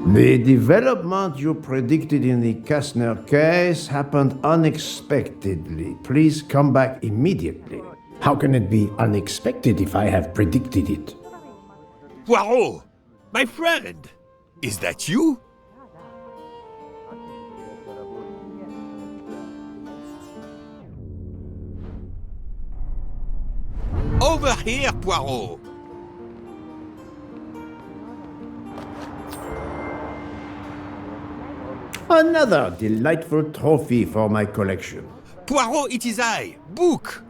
The development you predicted in the Kastner case happened unexpectedly. Please come back immediately. How can it be unexpected if I have predicted it? Poirot! My friend! Is that you? Over here, Poirot! Another delightful trophy for my collection. Poirot, it is I, Book!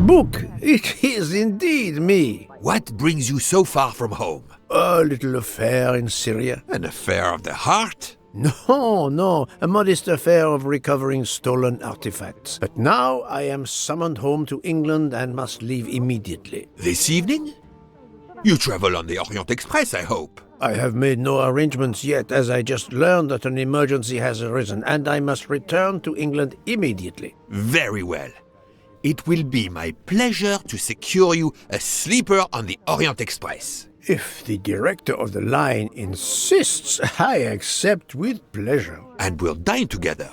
Book, it is indeed me. What brings you so far from home? A little affair in Syria. An affair of the heart? No, a modest affair of recovering stolen artifacts. But now I am summoned home to England and must leave immediately. This evening? You travel on the Orient Express, I hope. I have made no arrangements yet, as I just learned that an emergency has arisen, and I must return to England immediately. Very well. It will be my pleasure to secure you a sleeper on the Orient Express. If the director of the line insists, I accept with pleasure. And we'll dine together,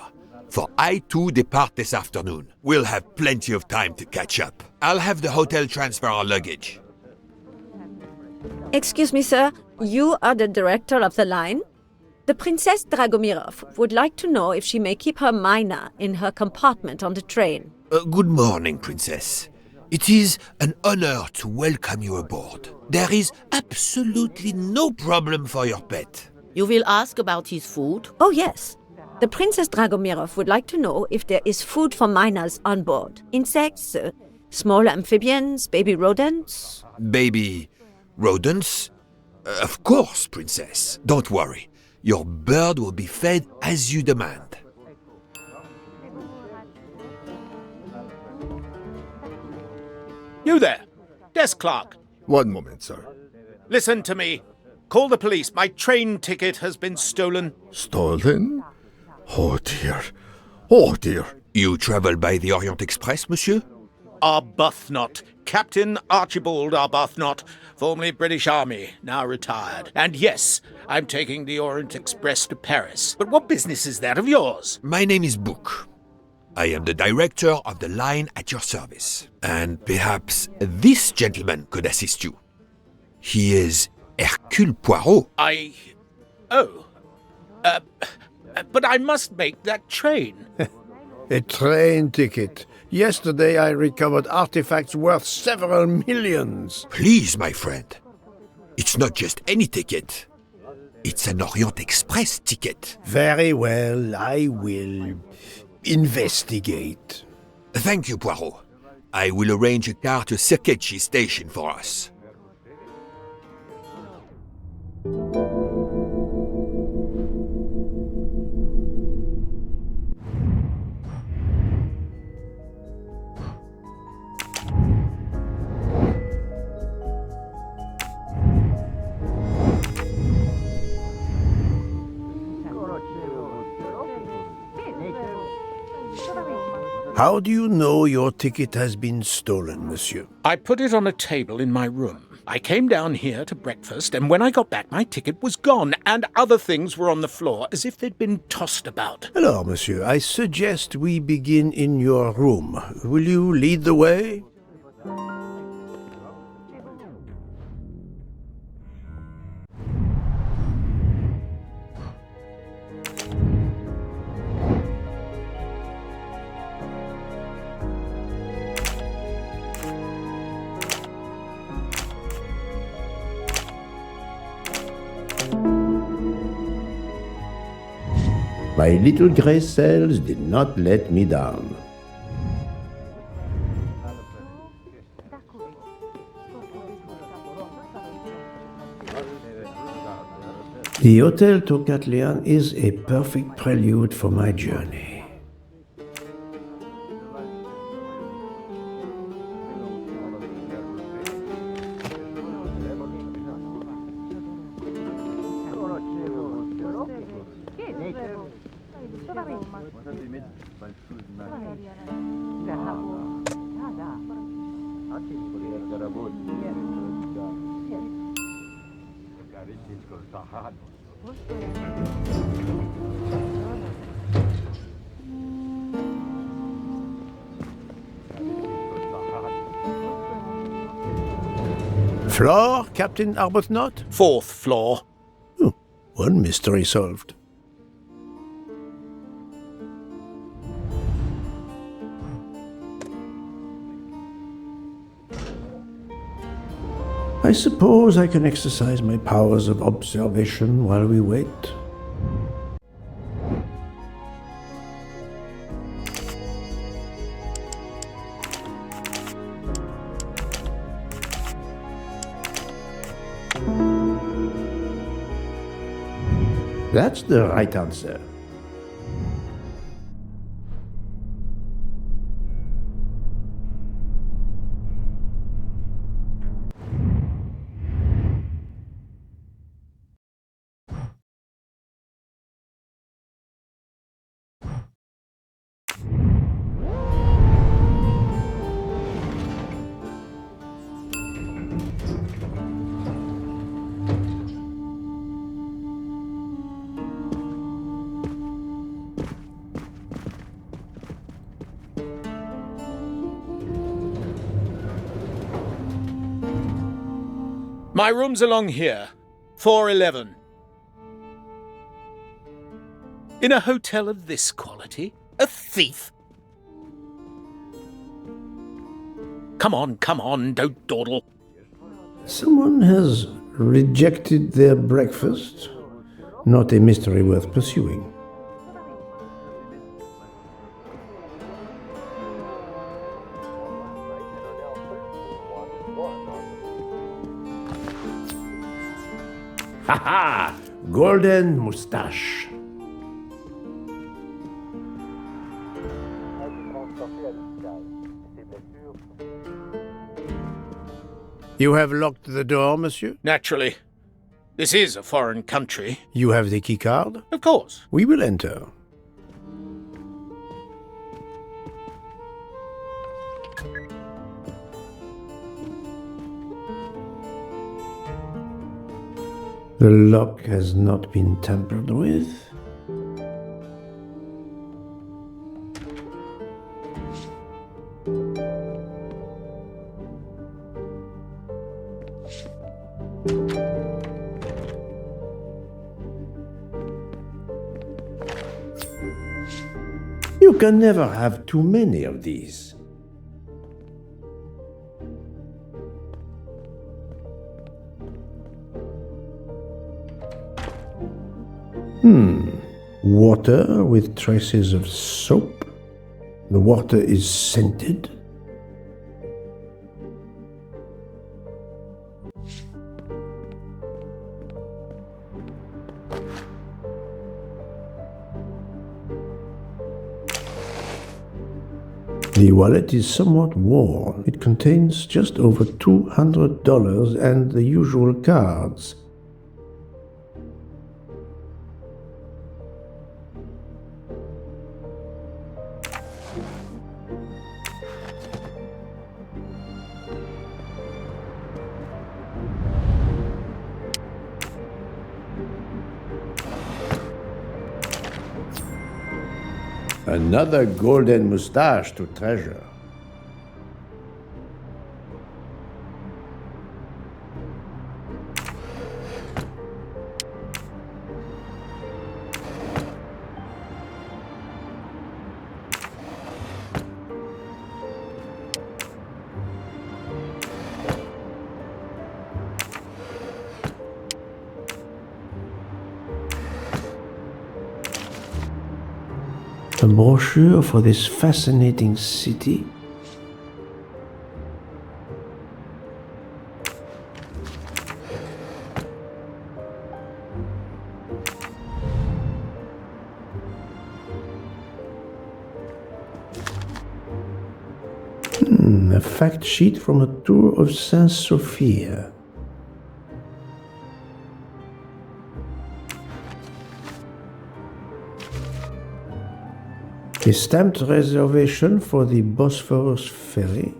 for I too depart this afternoon. We'll have plenty of time to catch up. I'll have the hotel transfer our luggage. Excuse me, sir. You are the director of the line? The Princess Dragomirov would like to know if she may keep her mina in her compartment on the train. Good morning, Princess. It is an honor to welcome you aboard. There is absolutely no problem for your pet. You will ask about his food? Oh, yes. The Princess Dragomirov would like to know if there is food for miners on board. Insects, small amphibians, baby rodents. Baby rodents? Of course, Princess. Don't worry. Your bird will be fed as you demand. You there, desk clerk. One moment, sir. Listen to me. Call the police. My train ticket has been stolen. Stolen? Oh dear. Oh dear. You travel by the Orient Express, monsieur? Arbuthnot. Captain Archibald Arbuthnot, formerly British Army, now retired. And yes, I'm taking the Orient Express to Paris. But what business is that of yours? My name is Book. I am the director of the line at your service. And perhaps this gentleman could assist you. He is Hercule Poirot. But I must make that train. A train ticket. Yesterday I recovered artifacts worth several millions. Please, my friend. It's not just any ticket. It's an Orient Express ticket. Very well, I will investigate. Thank you, Poirot. I will arrange a car to Circecchi station for us. How do you know your ticket has been stolen, monsieur? I put it on a table in my room. I came down here to breakfast, and when I got back, my ticket was gone, and other things were on the floor as if they'd been tossed about. Alors, monsieur, I suggest we begin in your room. Will you lead the way? My little grey cells did not let me down. The Hotel Tokatlian is a perfect prelude for my journey. Floor, Captain Arbuthnot? 4th floor. Oh, one mystery solved. I suppose I can exercise my powers of observation while we wait. That's the right answer. My room's along here. 411. In a hotel of this quality? A thief? Come on, don't dawdle. Someone has rejected their breakfast. Not a mystery worth pursuing. Ha ha! Golden moustache. You have locked the door, monsieur? Naturally. This is a foreign country. You have the key card? Of course. We will enter. The lock has not been tampered with. You can never have too many of these. Water with traces of soap. The water is scented. The wallet is somewhat worn. It contains just over $200 and the usual cards. Another golden moustache to treasure. A brochure for this fascinating city. A fact sheet from a tour of Saint Sophia. A stamped reservation for the Bosphorus ferry.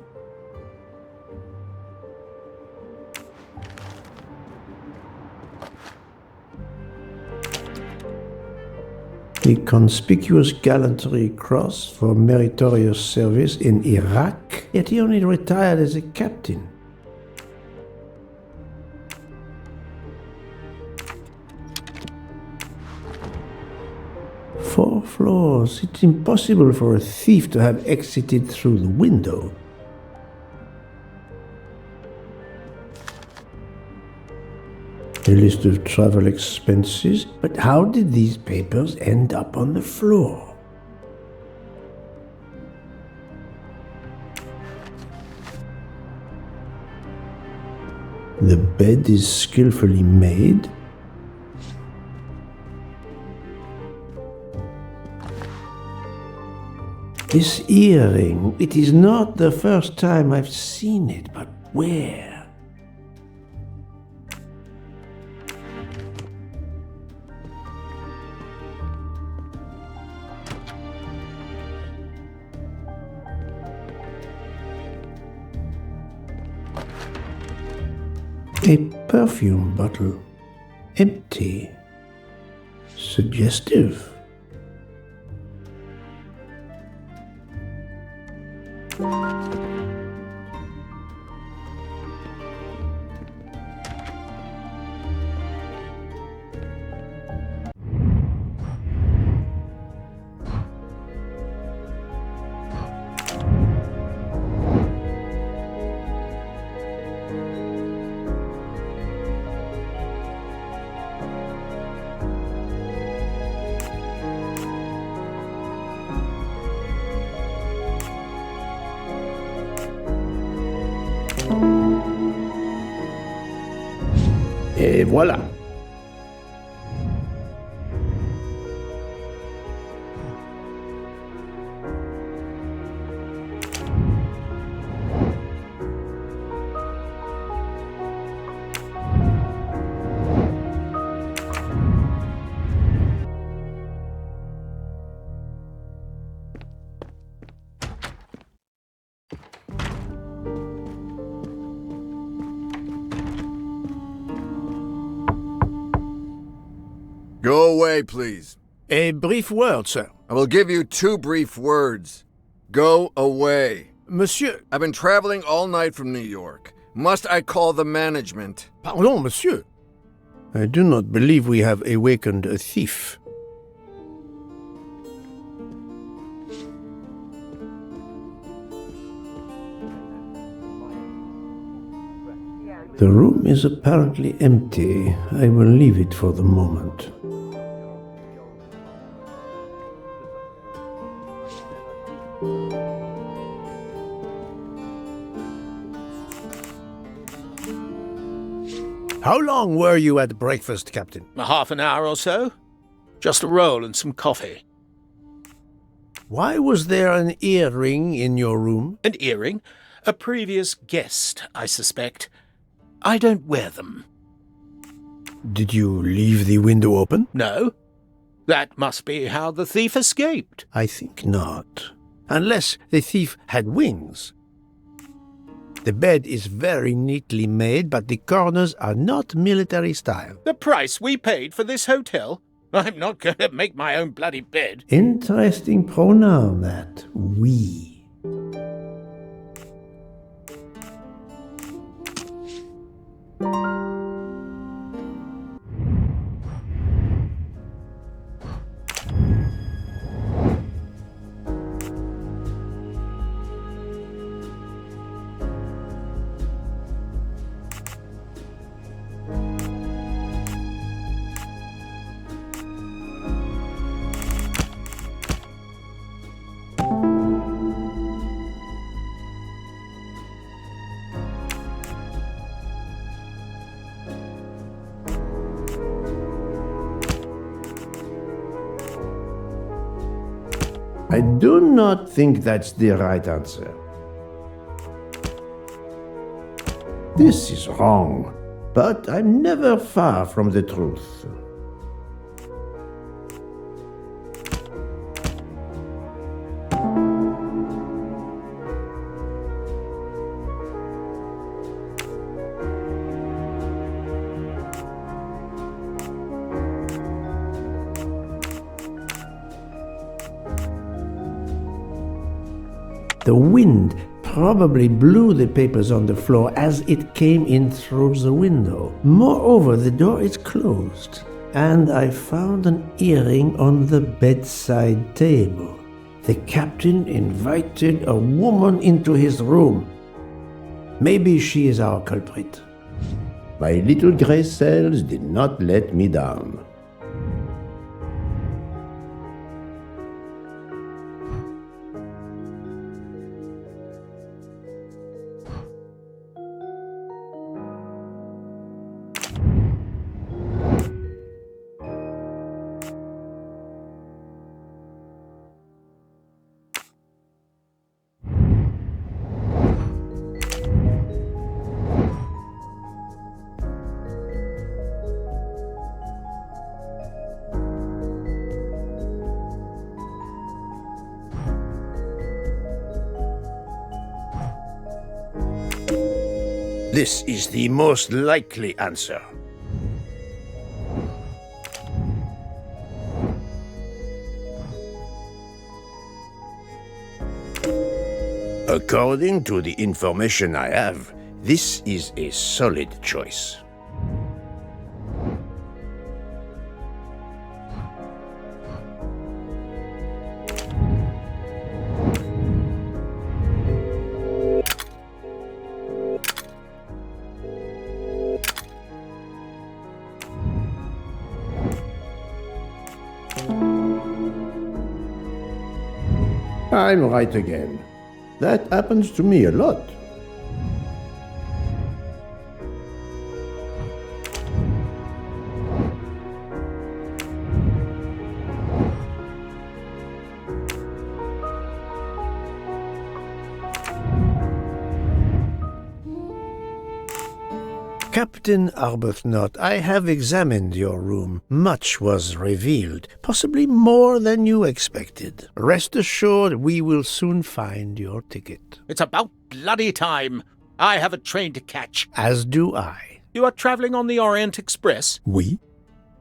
The Conspicuous Gallantry Cross for meritorious service in Iraq, yet he only retired as a captain. Four floors. It's impossible for a thief to have exited through the window. A list of travel expenses. But how did these papers end up on the floor? The bed is skillfully made. This earring, it is not the first time I've seen it, but where? A perfume bottle. Empty. Suggestive. Et voilà. Go away, please. A brief word, sir. I will give you 2 brief words. Go away. Monsieur. I've been traveling all night from New York. Must I call the management? Pardon, monsieur. I do not believe we have awakened a thief. The room is apparently empty. I will leave it for the moment. How long were you at breakfast, Captain? Half an hour or so. Just a roll and some coffee. Why was there an earring in your room? An earring? A previous guest, I suspect. I don't wear them. Did you leave the window open? No. That must be how the thief escaped. I think not. Unless the thief had wings. The bed is very neatly made, but the corners are not military style. The price we paid for this hotel? I'm not going to make my own bloody bed. Interesting pronoun, that. We. I do not think that's the right answer. This is wrong, but I'm never far from the truth. The wind probably blew the papers on the floor as it came in through the window. Moreover, the door is closed, and I found an earring on the bedside table. The captain invited a woman into his room. Maybe she is our culprit. My little gray cells did not let me down. This is the most likely answer. According to the information I have, this is a solid choice. I'm right again. That happens to me a lot. Captain Arbuthnot, I have examined your room. Much was revealed, possibly more than you expected. Rest assured we will soon find your ticket. It's about bloody time. I have a train to catch. As do I. You are traveling on the Orient Express? We?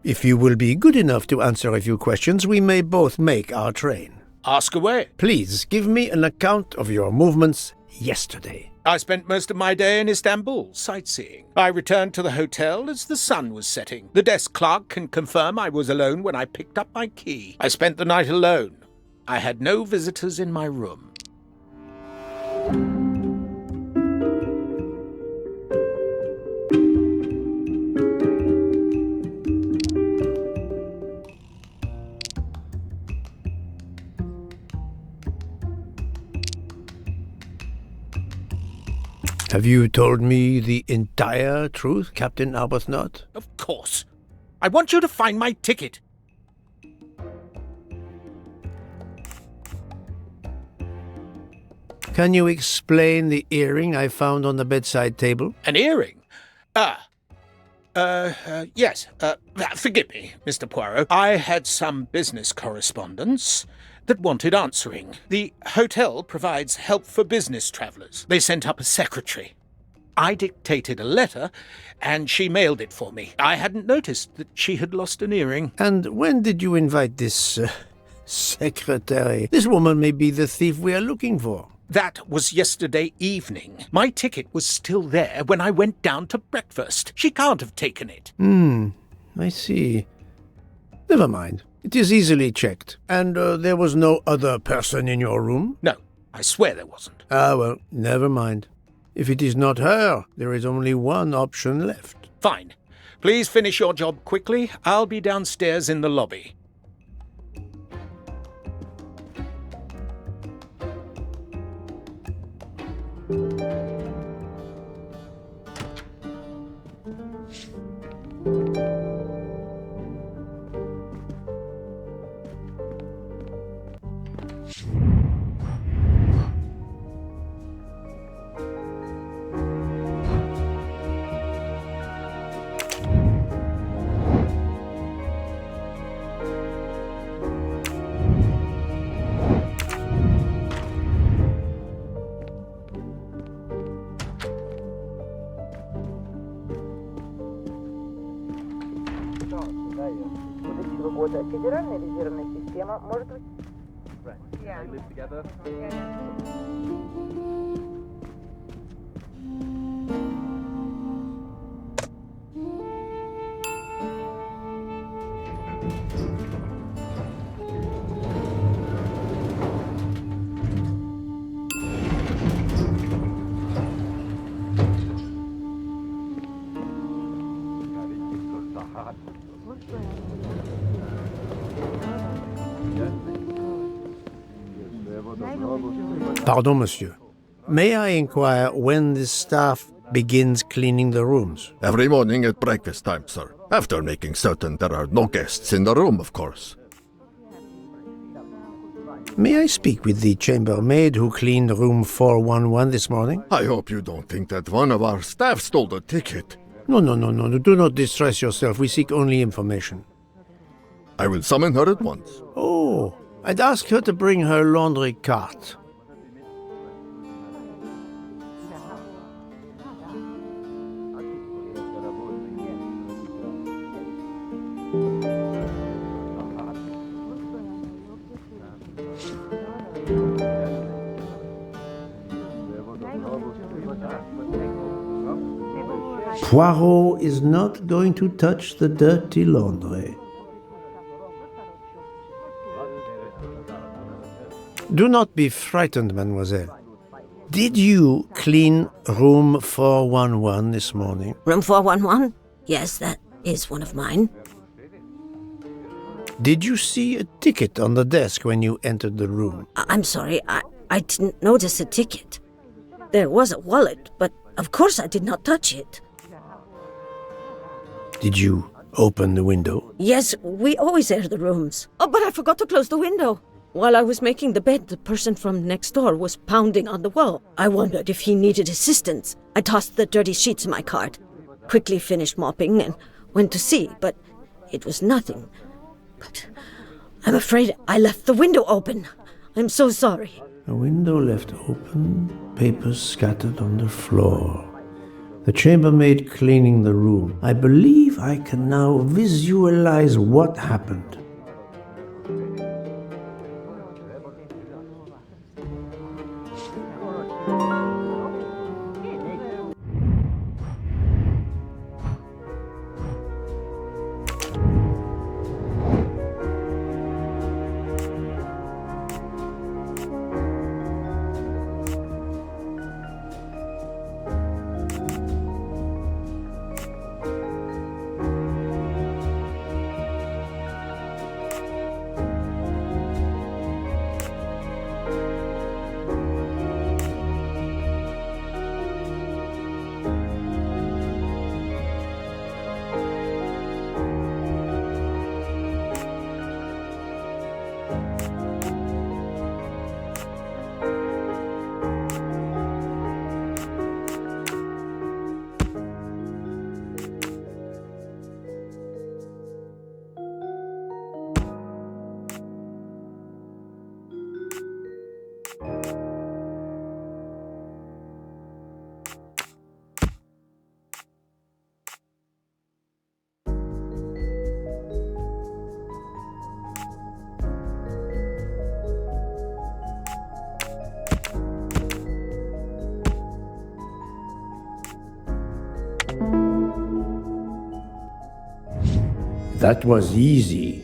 If you will be good enough to answer a few questions, we may both make our train. Ask away. Please give me an account of your movements yesterday. I spent most of my day in Istanbul, sightseeing. I returned to the hotel as the sun was setting. The desk clerk can confirm I was alone when I picked up my key. I spent the night alone. I had no visitors in my room. Have you told me the entire truth, Captain Arbuthnot? Of course. I want you to find my ticket. Can you explain the earring I found on the bedside table? An earring? Yes. Forgive me, Mr. Poirot. I had some business correspondence that wanted answering. The hotel provides help for business travelers. They sent up a secretary. I dictated a letter, and she mailed it for me. I hadn't noticed that she had lost an earring. And when did you invite this secretary? This woman may be the thief we are looking for. That was yesterday evening. My ticket was still there when I went down to breakfast. She can't have taken it. I see. Never mind. It is easily checked. And there was no other person in your room? No, I swear there wasn't. Ah, well, never mind. If it is not her, there is only one option left. Fine. Please finish your job quickly. I'll be downstairs in the lobby. Федеральная резервная система может быть... Pardon, monsieur. May I inquire when the staff begins cleaning the rooms? Every morning at breakfast time, sir. After making certain there are no guests in the room, of course. May I speak with the chambermaid who cleaned room 411 this morning? I hope you don't think that one of our staff stole the ticket. No. Do not distress yourself. We seek only information. I will summon her at once. Oh, I'd ask her to bring her laundry cart. Poirot is not going to touch the dirty laundry. Do not be frightened, mademoiselle. Did you clean room 411 this morning? Room 411? Yes, that is one of mine. Did you see a ticket on the desk when you entered the room? I'm sorry, I didn't notice a ticket. There was a wallet, but of course I did not touch it. Did you open the window? Yes, we always air the rooms. Oh, but I forgot to close the window. While I was making the bed, the person from next door was pounding on the wall. I wondered if he needed assistance. I tossed the dirty sheets in my cart, quickly finished mopping, and went to see, but it was nothing. But I'm afraid I left the window open. I'm so sorry. A window left open, papers scattered on the floor. The chambermaid cleaning the room. I believe I can now visualize what happened. That was easy.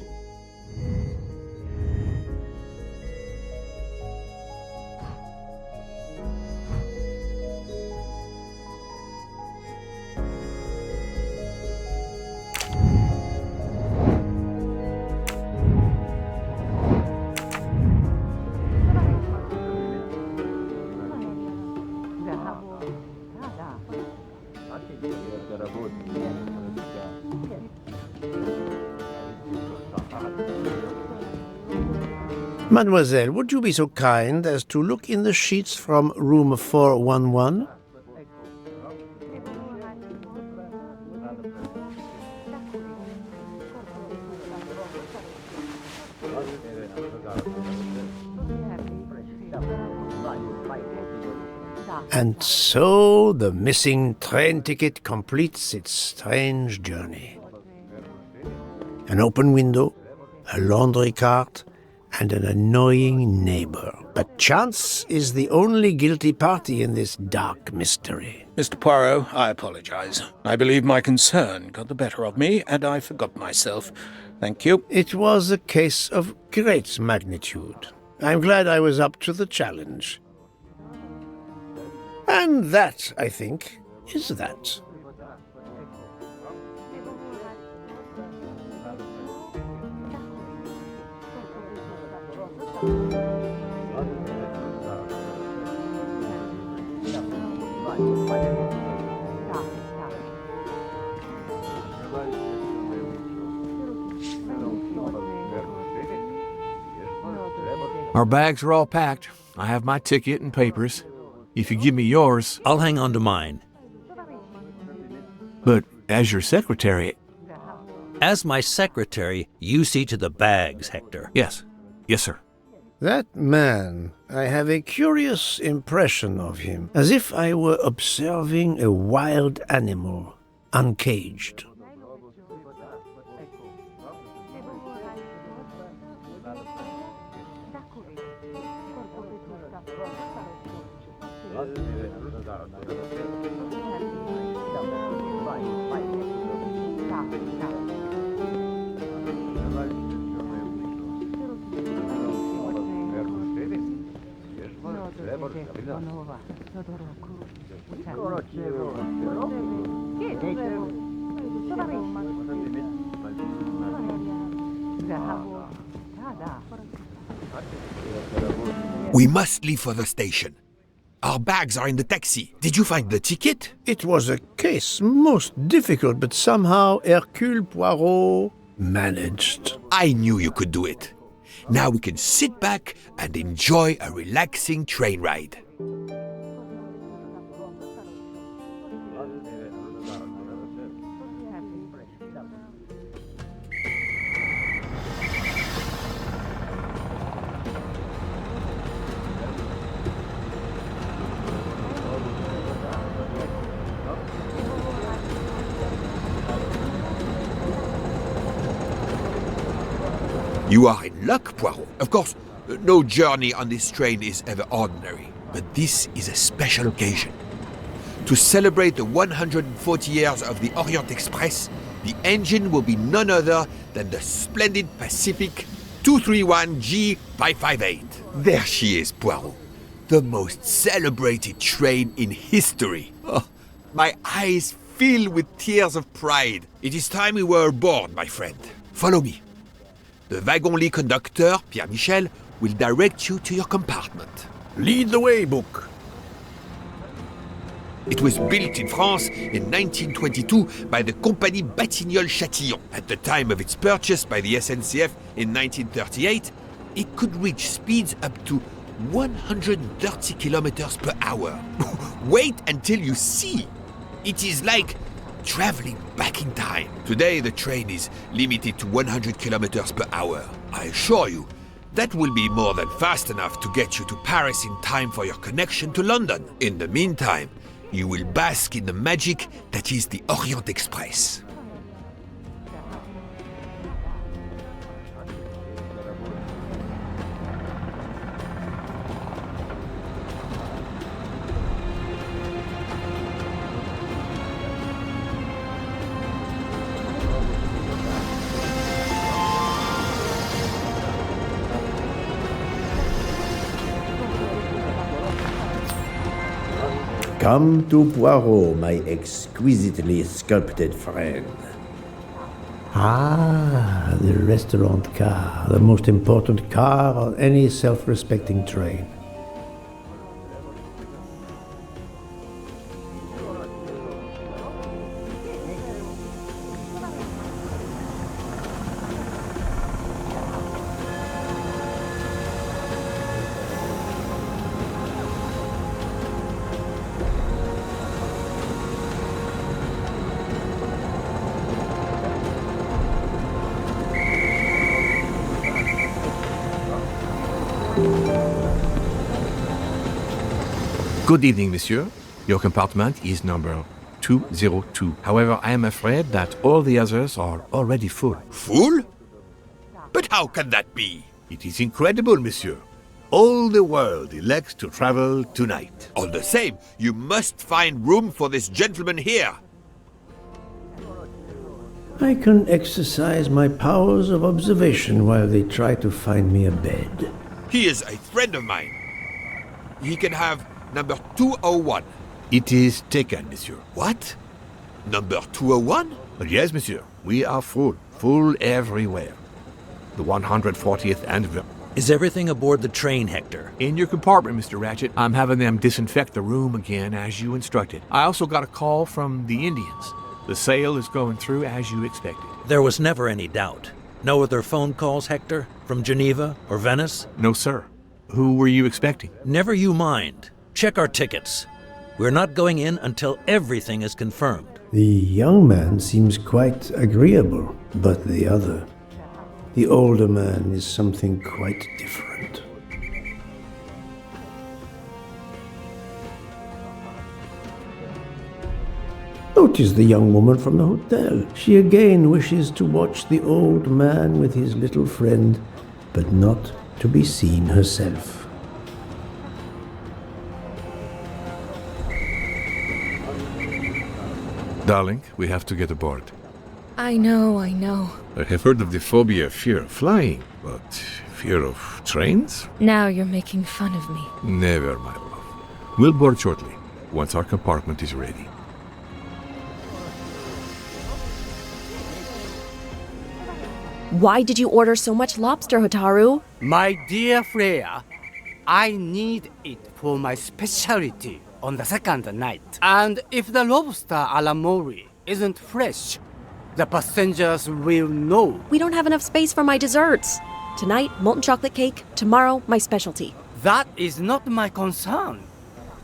Mademoiselle, would you be so kind as to look in the sheets from room 411? And so the missing train ticket completes its strange journey. An open window, a laundry cart, and an annoying neighbor. But chance is the only guilty party in this dark mystery. Mr. Poirot, I apologize. I believe my concern got the better of me, and I forgot myself. Thank you. It was a case of great magnitude. I'm glad I was up to the challenge. And that, I think, is that. Our bags are all packed. I have my ticket and papers. If you give me yours, I'll hang on to mine. but as your secretary... As my secretary, you see to the bags, Hector. Yes. Yes, sir. That man, I have a curious impression of him, as if I were observing a wild animal, uncaged. We must leave for the station. Our bags are in the taxi. Did you find the ticket? It was a case most difficult, but somehow Hercule Poirot managed. I knew you could do it. Now we can sit back and enjoy a relaxing train ride. You are in luck, Poirot. Of course, no journey on this train is ever ordinary, but this is a special occasion. To celebrate the 140 years of the Orient Express, the engine will be none other than the splendid Pacific 231G558. There she is, Poirot. The most celebrated train in history. Oh, my eyes fill with tears of pride. It is time we were aboard, my friend. Follow me. The wagon-lit conductor, Pierre Michel, will direct you to your compartment. Lead the way, Book. It was built in France in 1922 by the Compagnie Batignolles-Châtillon. At the time of its purchase by the SNCF in 1938, it could reach speeds up to 130 kilometers per hour. Wait until you see! It is like traveling back in time. Today, the train is limited to 100 kilometers per hour. I assure you, that will be more than fast enough to get you to Paris in time for your connection to London. In the meantime, you will bask in the magic that is the Orient Express. Come to Poirot, my exquisitely sculpted friend. Ah, the restaurant car, the most important car on any self-respecting train. Good evening, monsieur. Your compartment is number 202. However, I am afraid that all the others are already full. Full? But how can that be? It is incredible, monsieur. All the world elects to travel tonight. All the same, you must find room for this gentleman here. I can exercise my powers of observation while they try to find me a bed. He is a friend of mine. He can have number 201. It is taken, monsieur. What? Number 201? Yes, monsieur. We are full everywhere. The 140th anniversary. Is everything aboard the train, Hector? In your compartment, Mr. Ratchet. I'm having them disinfect the room again as you instructed. I also got a call from the Indians. The sale is going through as you expected. There was never any doubt. No other phone calls, Hector? From Geneva or Venice? No, sir. Who were you expecting? Never you mind. Check our tickets. We're not going in until everything is confirmed. The young man seems quite agreeable, but the older man is something quite different. Notice the young woman from the hotel. She again wishes to watch the old man with his little friend, but not to be seen herself. Darling, we have to get aboard. I know. I have heard of the phobia of fear of flying, but fear of trains? Now you're making fun of me. Never, my love. We'll board shortly, once our compartment is ready. Why did you order so much lobster, Hotaru? My dear Freya, I need it for my specialty on the second night. And if the lobster a la mori isn't fresh, the passengers will know. We don't have enough space for my desserts. Tonight, molten chocolate cake. Tomorrow, my specialty. That is not my concern.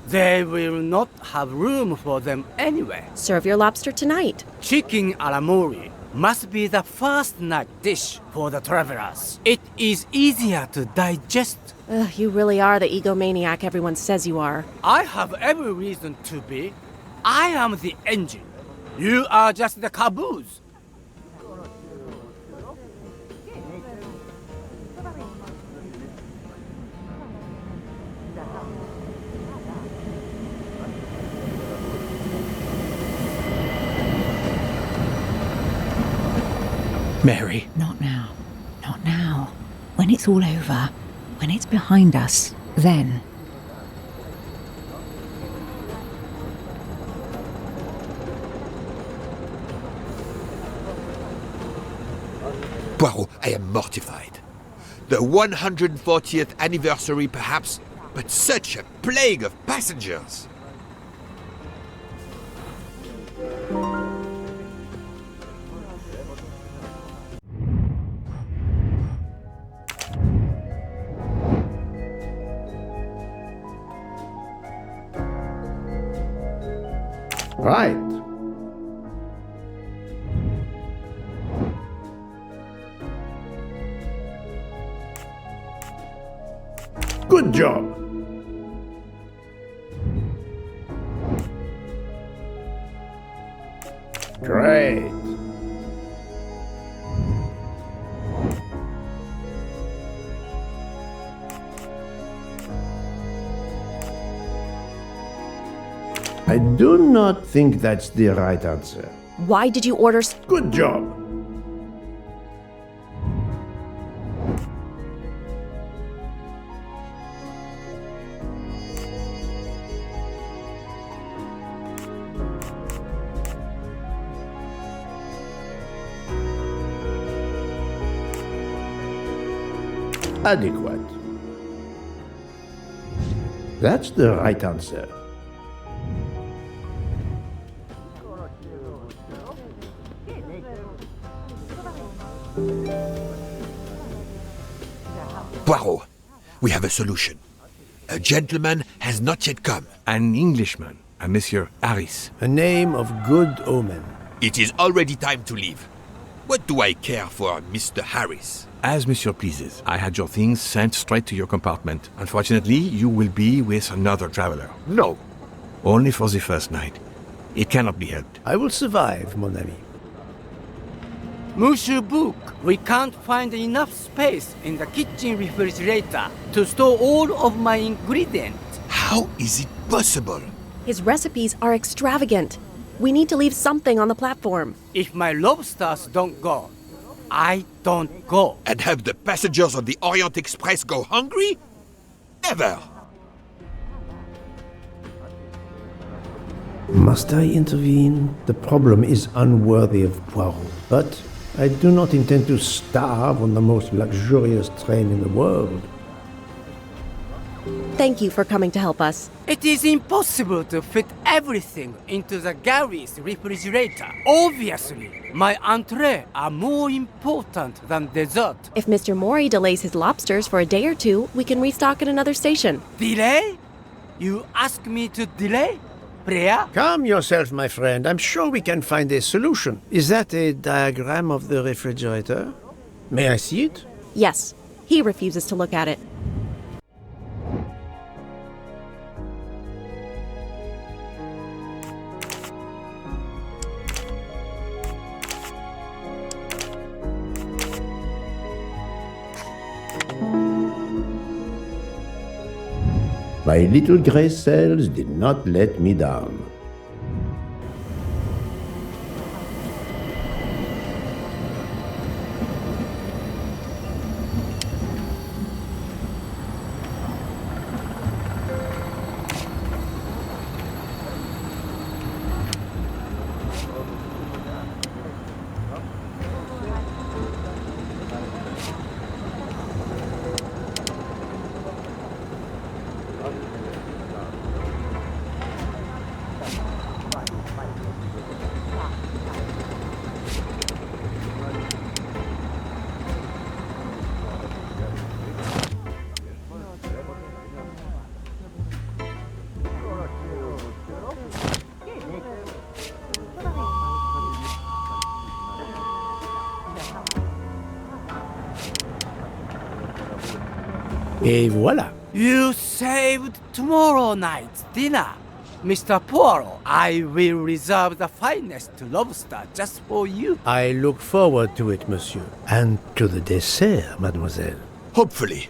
They will not have room for them anyway. Serve your lobster tonight. Chicken a la mori must be the first night dish for the travelers. It is easier to digest. You really are the egomaniac everyone says you are. I have every reason to be. I am the engine. You are just the caboose. Mary. Not now. Not now. When it's all over, when it's behind us, then. Poirot, I am mortified. The 140th anniversary, perhaps, but such a plague of passengers. Right. Good job. Great. I do not think that's the right answer. Why did you order... Good job. Adequate. That's the right answer. Poirot, we have a solution. A gentleman has not yet come. An Englishman, a Monsieur Harris. A name of good omen. It is already time to leave. What do I care for Mr. Harris? As Monsieur pleases. I had your things sent straight to your compartment. Unfortunately, you will be with another traveler. No. Only for the first night. It cannot be helped. I will survive, mon ami. Monsieur Book, we can't find enough space in the kitchen refrigerator to store all of my ingredients. How is it possible? His recipes are extravagant. We need to leave something on the platform. If my lobsters don't go, I don't go. And have the passengers on the Orient Express go hungry? Never! Must I intervene? The problem is unworthy of Poirot, but I do not intend to starve on the most luxurious train in the world. Thank you for coming to help us. It is impossible to fit everything into the Gary's refrigerator. Obviously, my entrees are more important than dessert. If Mr. Mori delays his lobsters for a day or two, we can restock at another station. Delay? You ask me to delay? Priya? Calm yourself, my friend. I'm sure we can find a solution. Is that a diagram of the refrigerator? May I see it? Yes. He refuses to look at it. My little gray cells did not let me down. Et voilà. You saved tomorrow night's dinner. Mr. Poirot, I will reserve the finest lobster just for you. I look forward to it, monsieur. And to the dessert, mademoiselle. Hopefully.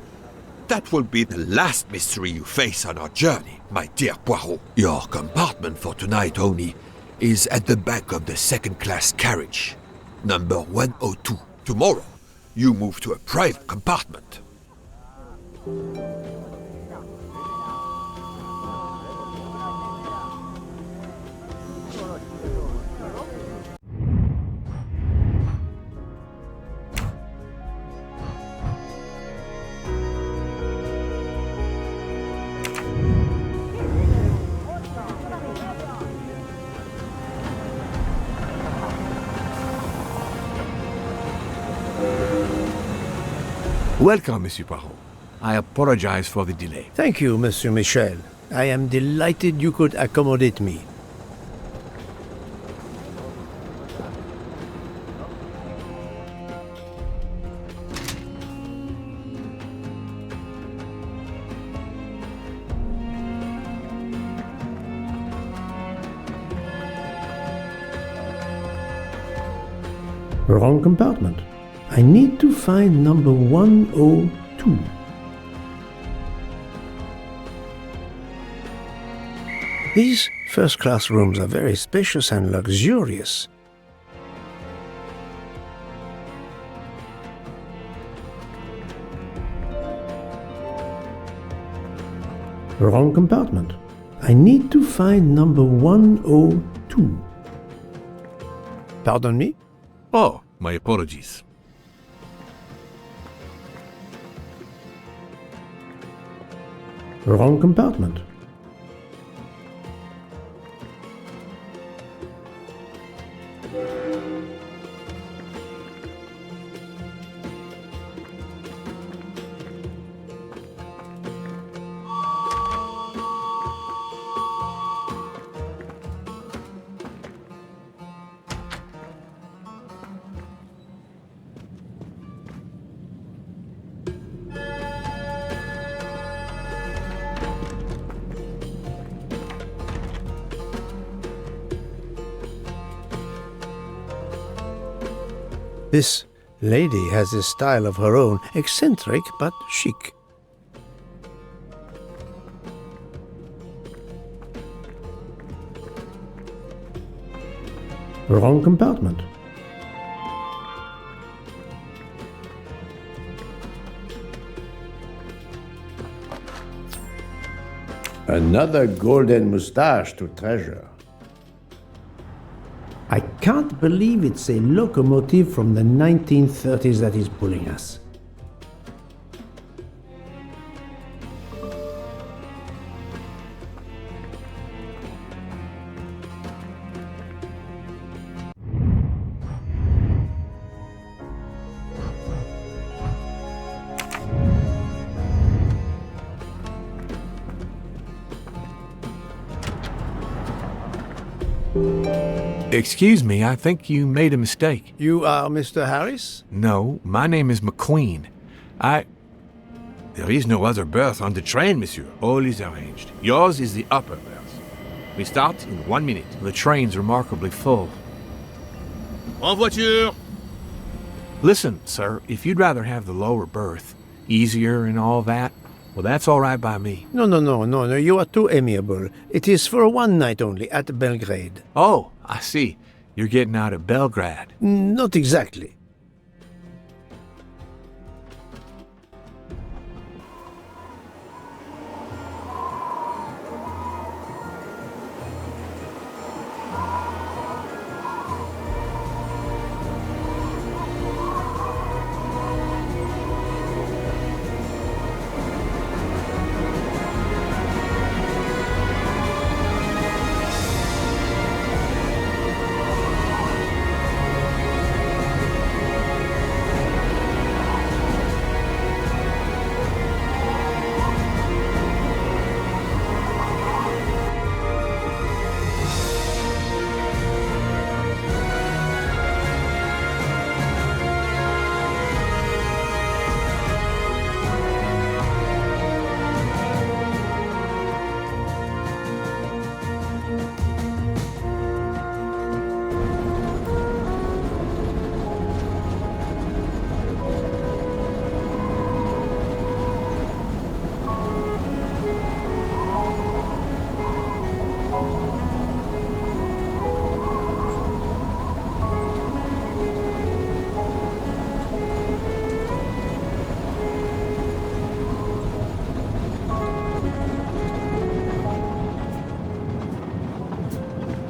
That will be the last mystery you face on our journey, my dear Poirot. Your compartment for tonight only is at the back of the second-class carriage, number 102. Tomorrow, you move to a private compartment. Welcome, Monsieur Poirot. I apologize for the delay. Thank you, Monsieur Michel. I am delighted you could accommodate me. Wrong compartment. I need to find number 102. These first-class rooms are very spacious and luxurious. Wrong compartment. I need to find number 102. Pardon me? Oh, my apologies. Wrong compartment. This lady has a style of her own, eccentric but chic. Wrong compartment. Another golden moustache to treasure. I can't believe it's a locomotive from the 1930s that is pulling us. Excuse me, I think you made a mistake. You are Mr. Harris? No, my name is McQueen. There is no other berth on the train, monsieur. All is arranged. Yours is the upper berth. We start in 1 minute. The train's remarkably full. En voiture! Listen, sir, if you'd rather have the lower berth, easier and all that, well, that's all right by me. No, you are too amiable. It is for one night only, at Belgrade. Oh, I see. You're getting out of Belgrade. Not exactly.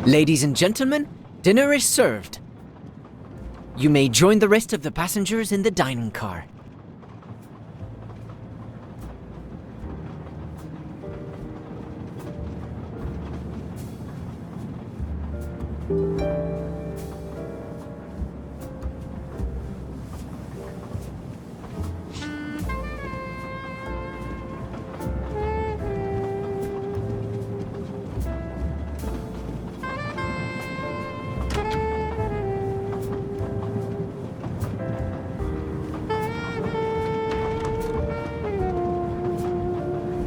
Ladies and gentlemen, dinner is served. You may join the rest of the passengers in the dining car.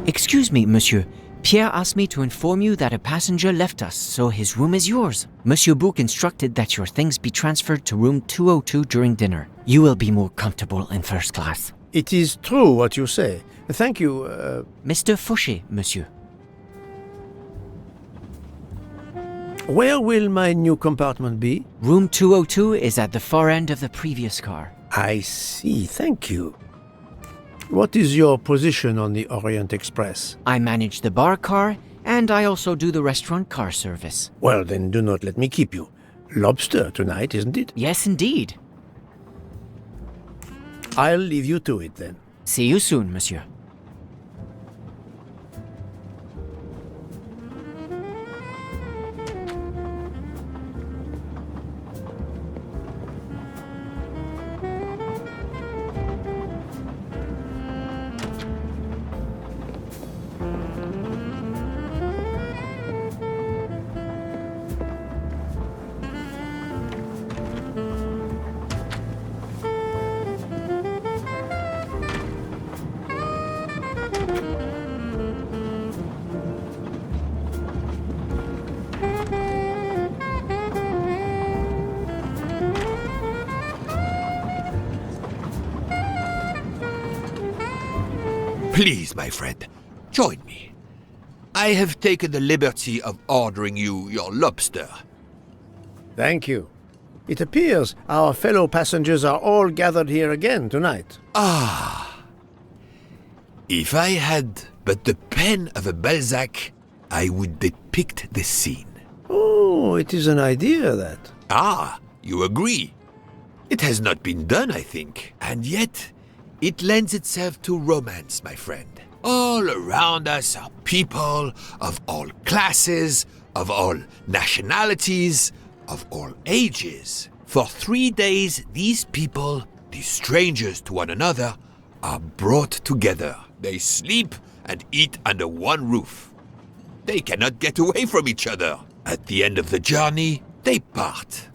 Excuse me, monsieur. Pierre asked me to inform you that a passenger left us, so his room is yours. Monsieur Bouc instructed that your things be transferred to room 202 during dinner. You will be more comfortable in first class. It is true what you say. Thank you, Mr. Fauché, monsieur. Where will my new compartment be? Room 202 is at the far end of the previous car. I see, thank you. What is your position on the Orient Express? I manage the bar car, and I also do the restaurant car service. Well, then do not let me keep you. Lobster tonight, isn't it? Yes, indeed. I'll leave you to it, then. See you soon, monsieur. Please, my friend, join me. I have taken the liberty of ordering you your lobster. Thank you. It appears our fellow passengers are all gathered here again tonight. Ah. If I had but the pen of a Balzac, I would depict the scene. Oh, it is an idea, that. Ah, you agree. It has not been done, I think. And yet, it lends itself to romance, my friend. All around us are people of all classes, of all nationalities, of all ages. For 3 days, these people, these strangers to one another, are brought together. They sleep and eat under one roof. They cannot get away from each other. At the end of the journey, they part.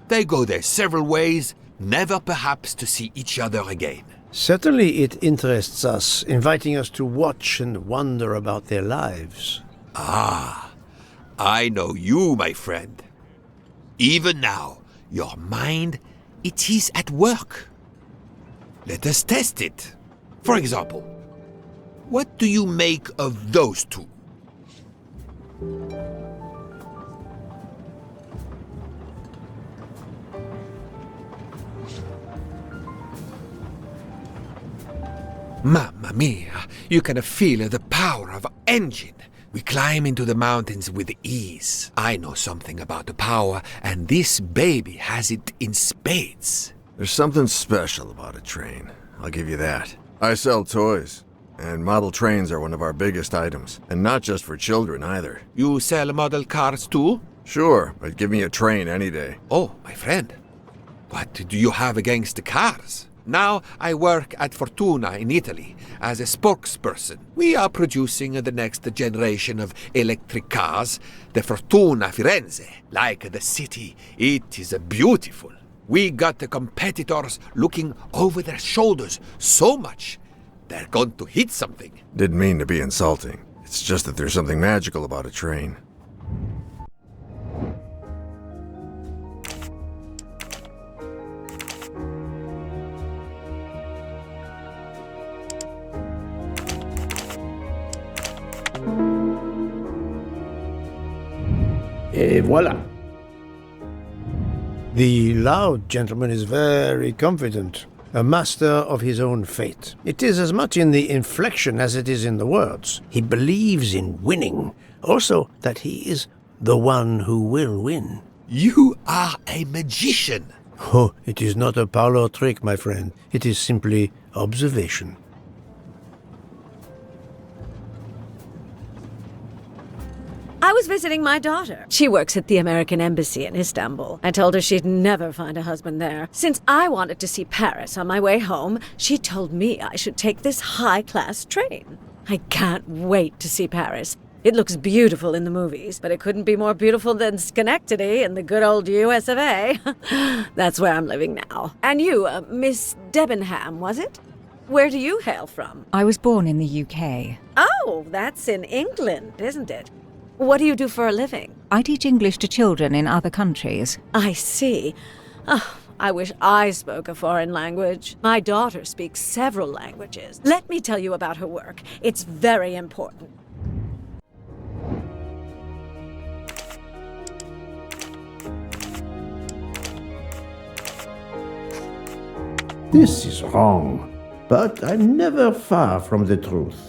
They go their several ways, never perhaps to see each other again. Certainly it interests us, inviting us to watch and wonder about their lives. Ah, I know you, my friend. Even now, your mind, it is at work. Let us test it. For example, what do you make of those two? Mamma mia, you can feel the power of engine. We climb into the mountains with ease. I know something about the power, and this baby has it in spades. There's something special about a train, I'll give you that. I sell toys, and model trains are one of our biggest items, and not just for children either. You sell model cars too? Sure, but give me a train any day. Oh, my friend, what do you have against the cars? Now I work at Fortuna in Italy as a spokesperson. We are producing the next generation of electric cars, the Fortuna Firenze. Like the city, it is beautiful. We got the competitors looking over their shoulders so much, they're going to hit something. Didn't mean to be insulting. It's just that there's something magical about a train. Et voilà. The loud gentleman is very confident, a master of his own fate. It is as much in the inflection as it is in the words. He believes in winning, also that he is the one who will win. You are a magician. Oh, it is not a parlor trick, my friend. It is simply observation. I was visiting my daughter. She works at the American Embassy in Istanbul. I told her she'd never find a husband there. Since I wanted to see Paris on my way home, she told me I should take this high-class train. I can't wait to see Paris. It looks beautiful in the movies, but it couldn't be more beautiful than Schenectady in the good old US of A. That's where I'm living now. And you, Miss Debenham, was it? Where do you hail from? I was born in the UK. Oh, that's in England, isn't it? What do you do for a living? I teach English to children in other countries. I see. Oh, I wish I spoke a foreign language. My daughter speaks several languages. Let me tell you about her work. It's very important. This is wrong, but I'm never far from the truth.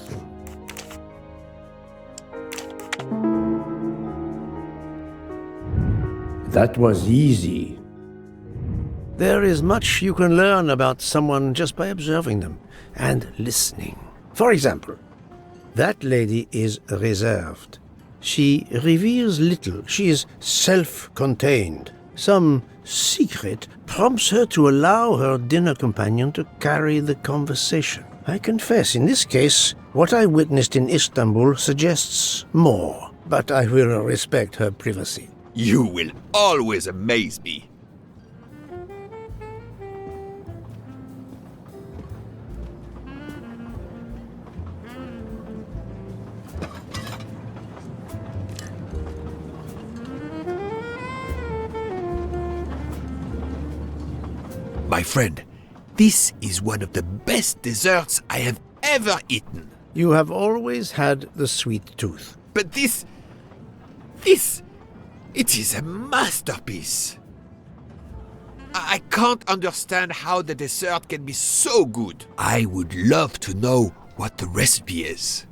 That was easy. There is much you can learn about someone just by observing them and listening. For example, that lady is reserved. She reveals little. She is self-contained. Some secret prompts her to allow her dinner companion to carry the conversation. I confess, in this case, what I witnessed in Istanbul suggests more, but I will respect her privacy. You will always amaze me. My friend, this is one of the best desserts I have ever eaten. You have always had the sweet tooth. But it is a masterpiece. I can't understand how the dessert can be so good. I would love to know what the recipe is.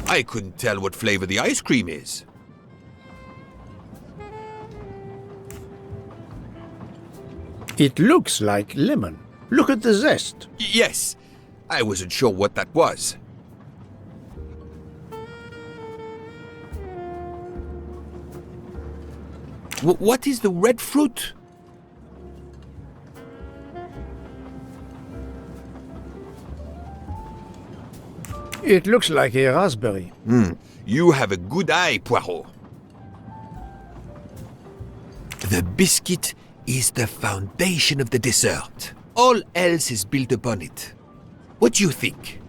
I couldn't tell what flavor the ice cream is. It looks like lemon. Look at the zest. Yes, I wasn't sure what that was. What is the red fruit? It looks like a raspberry. You have a good eye, Poirot. The biscuit is the foundation of the dessert. All else is built upon it. What do you think?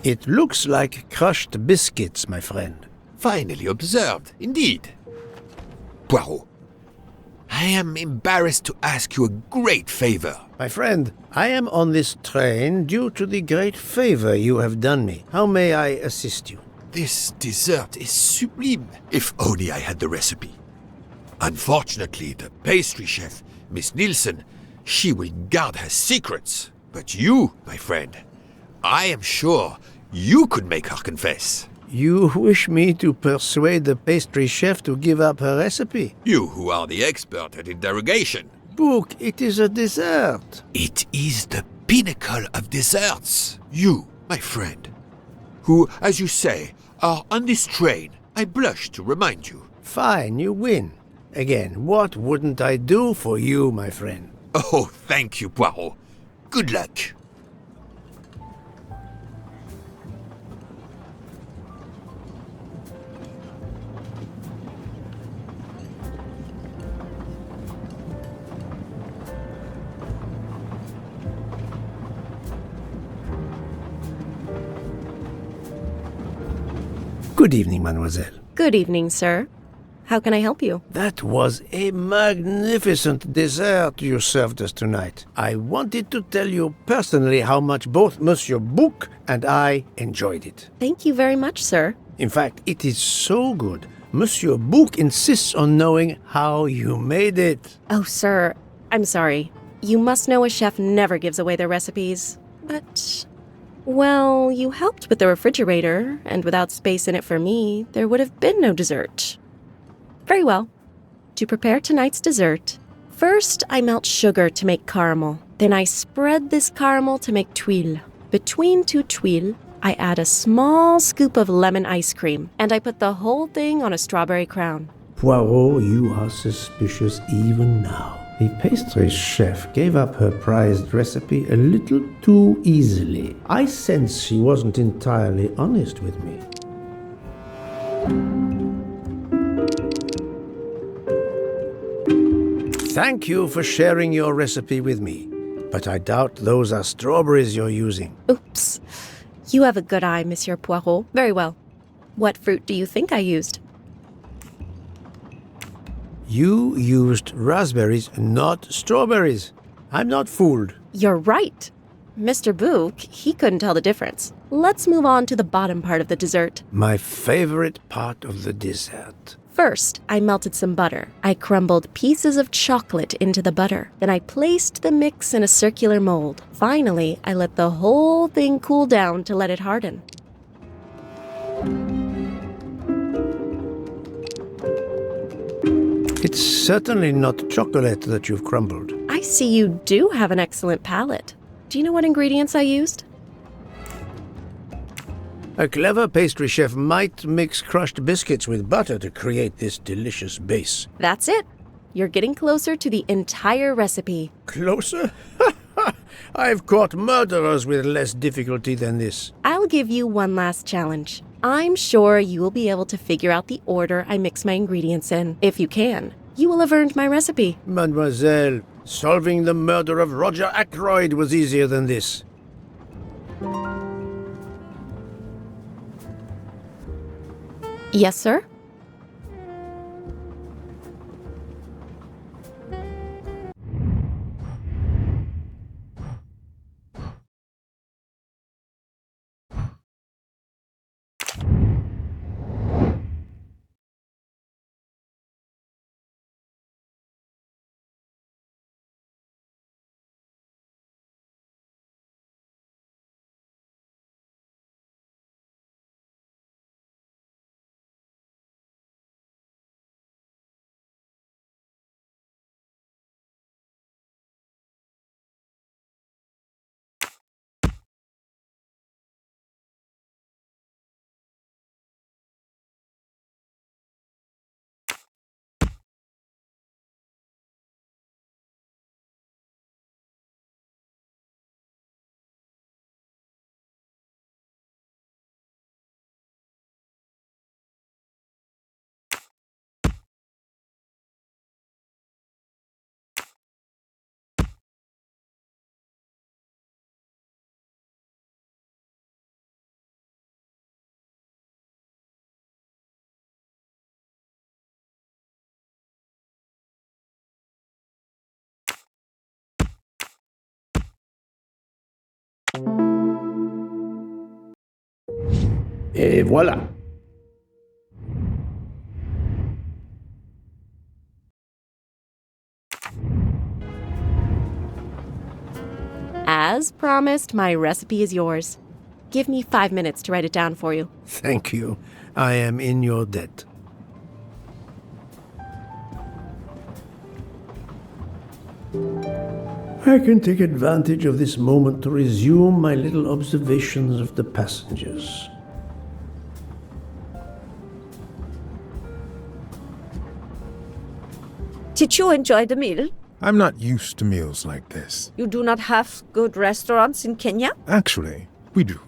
It looks like crushed biscuits, my friend. Finely observed, indeed. Poirot, I am embarrassed to ask you a great favor. My friend, I am on this train due to the great favor you have done me. How may I assist you? This dessert is sublime. If only I had the recipe. Unfortunately, the pastry chef, Miss Nielsen, she will guard her secrets. But you, my friend, I am sure you could make her confess. You wish me to persuade the pastry chef to give up her recipe? You who are the expert at interrogation. Book, it is a dessert. It is the pinnacle of desserts. You, my friend, who, as you say, are on this train, I blush to remind you. Fine, you win. Again, what wouldn't I do for you, my friend? Oh, thank you, Poirot. Good luck. Good evening, mademoiselle. Good evening, sir. How can I help you? That was a magnificent dessert you served us tonight. I wanted to tell you personally how much both Monsieur Bouc and I enjoyed it. Thank you very much, sir. In fact, it is so good. Monsieur Bouc insists on knowing how you made it. Oh, sir, I'm sorry. You must know a chef never gives away their recipes. But, well, you helped with the refrigerator, and without space in it for me, there would have been no dessert. Very well. To prepare tonight's dessert, first I melt sugar to make caramel. Then I spread this caramel to make tuiles. Between two tuiles, I add a small scoop of lemon ice cream, and I put the whole thing on a strawberry crown. Poirot, you are suspicious even now. The pastry chef gave up her prized recipe a little too easily. I sense she wasn't entirely honest with me. Thank you for sharing your recipe with me, but I doubt those are strawberries you're using. Oops. You have a good eye, Monsieur Poirot. Very well. What fruit do you think I used? You used raspberries, not strawberries. I'm not fooled. You're right. Mr. Bouc, he couldn't tell the difference. Let's move on to the bottom part of the dessert. My favorite part of the dessert. First, I melted some butter. I crumbled pieces of chocolate into the butter. Then I placed the mix in a circular mold. Finally, I let the whole thing cool down to let it harden. It's certainly not chocolate that you've crumbled. I see you do have an excellent palate. Do you know what ingredients I used? A clever pastry chef might mix crushed biscuits with butter to create this delicious base. That's it. You're getting closer to the entire recipe. Closer? I've caught murderers with less difficulty than this. I'll give you one last challenge. I'm sure you will be able to figure out the order I mix my ingredients in. If you can, you will have earned my recipe. Mademoiselle, solving the murder of Roger Ackroyd was easier than this. Yes, sir? Et voilà. As promised, my recipe is yours. Give me 5 minutes to write it down for you. Thank you. I am in your debt. I can take advantage of this moment to resume my little observations of the passengers. Did you enjoy the meal? I'm not used to meals like this. You do not have good restaurants in Kenya? Actually, we do.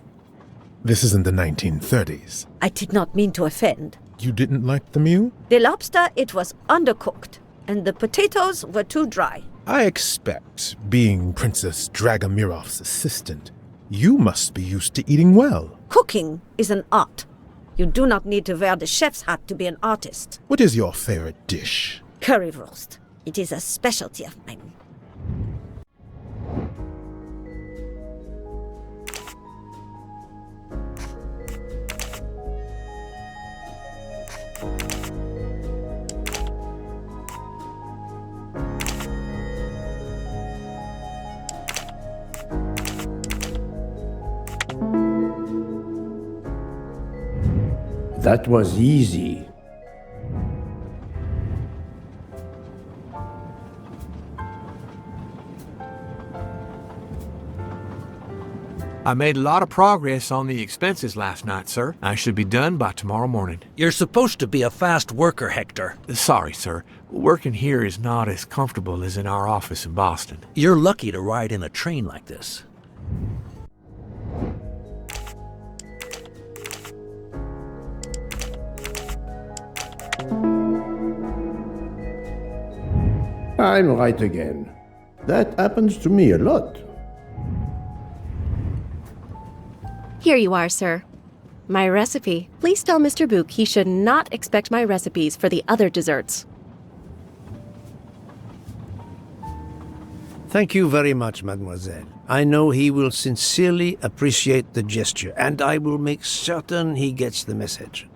This isn't the 1930s. I did not mean to offend. You didn't like the meal? The lobster, it was undercooked, and the potatoes were too dry. I expect, being Princess Dragomirov's assistant, you must be used to eating well. Cooking is an art. You do not need to wear the chef's hat to be an artist. What is your favorite dish? Currywurst. It is a specialty of mine. That was easy. I made a lot of progress on the expenses last night, sir. I should be done by tomorrow morning. You're supposed to be a fast worker, Hector. Sorry, sir. Working here is not as comfortable as in our office in Boston. You're lucky to ride in a train like this. I'm right again. That happens to me a lot. Here you are, sir. My recipe. Please tell Mr. Book he should not expect my recipes for the other desserts. Thank you very much, mademoiselle. I know he will sincerely appreciate the gesture, and I will make certain he gets the message.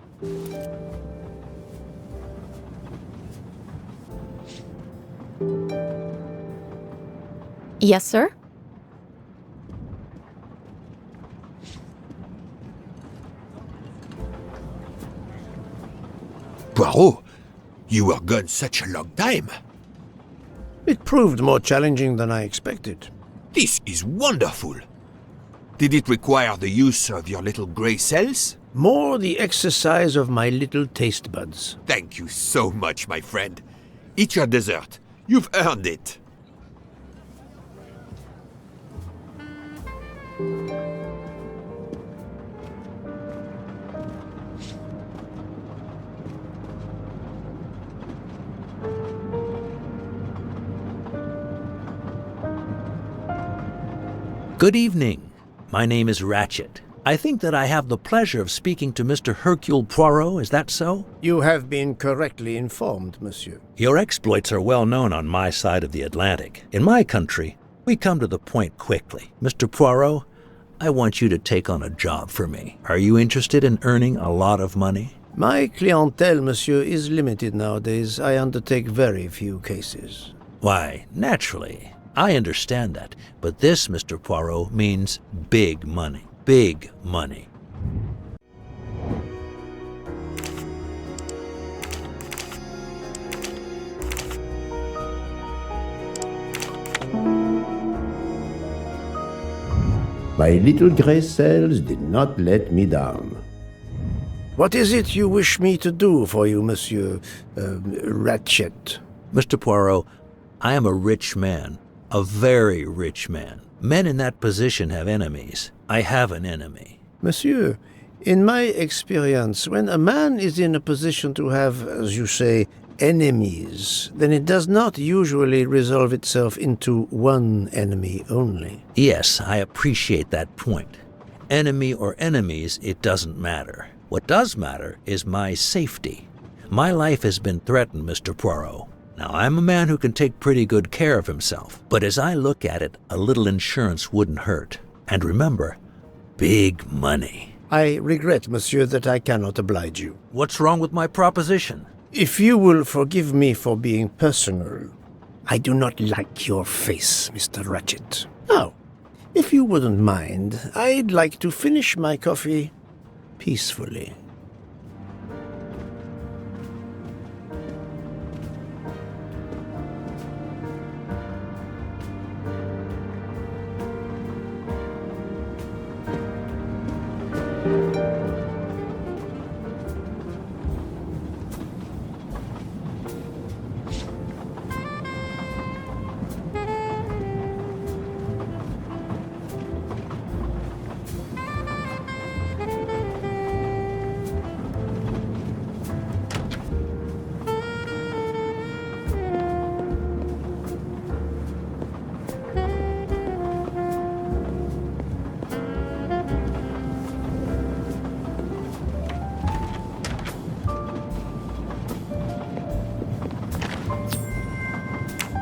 Yes, sir? Poirot, you were gone such a long time. It proved more challenging than I expected. This is wonderful. Did it require the use of your little grey cells? More the exercise of my little taste buds. Thank you so much, my friend. Eat your dessert. You've earned it. Good evening. My name is Ratchet. I think that I have the pleasure of speaking to Mr. Hercule Poirot, is that so? You have been correctly informed, monsieur. Your exploits are well known on my side of the Atlantic. In my country, we come to the point quickly. Mr. Poirot, I want you to take on a job for me. Are you interested in earning a lot of money? My clientele, monsieur, is limited nowadays. I undertake very few cases. Why, naturally. I understand that. But this, Mr. Poirot, means big money. Big money. My little grey cells did not let me down. What is it you wish me to do for you, monsieur Ratchet? Mr. Poirot, I am a rich man. A very rich man. Men in that position have enemies. I have an enemy. Monsieur, in my experience, when a man is in a position to have, as you say, enemies, then it does not usually resolve itself into one enemy only. Yes, I appreciate that point. Enemy or enemies, it doesn't matter. What does matter is my safety. My life has been threatened, Mr. Poirot. Now, I'm a man who can take pretty good care of himself, but as I look at it, a little insurance wouldn't hurt. And remember, big money. I regret, monsieur, that I cannot oblige you. What's wrong with my proposition? If you will forgive me for being personal, I do not like your face, Mr. Ratchet. Now, if you wouldn't mind, I'd like to finish my coffee peacefully.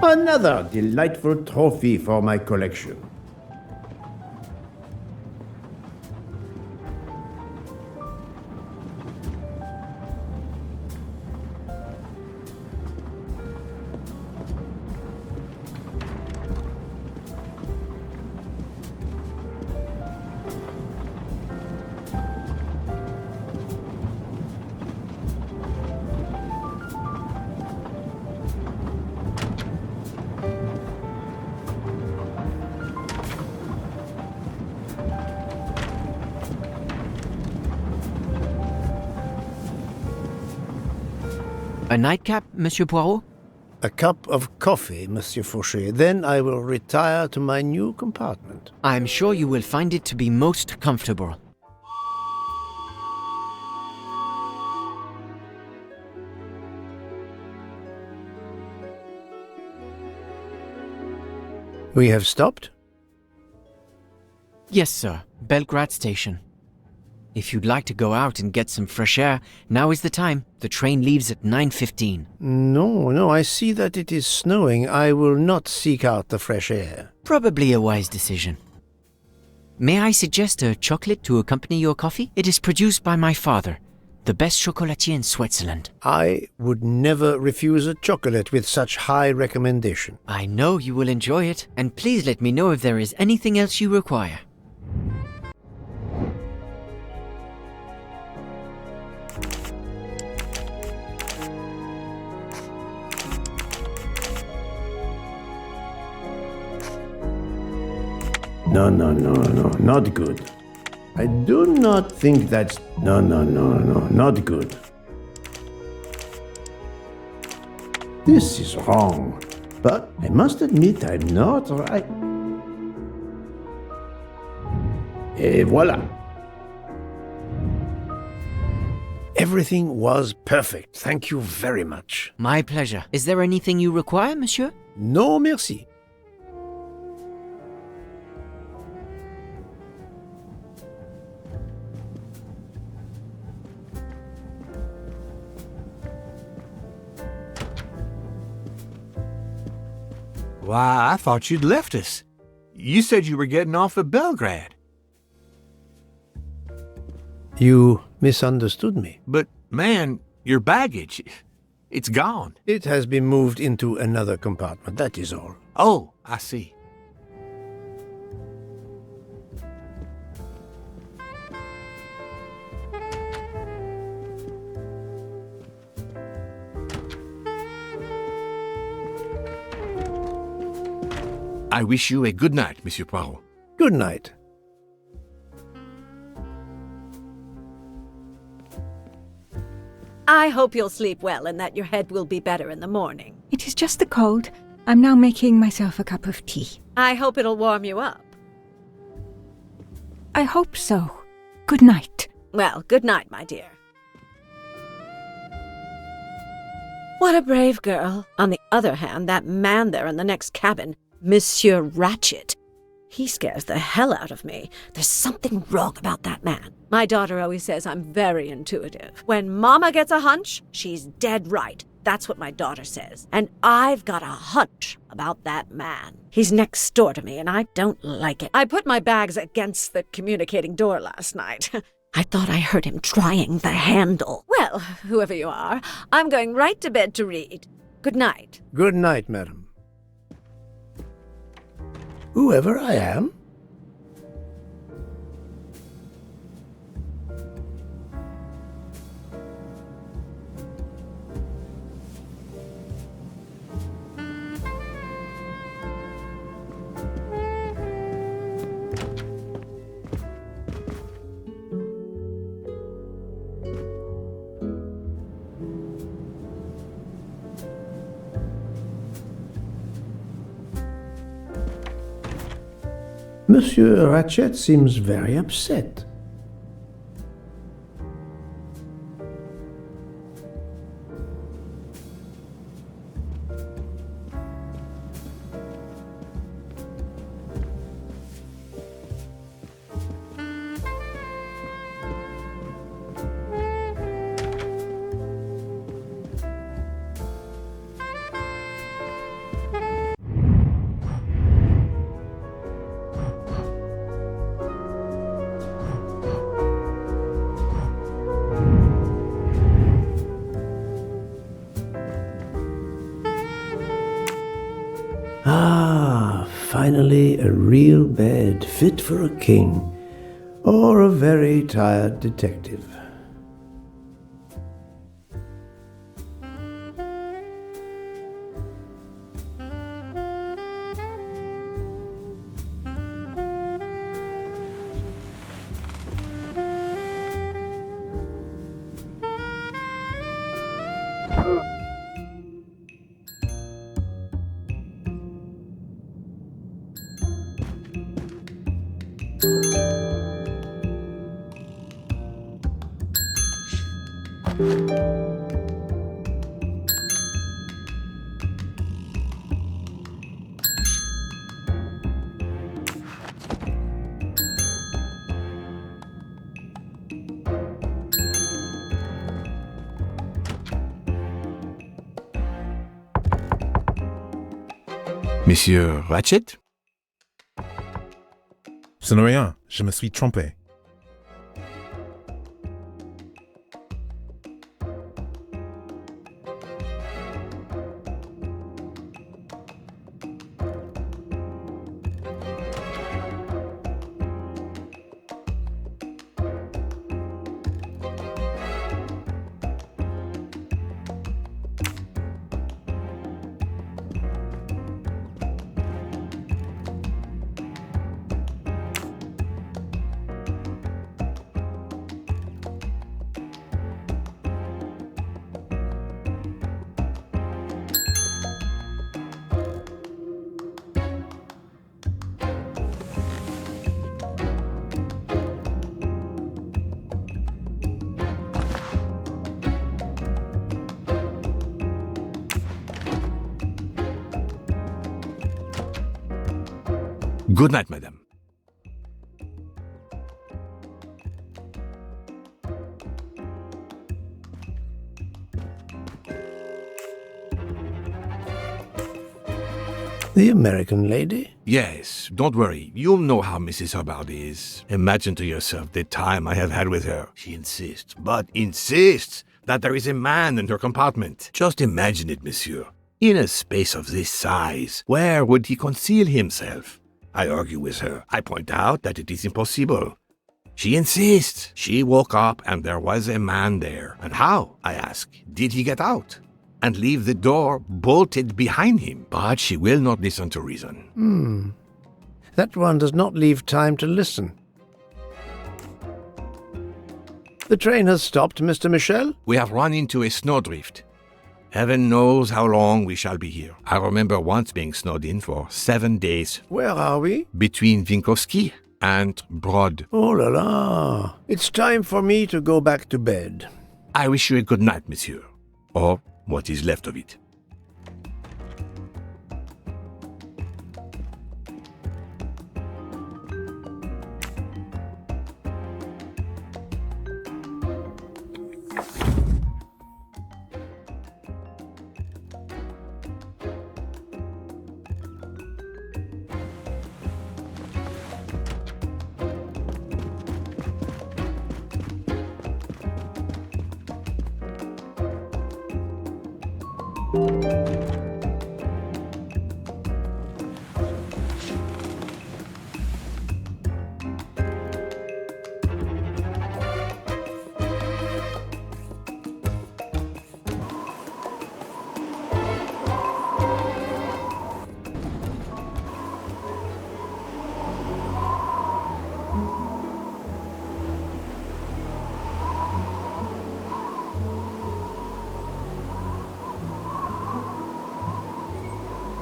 Another delightful trophy for my collection. A nightcap, Monsieur Poirot? A cup of coffee, Monsieur Fauché. Then I will retire to my new compartment. I'm sure you will find it to be most comfortable. We have stopped? Yes, sir. Belgrade Station. If you'd like to go out and get some fresh air, now is the time. The train leaves at 9:15. No, I see that it is snowing. I will not seek out the fresh air. Probably a wise decision. May I suggest a chocolate to accompany your coffee? It is produced by my father, the best chocolatier in Switzerland. I would never refuse a chocolate with such high recommendation. I know you will enjoy it, and please let me know if there is anything else you require. No, not good. I do not think that's... No, not good. This is wrong. But I must admit I'm not right. Et voilà. Everything was perfect. Thank you very much. My pleasure. Is there anything you require, monsieur? No, merci. Why, I thought you'd left us. You said you were getting off at Belgrade. You misunderstood me. But, man, your baggage, it's gone. It has been moved into another compartment, that is all. Oh, I see. I wish you a good night, Monsieur Poirot. Good night. I hope you'll sleep well and that your head will be better in the morning. It is just the cold. I'm now making myself a cup of tea. I hope it'll warm you up. I hope so. Good night. Well, good night, my dear. What a brave girl. On the other hand, that man there in the next cabin, Monsieur Ratchet, he scares the hell out of me. There's something wrong about that man. My daughter always says I'm very intuitive. When Mama gets a hunch, she's dead right. That's what my daughter says. And I've got a hunch about that man. He's next door to me, and I don't like it. I put my bags against the communicating door last night. I thought I heard him trying the handle. Well, whoever you are, I'm going right to bed to read. Good night. Good night, madam. Whoever I am? Monsieur Ratchet seems very upset. Ah, finally a real bed fit for a king or a very tired detective. Monsieur Ratchet? Ce n'est rien, je me suis trompé. Good night, madame. The American lady? Yes, don't worry. You'll know how Mrs. Hubbard is. Imagine to yourself the time I have had with her. She insists, but insists, that there is a man in her compartment. Just imagine it, monsieur. In a space of this size, where would he conceal himself? I argue with her. I point out that it is impossible. She insists. She woke up and there was a man there. And how, I ask, did he get out? And leave the door bolted behind him? But she will not listen to reason. That one does not leave time to listen. The train has stopped, Mr. Michel? We have run into a snowdrift. Heaven knows how long we shall be here. I remember once being snowed in for 7 days. Where are we? Between Winkowski and Brod. Oh la la. It's time for me to go back to bed. I wish you a good night, monsieur. Or what is left of it.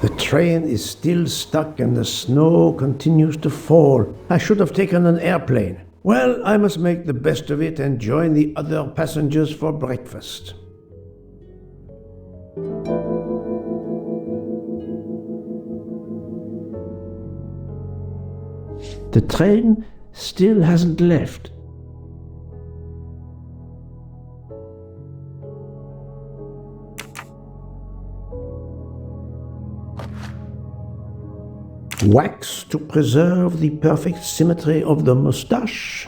The train is still stuck and the snow continues to fall. I should have taken an airplane. Well, I must make the best of it and join the other passengers for breakfast. The train still hasn't left. Wax to preserve the perfect symmetry of the moustache.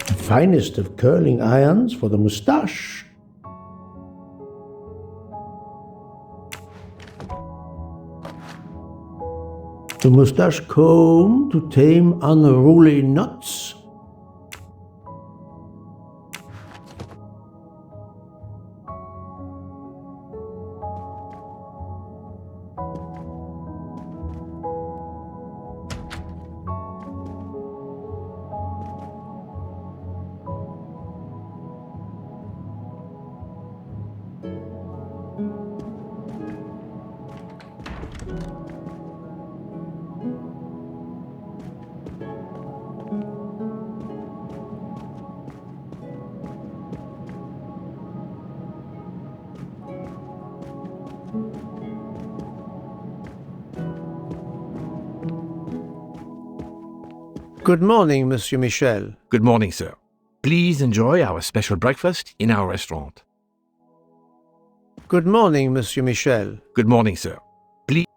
The finest of curling irons for the moustache. The moustache comb to tame unruly knots. Good morning, Monsieur Michel. Good morning, sir. Please enjoy our special breakfast in our restaurant. Good morning, Monsieur Michel. Good morning, sir. Please.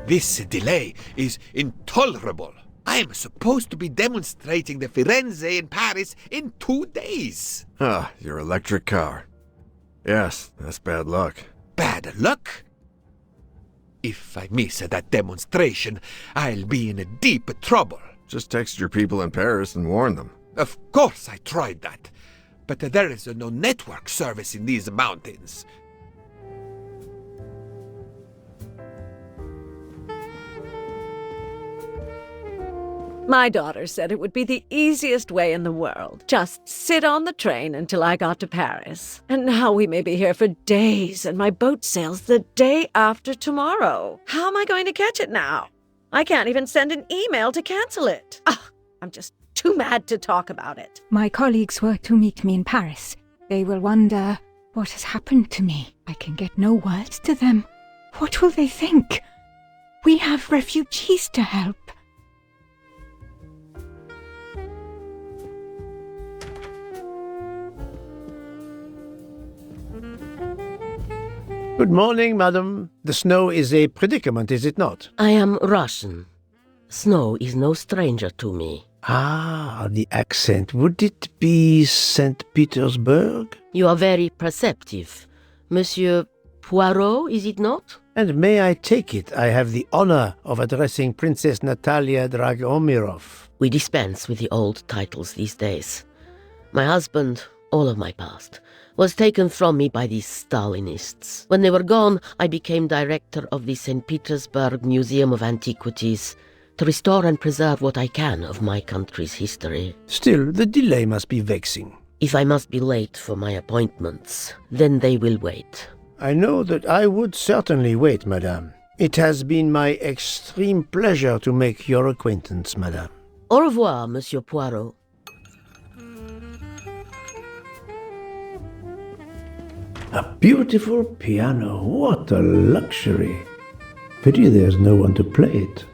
This delay is intolerable. I am supposed to be demonstrating the Firenze in Paris in 2 days. Ah, your electric car. Yes, that's bad luck. Bad luck? If I miss that demonstration, I'll be in deep trouble. Just text your people in Paris and warn them. Of course I tried that, but there is no network service in these mountains. My daughter said it would be the easiest way in the world. Just sit on the train until I got to Paris. And now we may be here for days, and my boat sails the day after tomorrow. How am I going to catch it now? I can't even send an email to cancel it. I'm just too mad to talk about it. My colleagues were to meet me in Paris. They will wonder what has happened to me. I can get no words to them. What will they think? We have refugees to help. Good morning, madam. The snow is a predicament, is it not? I am Russian. Snow is no stranger to me. Ah, the accent. Would it be St. Petersburg? You are very perceptive. Monsieur Poirot, is it not? And may I take it I have the honor of addressing Princess Natalia Dragomirov? We dispense with the old titles these days. My husband, all of my past, was taken from me by these Stalinists. When they were gone, I became director of the St. Petersburg Museum of Antiquities to restore and preserve what I can of my country's history. Still, the delay must be vexing. If I must be late for my appointments, then they will wait. I know that I would certainly wait, madame. It has been my extreme pleasure to make your acquaintance, madame. Au revoir, Monsieur Poirot. A beautiful piano. What a luxury. Pity there's no one to play it.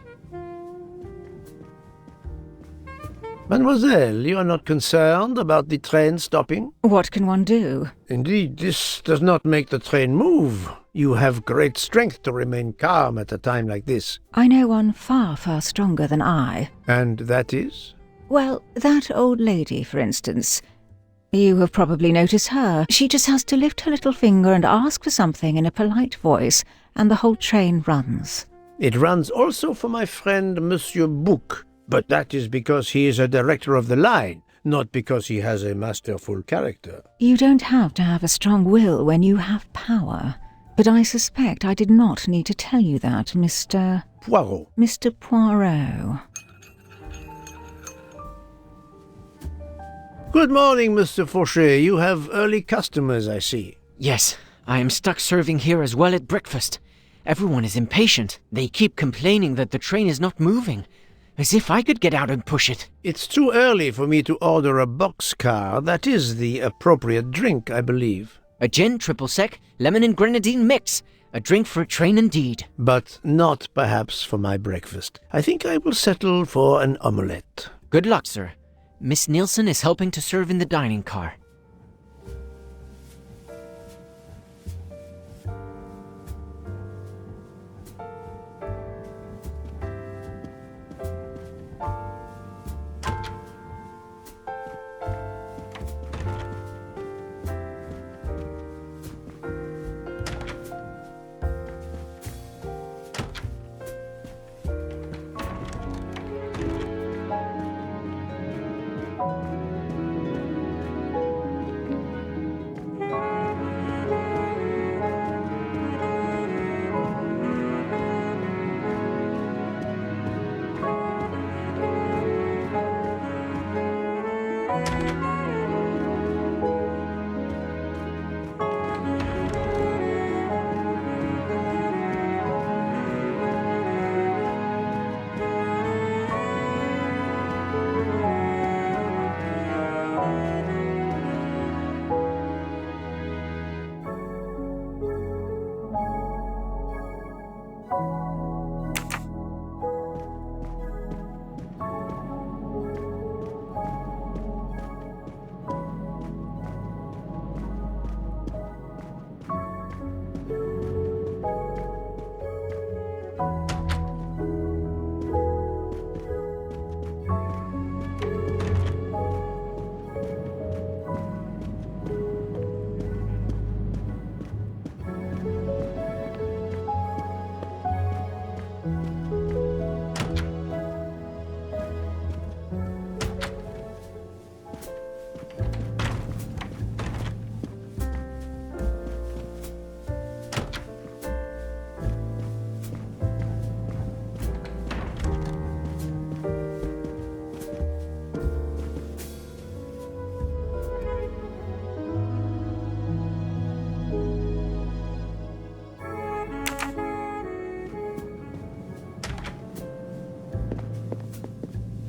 Mademoiselle, you are not concerned about the train stopping? What can one do? Indeed, this does not make the train move. You have great strength to remain calm at a time like this. I know one far, far stronger than I. And that is? Well, that old lady, for instance. You have probably noticed her. She just has to lift her little finger and ask for something in a polite voice, and the whole train runs. It runs also for my friend Monsieur Bouc, but that is because he is a director of the line, not because he has a masterful character. You don't have to have a strong will when you have power. But I suspect I did not need to tell you that, Mr. Poirot. Mr. Poirot. Good morning, Mr. Fauchet. You have early customers, I see. Yes, I am stuck serving here as well at breakfast. Everyone is impatient. They keep complaining that the train is not moving. As if I could get out and push it. It's too early for me to order a boxcar. That is the appropriate drink, I believe. A gin, triple sec, lemon and grenadine mix. A drink for a train indeed. But not perhaps for my breakfast. I think I will settle for an omelette. Good luck, sir. Miss Nielsen is helping to serve in the dining car.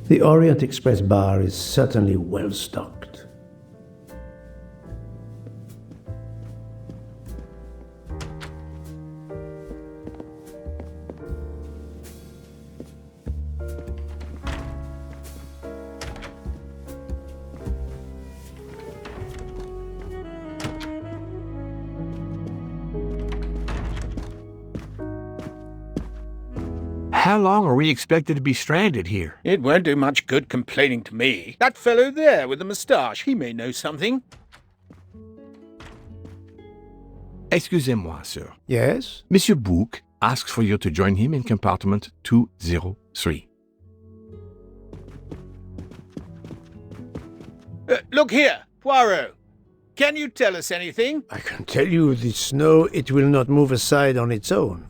The Orient Express bar is certainly well stocked. How long are we expected to be stranded here? It won't do much good complaining to me. That fellow there with the moustache, he may know something. Excusez-moi, sir. Yes? Monsieur Bouc asks for you to join him in compartment 203. Look here, Poirot. Can you tell us anything? I can tell you the snow, it will not move aside on its own.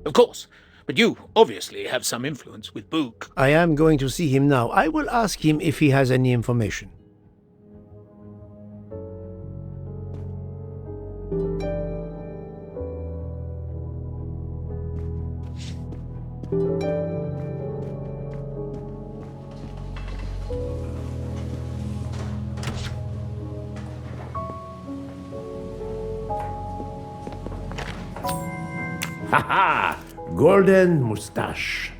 Of course, but you obviously have some influence with Bouc. I am going to see him now. I will ask him if he has any information. Ha! Golden moustache.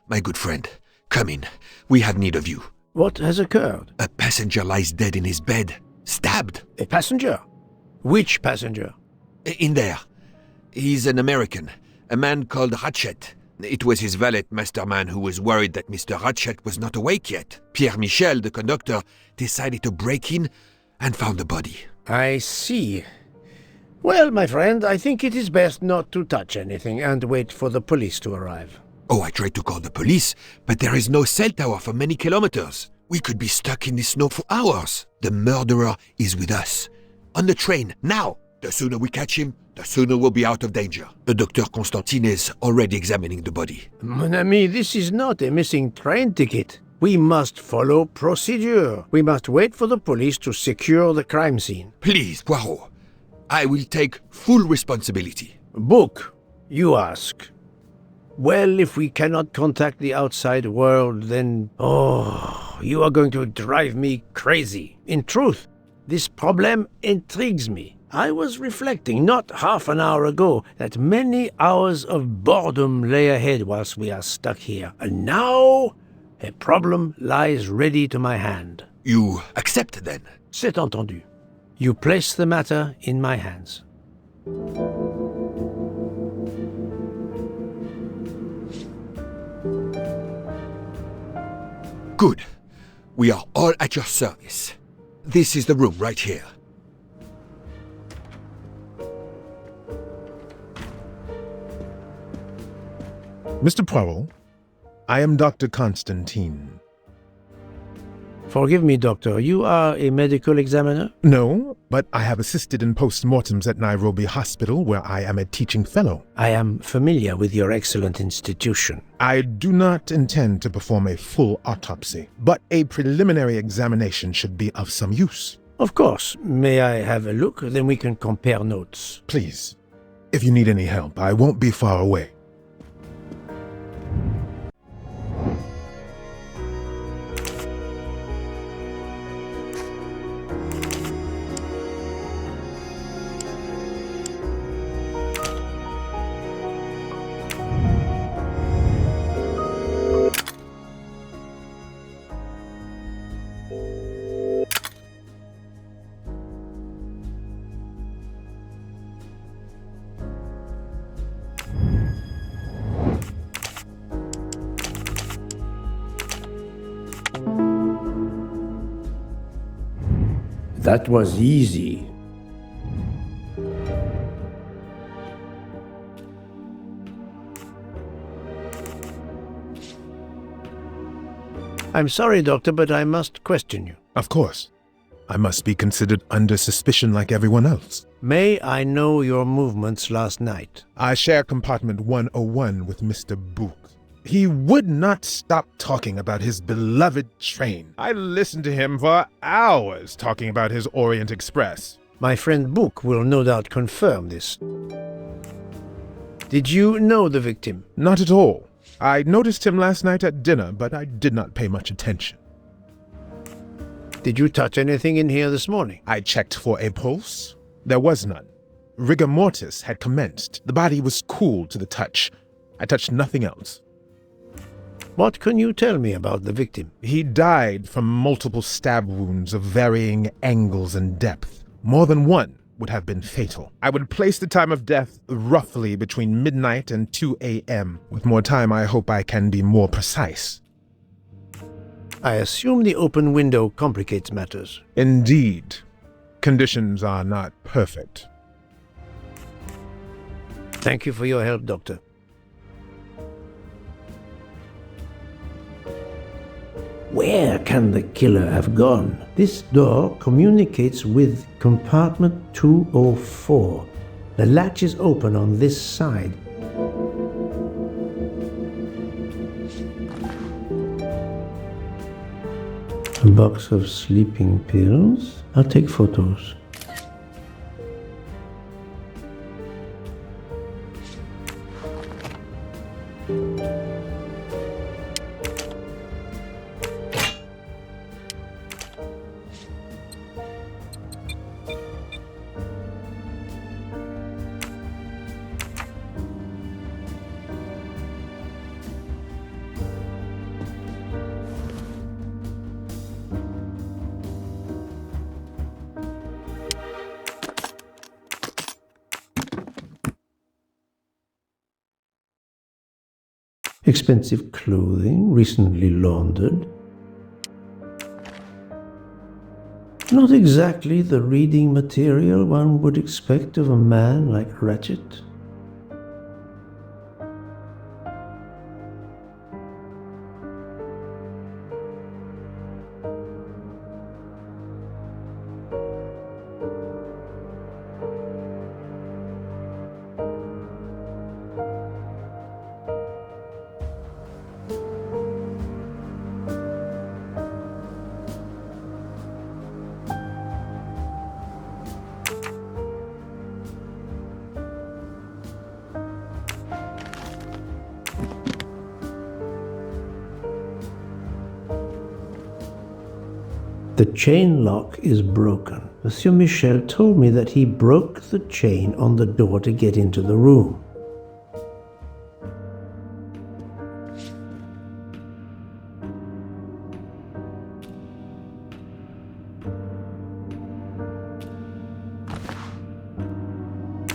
My good friend, come in. We have need of you. What has occurred? A passenger lies dead in his bed. Stabbed. A passenger? Which passenger? In there. He's an American. A man called Ratchet. It was his valet, Masterman, who was worried that Mr. Ratchet was not awake yet. Pierre Michel, the conductor, decided to break in and found the body. I see. Well, my friend, I think it is best not to touch anything and wait for the police to arrive. Oh, I tried to call the police, but there is no cell tower for many kilometers. We could be stuck in the snow for hours. The murderer is with us. On the train, now! The sooner we catch him, the sooner we'll be out of danger. Dr. Constantine is already examining the body. Mon ami, this is not a missing train ticket. We must follow procedure. We must wait for the police to secure the crime scene. Please, Poirot. I will take full responsibility. Bouc, you ask. Well, if we cannot contact the outside world, then... Oh, you are going to drive me crazy. In truth, this problem intrigues me. I was reflecting not half an hour ago that many hours of boredom lay ahead whilst we are stuck here. And now, a problem lies ready to my hand. You accept, then? C'est entendu. You place the matter in my hands. Good. We are all at your service. This is the room right here. Mr. Poirot, I am Dr. Constantine. Forgive me, Doctor. You are a medical examiner? No, but I have assisted in post-mortems at Nairobi Hospital, where I am a teaching fellow. I am familiar with your excellent institution. I do not intend to perform a full autopsy, but a preliminary examination should be of some use. Of course. May I have a look? Then we can compare notes. Please. If you need any help, I won't be far away. That was easy. I'm sorry, Doctor, but I must question you. Of course. I must be considered under suspicion like everyone else. May I know your movements last night? I share compartment 101 with Mr. Book. He would not stop talking about his beloved train. I listened to him for hours talking about his Orient Express. My friend Book will no doubt confirm this. Did you know the victim? Not at all. I noticed him last night at dinner, but I did not pay much attention. Did you touch anything in here this morning? I checked for a pulse. There was none. Rigor mortis had commenced. The body was cool to the touch. I touched nothing else. What can you tell me about the victim? He died from multiple stab wounds of varying angles and depth. More than one would have been fatal. I would place the time of death roughly between midnight and 2 a.m. With more time, I hope I can be more precise. I assume the open window complicates matters. Indeed. Conditions are not perfect. Thank you for your help, Doctor. Where can the killer have gone? This door communicates with compartment 204. The latch is open on this side. A box of sleeping pills. I'll take photos. Expensive clothing, recently laundered. Not exactly the reading material one would expect of a man like Ratchet. The chain lock is broken. Monsieur Michel told me that he broke the chain on the door to get into the room.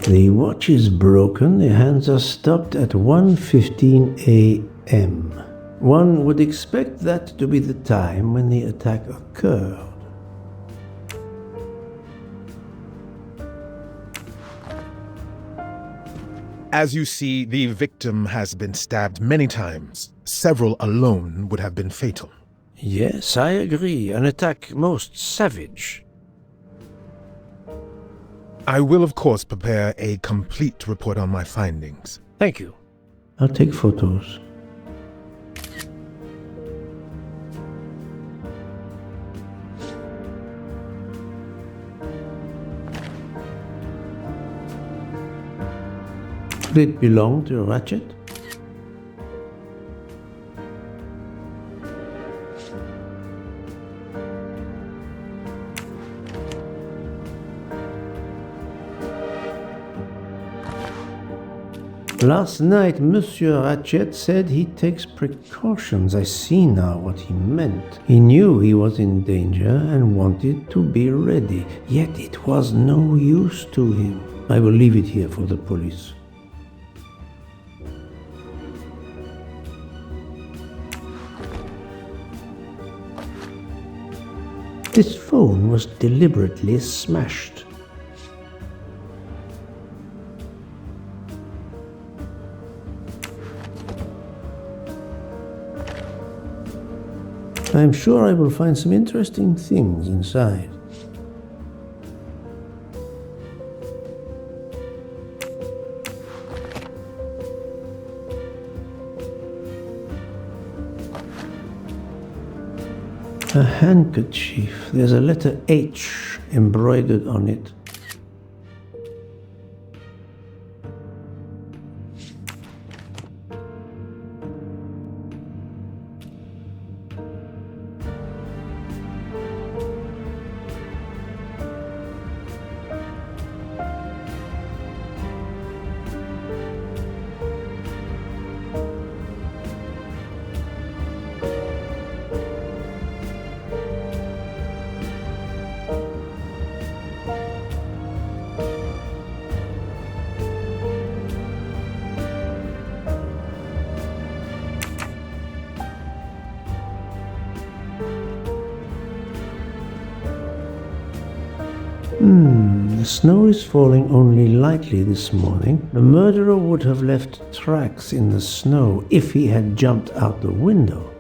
The watch is broken. The hands are stopped at 1:15 a.m. One would expect that to be the time when the attack occurred. As you see, the victim has been stabbed many times. Several alone would have been fatal. Yes, I agree. An attack most savage. I will, of course, prepare a complete report on my findings. Thank you. I'll take photos. Could it belong to Ratchet? Last night, Monsieur Ratchet said he takes precautions. I see now what he meant. He knew he was in danger and wanted to be ready, yet it was no use to him. I will leave it here for the police. This phone was deliberately smashed. I'm sure I will find some interesting things inside. A handkerchief. There's a letter H embroidered on it. The snow is falling only lightly this morning. The murderer would have left tracks in the snow if he had jumped out the window.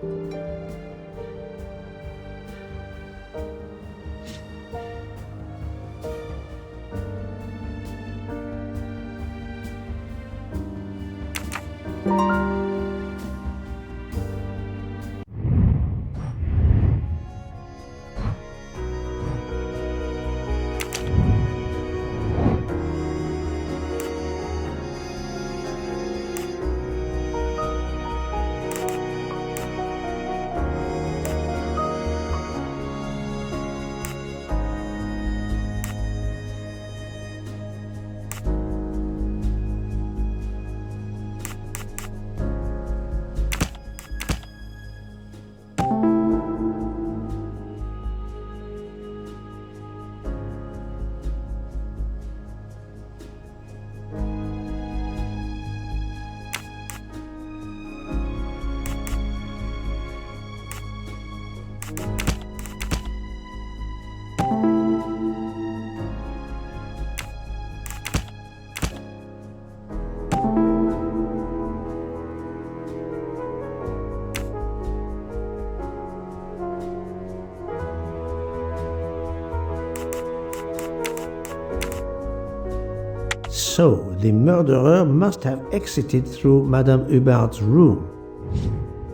So, the murderer must have exited through Madame Hubbard's room.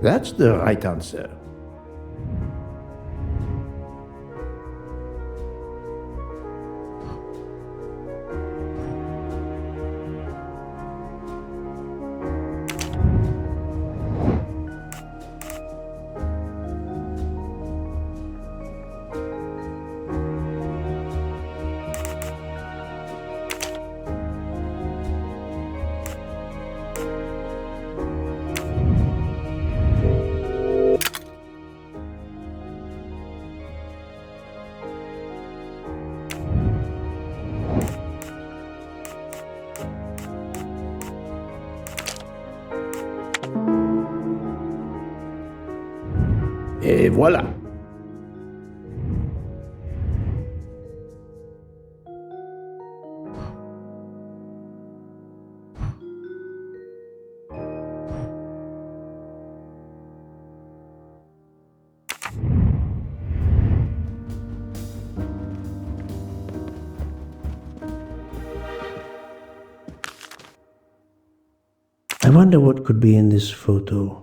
That's the right answer. Et voilà. I wonder what could be in this photo.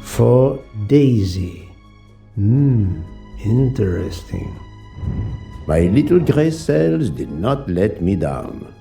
For Daisy. Interesting. My little gray cells did not let me down.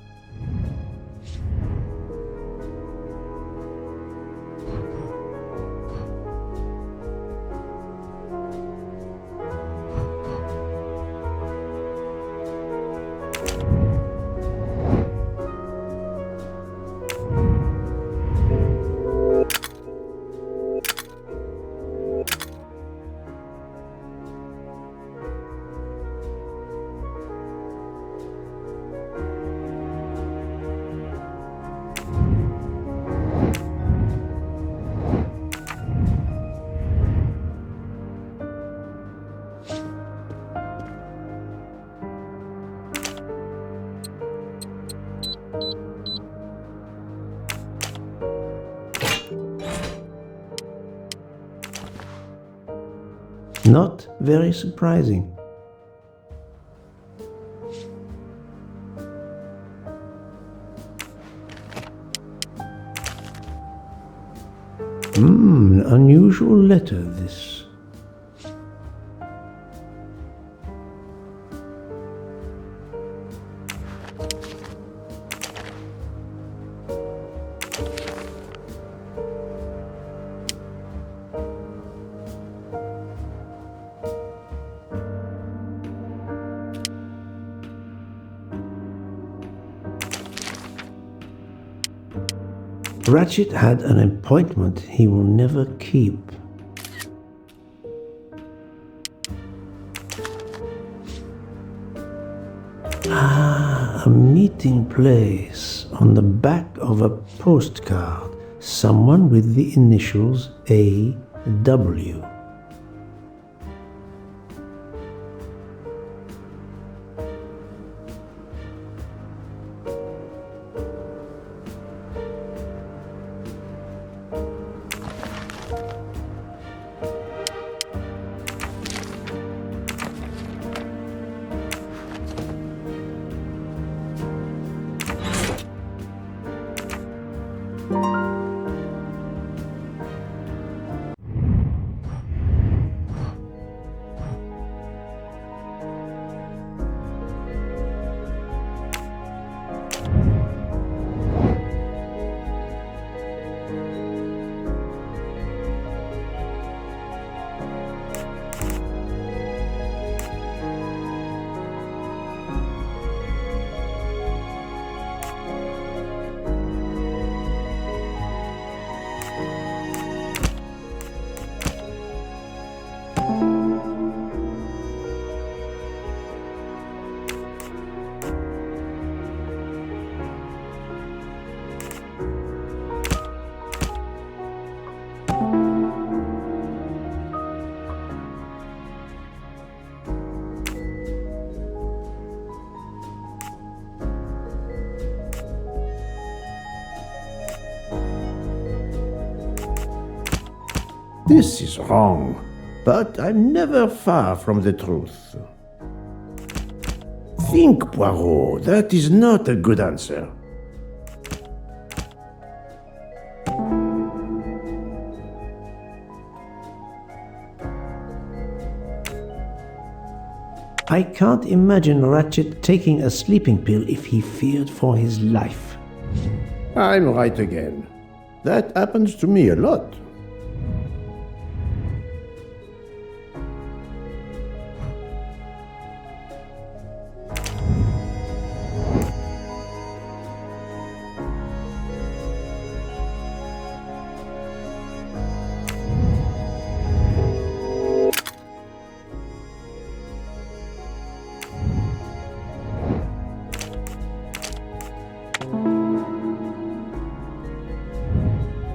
Not very surprising. An unusual letter, this. Ratchet had an appointment he will never keep. A meeting place on the back of a postcard. Someone with the initials A.W. This is wrong, but I'm never far from the truth. Think, Poirot, that is not a good answer. I can't imagine Ratchet taking a sleeping pill if he feared for his life. I'm right again. That happens to me a lot.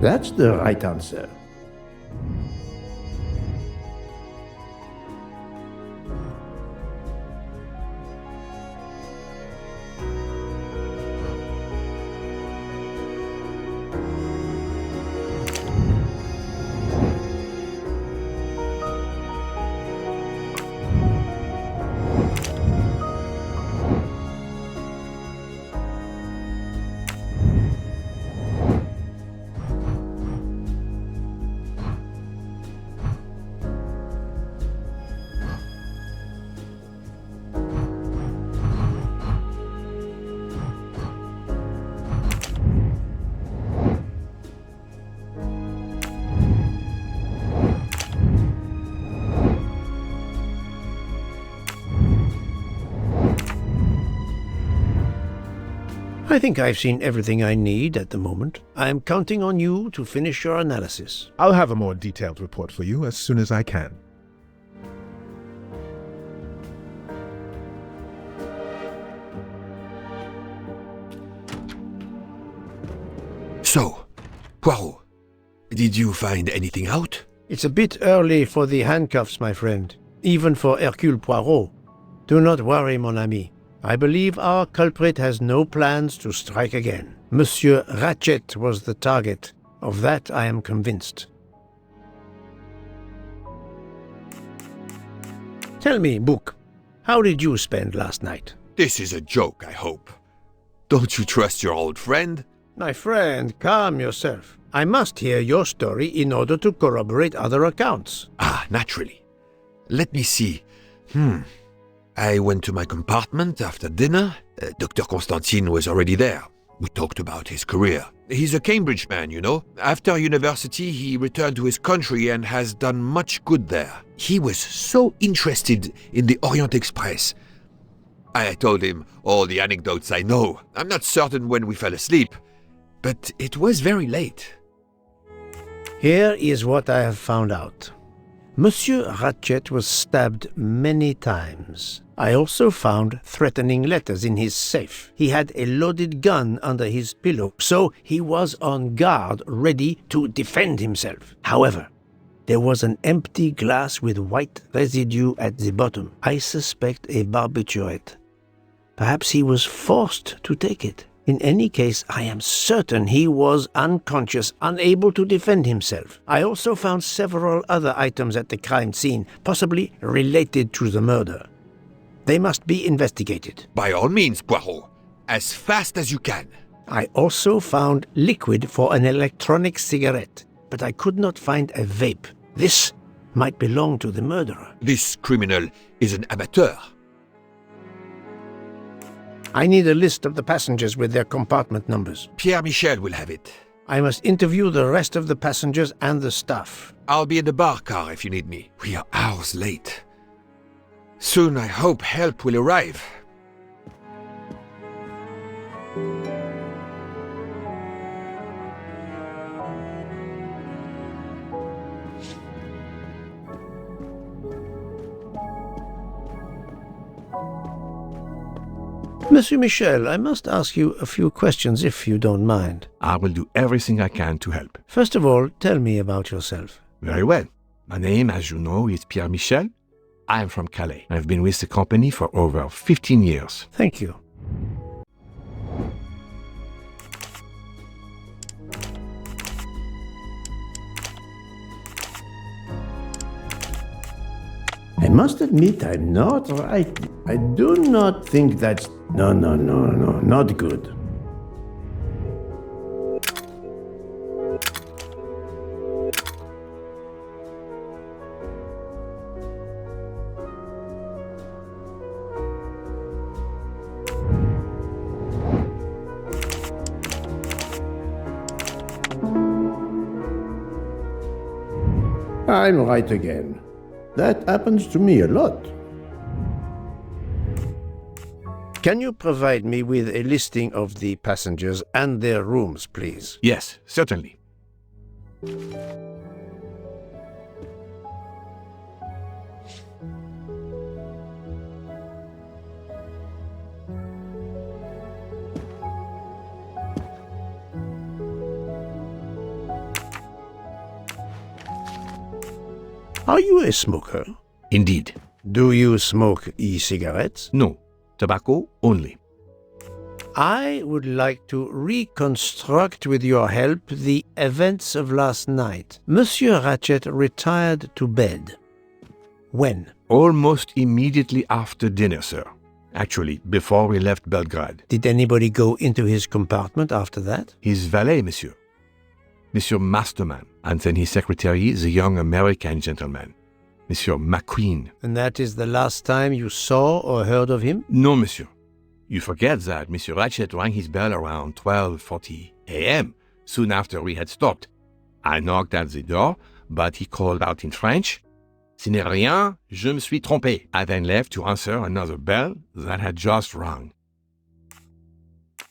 That's the right answer. I think I've seen everything I need at the moment. I'm counting on you to finish your analysis. I'll have a more detailed report for you as soon as I can. So, Poirot, did you find anything out? It's a bit early for the handcuffs, my friend. Even for Hercule Poirot. Do not worry, mon ami. I believe our culprit has no plans to strike again. Monsieur Ratchet was the target. Of that I am convinced. Tell me, Book, how did you spend last night? This is a joke, I hope. Don't you trust your old friend? My friend, calm yourself. I must hear your story in order to corroborate other accounts. Ah, naturally. Let me see. I went to my compartment after dinner. Dr. Constantine was already there. We talked about his career. He's a Cambridge man, you know. After university, he returned to his country and has done much good there. He was so interested in the Orient Express. I told him all the anecdotes I know. I'm not certain when we fell asleep, but it was very late. Here is what I have found out. Monsieur Ratchet was stabbed many times. I also found threatening letters in his safe. He had a loaded gun under his pillow, so he was on guard, ready to defend himself. However, there was an empty glass with white residue at the bottom. I suspect a barbiturate. Perhaps he was forced to take it. In any case, I am certain he was unconscious, unable to defend himself. I also found several other items at the crime scene, possibly related to the murder. They must be investigated. By all means, Poirot. As fast as you can. I also found liquid for an electronic cigarette, but I could not find a vape. This might belong to the murderer. This criminal is an amateur. I need a list of the passengers with their compartment numbers. Pierre Michel will have it. I must interview the rest of the passengers and the staff. I'll be in the bar car if you need me. We are hours late. Soon I hope help will arrive. Monsieur Michel, I must ask you a few questions if you don't mind. I will do everything I can to help. First of all, tell me about yourself. Very well. My name, as you know, is Pierre Michel. I am from Calais. I've been with the company for over 15 years. Thank you. I must admit I'm not right. I do not think that's... No, not good. I'm right again. That happens to me a lot. Can you provide me with a listing of the passengers and their rooms, please? Yes, certainly. Are you a smoker? Indeed. Do you smoke e-cigarettes? No. Tobacco only. I would like to reconstruct with your help the events of last night. Monsieur Ratchet retired to bed. When? Almost immediately after dinner, sir. Actually, before we left Belgrade. Did anybody go into his compartment after that? His valet, monsieur. Monsieur Masterman, and then his secretary, the young American gentleman, Monsieur McQueen. And that is the last time you saw or heard of him? No, monsieur. You forget that Monsieur Ratchet rang his bell around 12:40 a.m., soon after we had stopped. I knocked at the door, but he called out in French, "Ce n'est rien, je me suis trompé." I then left to answer another bell that had just rung.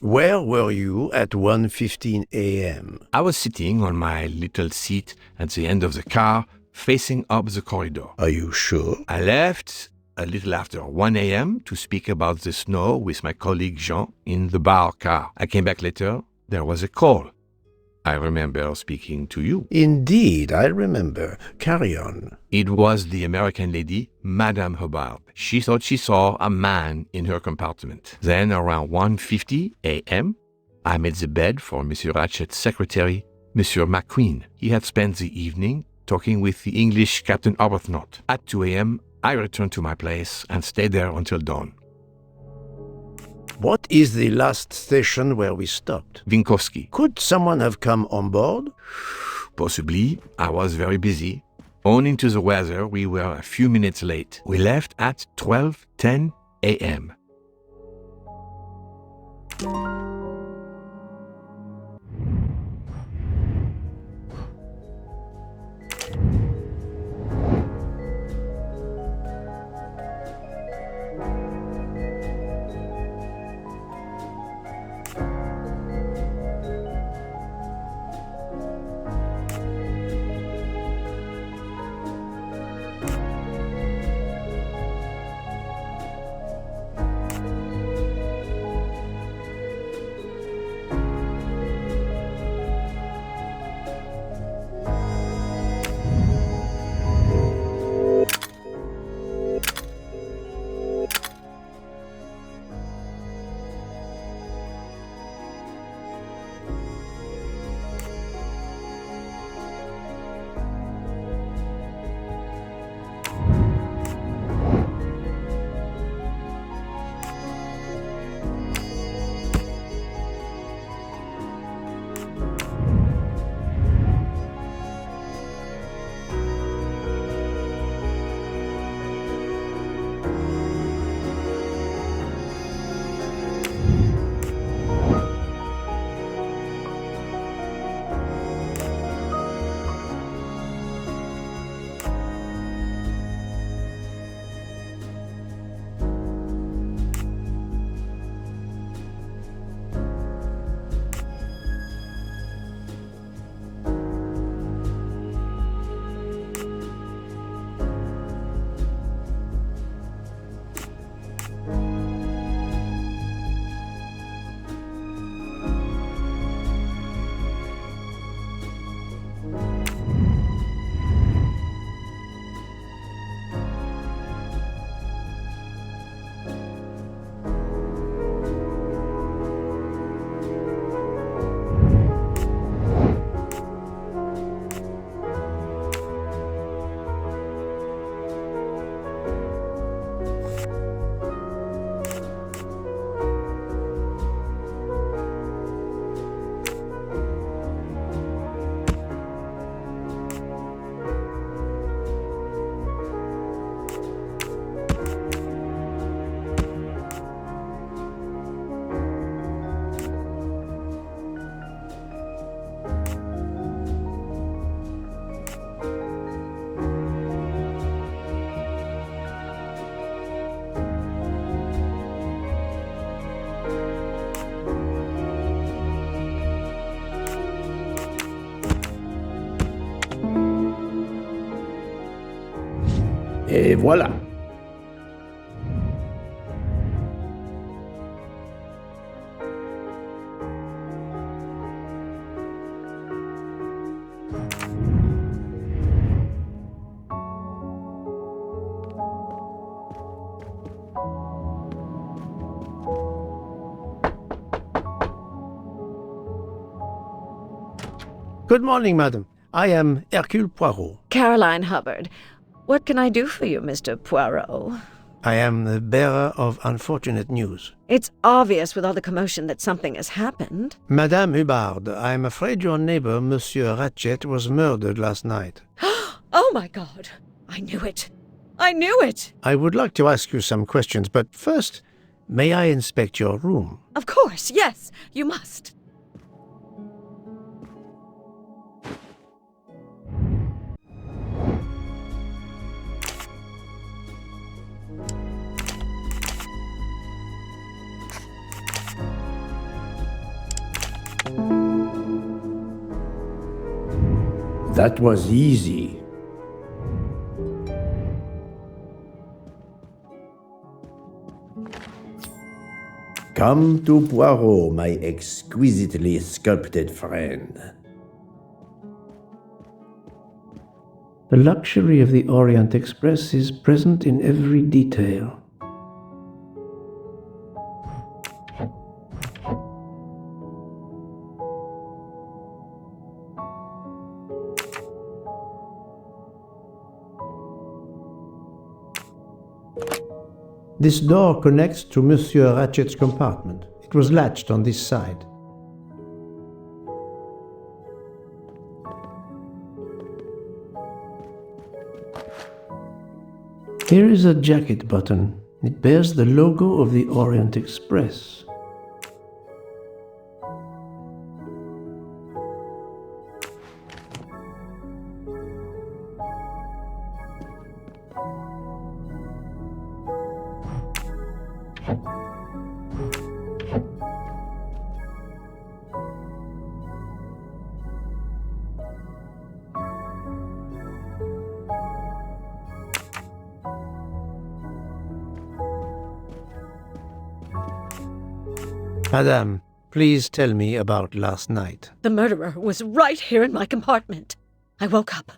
Where were you at 1:15 a.m.? I was sitting on my little seat at the end of the car, facing up the corridor. Are you sure? I left a little after 1 a.m. to speak about the snow with my colleague Jean in the bar car. I came back later. There was a call. I remember speaking to you. Indeed, I remember. Carry on. It was the American lady, Madame Hubbard. She thought she saw a man in her compartment. Then, around 1:50 a.m., I made the bed for Monsieur Ratchet's secretary, Monsieur McQueen. He had spent the evening talking with the English Captain Arbuthnot. At 2 a.m., I returned to my place and stayed there until dawn. What is the last station where we stopped? Vinkovsky. Could someone have come on board? Possibly. I was very busy. Owing to the weather, we were a few minutes late. We left at 12:10 a.m. Et voilà. Good morning, madam. I am Hercule Poirot. Caroline Hubbard. What can I do for you, Mr. Poirot? I am the bearer of unfortunate news. It's obvious with all the commotion that something has happened. Madame Hubbard, I am afraid your neighbor, Monsieur Ratchet, was murdered last night. Oh, my God. I knew it. I knew it. I would like to ask you some questions, but first, may I inspect your room? Of course, yes. You must. That was easy. Come to Poirot, my exquisitely sculpted friend. The luxury of the Orient Express is present in every detail. This door connects to Monsieur Ratchet's compartment. It was latched on this side. Here is a jacket button. It bears the logo of the Orient Express. Madame, please tell me about last night. The murderer was right here in my compartment. I woke up.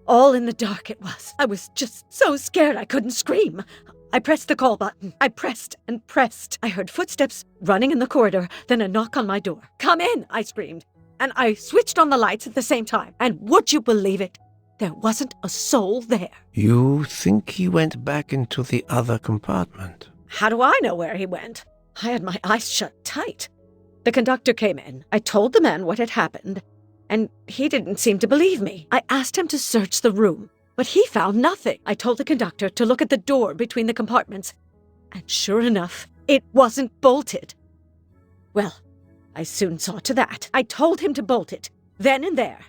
All in the dark it was. I was just so scared I couldn't scream. I pressed the call button. I pressed and pressed. I heard footsteps running in the corridor, then a knock on my door. "Come in," I screamed. And I switched on the lights at the same time. And would you believe it? There wasn't a soul there. You think he went back into the other compartment? How do I know where he went? I had my eyes shut tight. The conductor came in. I told the man what had happened, and he didn't seem to believe me. I asked him to search the room, but he found nothing. I told the conductor to look at the door between the compartments, and sure enough, it wasn't bolted. Well, I soon saw to that. I told him to bolt it, then and there.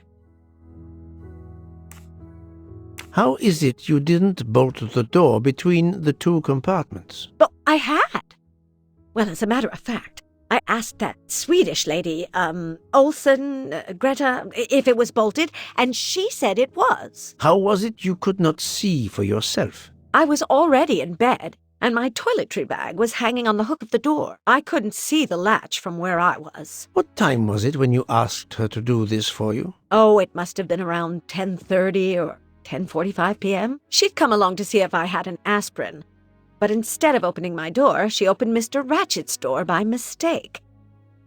How is it you didn't bolt the door between the two compartments? But I had. Well, as a matter of fact, I asked that Swedish lady, Olsen, Greta, if it was bolted, and she said it was. How was it you could not see for yourself? I was already in bed, and my toiletry bag was hanging on the hook of the door. I couldn't see the latch from where I was. What time was it when you asked her to do this for you? Oh, it must have been around 10:30 or 10:45 p.m. She'd come along to see if I had an aspirin. But instead of opening my door, she opened Mr. Ratchet's door by mistake.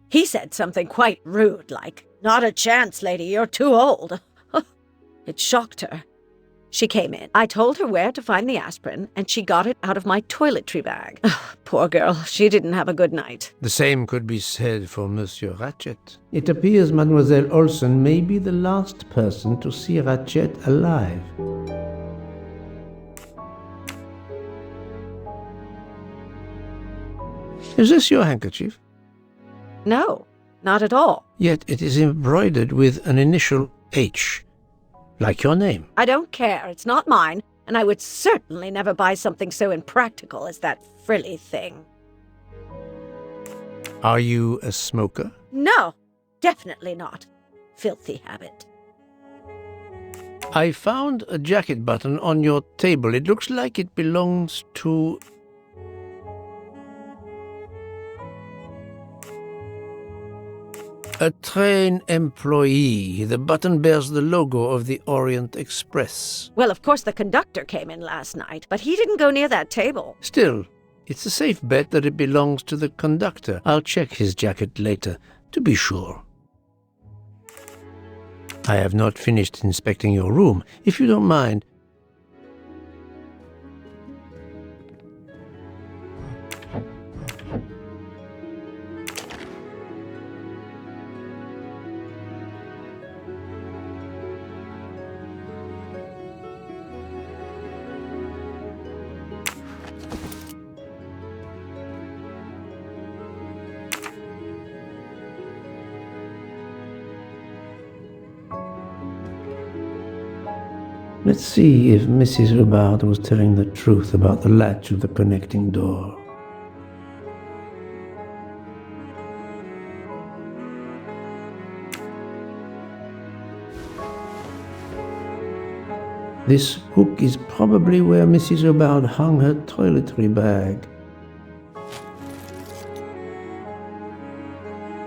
He said something quite rude, like, "Not a chance, lady, you're too old." It shocked her. She came in. I told her where to find the aspirin, and she got it out of my toiletry bag. Poor girl, she didn't have a good night. The same could be said for Monsieur Ratchet. It appears Mademoiselle Olsen may be the last person to see Ratchet alive. Is this your handkerchief? No, not at all. Yet it is embroidered with an initial H, like your name. I don't care. It's not mine, and I would certainly never buy something so impractical as that frilly thing. Are you a smoker? No, definitely not. Filthy habit. I found a jacket button on your table. It looks like it belongs to... a train employee. The button bears the logo of the Orient Express. Well, of course the conductor came in last night, but he didn't go near that table. Still, it's a safe bet that it belongs to the conductor. I'll check his jacket later, to be sure. I have not finished inspecting your room. If you don't mind, let's see if Mrs. Hubbard was telling the truth about the latch of the connecting door. This hook is probably where Mrs. Hubbard hung her toiletry bag.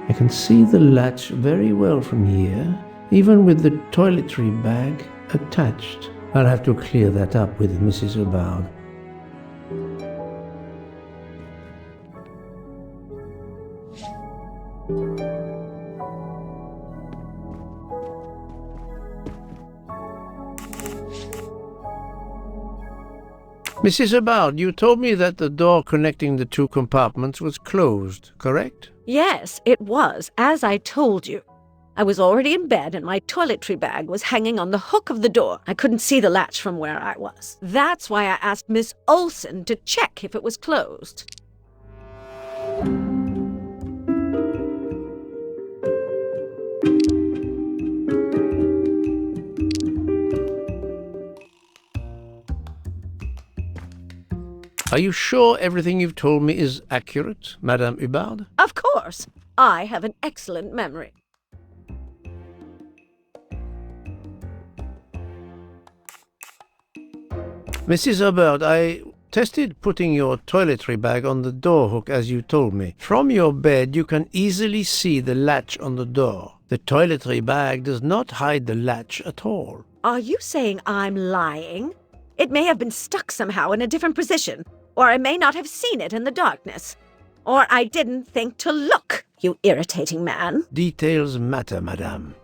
I can see the latch very well from here, even with the toiletry bag attached. I'll have to clear that up with Mrs. Hubbard. Mrs. Hubbard, you told me that the door connecting the two compartments was closed, correct? Yes, it was, as I told you. I was already in bed and my toiletry bag was hanging on the hook of the door. I couldn't see the latch from where I was. That's why I asked Miss Olsen to check if it was closed. Are you sure everything you've told me is accurate, Madame Hubbard? Of course. I have an excellent memory. Mrs. Hubbard, I tested putting your toiletry bag on the door hook as you told me. From your bed, you can easily see the latch on the door. The toiletry bag does not hide the latch at all. Are you saying I'm lying? It may have been stuck somehow in a different position, or I may not have seen it in the darkness. Or I didn't think to look, you irritating man. Details matter, madame.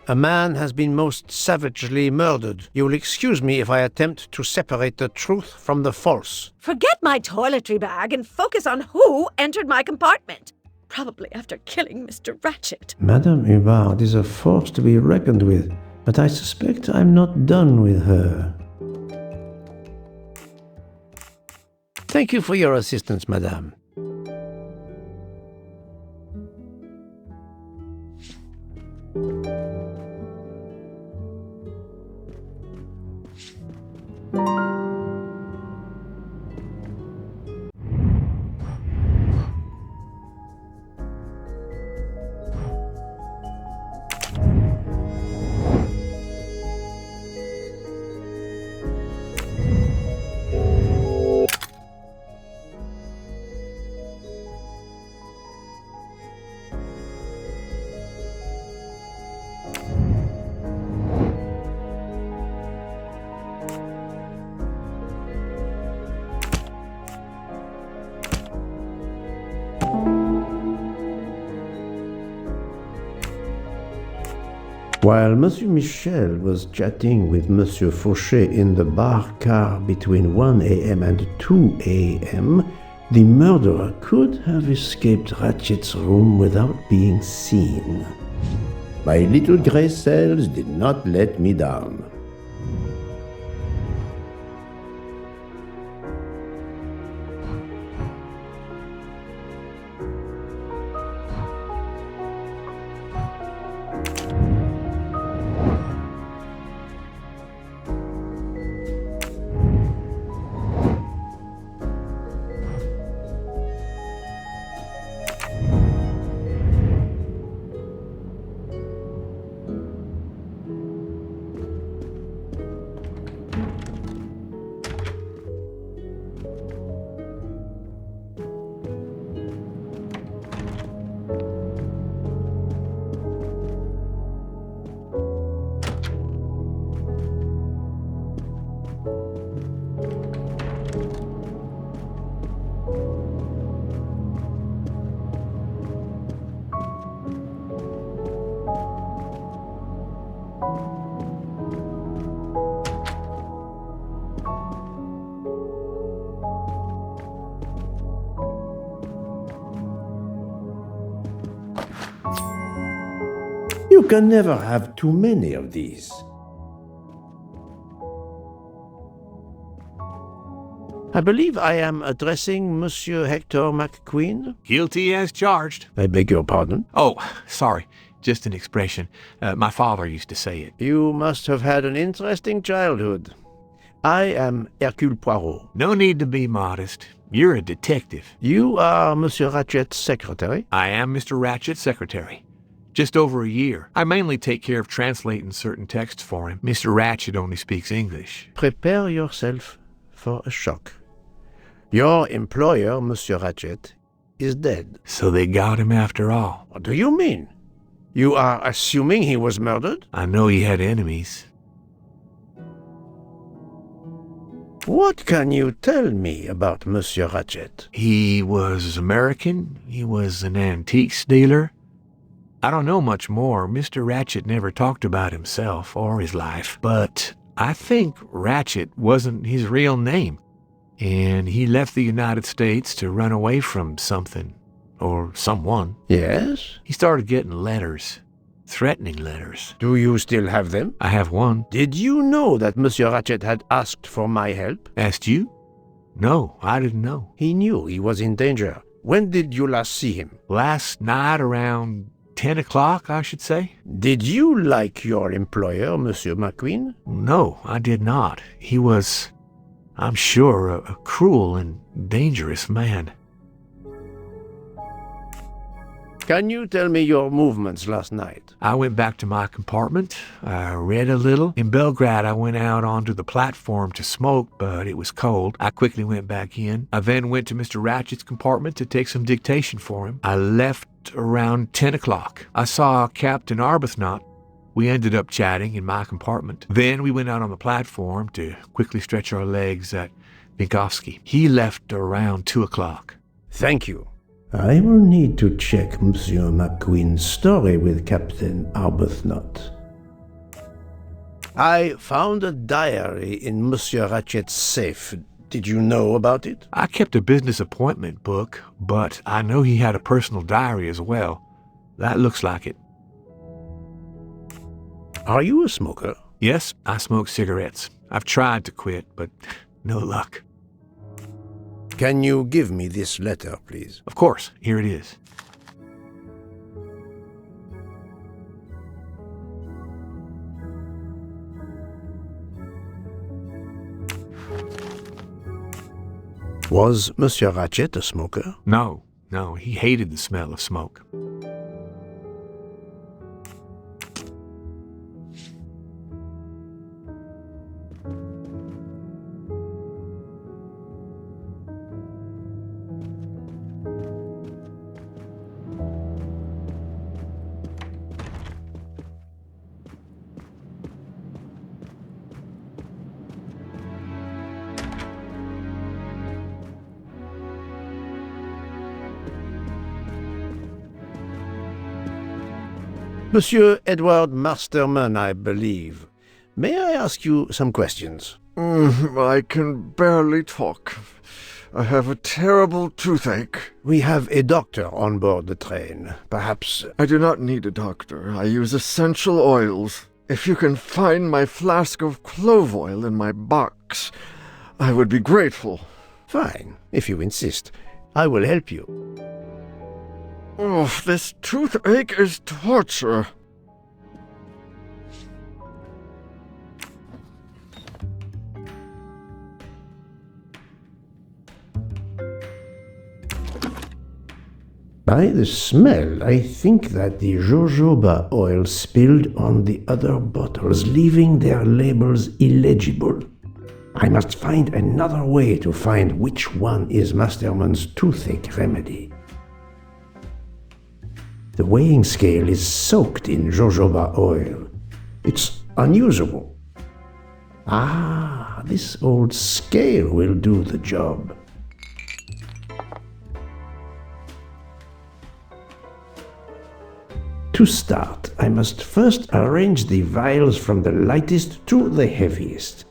A man has been most savagely murdered. You will excuse me if I attempt to separate the truth from the false. Forget my toiletry bag and focus on who entered my compartment. Probably after killing Mr. Ratchet. Madame Hubbard is a force to be reckoned with, but I suspect I'm not done with her. Thank you for your assistance, madame. While Monsieur Michel was chatting with Monsieur Fauchet in the bar car between 1 a.m. and 2 a.m., the murderer could have escaped Ratchet's room without being seen. My little grey cells did not let me down. You can never have too many of these. I believe I am addressing Monsieur Hector McQueen. Guilty as charged. I beg your pardon? Oh, sorry. Just an expression. My father used to say it. You must have had an interesting childhood. I am Hercule Poirot. No need to be modest. You're a detective. You are Monsieur Ratchet's secretary? I am Mr. Ratchet's secretary. Just over a year. I mainly take care of translating certain texts for him. Mr. Ratchet only speaks English. Prepare yourself for a shock. Your employer, Monsieur Ratchet, is dead. So they got him after all. What do you mean? You are assuming he was murdered? I know he had enemies. What can you tell me about Monsieur Ratchet? He was American. He was an antiques dealer. I don't know much more. Mr. Ratchet never talked about himself or his life, but I think Ratchet wasn't his real name, and he left the United States to run away from something, or someone. Yes? He started getting letters, threatening letters. Do you still have them? I have one. Did you know that Monsieur Ratchet had asked for my help? Asked you? No, I didn't know. He knew he was in danger. When did you last see him? Last night around 10 o'clock, I should say. Did you like your employer, Monsieur McQueen? No, I did not. He was, I'm sure, a cruel and dangerous man. Can you tell me your movements last night? I went back to my compartment. I read a little. In Belgrade, I went out onto the platform to smoke, but it was cold. I quickly went back in. I then went to Mr. Ratchet's compartment to take some dictation for him. I left around 10 o'clock. I saw Captain Arbuthnot. We ended up chatting in my compartment. Then we went out on the platform to quickly stretch our legs at Vinkovsky. He left around 2 o'clock. Thank you. I will need to check Monsieur McQueen's story with Captain Arbuthnot. I found a diary in Monsieur Ratchet's safe. Did you know about it? I kept a business appointment book, but I know he had a personal diary as well. That looks like it. Are you a smoker? Yes, I smoke cigarettes. I've tried to quit, but no luck. Can you give me this letter, please? Of course. Here it is. Was Monsieur Ratchet a smoker? No, he hated the smell of smoke. Monsieur Edward Masterman, I believe. May I ask you some questions? I can barely talk. I have a terrible toothache. We have a doctor on board the train. Perhaps... I do not need a doctor. I use essential oils. If you can find my flask of clove oil in my box, I would be grateful. Fine, if you insist. I will help you. Oh, this toothache is torture. By the smell, I think that the jojoba oil spilled on the other bottles, leaving their labels illegible. I must find another way to find which one is Masterman's toothache remedy. The weighing scale is soaked in jojoba oil. It's unusable. Ah, this old scale will do the job. To start, I must first arrange the vials from the lightest to the heaviest.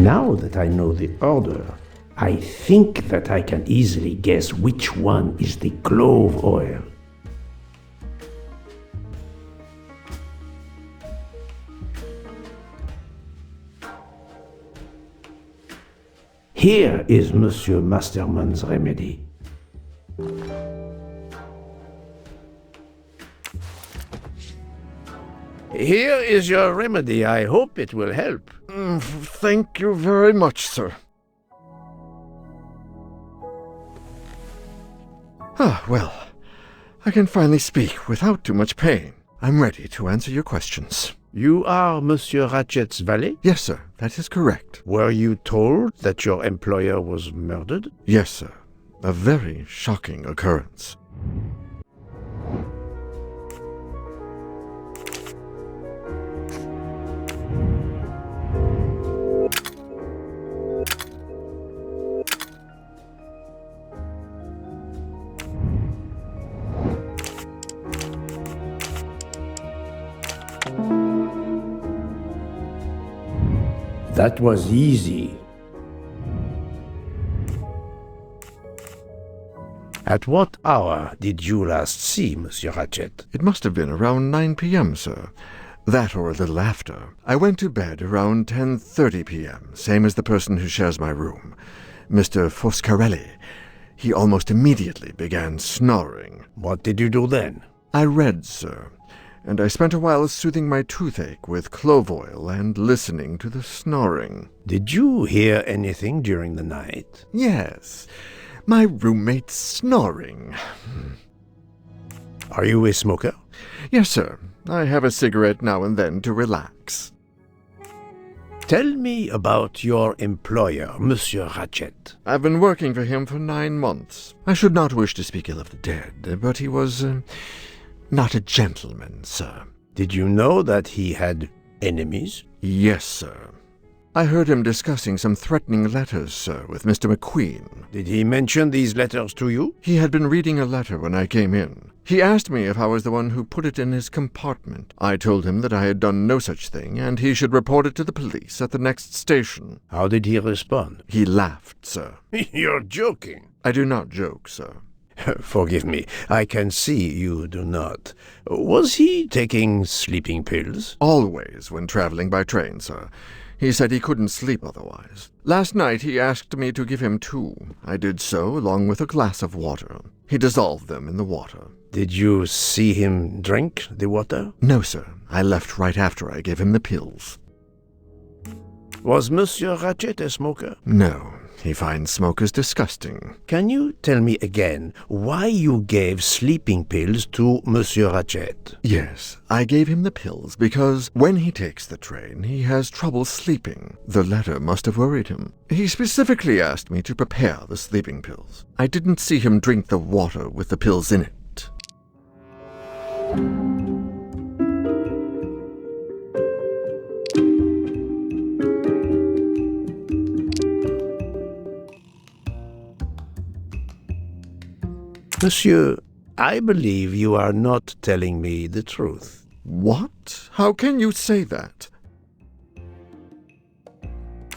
Now that I know the order, I think that I can easily guess which one is the clove oil. Here is Monsieur Masterman's remedy. Here is your remedy. I hope it will help. Thank you very much, sir. Ah, well, I can finally speak without too much pain. I'm ready to answer your questions. You are Monsieur Ratchet's valet? Yes, sir, that is correct. Were you told that your employer was murdered? Yes, sir. A very shocking occurrence. That was easy. At what hour did you last see Monsieur Ratchet? It must have been around 9 p.m., sir. That or a little after. I went to bed around 10:30 p.m., same as the person who shares my room, Mr. Foscarelli. He almost immediately began snoring. What did you do then? I read, sir, and I spent a while soothing my toothache with clove oil and listening to the snoring. Did you hear anything during the night? Yes, my roommate's snoring. Are you a smoker? Yes, sir. I have a cigarette now and then to relax. Tell me about your employer, Monsieur Ratchet. I've been working for him for 9 months. I should not wish to speak ill of the dead, but he was not a gentleman, sir. Did you know that he had enemies? Yes, sir. I heard him discussing some threatening letters, sir, with Mr. McQueen. Did he mention these letters to you? He had been reading a letter when I came in. He asked me if I was the one who put it in his compartment. I told him that I had done no such thing, and he should report it to the police at the next station. How did he respond? He laughed, sir. You're joking. I do not joke, sir. Forgive me, I can see you do not. Was he taking sleeping pills? Always when traveling by train, sir. He said he couldn't sleep otherwise. Last night he asked me to give him 2. I did so, along with a glass of water. He dissolved them in the water. Did you see him drink the water? No, sir. I left right after I gave him the pills. Was Monsieur Ratchet a smoker? No. He finds smokers disgusting. Can you tell me again why you gave sleeping pills to Monsieur Ratchet? Yes, I gave him the pills because when he takes the train, he has trouble sleeping. The letter must have worried him. He specifically asked me to prepare the sleeping pills. I didn't see him drink the water with the pills in it. Monsieur, I believe you are not telling me the truth. What? How can you say that?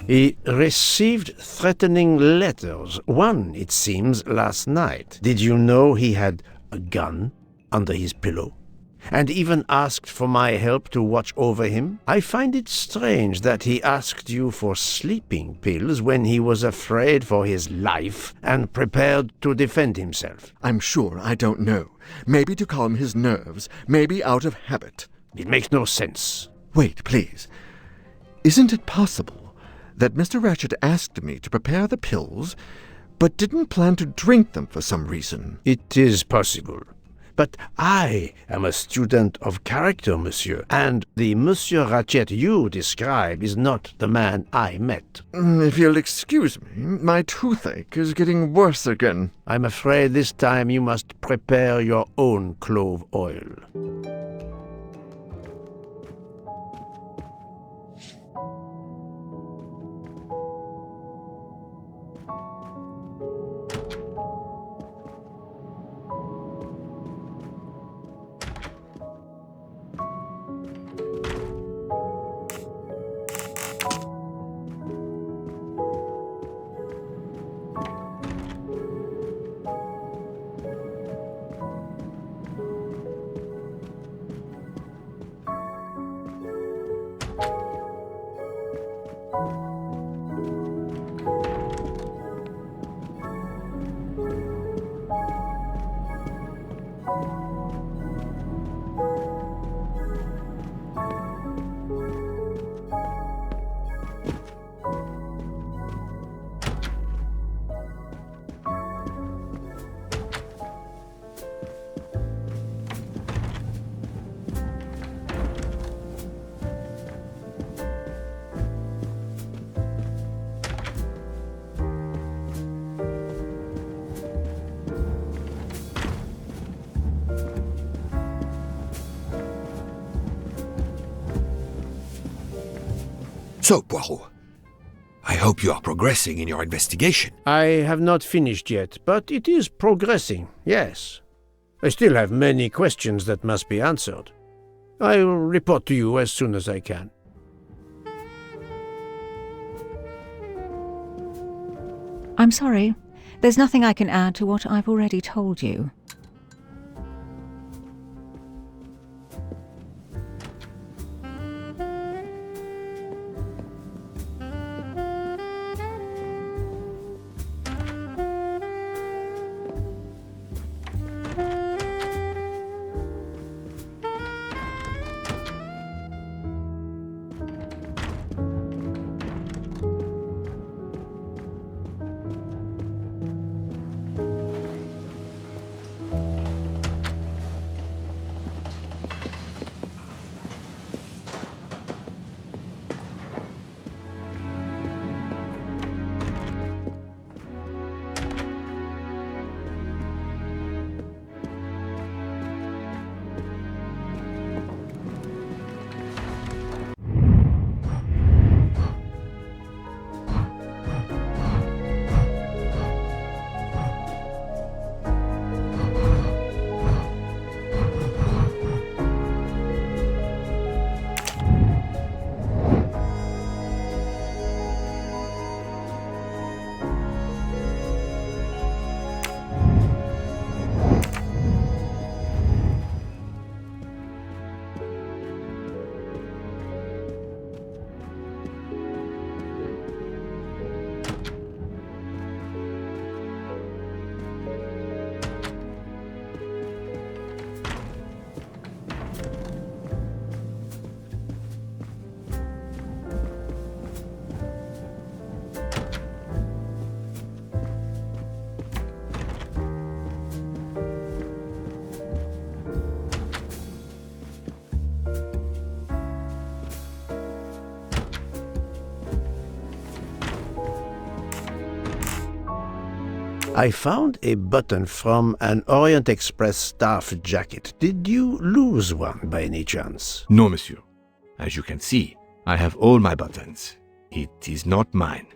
He received threatening letters. One, it seems, last night. Did you know he had a gun under his pillow? And even asked for my help to watch over him? I find it strange that he asked you for sleeping pills when he was afraid for his life and prepared to defend himself. I'm sure I don't know. Maybe to calm his nerves, maybe out of habit. It makes no sense. Wait, please. Isn't it possible that Mr. Ratchet asked me to prepare the pills, but didn't plan to drink them for some reason? It is possible. But I am a student of character, monsieur, and the Monsieur Ratchet you describe is not the man I met. If you'll excuse me, my toothache is getting worse again. I'm afraid this time you must prepare your own clove oil. So, Poirot, I hope you are progressing in your investigation. I have not finished yet, but it is progressing, yes. I still have many questions that must be answered. I will report to you as soon as I can. I'm sorry. There's nothing I can add to what I've already told you. I found a button from an Orient Express staff jacket. Did you lose one by any chance? No, monsieur. As you can see, I have all my buttons. It is not mine.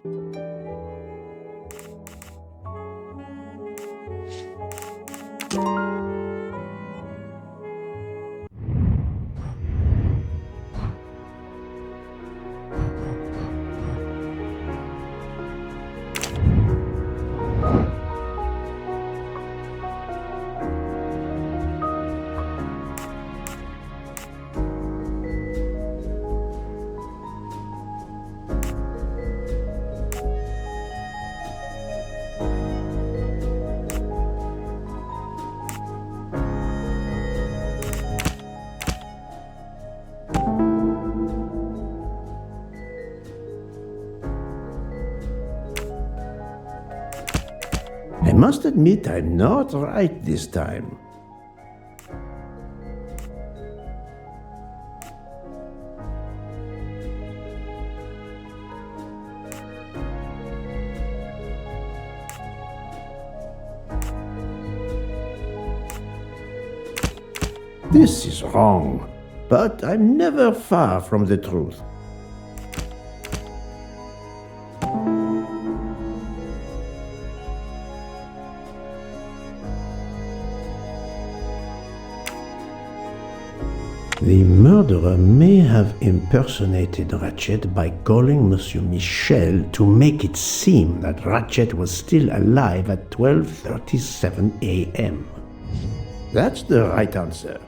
I must admit I'm not right this time. This is wrong, but I'm never far from the truth. The murderer may have impersonated Ratchet by calling Monsieur Michel to make it seem that Ratchet was still alive at 12:37 a.m. That's the right answer.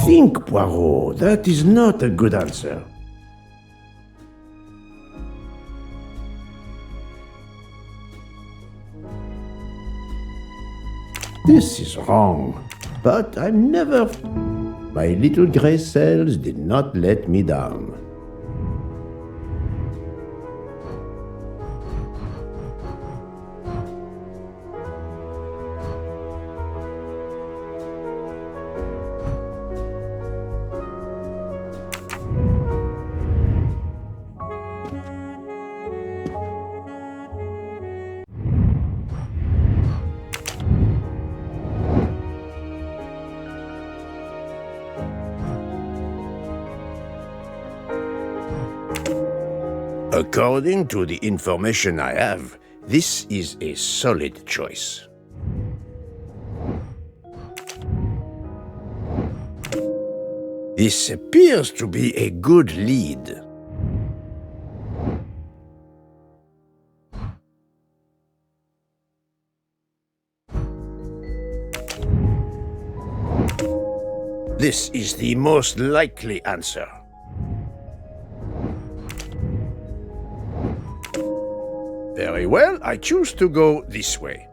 Think, Poirot. That is not a good answer. This is wrong. But I'm never... My little gray cells did not let me down. According to the information I have, this is a solid choice. This appears to be a good lead. This is the most likely answer. Very well, I choose to go this way.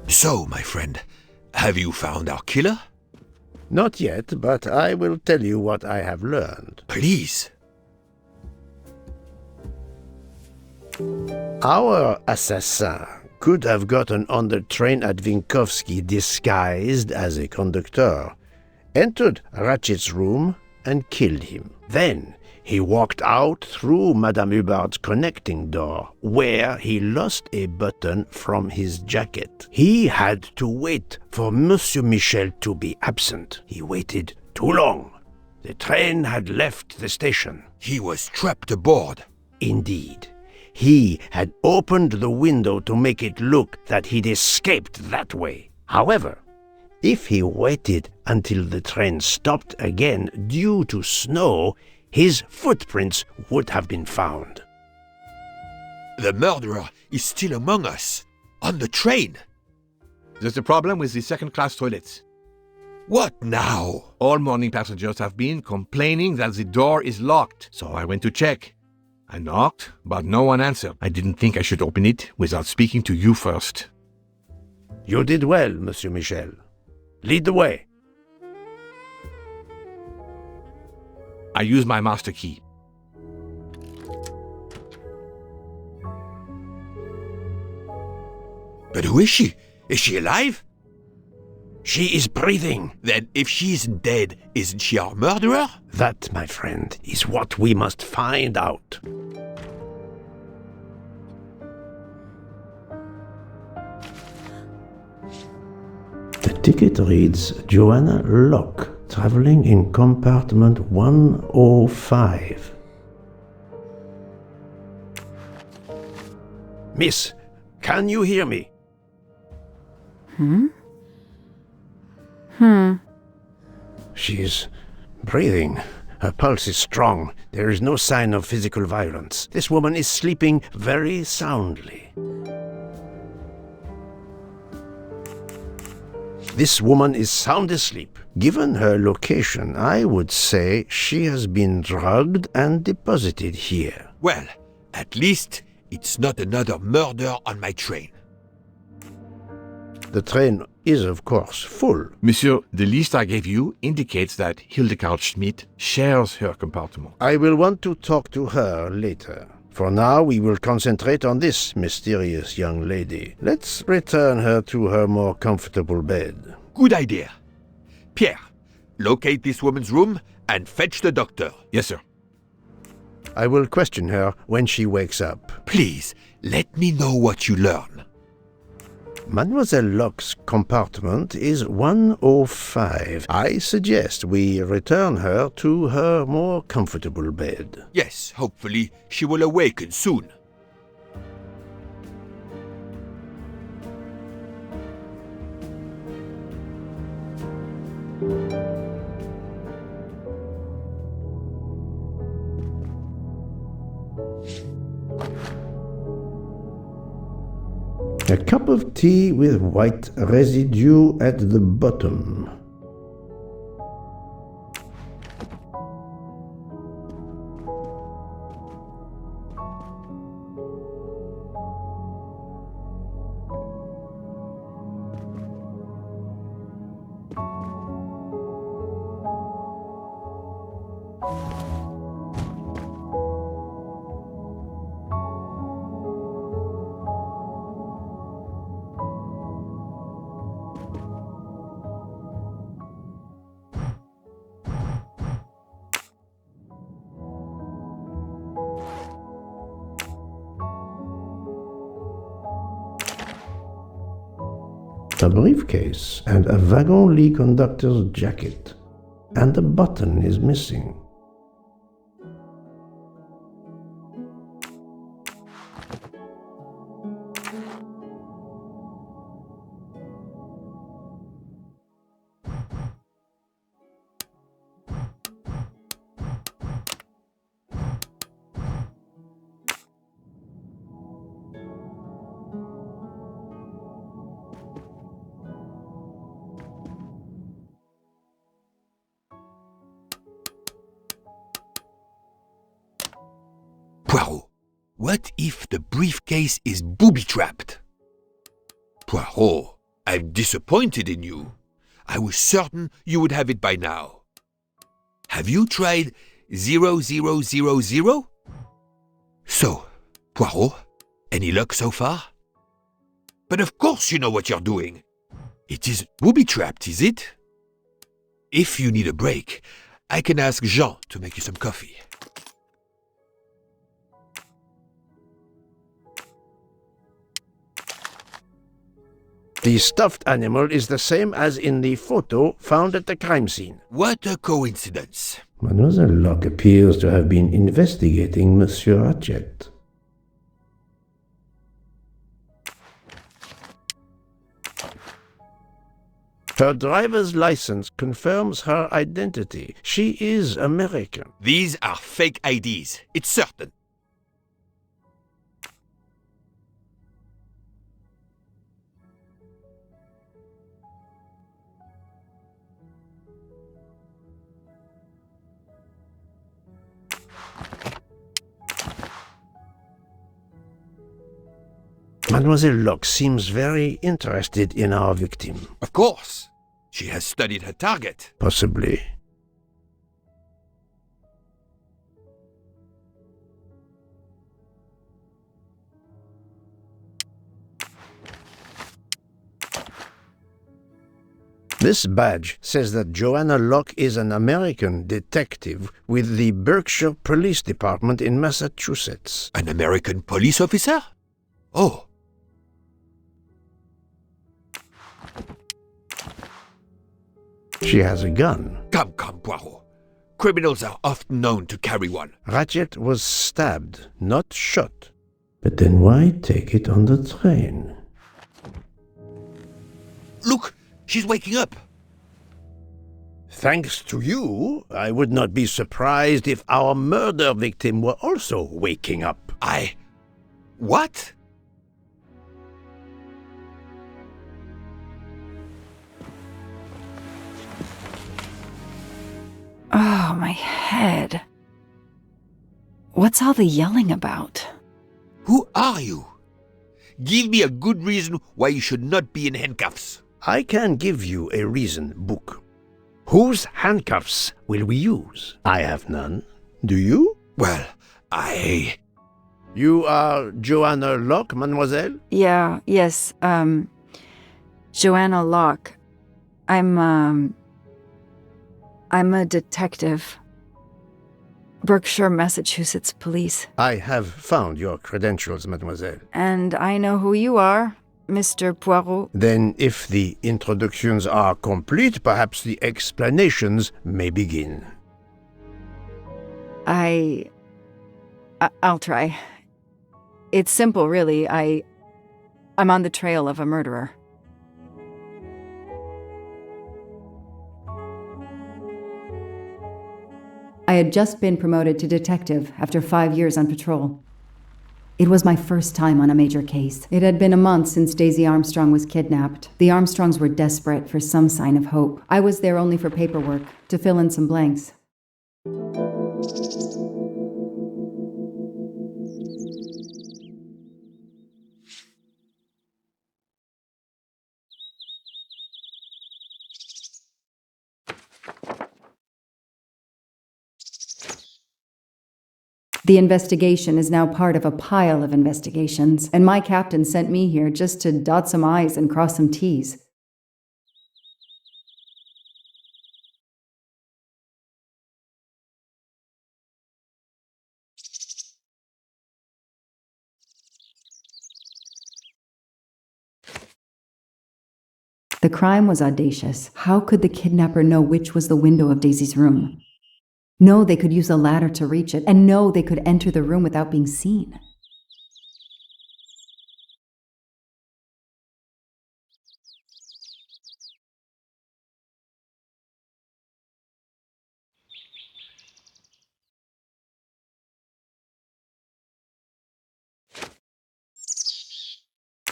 So, my friend, have you found our killer? Not yet, but I will tell you what I have learned. Please. Our assassin could have gotten on the train at Vinkovsky disguised as a conductor, entered Ratchet's room and killed him. Then he walked out through Madame Hubbard's connecting door, where he lost a button from his jacket. He had to wait for Monsieur Michel to be absent. He waited too long. The train had left the station. He was trapped aboard. Indeed. He had opened the window to make it look that he'd escaped that way. However, if he waited until the train stopped again due to snow, his footprints would have been found. The murderer is still among us, on the train. There's a problem with the second-class toilets. What now? All morning passengers have been complaining that the door is locked, so I went to check. I knocked, but no one answered. I didn't think I should open it without speaking to you first. You did well, Monsieur Michel. Lead the way. I use my master key. But who is she? Is she alive? She is breathing. Then if she isn't dead, isn't she our murderer? That, my friend, is what we must find out. The ticket reads Joanna Locke, traveling in compartment 105. Miss, can you hear me? She's breathing. Her pulse is strong. There is no sign of physical violence. This woman is sleeping very soundly. This woman is sound asleep. Given her location, I would say she has been drugged and deposited here. Well, at least it's not another murder on my train. The train is, of course, full. Monsieur, the list I gave you indicates that Hildegard Schmidt shares her compartment. I will want to talk to her later. For now, we will concentrate on this mysterious young lady. Let's return her to her more comfortable bed. Good idea. Pierre, locate this woman's room and fetch the doctor. Yes, sir. I will question her when she wakes up. Please, let me know what you learn. Mademoiselle Locke's compartment is 105. I suggest we return her to her more comfortable bed. Yes, hopefully she will awaken soon. A cup of tea with white residue at the bottom. A briefcase and a wagon-lit conductor's jacket, and the button is missing. Poirot, what if the briefcase is booby-trapped? Poirot, I'm disappointed in you. I was certain you would have it by now. Have you tried 0000? So, Poirot, any luck so far? But of course you know what you're doing. It is booby-trapped, is it? If you need a break, I can ask Jean to make you some coffee. The stuffed animal is the same as in the photo found at the crime scene. What a coincidence. Mademoiselle Locke appears to have been investigating Monsieur Ratchet. Her driver's license confirms her identity. She is American. These are fake IDs, it's certain. Mademoiselle Locke seems very interested in our victim. Of course. She has studied her target. Possibly. This badge says that Joanna Locke is an American detective with the Berkshire Police Department in Massachusetts. An American police officer? Oh. She has a gun. Come, Poirot. Criminals are often known to carry one. Ratchet was stabbed, not shot. But then why take it on the train? Look, she's waking up. Thanks to you, I would not be surprised if our murder victim were also waking up. What? Oh, my head. What's all the yelling about? Who are you? Give me a good reason why you should not be in handcuffs. I can give you a reason, Book. Whose handcuffs will we use? I have none. Do you? Well, You are Joanna Locke, mademoiselle? Yes, Joanna Locke. I'm a detective. Berkshire, Massachusetts Police. I have found your credentials, mademoiselle. And I know who you are, Mr. Poirot. Then, if the introductions are complete, perhaps the explanations may begin. I'll try. It's simple, really. I'm on the trail of a murderer. I had just been promoted to detective after 5 years on patrol. It was my first time on a major case. It had been a month since Daisy Armstrong was kidnapped. The Armstrongs were desperate for some sign of hope. I was there only for paperwork, to fill in some blanks. The investigation is now part of a pile of investigations, and my captain sent me here just to dot some I's and cross some T's. The crime was audacious. How could the kidnapper know which was the window of Daisy's room? No, they could use a ladder to reach it, and no, they could enter the room without being seen.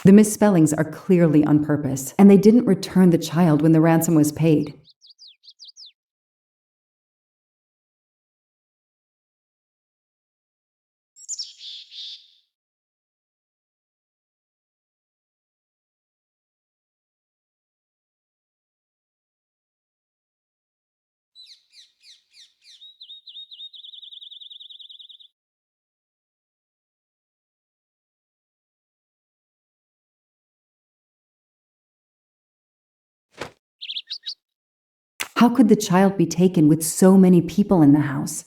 The misspellings are clearly on purpose, and they didn't return the child when the ransom was paid. How could the child be taken with so many people in the house?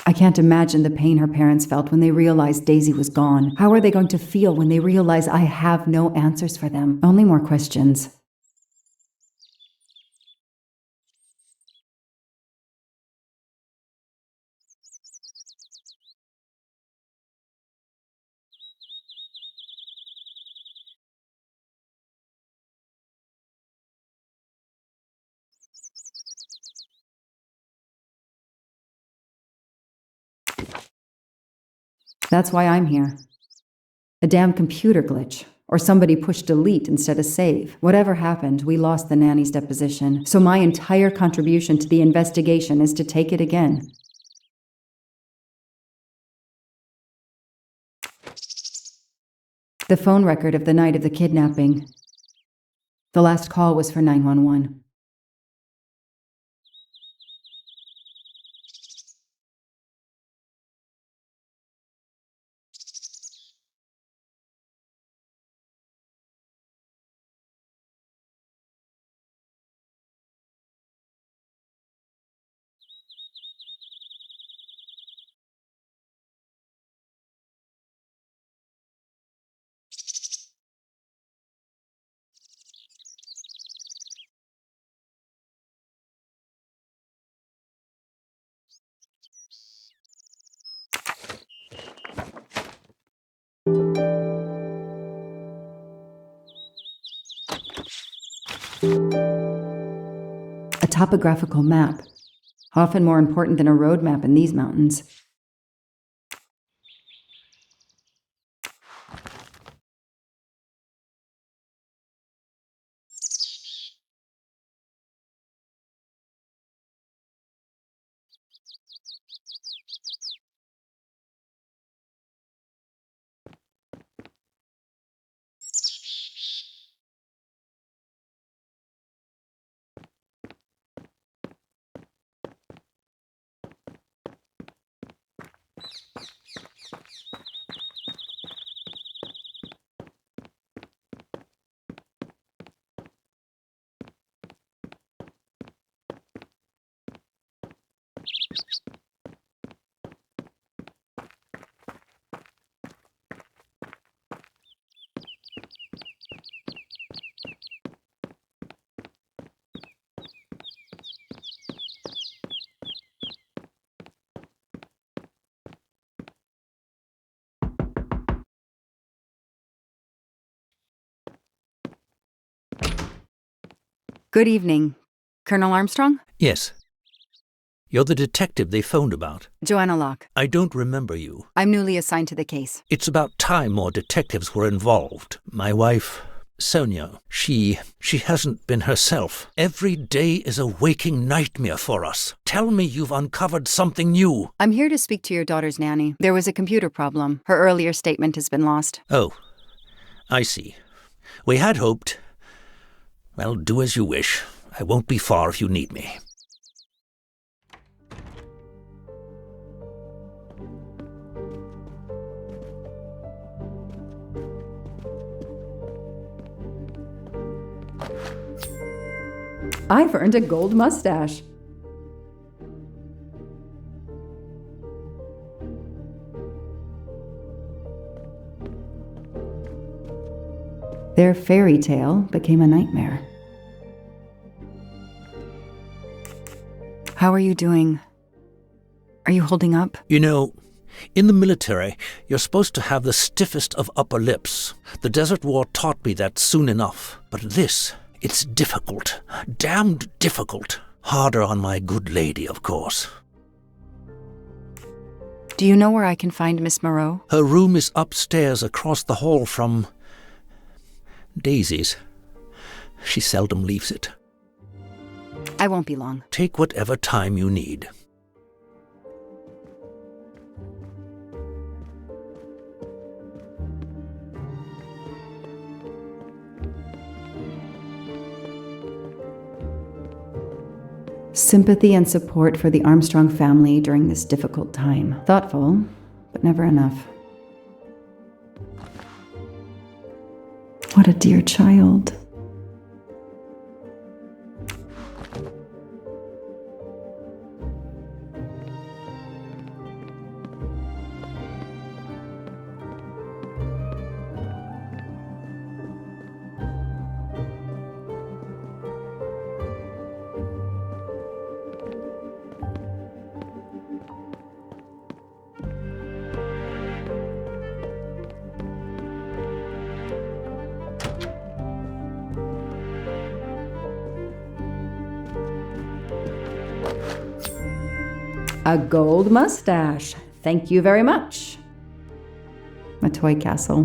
I can't imagine the pain her parents felt when they realized Daisy was gone. How are they going to feel when they realize I have no answers for them? Only more questions. That's why I'm here. A damn computer glitch. Or somebody pushed delete instead of save. Whatever happened, we lost the nanny's deposition, so my entire contribution to the investigation is to take it again. The phone record of the night of the kidnapping. The last call was for 911. A topographical map, often more important than a road map in these mountains. Good evening. Colonel Armstrong? Yes. You're the detective they phoned about. Joanna Locke. I don't remember you. I'm newly assigned to the case. It's about time more detectives were involved. My wife, Sonia, she hasn't been herself. Every day is a waking nightmare for us. Tell me you've uncovered something new. I'm here to speak to your daughter's nanny. There was a computer problem. Her earlier statement has been lost. Oh, I see. We had hoped. Well, do as you wish. I won't be far if you need me. I've earned a gold mustache. Their fairy tale became a nightmare. How are you doing? Are you holding up? You know, in the military, you're supposed to have the stiffest of upper lips. The Desert War taught me that soon enough. But this, it's difficult. Damned difficult. Harder on my good lady, of course. Do you know where I can find Miss Moreau? Her room is upstairs across the hall from Daisy's. She seldom leaves it. I won't be long. Take whatever time you need. Sympathy and support for the Armstrong family during this difficult time. Thoughtful, but never enough. What a dear child. A gold mustache. Thank you very much. A toy castle.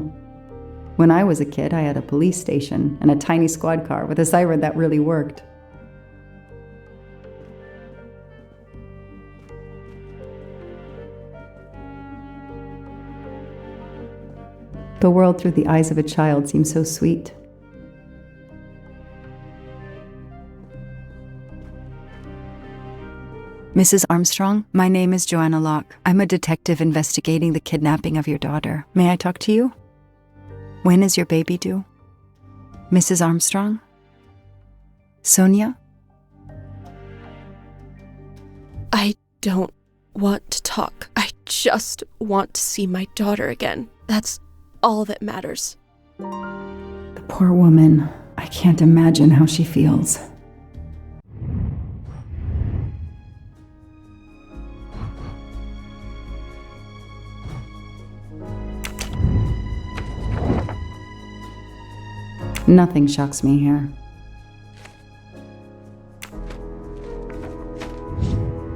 When I was a kid, I had a police station and a tiny squad car with a siren that really worked. The world through the eyes of a child seems so sweet. Mrs. Armstrong, my name is Joanna Locke. I'm a detective investigating the kidnapping of your daughter. May I talk to you? When is your baby due? Mrs. Armstrong? Sonia? I don't want to talk. I just want to see my daughter again. That's all that matters. The poor woman. I can't imagine how she feels. Nothing shocks me here.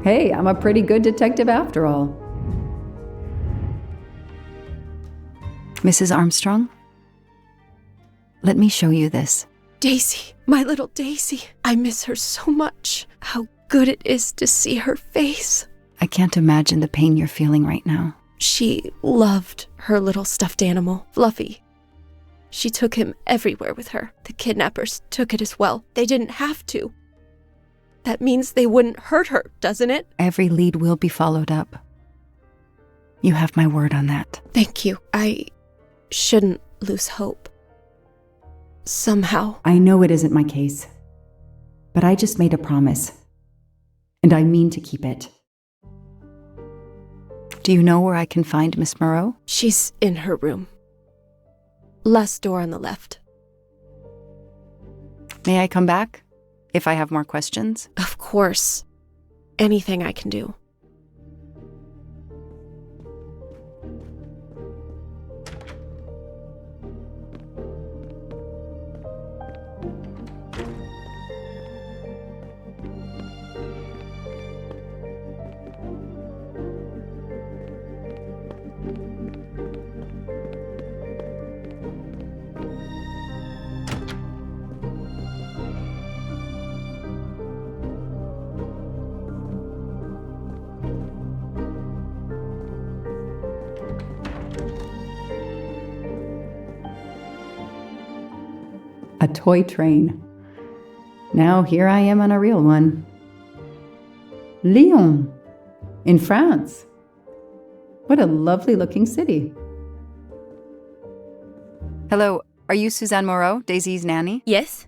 Hey, I'm a pretty good detective after all. Mrs. Armstrong? Let me show you this. Daisy, my little Daisy. I miss her so much. How good it is to see her face. I can't imagine the pain you're feeling right now. She loved her little stuffed animal, Fluffy. She took him everywhere with her. The kidnappers took it as well. They didn't have to. That means they wouldn't hurt her, doesn't it? Every lead will be followed up. You have my word on that. Thank you. I shouldn't lose hope. Somehow. I know it isn't my case, but I just made a promise, and I mean to keep it. Do you know where I can find Miss Moreau? She's in her room. Last door on the left. May I come back if I have more questions? Of course. Anything I can do. A toy train. Now here I am on a real one. Lyon, in France. What a lovely looking city. Hello, are you Suzanne Moreau, Daisy's nanny? Yes?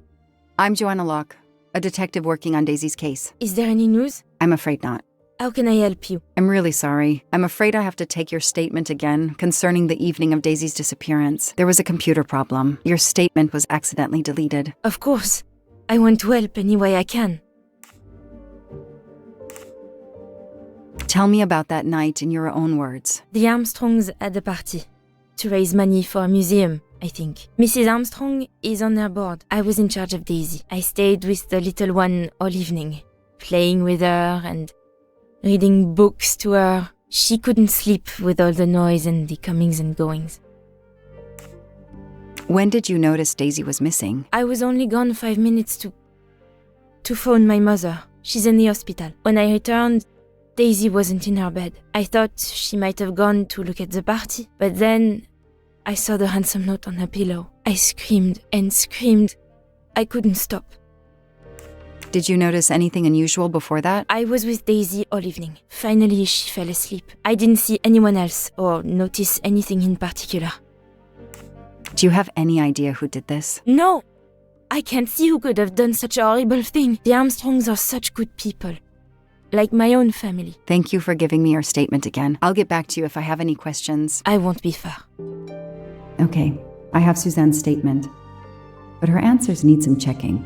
I'm Joanna Locke, a detective working on Daisy's case. Is there any news? I'm afraid not. How can I help you? I'm really sorry. I'm afraid I have to take your statement again concerning the evening of Daisy's disappearance. There was a computer problem. Your statement was accidentally deleted. Of course. I want to help any way I can. Tell me about that night in your own words. The Armstrongs had a party to raise money for a museum, I think. Mrs. Armstrong is on their board. I was in charge of Daisy. I stayed with the little one all evening, playing with her and reading books to her. She couldn't sleep with all the noise and the comings and goings. When did you notice Daisy was missing? I was only gone 5 minutes to phone my mother. She's in the hospital. When I returned, Daisy wasn't in her bed. I thought she might have gone to look at the party, but then I saw the ransom note on her pillow. I screamed and screamed. I couldn't stop. Did you notice anything unusual before that? I was with Daisy all evening. Finally, she fell asleep. I didn't see anyone else or notice anything in particular. Do you have any idea who did this? No! I can't see who could have done such a horrible thing. The Armstrongs are such good people. Like my own family. Thank you for giving me your statement again. I'll get back to you if I have any questions. I won't be far. Okay, I have Suzanne's statement, but her answers need some checking.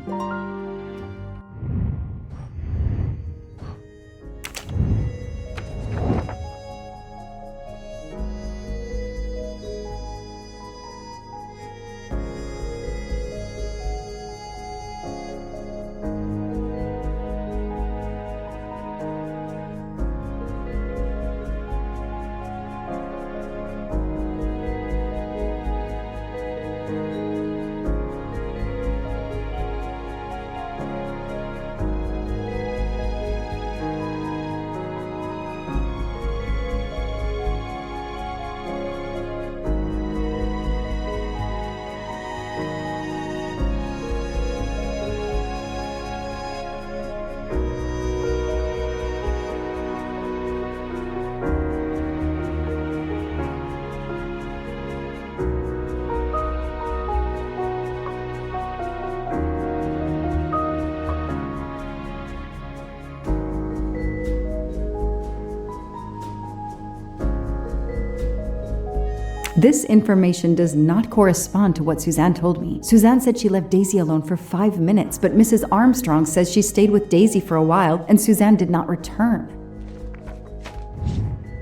This information does not correspond to what Suzanne told me. Suzanne said she left Daisy alone for 5 minutes, but Mrs. Armstrong says she stayed with Daisy for a while and Suzanne did not return.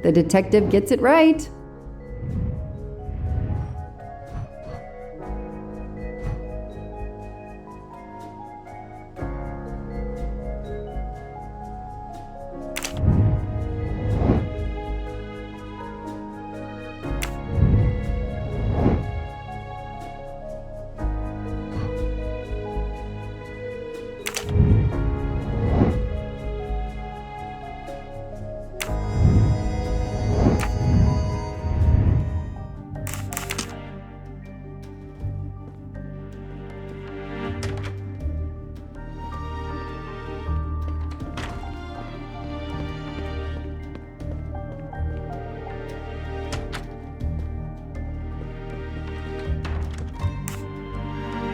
The detective gets it right.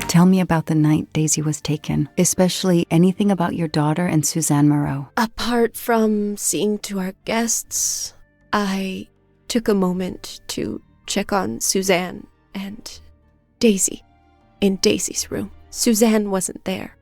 Tell me about the night Daisy was taken, especially anything about your daughter and Suzanne Moreau. Apart from seeing to our guests, I took a moment to check on Suzanne and Daisy in Daisy's room. Suzanne wasn't there,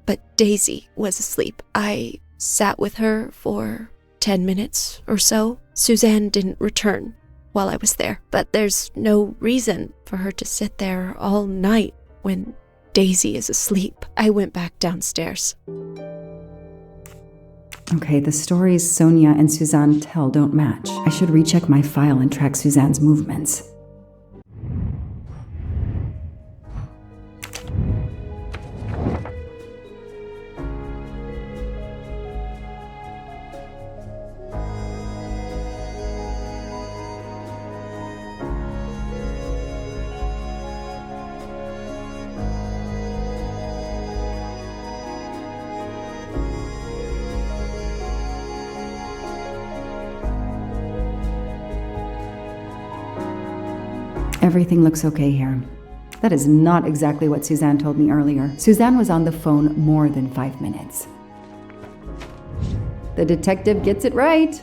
but Daisy was asleep. I sat with her for 10 minutes or so. Suzanne didn't return while I was there, but there's no reason for her to sit there all night when Daisy is asleep. I went back downstairs. Okay, the stories Sonia and Suzanne tell don't match. I should recheck my file and track Suzanne's movements. Everything looks okay here. That is not exactly what Suzanne told me earlier. Suzanne was on the phone more than 5 minutes. The detective gets it right.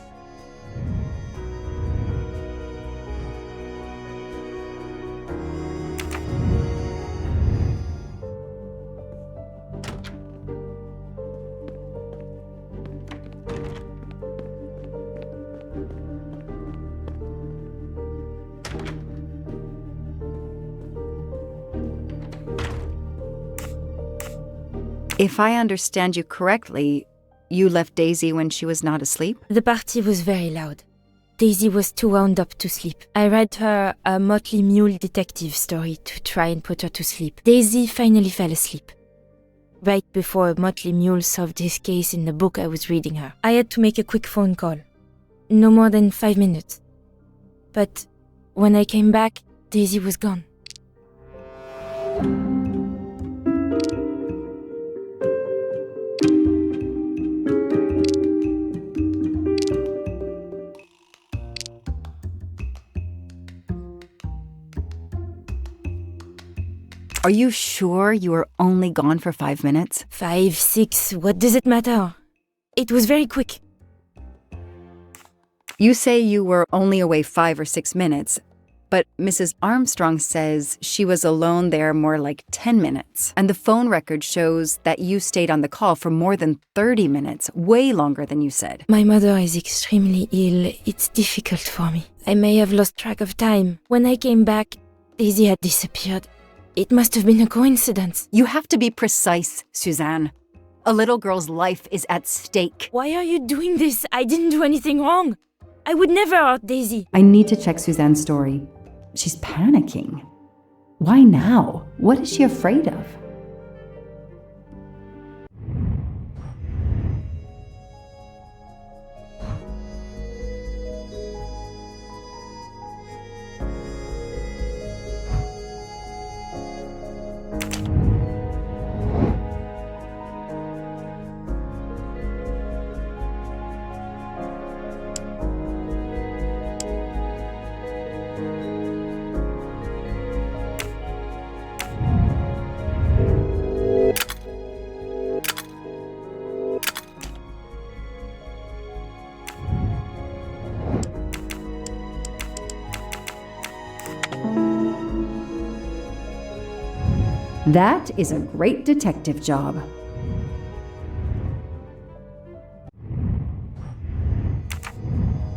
If I understand you correctly, you left Daisy when she was not asleep? The party was very loud. Daisy was too wound up to sleep. I read her a Motley Mule detective story to try and put her to sleep. Daisy finally fell asleep. Right before Motley Mule solved his case in the book I was reading her. I had to make a quick phone call. No more than 5 minutes. But when I came back, Daisy was gone. Are you sure you were only gone for 5 minutes? 5, 6, what does it matter? It was very quick. You say you were only away 5 or 6 minutes, but Mrs. Armstrong says she was alone there more like 10 minutes. And the phone record shows that you stayed on the call for more than 30 minutes, way longer than you said. My mother is extremely ill. It's difficult for me. I may have lost track of time. When I came back, Daisy had disappeared. It must have been a coincidence. You have to be precise, Suzanne. A little girl's life is at stake. Why are you doing this? I didn't do anything wrong. I would never hurt Daisy. I need to check Suzanne's story. She's panicking. Why now? What is she afraid of? That is a great detective job.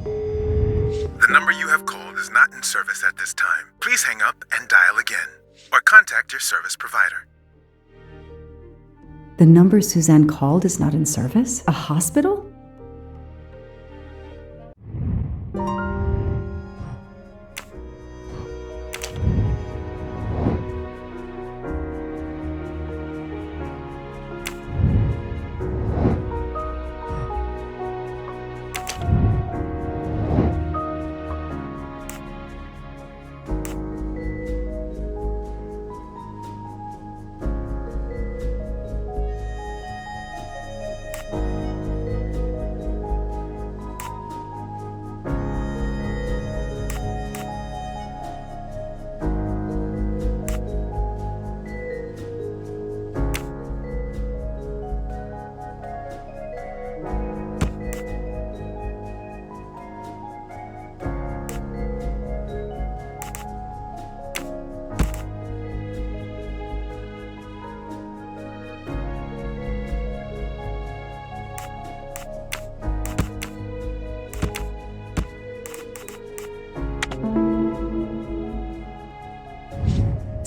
The number you have called is not in service at this time. Please hang up and dial again, or contact your service provider. The number Suzanne called is not in service? A hospital?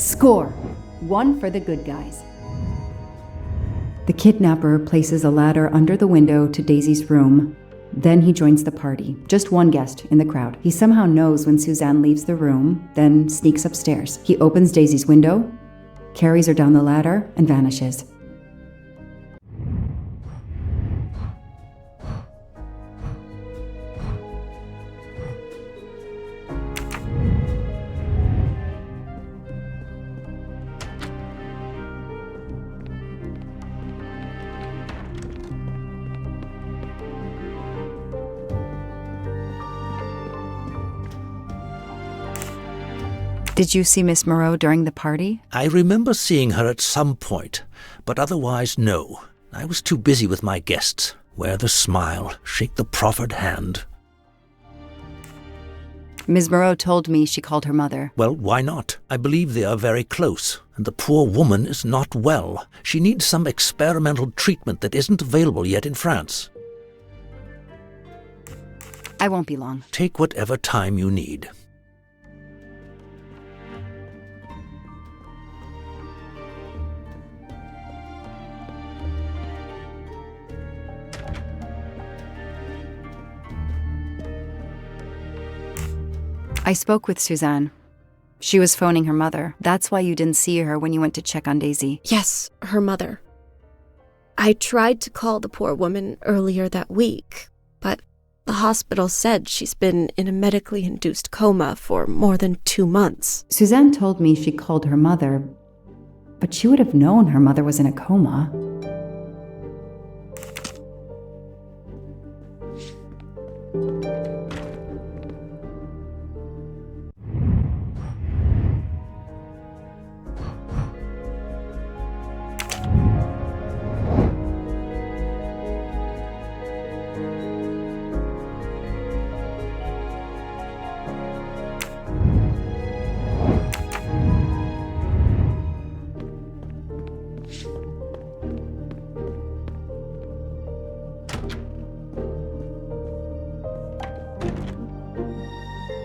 Score. 1 for the good guys. The kidnapper places a ladder under the window to Daisy's room. Then he joins the party, just one guest in the crowd. He somehow knows when Suzanne leaves the room, then sneaks upstairs. He opens Daisy's window, carries her down the ladder, and vanishes. Did you see Miss Moreau during the party? I remember seeing her at some point, but otherwise no. I was too busy with my guests. Wear the smile, shake the proffered hand. Ms. Moreau told me she called her mother. Well, why not? I believe they are very close, and the poor woman is not well. She needs some experimental treatment that isn't available yet in France. I won't be long. Take whatever time you need. I spoke with Suzanne. She was phoning her mother. That's why you didn't see her when you went to check on Daisy. Yes, her mother. I tried to call the poor woman earlier that week, but the hospital said she's been in a medically induced coma for more than 2 months. Suzanne told me she called her mother, but she would have known her mother was in a coma.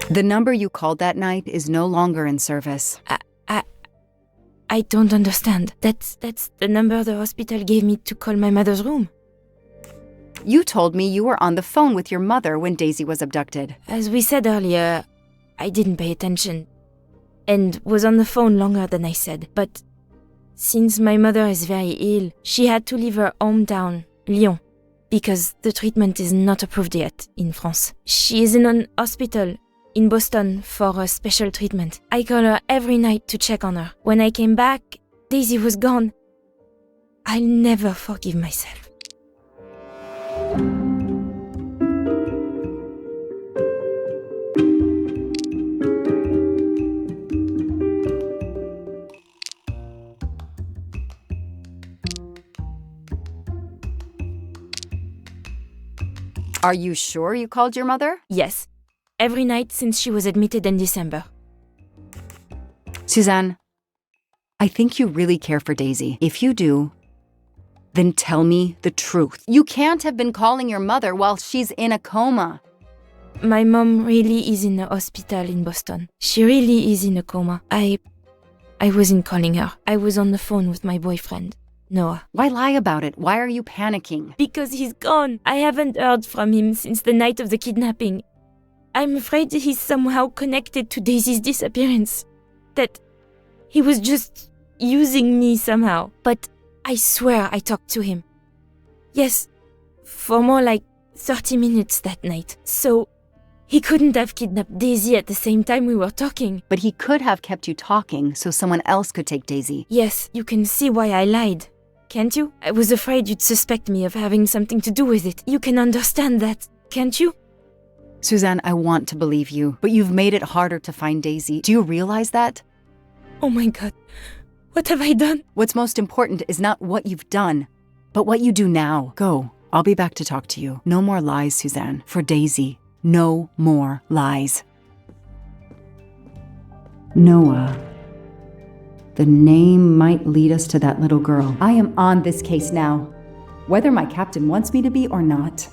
The number you called that night is no longer in service. I don't understand. That's the number the hospital gave me to call my mother's room. You told me you were on the phone with your mother when Daisy was abducted. As we said earlier, I didn't pay attention and was on the phone longer than I said. But since my mother is very ill, she had to leave her hometown, Lyon, because the treatment is not approved yet in France. She is in an hospital in Boston for a special treatment. I call her every night to check on her. When I came back, Daisy was gone. I'll never forgive myself. Are you sure you called your mother? Yes. Every night since she was admitted in December. Suzanne, I think you really care for Daisy. If you do, then tell me the truth. You can't have been calling your mother while she's in a coma. My mom really is in a hospital in Boston. She really is in a coma. I wasn't calling her. I was on the phone with my boyfriend, Noah. Why lie about it? Why are you panicking? Because he's gone. I haven't heard from him since the night of the kidnapping. I'm afraid he's somehow connected to Daisy's disappearance. That he was just using me somehow. But I swear I talked to him. Yes, for more like 30 minutes that night. So he couldn't have kidnapped Daisy at the same time we were talking. But he could have kept you talking so someone else could take Daisy. Yes, you can see why I lied. Can't you? I was afraid you'd suspect me of having something to do with it. You can understand that, can't you? Suzanne, I want to believe you, but you've made it harder to find Daisy. Do you realize that? Oh my God. What have I done? What's most important is not what you've done, but what you do now. Go. I'll be back to talk to you. No more lies, Suzanne. For Daisy, no more lies. Noah. The name might lead us to that little girl. I am on this case now, whether my captain wants me to be or not.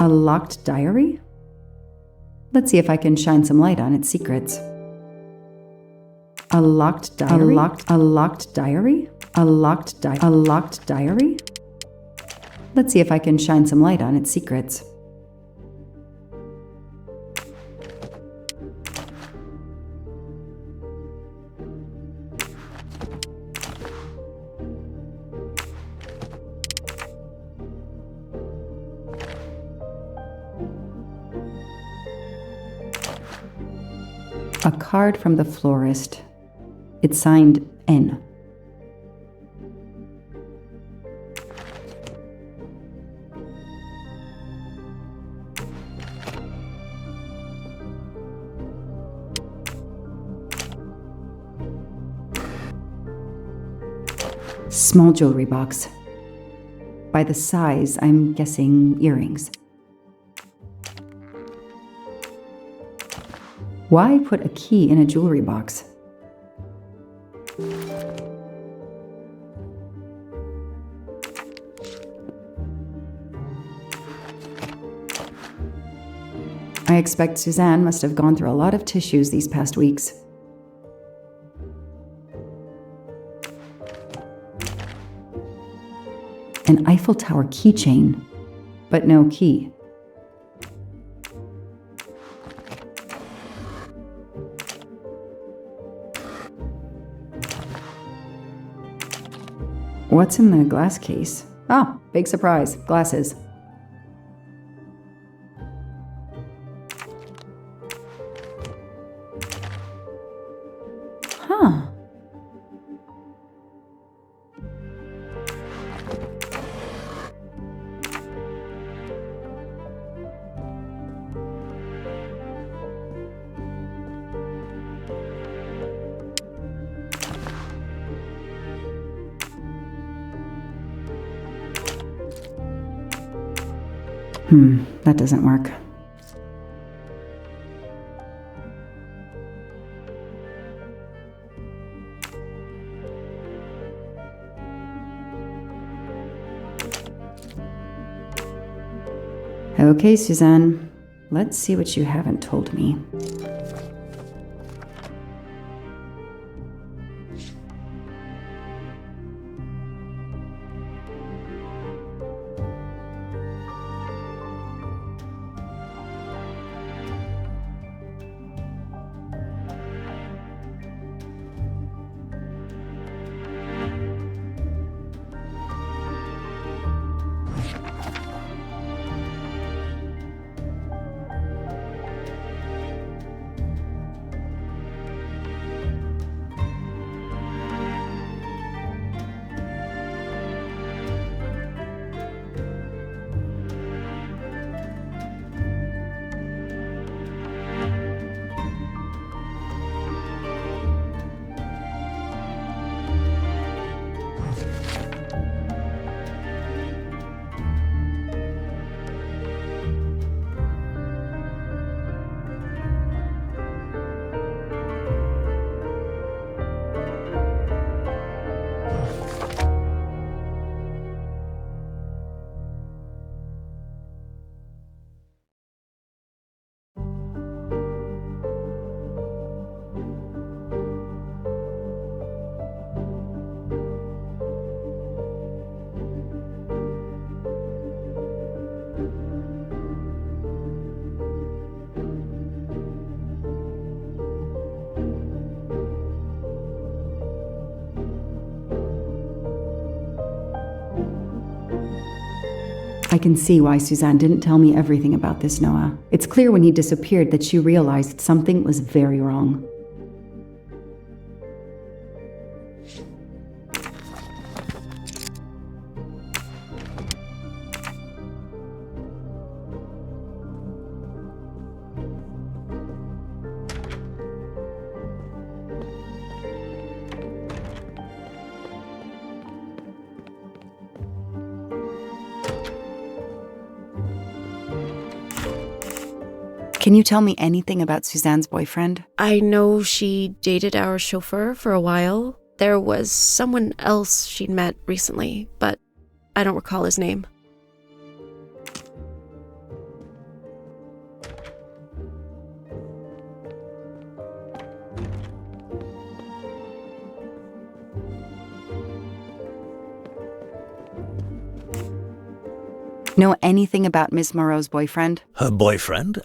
A locked diary? Let's see if I can shine some light on its secrets. A locked diary? A locked diary? A locked diary? Let's see if I can shine some light on its secrets. A card from the florist. It's signed N. Small jewelry box. By the size, I'm guessing earrings. Why put a key in a jewelry box? I expect Suzanne must have gone through a lot of tissues these past weeks. An Eiffel Tower keychain, but no key. What's in the glass case? Oh, big surprise. Glasses. Huh. That doesn't work. Okay, Suzanne. Let's see what you haven't told me. I can see why Suzanne didn't tell me everything about this, Noah. It's clear when he disappeared that she realized something was very wrong. Can you tell me anything about Suzanne's boyfriend? I know she dated our chauffeur for a while. There was someone else she'd met recently, but I don't recall his name. Know anything about Miss Moreau's boyfriend? Her boyfriend?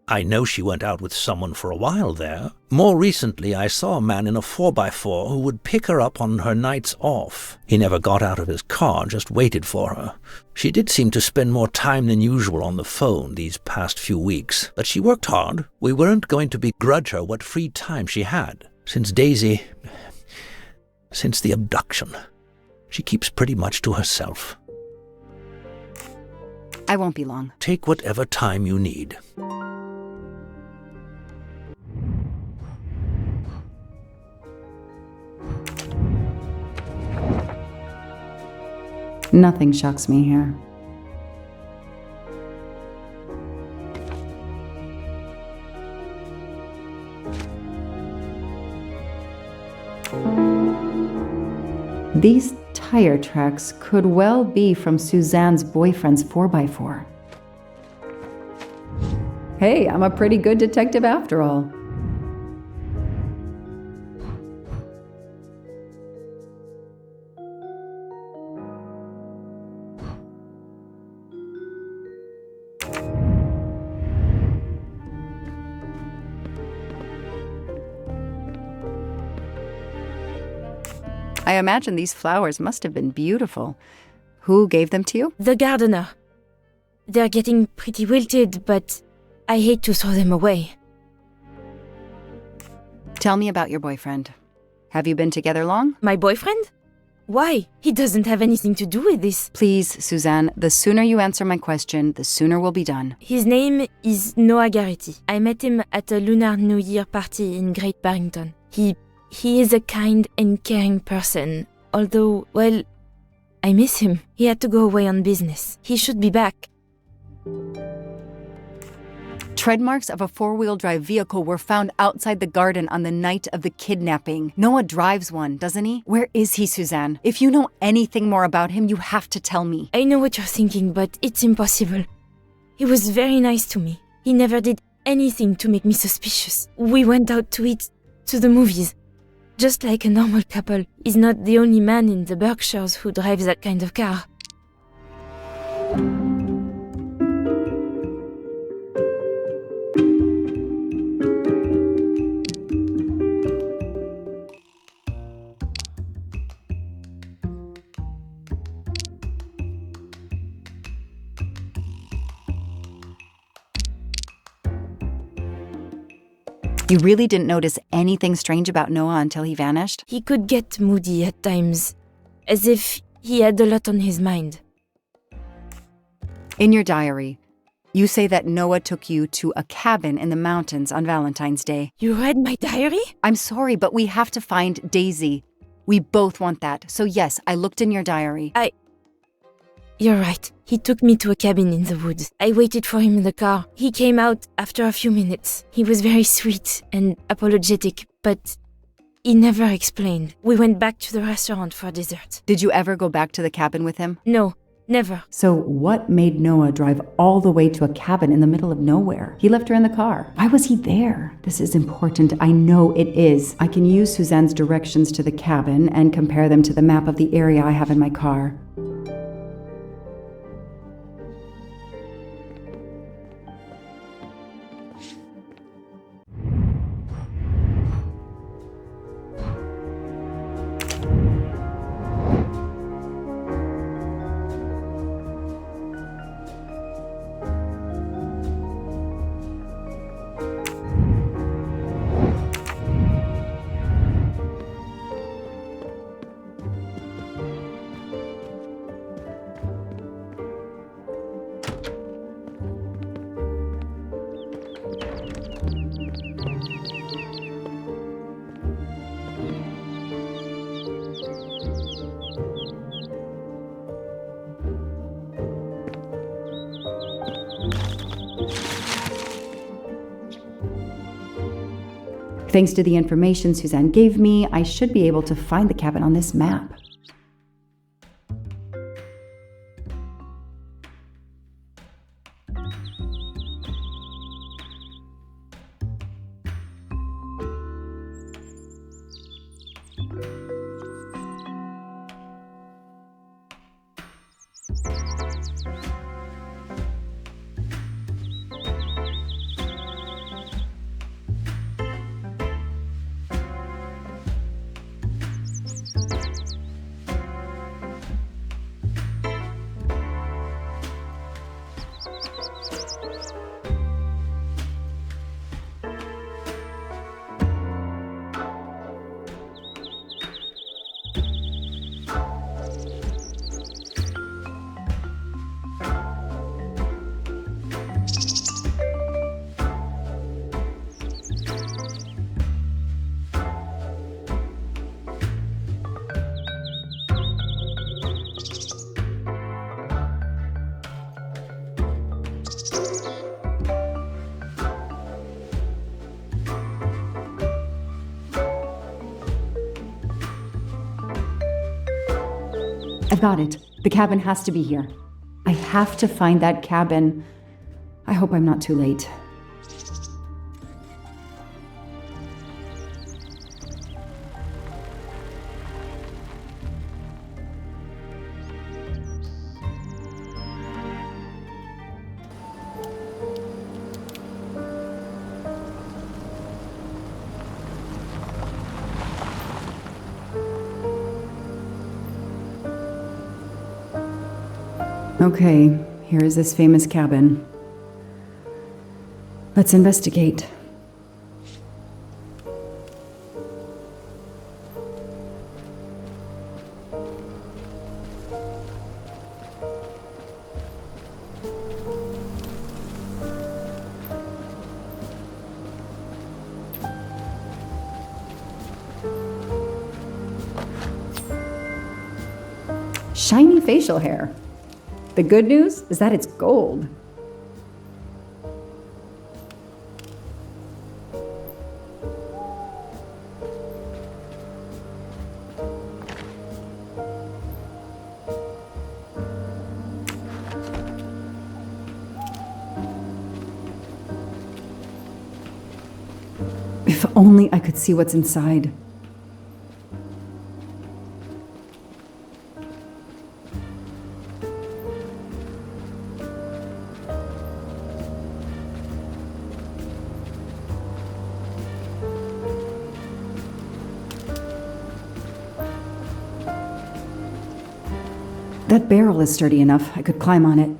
I know she went out with someone for a while there. More recently, I saw a man in a 4x4 who would pick her up on her nights off. He never got out of his car, just waited for her. She did seem to spend more time than usual on the phone these past few weeks, but she worked hard. We weren't going to begrudge her what free time she had. Since the abduction, she keeps pretty much to herself. I won't be long. Take whatever time you need. Nothing shocks me here. These tire tracks could well be from Suzanne's boyfriend's 4x4. Hey, I'm a pretty good detective after all. I imagine these flowers must have been beautiful. Who gave them to you? The gardener. They're getting pretty wilted, but I hate to throw them away. Tell me about your boyfriend. Have you been together long? My boyfriend? Why? He doesn't have anything to do with this. Please, Suzanne, the sooner you answer my question, the sooner we'll be done. His name is Noah Garrity. I met him at a Lunar New Year party in Great Barrington. He is a kind and caring person, although, well, I miss him. He had to go away on business. He should be back. Tread marks of a four-wheel drive vehicle were found outside the garden on the night of the kidnapping. Noah drives one, doesn't he? Where is he, Suzanne? If you know anything more about him, you have to tell me. I know what you're thinking, but it's impossible. He was very nice to me. He never did anything to make me suspicious. We went out to eat, to the movies. Just like a normal couple, he's not the only man in the Berkshires who drives that kind of car. You really didn't notice anything strange about Noah until he vanished? He could get moody at times, as if he had a lot on his mind. In your diary, you say that Noah took you to a cabin in the mountains on Valentine's Day. You read my diary? I'm sorry, but we have to find Daisy. We both want that. So yes, I looked in your diary. You're right. He took me to a cabin in the woods. I waited for him in the car. He came out after a few minutes. He was very sweet and apologetic, but he never explained. We went back to the restaurant for dessert. Did you ever go back to the cabin with him? No, never. So what made Noah drive all the way to a cabin in the middle of nowhere? He left her in the car. Why was he there? This is important. I know it is. I can use Suzanne's directions to the cabin and compare them to the map of the area I have in my car. Thanks to the information Suzanne gave me, I should be able to find the cabin on this map. I've got it. The cabin has to be here. I have to find that cabin. I hope I'm not too late. Okay, here is this famous cabin. Let's investigate. Shiny facial hair. The good news is that it's gold. If only I could see what's inside. That barrel is sturdy enough. I could climb on it.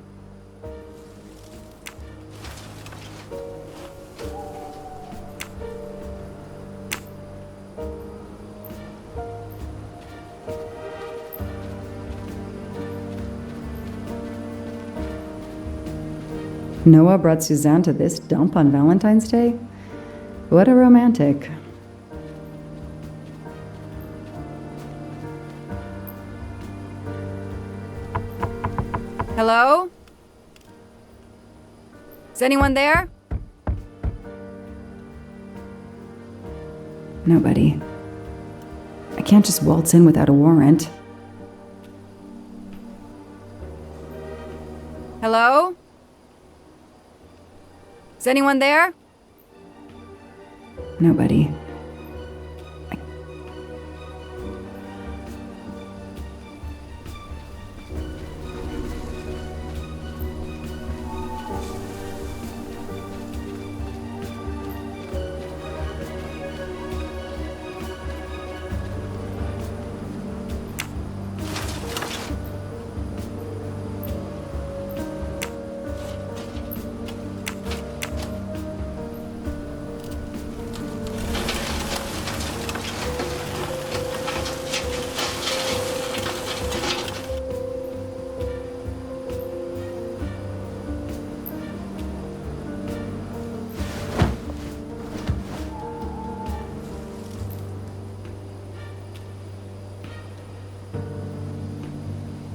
Noah brought Suzanne to this dump on Valentine's Day? What a romantic. Hello? Is anyone there? Nobody. I can't just waltz in without a warrant. Hello? Is anyone there? Nobody.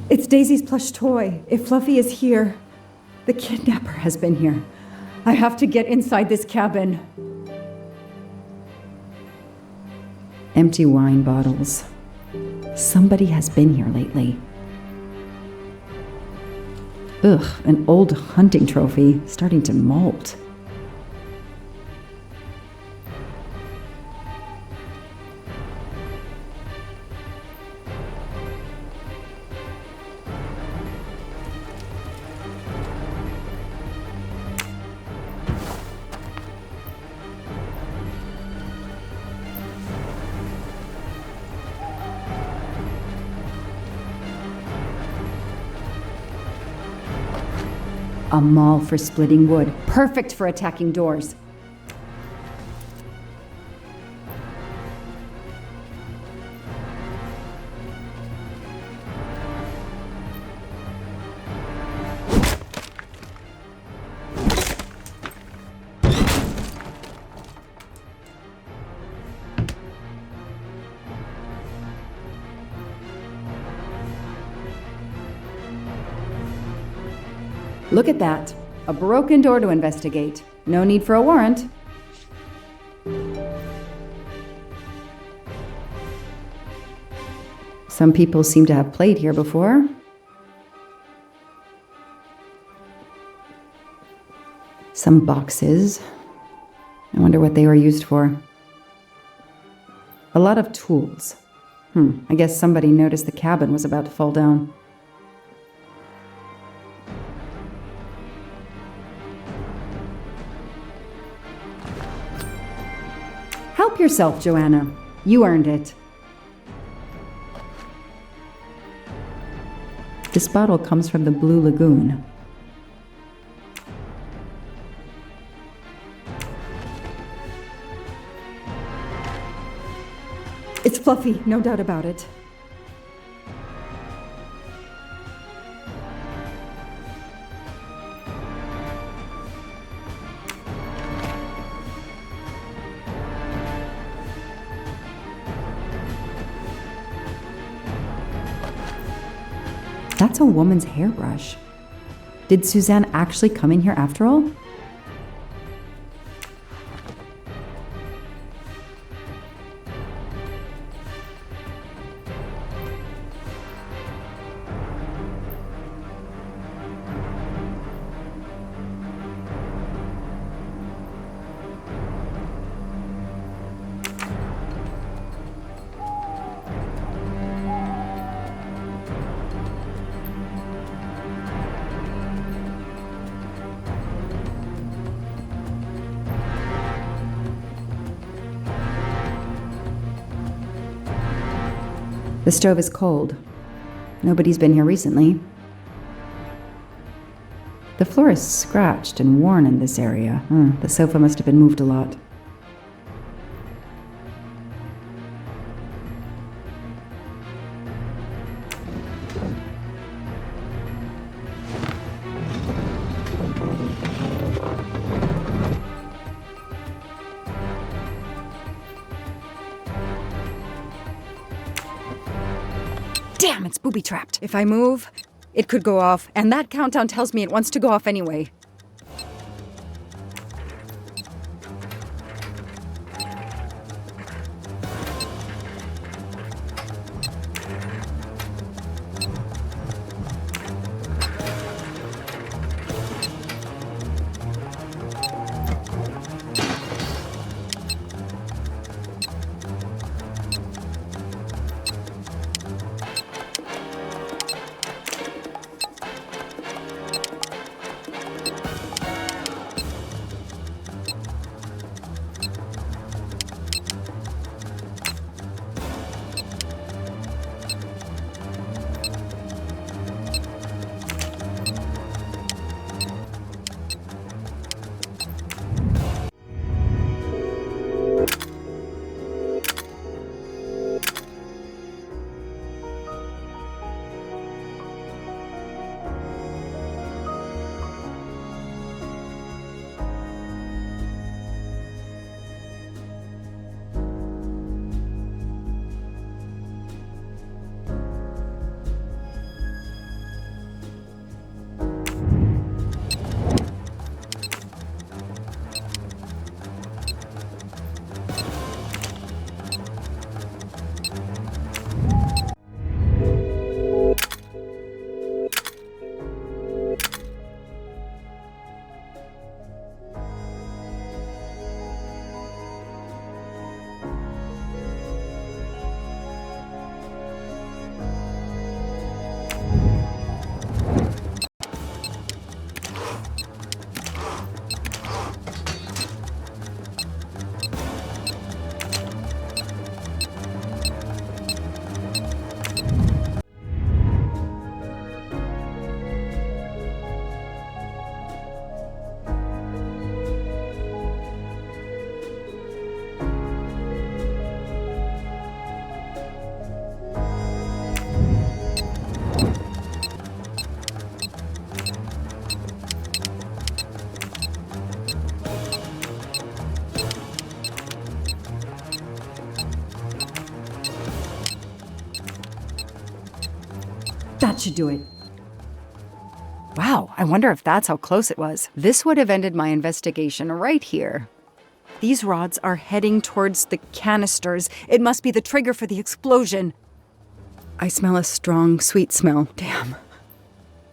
It's Daisy's plush toy. If Fluffy is here, the kidnapper has been here. I have to get inside this cabin. Empty wine bottles. Somebody has been here lately. Ugh, an old hunting trophy starting to molt. A maul for splitting wood. Perfect for attacking doors. Look at that. A broken door to investigate. No need for a warrant. Some people seem to have played here before. Some boxes. I wonder what they were used for. A lot of tools. I guess somebody noticed the cabin was about to fall down. Help yourself, Joanna. You earned it. This bottle comes from the Blue Lagoon. It's fluffy, no doubt about it. That's a woman's hairbrush. Did Suzanne actually come in here after all? The stove is cold. Nobody's been here recently. The floor is scratched and worn in this area. The sofa must have been moved a lot. Damn, it's booby-trapped. If I move, it could go off, and that countdown tells me it wants to go off anyway. That should do it. Wow, I wonder if that's how close it was. This would have ended my investigation right here. These rods are heading towards the canisters. It must be the trigger for the explosion. I smell a strong, sweet smell. Damn.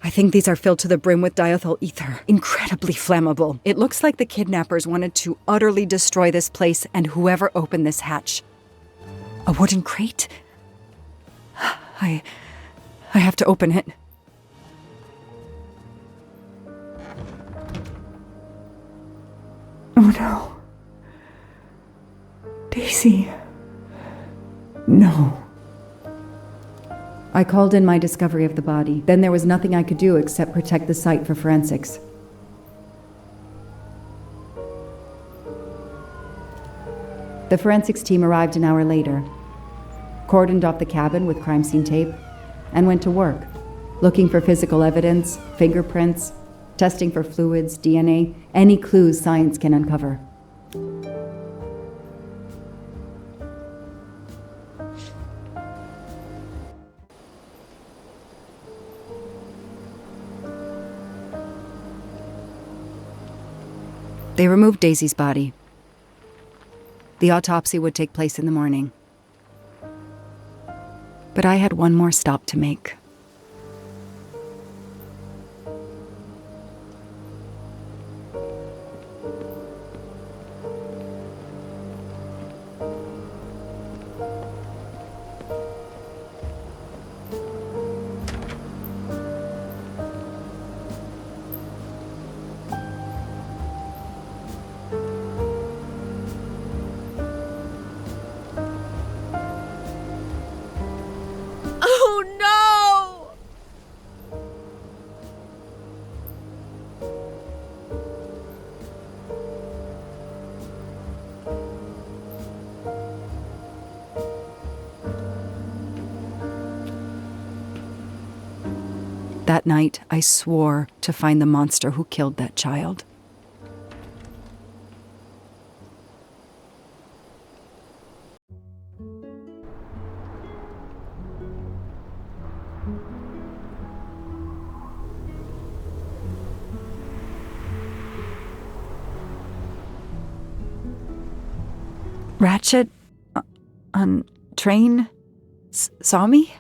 I think these are filled to the brim with diethyl ether. Incredibly flammable. It looks like the kidnappers wanted to utterly destroy this place and whoever opened this hatch. A wooden crate? I have to open it. Oh no. Daisy. No. I called in my discovery of the body. Then there was nothing I could do except protect the site for forensics. The forensics team arrived an hour later, cordoned off the cabin with crime scene tape, and went to work, looking for physical evidence, fingerprints, testing for fluids, DNA, any clues science can uncover. They removed Daisy's body. The autopsy would take place in the morning. But I had one more stop to make. That night, I swore to find the monster who killed that child. Ratchet on train saw me?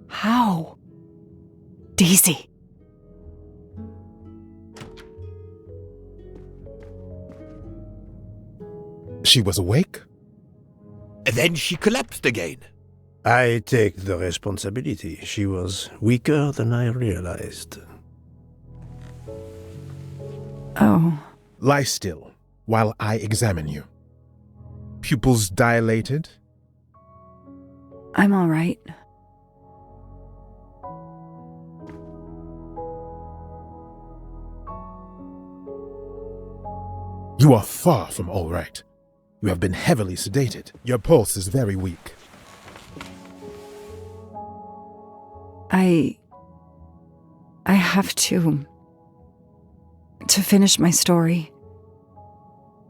How? Daisy. She was awake? Then she collapsed again. I take the responsibility. She was weaker than I realized. Oh. Lie still while I examine you. Pupils dilated? I'm all right. You are far from all right. You have been heavily sedated. Your pulse is very weak. I have to finish my story.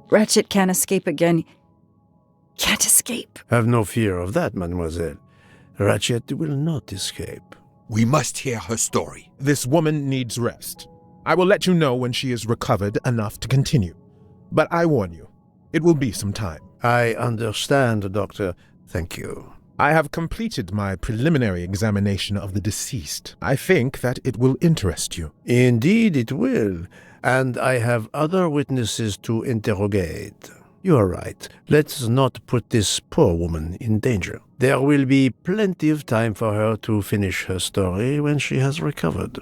Ratchet can't escape again. Can't escape. Have no fear of that, mademoiselle. Ratchet will not escape. We must hear her story. This woman needs rest. I will let you know when she is recovered enough to continue. But I warn you, it will be some time. I understand, Doctor. Thank you. I have completed my preliminary examination of the deceased. I think that it will interest you. Indeed it will, and I have other witnesses to interrogate. You are right. Let's not put this poor woman in danger. There will be plenty of time for her to finish her story when she has recovered.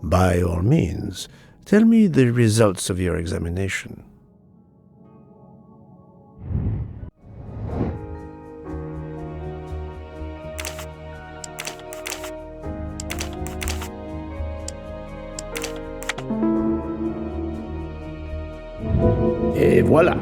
By all means, tell me the results of your examination. Et voilà.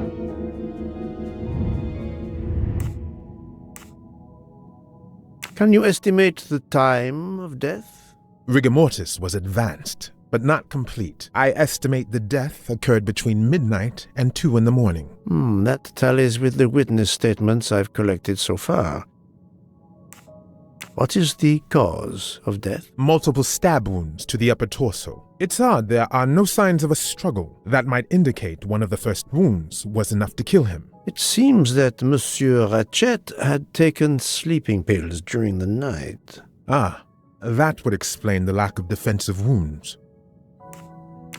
Can you estimate the time of death? Rigor mortis was advanced, but not complete. I estimate the death occurred between midnight and 2 in the morning. That tallies with the witness statements I've collected so far. What is the cause of death? Multiple stab wounds to the upper torso. It's odd there are no signs of a struggle. That might indicate one of the first wounds was enough to kill him. It seems that Monsieur Ratchet had taken sleeping pills during the night. Ah, that would explain the lack of defensive wounds.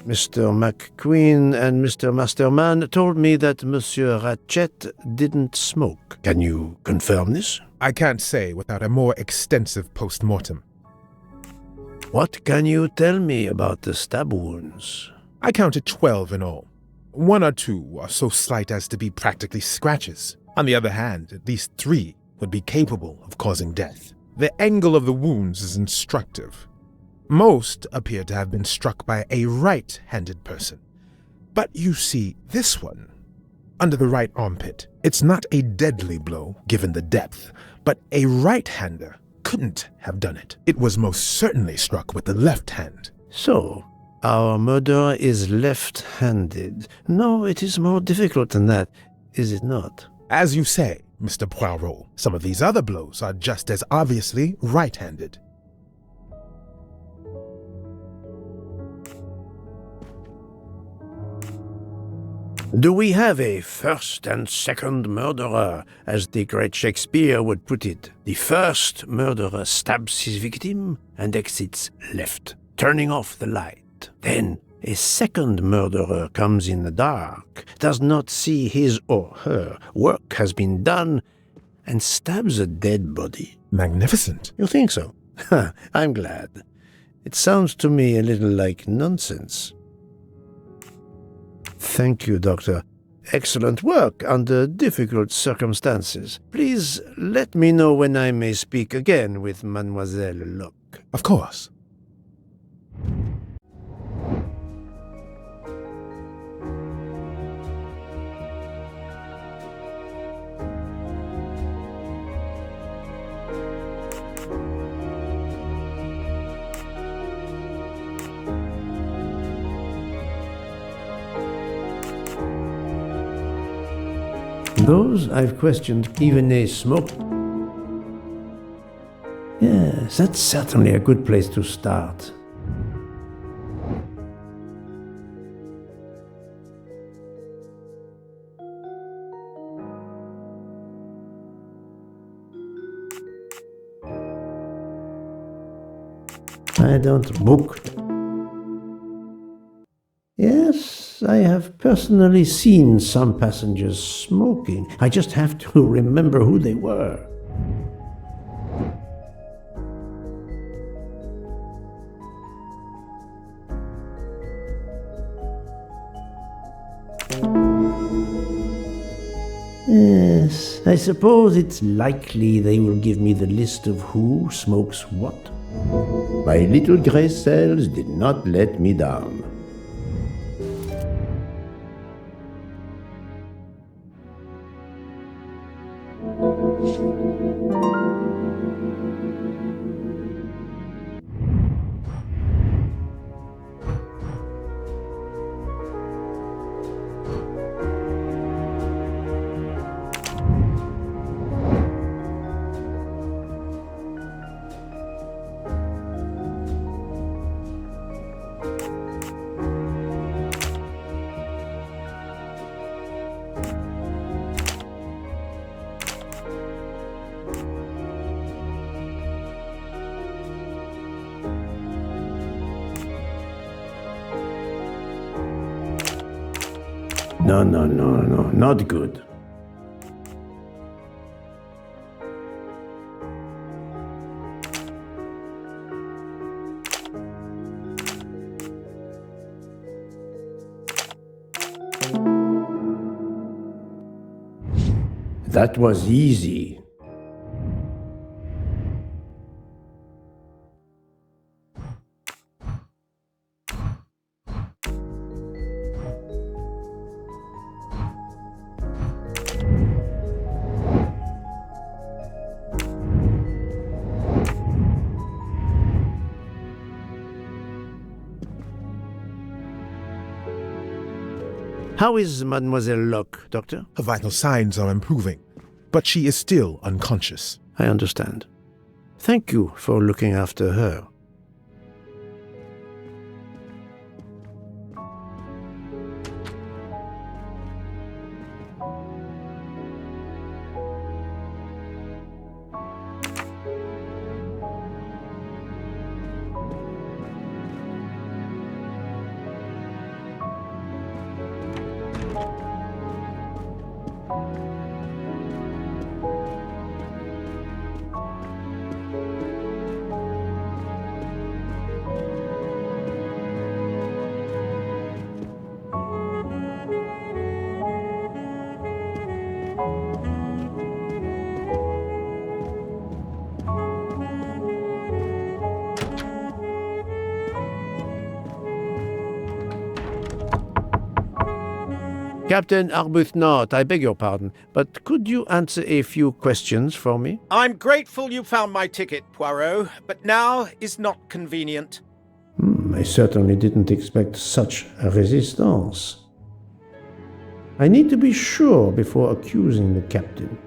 Mr. McQueen and Mr. Masterman told me that Monsieur Ratchet didn't smoke. Can you confirm this? I can't say without a more extensive post-mortem. What can you tell me about the stab wounds? I counted 12 in all. 1 or 2 are so slight as to be practically scratches. On the other hand, at least 3 would be capable of causing death. The angle of the wounds is instructive. Most appear to have been struck by a right-handed person. But you see, this one, under the right armpit, it's not a deadly blow given the depth, but a right-hander couldn't have done it. It was most certainly struck with the left hand. So, our murderer is left-handed. No, it is more difficult than that, is it not? As you say, Mr. Poirot, some of these other blows are just as obviously right-handed. Do we have a first and second murderer, as the great Shakespeare would put it? The first murderer stabs his victim and exits left, turning off the light. Then a second murderer comes in the dark, does not see his or her work has been done, and stabs a dead body. Magnificent. You think so? I'm glad. It sounds to me a little like nonsense. Thank you, Doctor. Excellent work under difficult circumstances. Please let me know when I may speak again with Mademoiselle Locke. Of course. Those I've questioned even they smoked. Yes, that's certainly a good place to start. I don't book. Yes, I have personally seen some passengers smoking. I just have to remember who they were. Yes, I suppose it's likely they will give me the list of who smokes what. My little grey cells did not let me down. No, not good. That was easy. How is Mademoiselle Locke, Doctor? Her vital signs are improving, but she is still unconscious. I understand. Thank you for looking after her. Captain Arbuthnot, I beg your pardon, but could you answer a few questions for me? I'm grateful you found my ticket, Poirot, but now is not convenient. I certainly didn't expect such a resistance. I need to be sure before accusing the captain.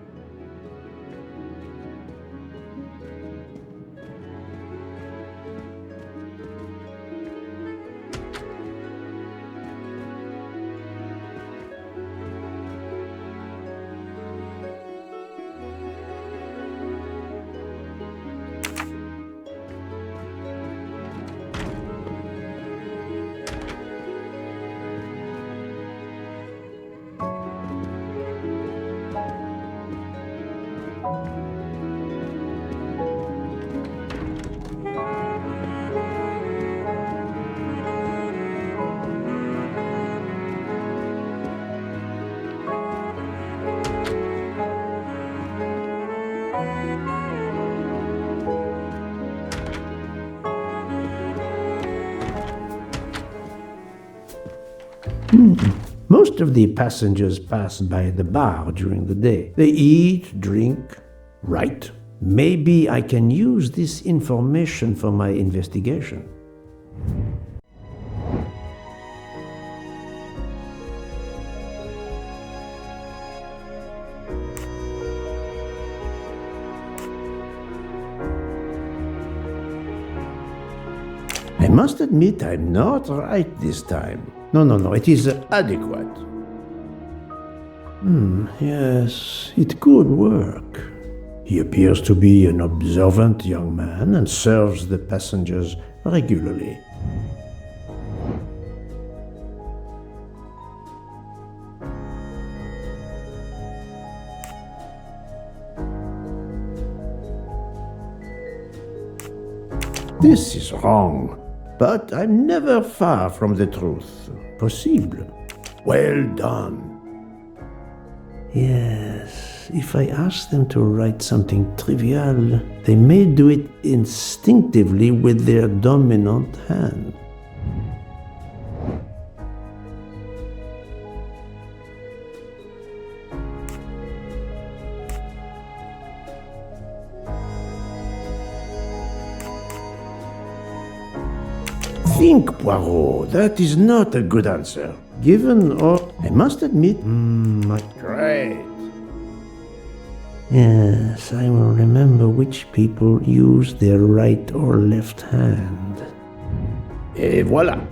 Most of the passengers pass by the bar during the day. They eat, drink, write. Maybe I can use this information for my investigation. I must admit I'm not right this time. No, it is adequate. Yes, it could work. He appears to be an observant young man and serves the passengers regularly. This is wrong, but I'm never far from the truth. Possible. Well done. Yes, if I ask them to write something trivial, they may do it instinctively with their dominant hand. Think, Poirot, that is not a good answer. Given all, I must admit, great. Yes, I will remember which people use their right or left hand. Et voilà.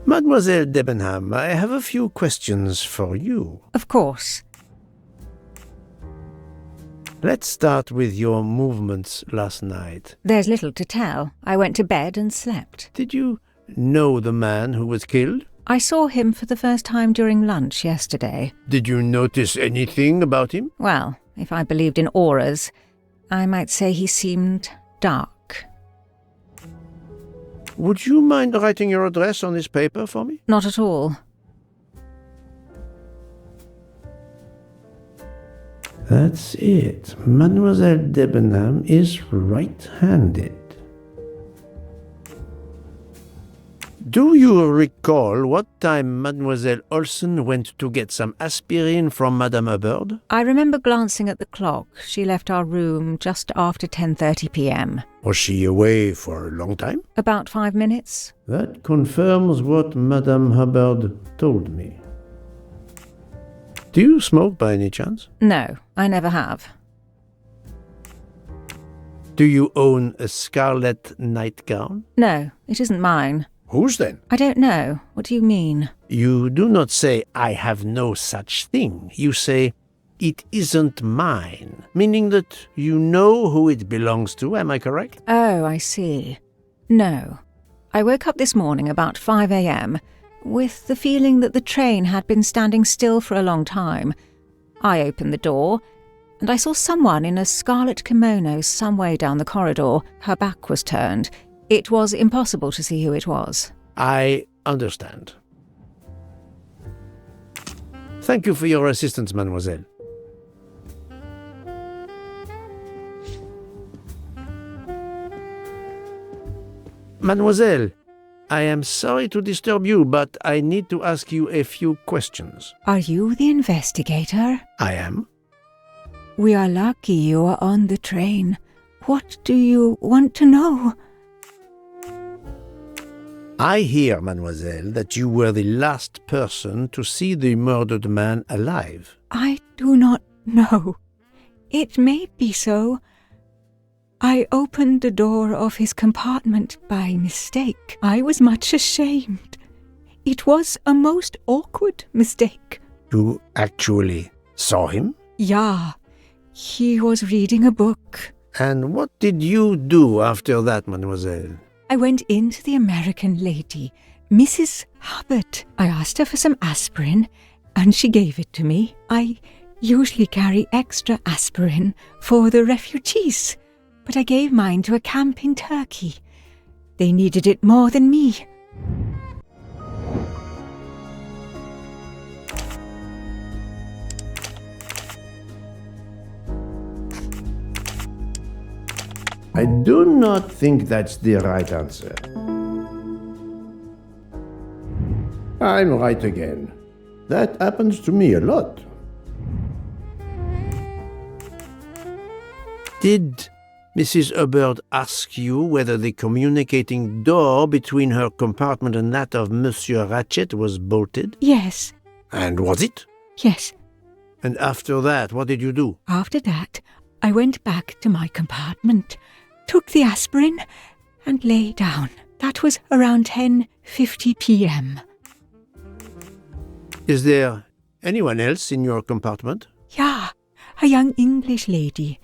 Mademoiselle Debenham, I have a few questions for you. Of course. Let's start with your movements last night. There's little to tell. I went to bed and slept. Did you know the man who was killed? I saw him for the first time during lunch yesterday. Did you notice anything about him? Well, if I believed in auras, I might say he seemed dark. Would you mind writing your address on this paper for me? Not at all. That's it. Mademoiselle Debenham is right-handed. Do you recall what time Mademoiselle Olsen went to get some aspirin from Madame Hubbard? I remember glancing at the clock. She left our room just after 10:30 p.m. Was she away for a long time? About 5 minutes. That confirms what Madame Hubbard told me. Do you smoke by any chance? No, I never have. Do you own a scarlet nightgown? No, it isn't mine. Whose then? I don't know. What do you mean? You do not say, I have no such thing. You say, it isn't mine, meaning that you know who it belongs to, am I correct? Oh, I see. No. I woke up this morning about 5 a.m., with the feeling that the train had been standing still for a long time. I opened the door, and I saw someone in a scarlet kimono some way down the corridor. Her back was turned. It was impossible to see who it was. I understand. Thank you for your assistance, mademoiselle. Mademoiselle, I am sorry to disturb you, but I need to ask you a few questions. Are you the investigator? I am. We are lucky you are on the train. What do you want to know? I hear, mademoiselle, that you were the last person to see the murdered man alive. I do not know. It may be so. I opened the door of his compartment by mistake. I was much ashamed. It was a most awkward mistake. You actually saw him? Yeah, he was reading a book. And what did you do after that, mademoiselle? I went in to the American lady, Mrs. Hubbard. I asked her for some aspirin, and she gave it to me. I usually carry extra aspirin for the refugees, but I gave mine to a camp in Turkey. They needed it more than me. I do not think that's the right answer. I'm right again. That happens to me a lot. Did Mrs. Hubbard ask you whether the communicating door between her compartment and that of Monsieur Ratchet was bolted? Yes. And was it? Yes. And after that, what did you do? After that, I went back to my compartment, took the aspirin, and lay down. That was around 10:50 p.m. Is there anyone else in your compartment? Yeah, a young English lady.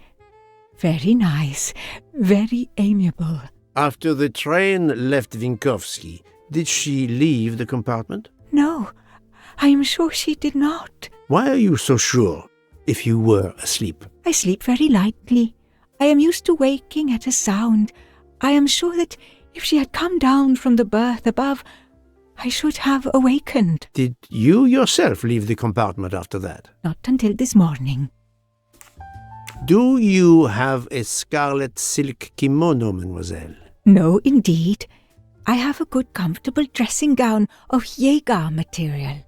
Very nice, very amiable. After the train left Vinkovsky, did she leave the compartment? No, I am sure she did not. Why are you so sure, if you were asleep? I sleep very lightly. I am used to waking at a sound. I am sure that if she had come down from the berth above, I should have awakened. Did you yourself leave the compartment after that? Not until this morning. Do you have a scarlet silk kimono, mademoiselle? No, indeed. I have a good comfortable dressing gown of Jaeger material.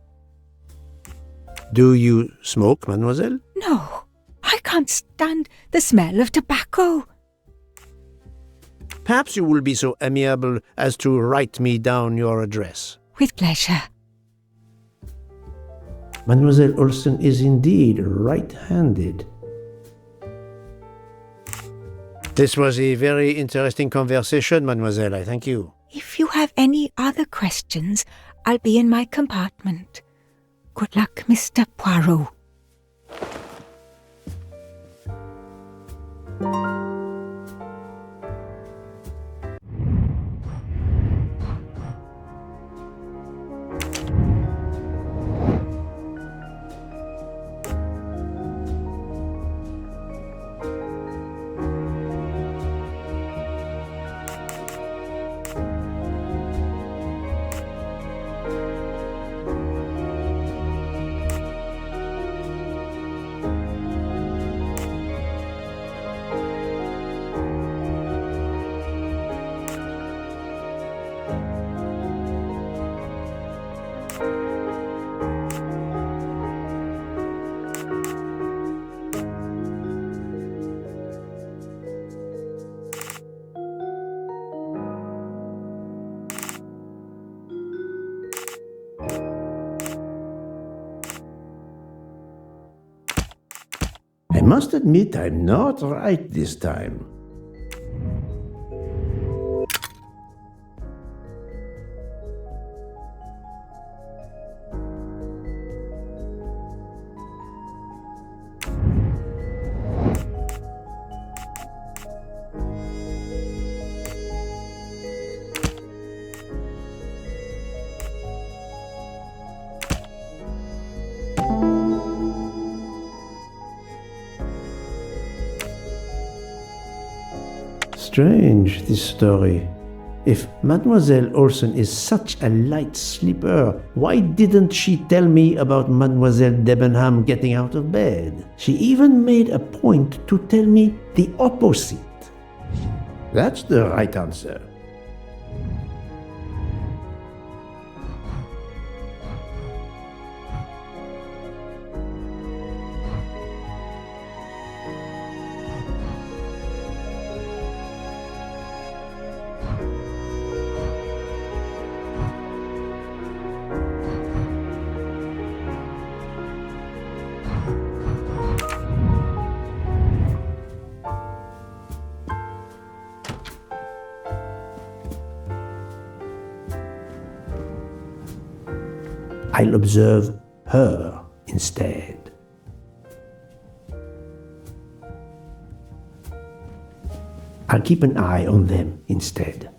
Do you smoke, mademoiselle? No, I can't stand the smell of tobacco. Perhaps you will be so amiable as to write me down your address. With pleasure. Mademoiselle Olsen is indeed right-handed. This was a very interesting conversation, mademoiselle. I thank you. If you have any other questions, I'll be in my compartment. Good luck, Mr. Poirot. I must admit I'm not right this time. Strange, this story. If Mademoiselle Olsen is such a light sleeper, why didn't she tell me about Mademoiselle Debenham getting out of bed? She even made a point to tell me the opposite. That's the right answer. I'll observe her instead. I'll keep an eye on them instead.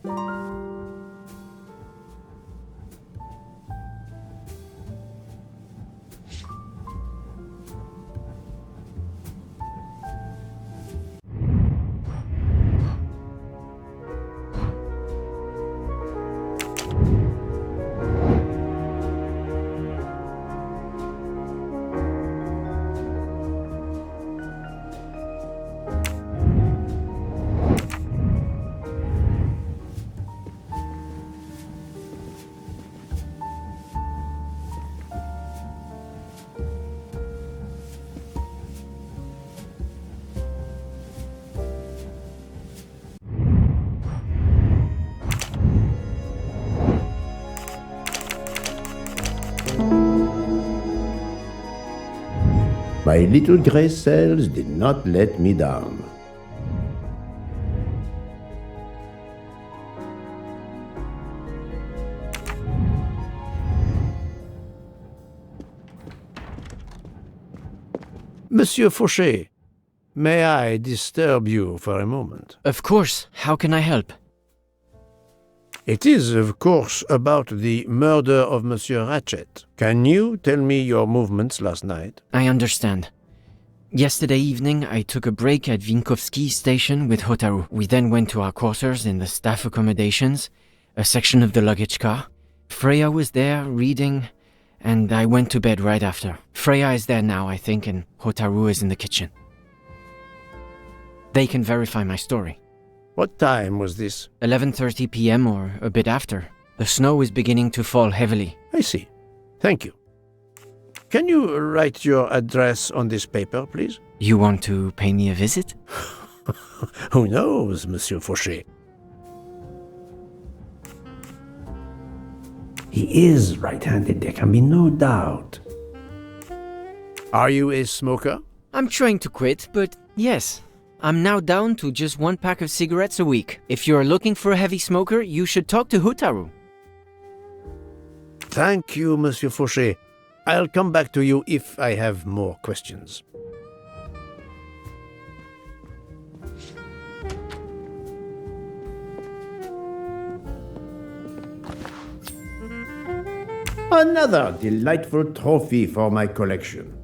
My little gray cells did not let me down. Monsieur Fauché, may I disturb you for a moment? Of course. How can I help? It is, of course, about the murder of Monsieur Ratchet. Can you tell me your movements last night? I understand. Yesterday evening, I took a break at Vinkovsky station with Hotaru. We then went to our quarters in the staff accommodations, a section of the luggage car. Freya was there, reading, and I went to bed right after. Freya is there now, I think, and Hotaru is in the kitchen. They can verify my story. What time was this? 11:30 p.m. or a bit after. The snow is beginning to fall heavily. I see. Thank you. Can you write your address on this paper, please? You want to pay me a visit? Who knows, Monsieur Fauché? He is right-handed, there can be no doubt. Are you a smoker? I'm trying to quit, but yes. I'm now down to just 1 pack of cigarettes a week. If you're looking for a heavy smoker, you should talk to Hotaru. Thank you, Monsieur Fauché. I'll come back to you if I have more questions. Another delightful trophy for my collection.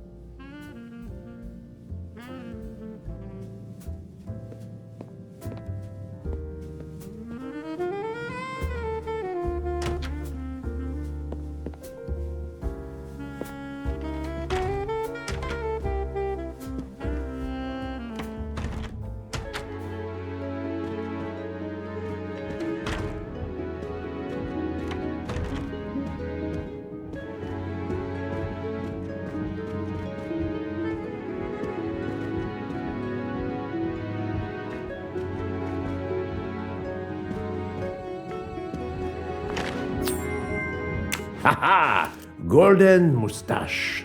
Ha ha! Golden moustache.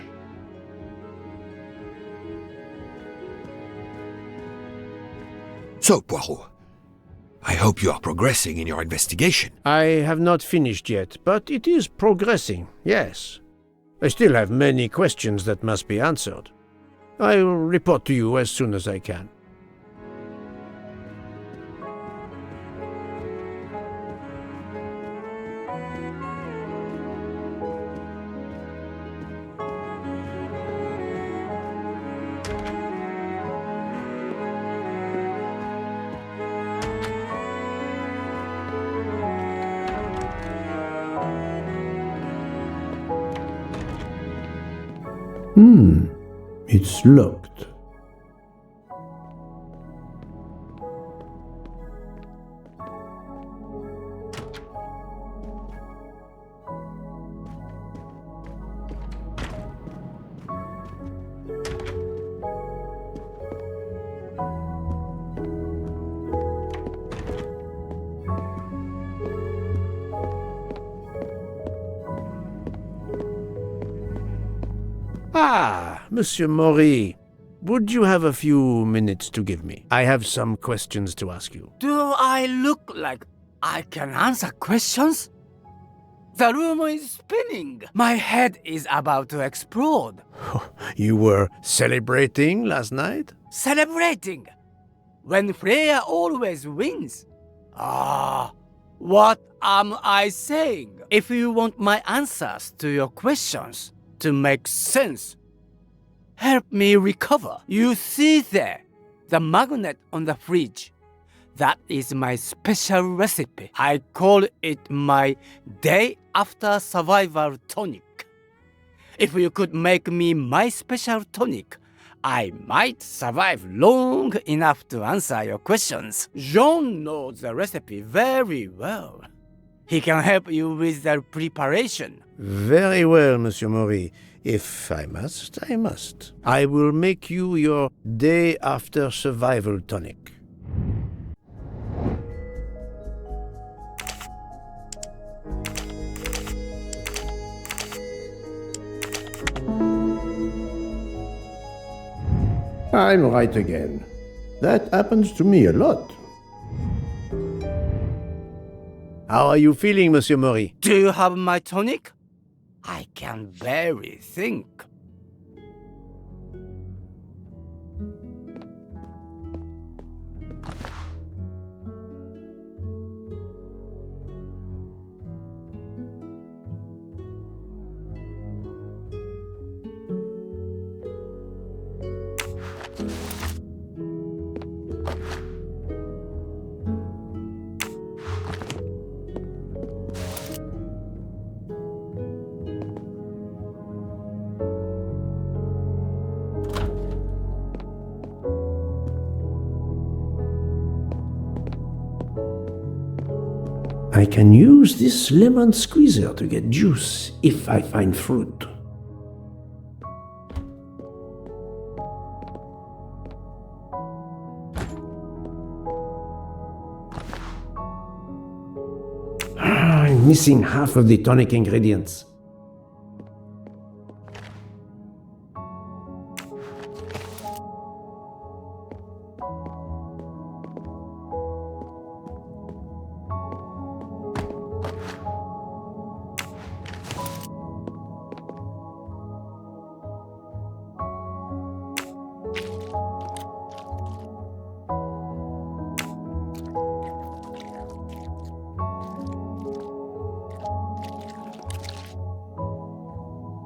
So, Poirot, I hope you are progressing in your investigation. I have not finished yet, but it is progressing, yes. I still have many questions that must be answered. I will report to you as soon as I can. It's locked. Ah, Monsieur Maury, would you have a few minutes to give me? I have some questions to ask you. Do I look like I can answer questions? The room is spinning. My head is about to explode. You were celebrating last night? Celebrating? When Freya always wins. Ah, what am I saying? If you want my answers to your questions to make sense, help me recover. You see there, the magnet on the fridge. That is my special recipe. I call it my day after survival tonic. If you could make me my special tonic, I might survive long enough to answer your questions. Jean knows the recipe very well. He can help you with the preparation. Very well, Monsieur Maury. If I must, I must. I will make you your day after survival tonic. I'm right again. That happens to me a lot. How are you feeling, Monsieur Maury? Do you have my tonic? I can barely think. I can use this lemon squeezer to get juice if I find fruit. I'm missing half of the tonic ingredients.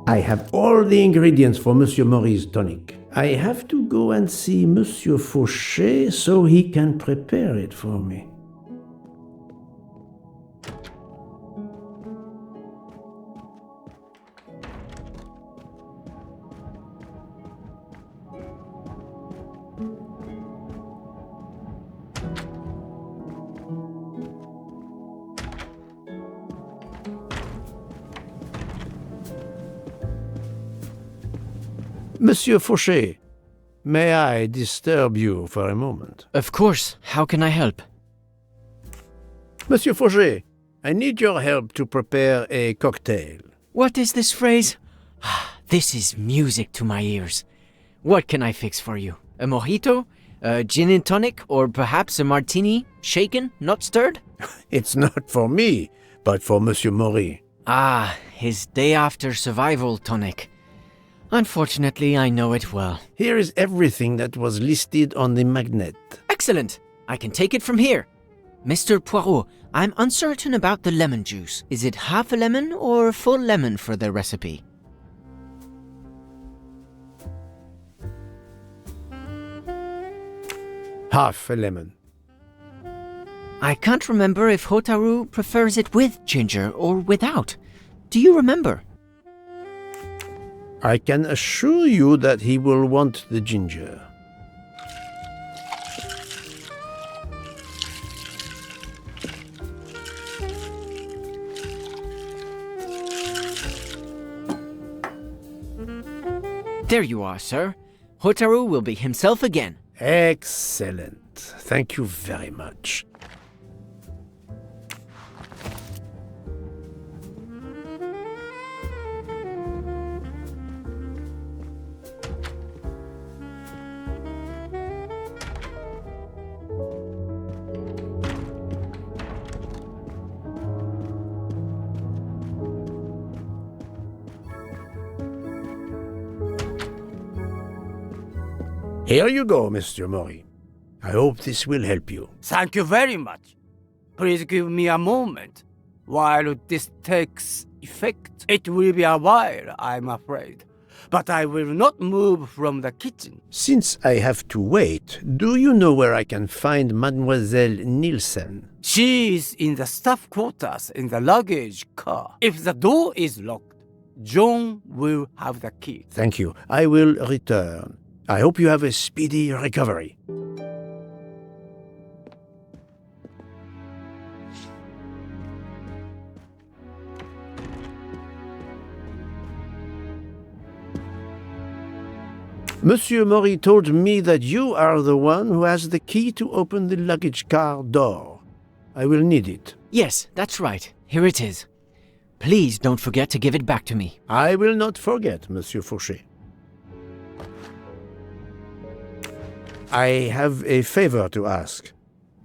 I have all the ingredients for Monsieur Maury's tonic. I have to go and see Monsieur Fauchet so he can prepare it for me. Monsieur Fauchet, may I disturb you for a moment? Of course. How can I help? Monsieur Fauchet, I need your help to prepare a cocktail. What is this phrase? This is music to my ears. What can I fix for you? A mojito? A gin and tonic? Or perhaps a martini? Shaken, not stirred? It's not for me, but for Monsieur Maury. Ah, his day after survival tonic. Unfortunately, I know it well. Here is everything that was listed on the magnet. Excellent! I can take it from here. Mr. Poirot, I'm uncertain about the lemon juice. Is it half a lemon or a full lemon for the recipe? Half a lemon. I can't remember if Hotaru prefers it with ginger or without. Do you remember? I can assure you that he will want the ginger. There you are, sir. Hotaru will be himself again. Excellent. Thank you very much. Here you go, Mr. Mori. I hope this will help you. Thank you very much. Please give me a moment. While this takes effect, it will be a while, I'm afraid. But I will not move from the kitchen. Since I have to wait, do you know where I can find Mademoiselle Nielsen? She is in the staff quarters in the luggage car. If the door is locked, John will have the key. Thank you. I will return. I hope you have a speedy recovery. Monsieur Mori told me that you are the one who has the key to open the luggage car door. I will need it. Yes, that's right. Here it is. Please don't forget to give it back to me. I will not forget, Monsieur Fauché. I have a favor to ask.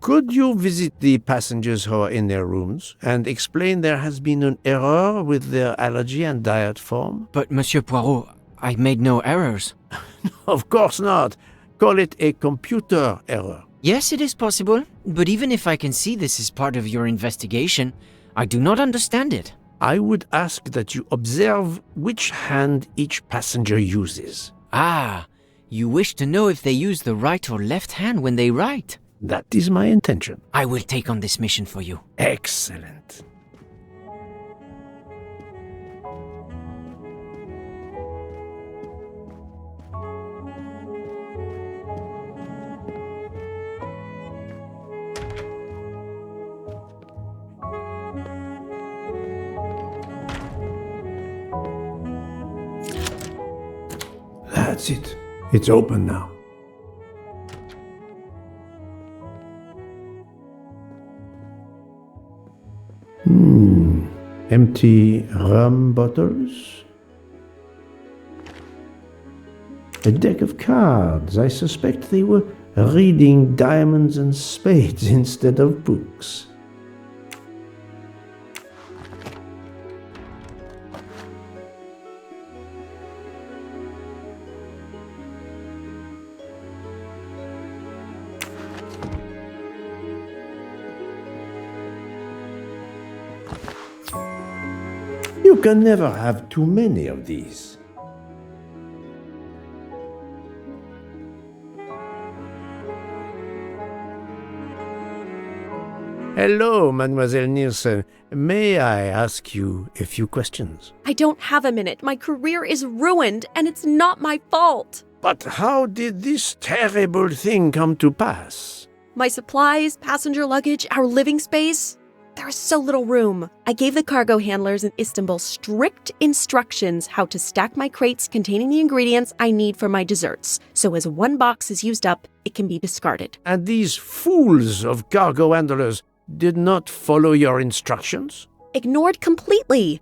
Could you visit the passengers who are in their rooms and explain there has been an error with their allergy and diet form? But, Monsieur Poirot, I made no errors. Of course not. Call it a computer error. Yes, it is possible, but even if I can see this is part of your investigation, I do not understand it. I would ask that you observe which hand each passenger uses. Ah, you wish to know if they use the right or left hand when they write? That is my intention. I will take on this mission for you. Excellent. That's it. It's open now. Empty rum bottles. A deck of cards. I suspect they were reading diamonds and spades instead of books. You can never have too many of these. Hello, Mademoiselle Nielsen. May I ask you a few questions? I don't have a minute. My career is ruined, and it's not my fault. But how did this terrible thing come to pass? My supplies, passenger luggage, our living space. There is so little room. I gave the cargo handlers in Istanbul strict instructions how to stack my crates containing the ingredients I need for my desserts, so as one box is used up, it can be discarded. And these fools of cargo handlers did not follow your instructions? Ignored completely.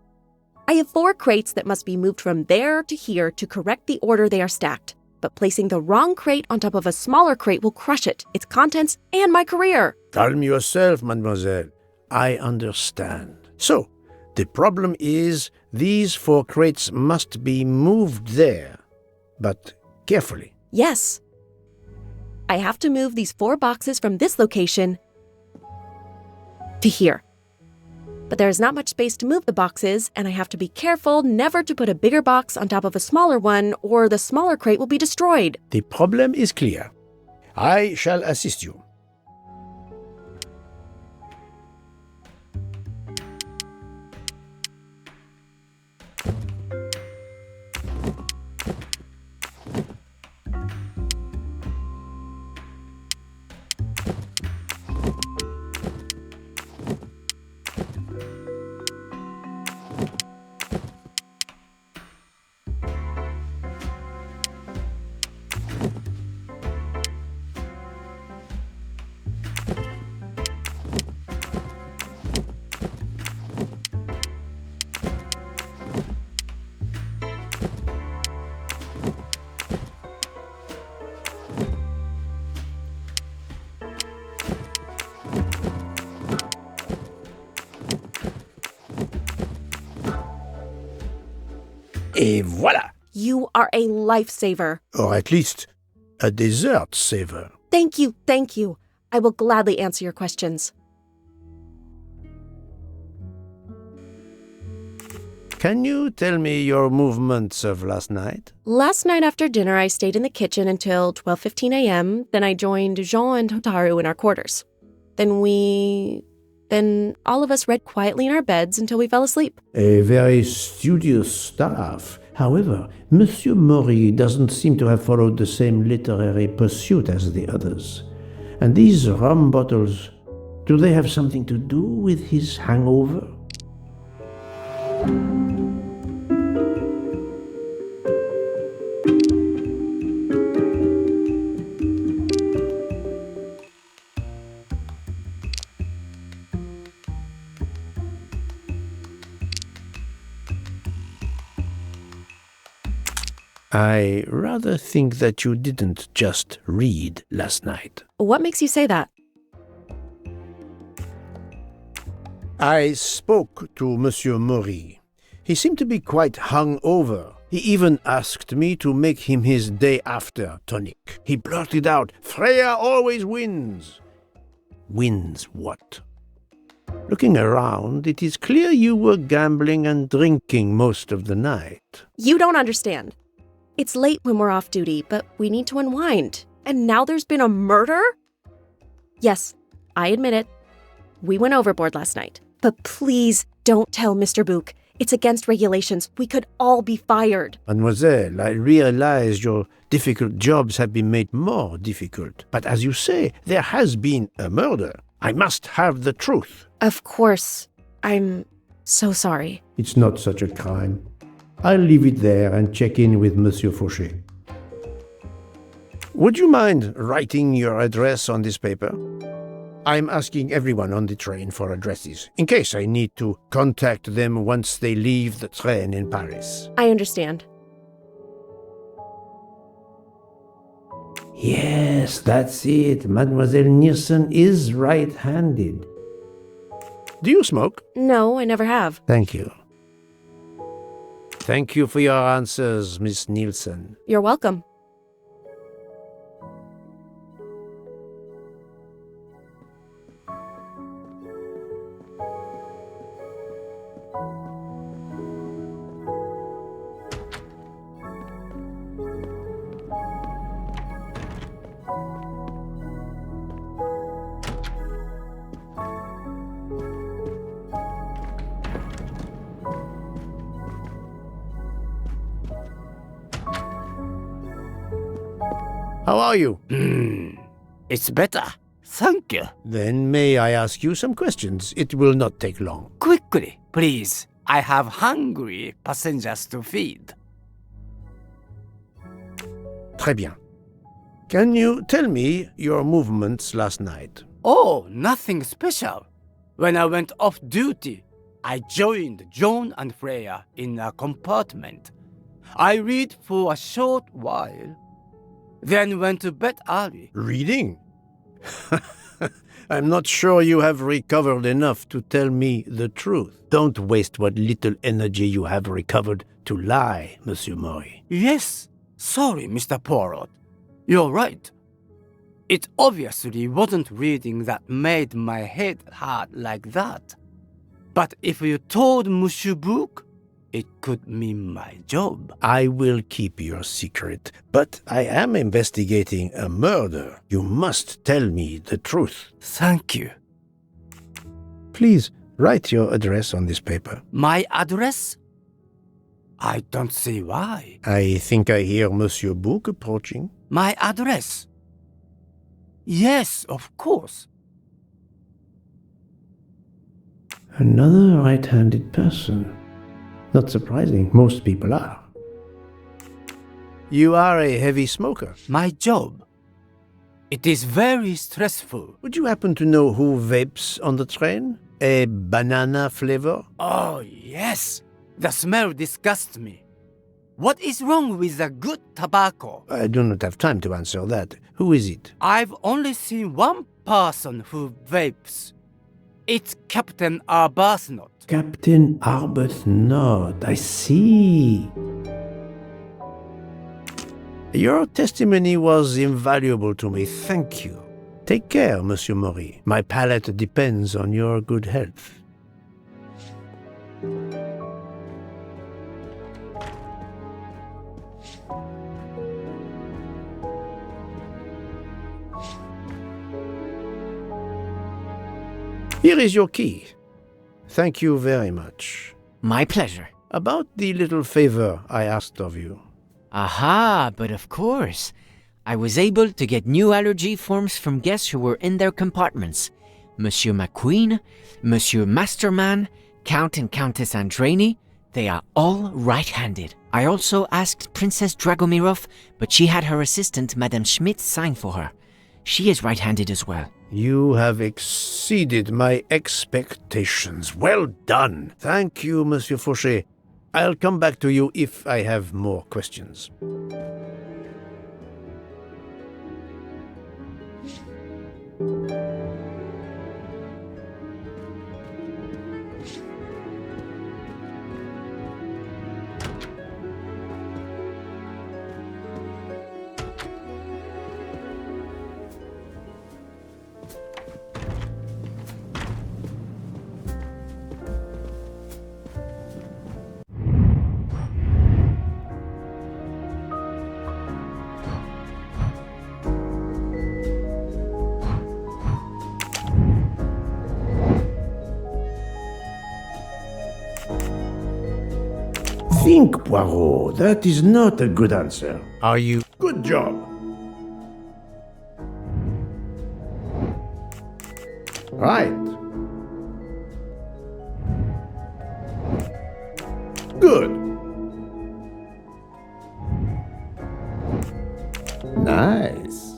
I have 4 crates that must be moved from there to here to correct the order they are stacked. But placing the wrong crate on top of a smaller crate will crush it, its contents, and my career. Calm yourself, mademoiselle. I understand. So, the problem is these 4 crates must be moved there, but carefully. Yes. I have to move these 4 boxes from this location to here. But there is not much space to move the boxes, and I have to be careful never to put a bigger box on top of a smaller one, or the smaller crate will be destroyed. The problem is clear. I shall assist you. Et voilà! You are a lifesaver. Or at least, a dessert saver. Thank you, thank you. I will gladly answer your questions. Can you tell me your movements of last night? Last night after dinner, I stayed in the kitchen until 12:15 a.m. Then I joined Jean and Hotaru in our quarters. Then all of us read quietly in our beds until we fell asleep. A very studious staff. However, Monsieur Maury doesn't seem to have followed the same literary pursuit as the others. And these rum bottles, do they have something to do with his hangover? I rather think that you didn't just read last night. What makes you say that? I spoke to Monsieur Maury. He seemed to be quite hung-over. He even asked me to make him his day-after tonic. He blurted out, "Freya always wins." Wins what? Looking around, it is clear you were gambling and drinking most of the night. You don't understand. It's late when we're off duty, but we need to unwind. And now there's been a murder? Yes, I admit it. We went overboard last night. But please don't tell Mr. Book. It's against regulations. We could all be fired. Mademoiselle, I realize your difficult jobs have been made more difficult. But as you say, there has been a murder. I must have the truth. Of course. I'm so sorry. It's not such a crime. I'll leave it there and check in with Monsieur Fauché. Would you mind writing your address on this paper? I'm asking everyone on the train for addresses, in case I need to contact them once they leave the train in Paris. I understand. Yes, that's it. Mademoiselle Niersen is right-handed. Do you smoke? No, I never have. Thank you. Thank you for your answers, Miss Nielsen. You're welcome. How are you? It's better. Thank you. Then may I ask you some questions? It will not take long. Quickly, please. I have hungry passengers to feed. Très bien. Can you tell me your movements last night? Oh, nothing special. When I went off duty, I joined John and Freya in a compartment. I read for a short while, then went to bed early. Reading? I'm not sure you have recovered enough to tell me the truth. Don't waste what little energy you have recovered to lie, Monsieur Maury. Yes, sorry, Mr. Poirot. You're right. It obviously wasn't reading that made my head hurt like that. But if you told Monsieur Book, it could mean my job. I will keep your secret, but I am investigating a murder. You must tell me the truth. Thank you. Please, write your address on this paper. My address? I don't see why. I think I hear Monsieur Book approaching. My address? Yes, of course. Another right-handed person. Not surprising, most people are. You are a heavy smoker. My job. It is very stressful. Would you happen to know who vapes on the train? A banana flavor? Oh, yes. The smell disgusts me. What is wrong with the good tobacco? I do not have time to answer that. Who is it? I've only seen one person who vapes. It's Captain Arbuthnot. Captain Arbuthnot, I see. Your testimony was invaluable to me. Thank you. Take care, Monsieur Maury. My palate depends on your good health. Here is your key. Thank you very much. My pleasure. About the little favor I asked of you. Aha, but of course. I was able to get new allergy forms from guests who were in their compartments. Monsieur McQueen, Monsieur Masterman, Count and Countess Andreni, they are all right-handed. I also asked Princess Dragomirov, but she had her assistant, Madame Schmidt, sign for her. She is right-handed as well. You have exceeded my expectations. Well done. Thank you, Monsieur Fauché. I'll come back to you if I have more questions. Think, Poirot. That is not a good answer. Are you... Good job. Right. Good. Nice.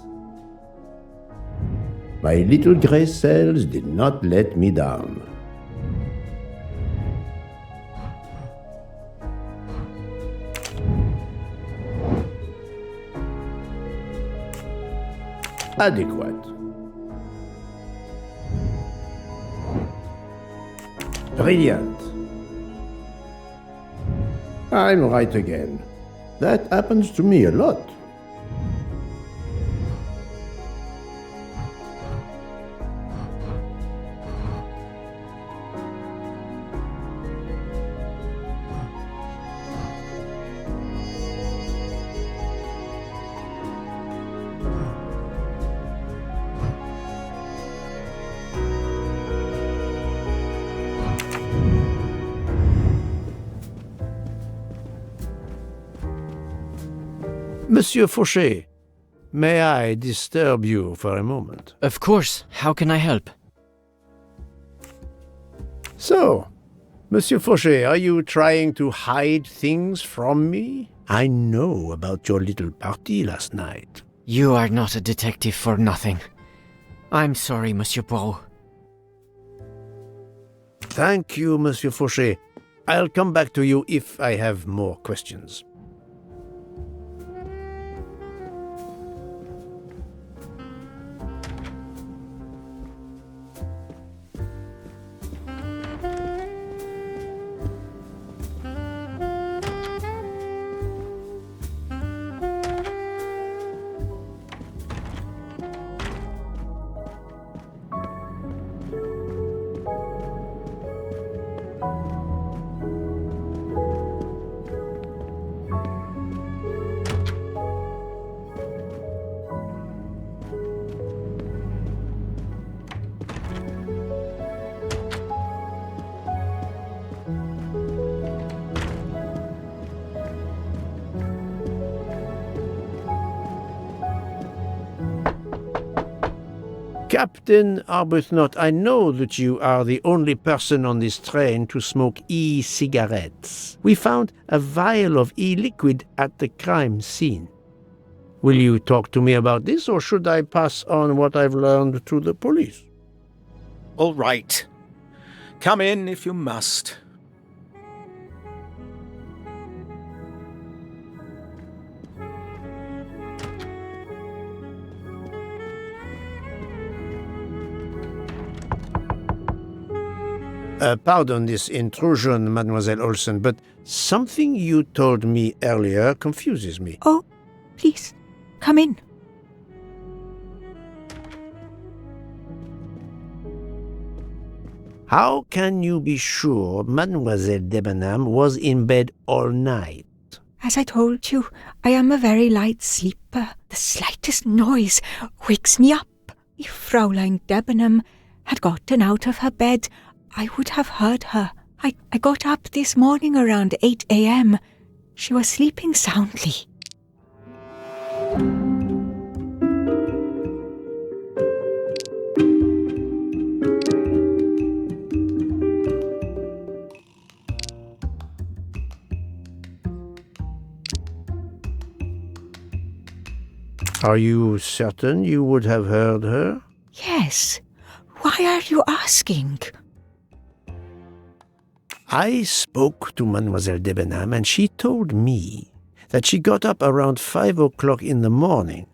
My little gray cells did not let me down. Adequate. Brilliant. I'm right again. That happens to me a lot. Monsieur Fauché, may I disturb you for a moment? Of course. How can I help? So, Monsieur Fauché, are you trying to hide things from me? I know about your little party last night. You are not a detective for nothing. I'm sorry, Monsieur Poirot. Thank you, Monsieur Fauché. I'll come back to you if I have more questions. Captain Arbuthnot, I know that you are the only person on this train to smoke e-cigarettes. We found a vial of e-liquid at the crime scene. Will you talk to me about this, or should I pass on what I've learned to the police? All right. Come in if you must. Pardon this intrusion, Mademoiselle Olsen, but something you told me earlier confuses me. Oh, Please, come in. How can you be sure Mademoiselle Debenham was in bed all night? As I told you, I am a very light sleeper. The slightest noise wakes me up. If Fraulein Debenham had gotten out of her bed, I would have heard her. I got up this morning around 8 a.m. She was sleeping soundly. Are you certain you would have heard her? Yes. Why are you asking? I spoke to Mademoiselle Debenham, and she told me that she got up around 5 o'clock in the morning.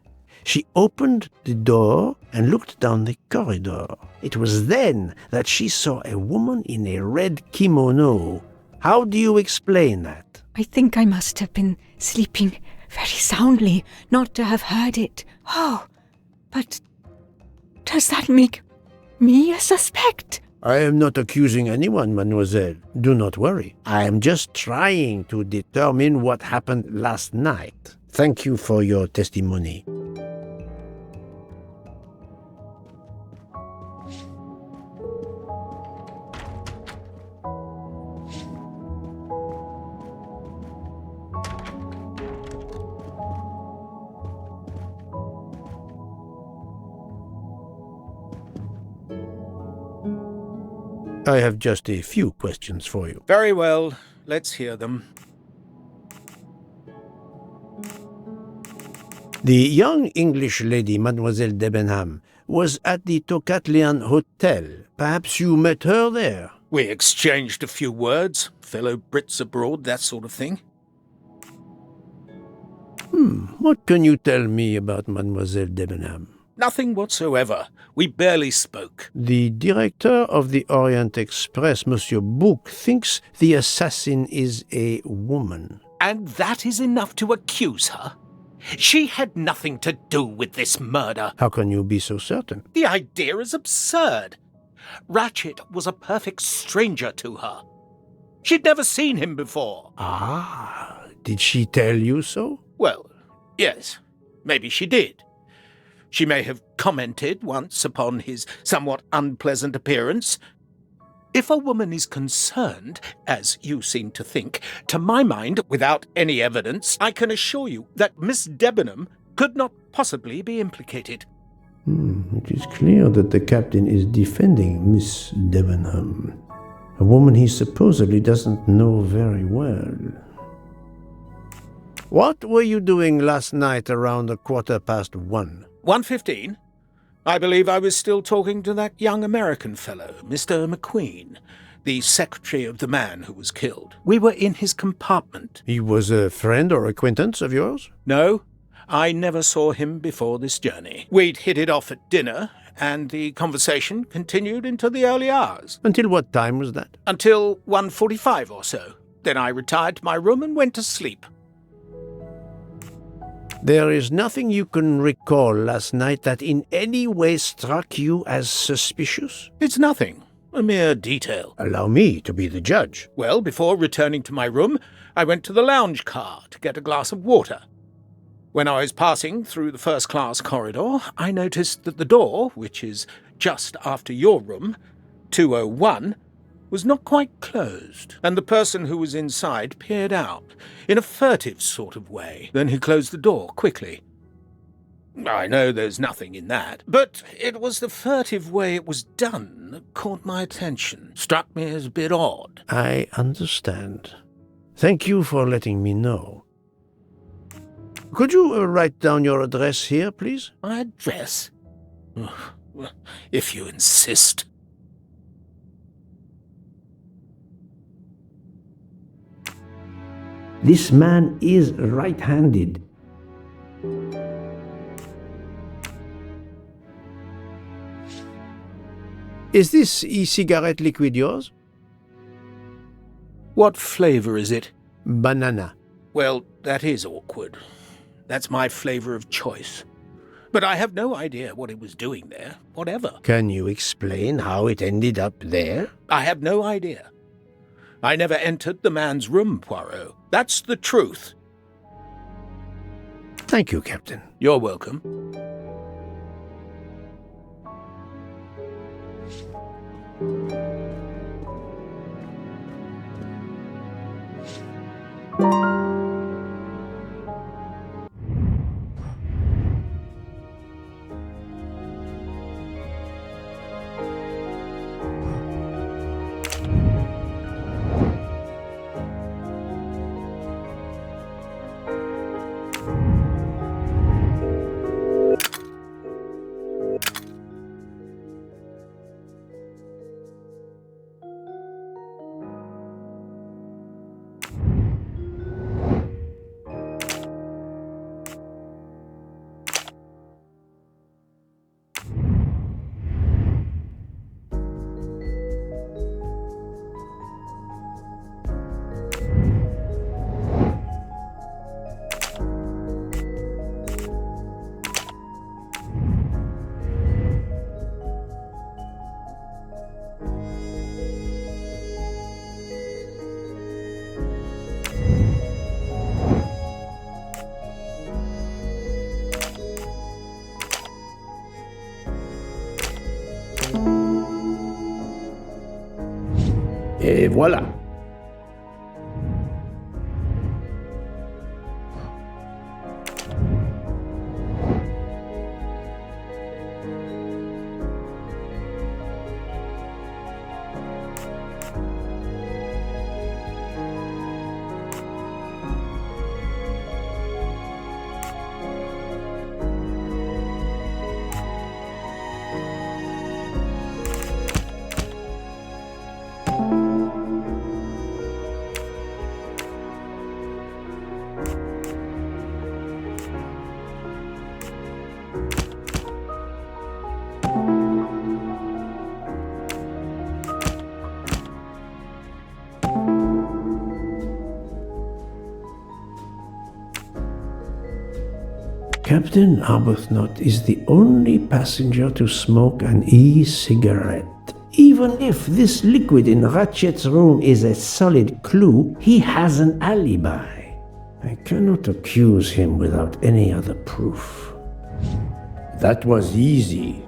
She opened the door and looked down the corridor. It was then that she saw a woman in a red kimono. How do you explain that? I think I must have been sleeping very soundly not to have heard it. Oh, but does that make me a suspect? I am not accusing anyone, mademoiselle. Do not worry. I am just trying to determine what happened last night. Thank you for your testimony. I have just a few questions for you. Very well. Let's hear them. The young English lady, Mademoiselle Debenham, was at the Tokatlian Hotel. Perhaps you met her there? We exchanged a few words. Fellow Brits abroad, that sort of thing. What can you tell me about Mademoiselle Debenham? Nothing whatsoever. We barely spoke. The director of the Orient Express, Monsieur Bouc, thinks the assassin is a woman. And that is enough to accuse her? She had nothing to do with this murder. How can you be so certain? The idea is absurd. Ratchet was a perfect stranger to her. She'd never seen him before. Ah, did she tell you so? Well, yes, maybe she did. She may have commented once upon his somewhat unpleasant appearance. If a woman is concerned, as you seem to think, to my mind, without any evidence, I can assure you that Miss Debenham could not possibly be implicated. It is clear that the captain is defending Miss Debenham, a woman he supposedly doesn't know very well. What were you doing last night around 1:15? 1:15? I believe I was still talking to that young American fellow, Mr. McQueen, the secretary of the man who was killed. We were in his compartment. He was a friend or acquaintance of yours? No, I never saw him before this journey. We'd hit it off at dinner, and the conversation continued into the early hours. Until what time was that? Until 1:45 or so. Then I retired to my room and went to sleep. There is nothing you can recall last night that in any way struck you as suspicious? It's nothing. A mere detail. Allow me to be the judge. Well, before returning to my room, I went to the lounge car to get a glass of water. When I was passing through the first-class corridor, I noticed that the door, which is just after your room, 201, was not quite closed, and the person who was inside peered out, in a furtive sort of way. Then he closed the door quickly. I know there's nothing in that, but it was the furtive way it was done that caught my attention, struck me as a bit odd. I understand. Thank you for letting me know. Could you write down your address here, please? My address? If you insist. This man is right-handed. Is this e-cigarette liquid yours? What flavor is it? Banana. Well, that is awkward. That's my flavor of choice. But I have no idea what it was doing there, whatever. Can you explain how it ended up there? I have no idea. I never entered the man's room, Poirot. That's the truth. Thank you, Captain. You're welcome. Et voilà. Captain Arbuthnot is the only passenger to smoke an e-cigarette. Even if this liquid in Ratchet's room is a solid clue, he has an alibi. I cannot accuse him without any other proof. That was easy.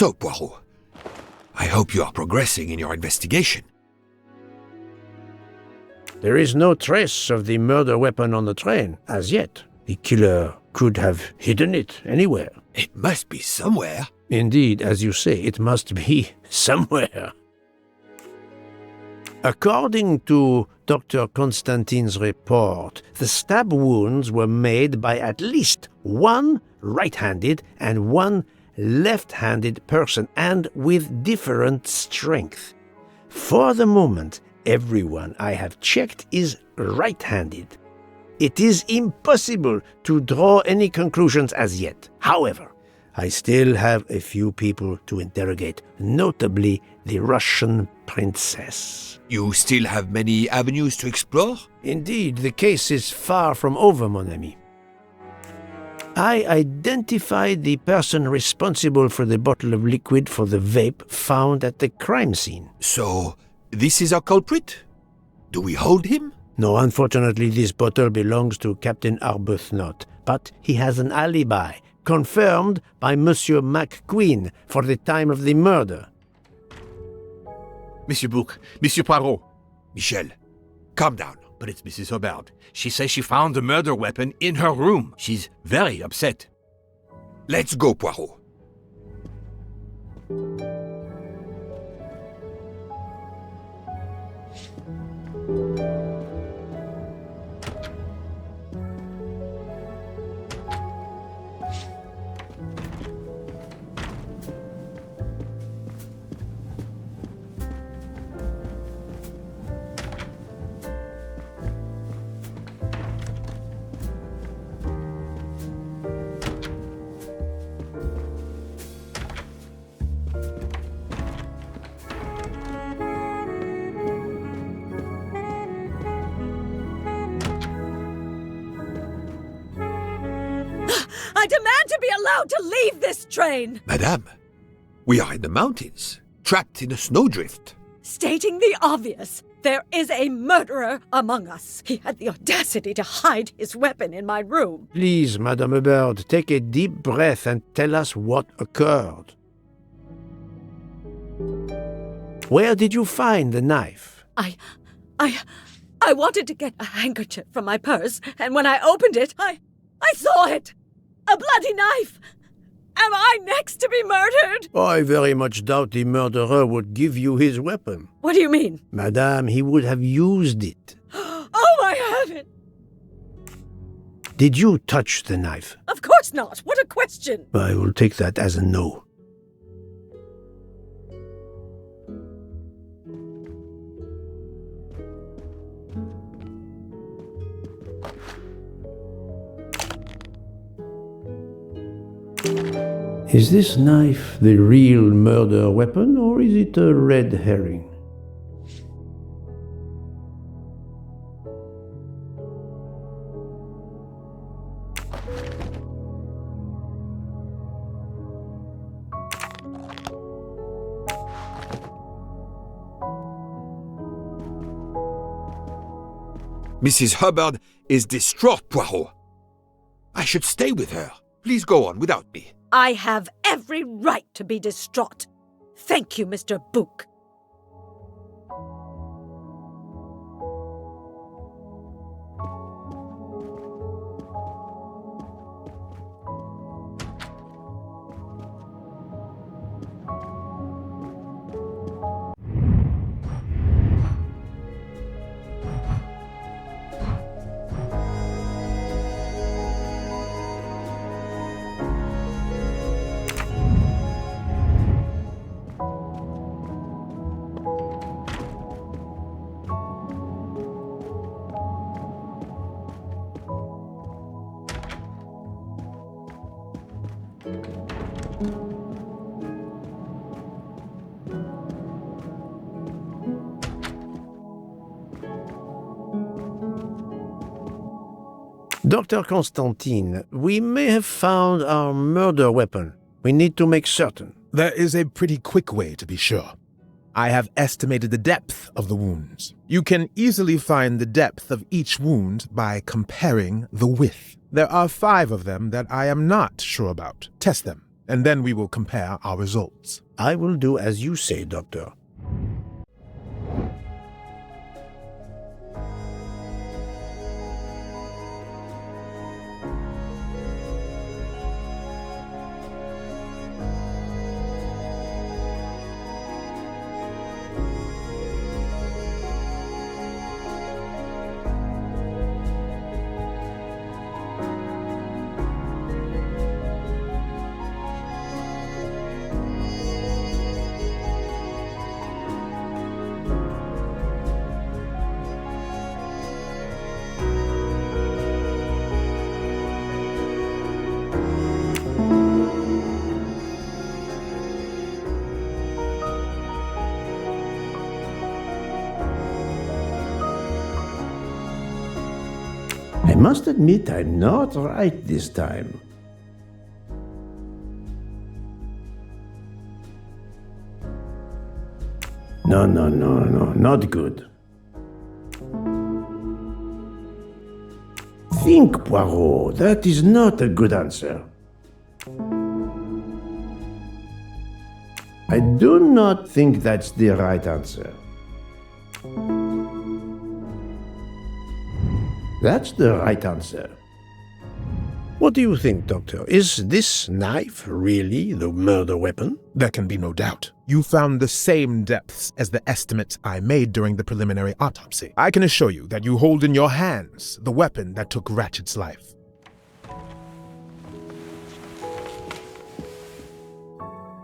So, Poirot, I hope you are progressing in your investigation. There is no trace of the murder weapon on the train, as yet. The killer could have hidden it anywhere. It must be somewhere. Indeed, as you say, it must be somewhere. According to Dr. Constantine's report, the stab wounds were made by at least one right-handed and one left-handed person, and with different strength. For the moment, everyone I have checked is right-handed. It is impossible to draw any conclusions as yet. However, I still have a few people to interrogate, notably the Russian princess. You still have many avenues to explore? Indeed, the case is far from over, mon ami. I identified the person responsible for the bottle of liquid for the vape found at the crime scene. So, this is our culprit? Do we hold him? No, unfortunately, this bottle belongs to Captain Arbuthnot, but he has an alibi, confirmed by Monsieur McQueen for the time of the murder. Monsieur Bouc, Monsieur Poirot. Michel, calm down. But it's Mrs. Hubbard. She says she found the murder weapon in her room. She's very upset. Let's go, Poirot. I demand to be allowed to leave this train! Madame, we are in the mountains, trapped in a snowdrift. Stating the obvious, there is a murderer among us. He had the audacity to hide his weapon in my room. Please, Madame Hubbard, take a deep breath and tell us what occurred. Where did you find the knife? I wanted to get a handkerchief from my purse, and when I opened it, I saw it! A bloody knife! Am I next to be murdered? I very much doubt the murderer would give you his weapon. What do you mean? Madame, he would have used it. Oh, I haven't! Did you touch the knife? Of course not! What a question! I will take that as a no. Is this knife the real murder weapon, or is it a red herring? Mrs. Hubbard is distraught, Poirot. I should stay with her. Please go on without me. I have every right to be distraught. Thank you, Mr. Bouc. Dr. Constantine, we may have found our murder weapon. We need to make certain. There is a pretty quick way to be sure. I have estimated the depth of the wounds. You can easily find the depth of each wound by comparing the width. There are 5 of them that I am not sure about. Test them, and then we will compare our results. I will do as you say, Doctor. I must admit I'm not right this time. No, not good. think, Poirot. That is not a good answer. I do not think that's the right answer. That's the right answer. What do you think, Doctor? Is this knife really the murder weapon? There can be no doubt. You found the same depths as the estimates I made during the preliminary autopsy. I can assure you that you hold in your hands the weapon that took Ratchet's life.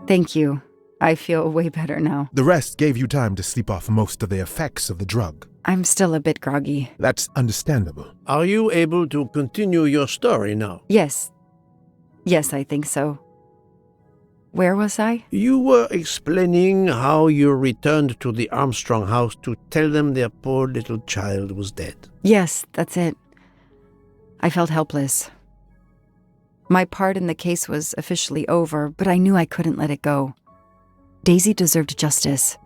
Thank you. I feel way better now. The rest gave you time to sleep off most of the effects of the drug. I'm still a bit groggy. That's understandable. Are you able to continue your story now? Yes. Yes, I think so. Where was I? You were explaining how you returned to the Armstrong house to tell them their poor little child was dead. Yes, that's it. I felt helpless. My part in the case was officially over, but I knew I couldn't let it go. Daisy deserved justice.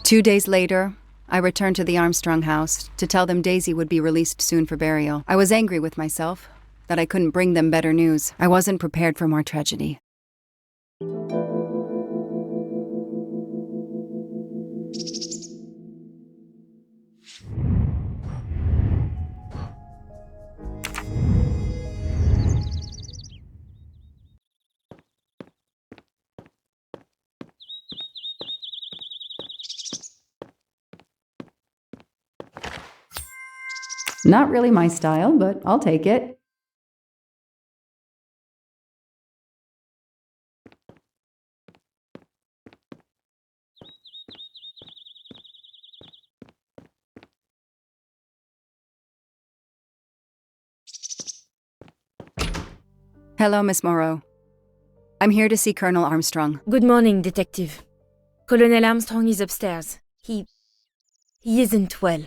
Two days later, I returned to the Armstrong house to tell them Daisy would be released soon for burial. I was angry with myself that I couldn't bring them better news. I wasn't prepared for more tragedy. Not really my style, but I'll take it. Hello, Miss Moreau. I'm here to see Colonel Armstrong. Good morning, Detective. Colonel Armstrong is upstairs. He isn't well.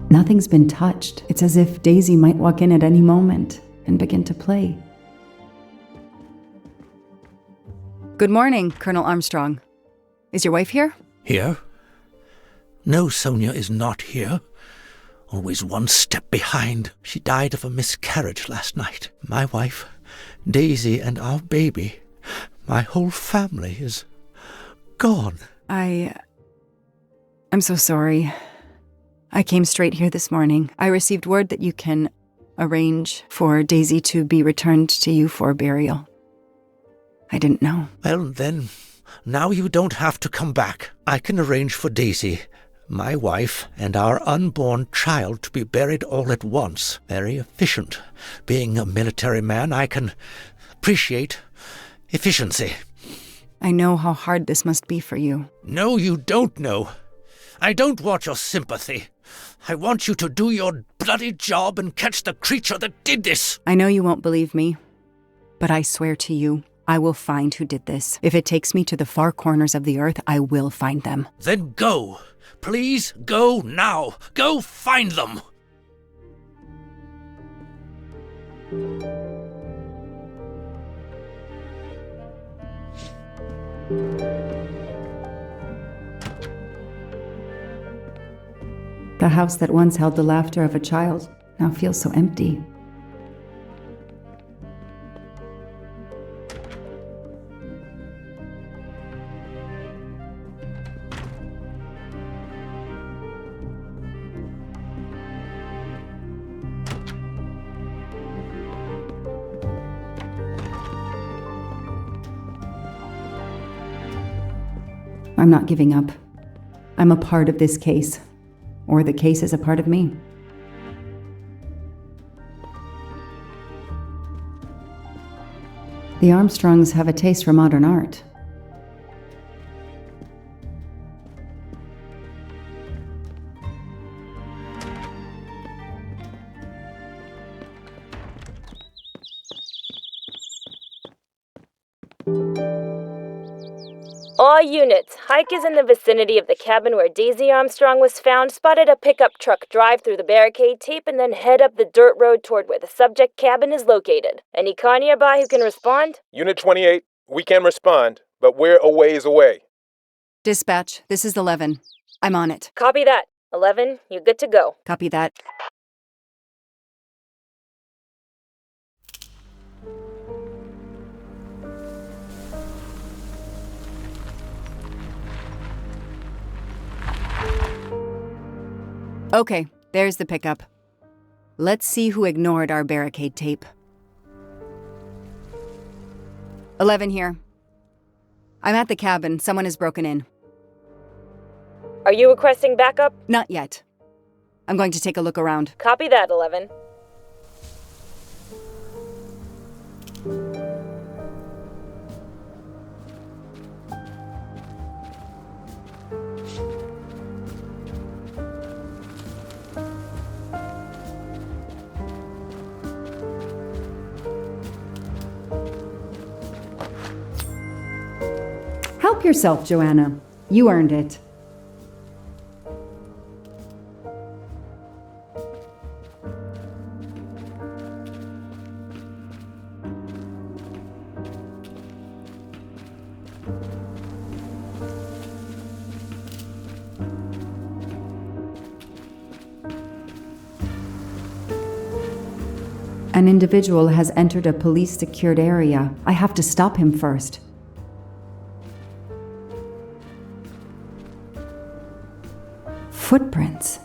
Nothing's been touched. It's as if Daisy might walk in at any moment and begin to play. Good morning, Colonel Armstrong. Is your wife here? Here? No, Sonia is not here. Always one step behind. She died of a miscarriage last night. My wife, Daisy, and our baby. My whole family is gone. I'm so sorry. I came straight here this morning. I received word that you can arrange for Daisy to be returned to you for burial. I didn't know. Well, then, now you don't have to come back. I can arrange for Daisy, my wife, and our unborn child to be buried all at once. Very efficient. Being a military man, I can appreciate efficiency. I know how hard this must be for you. No, you don't know. I don't want your sympathy. I want you to do your bloody job and catch the creature that did this. I know you won't believe me, but I swear to you, I will find who did this. If it takes me to the far corners of the earth, I will find them. Then go. Please go now. Go find them. The house that once held the laughter of a child now feels so empty. I'm not giving up. I'm a part of this case. Or the case is a part of me. The Armstrongs have a taste for modern art. All units, hike is in the vicinity of the cabin where Daisy Armstrong was found, spotted a pickup truck drive through the barricade tape, and then head up the dirt road toward where the subject cabin is located. Any car nearby who can respond? Unit 28, we can respond, but we're a ways away. Dispatch, this is 11. I'm on it. Copy that. 11, you're good to go. Copy that. Okay, there's the pickup. Let's see who ignored our barricade tape. 11 here. I'm at the cabin. Someone has broken in. Are you requesting backup? Not yet. I'm going to take a look around. Copy that, 11. Help yourself, Joanna. You earned it. An individual has entered a police-secured area. I have to stop him first. Footprints.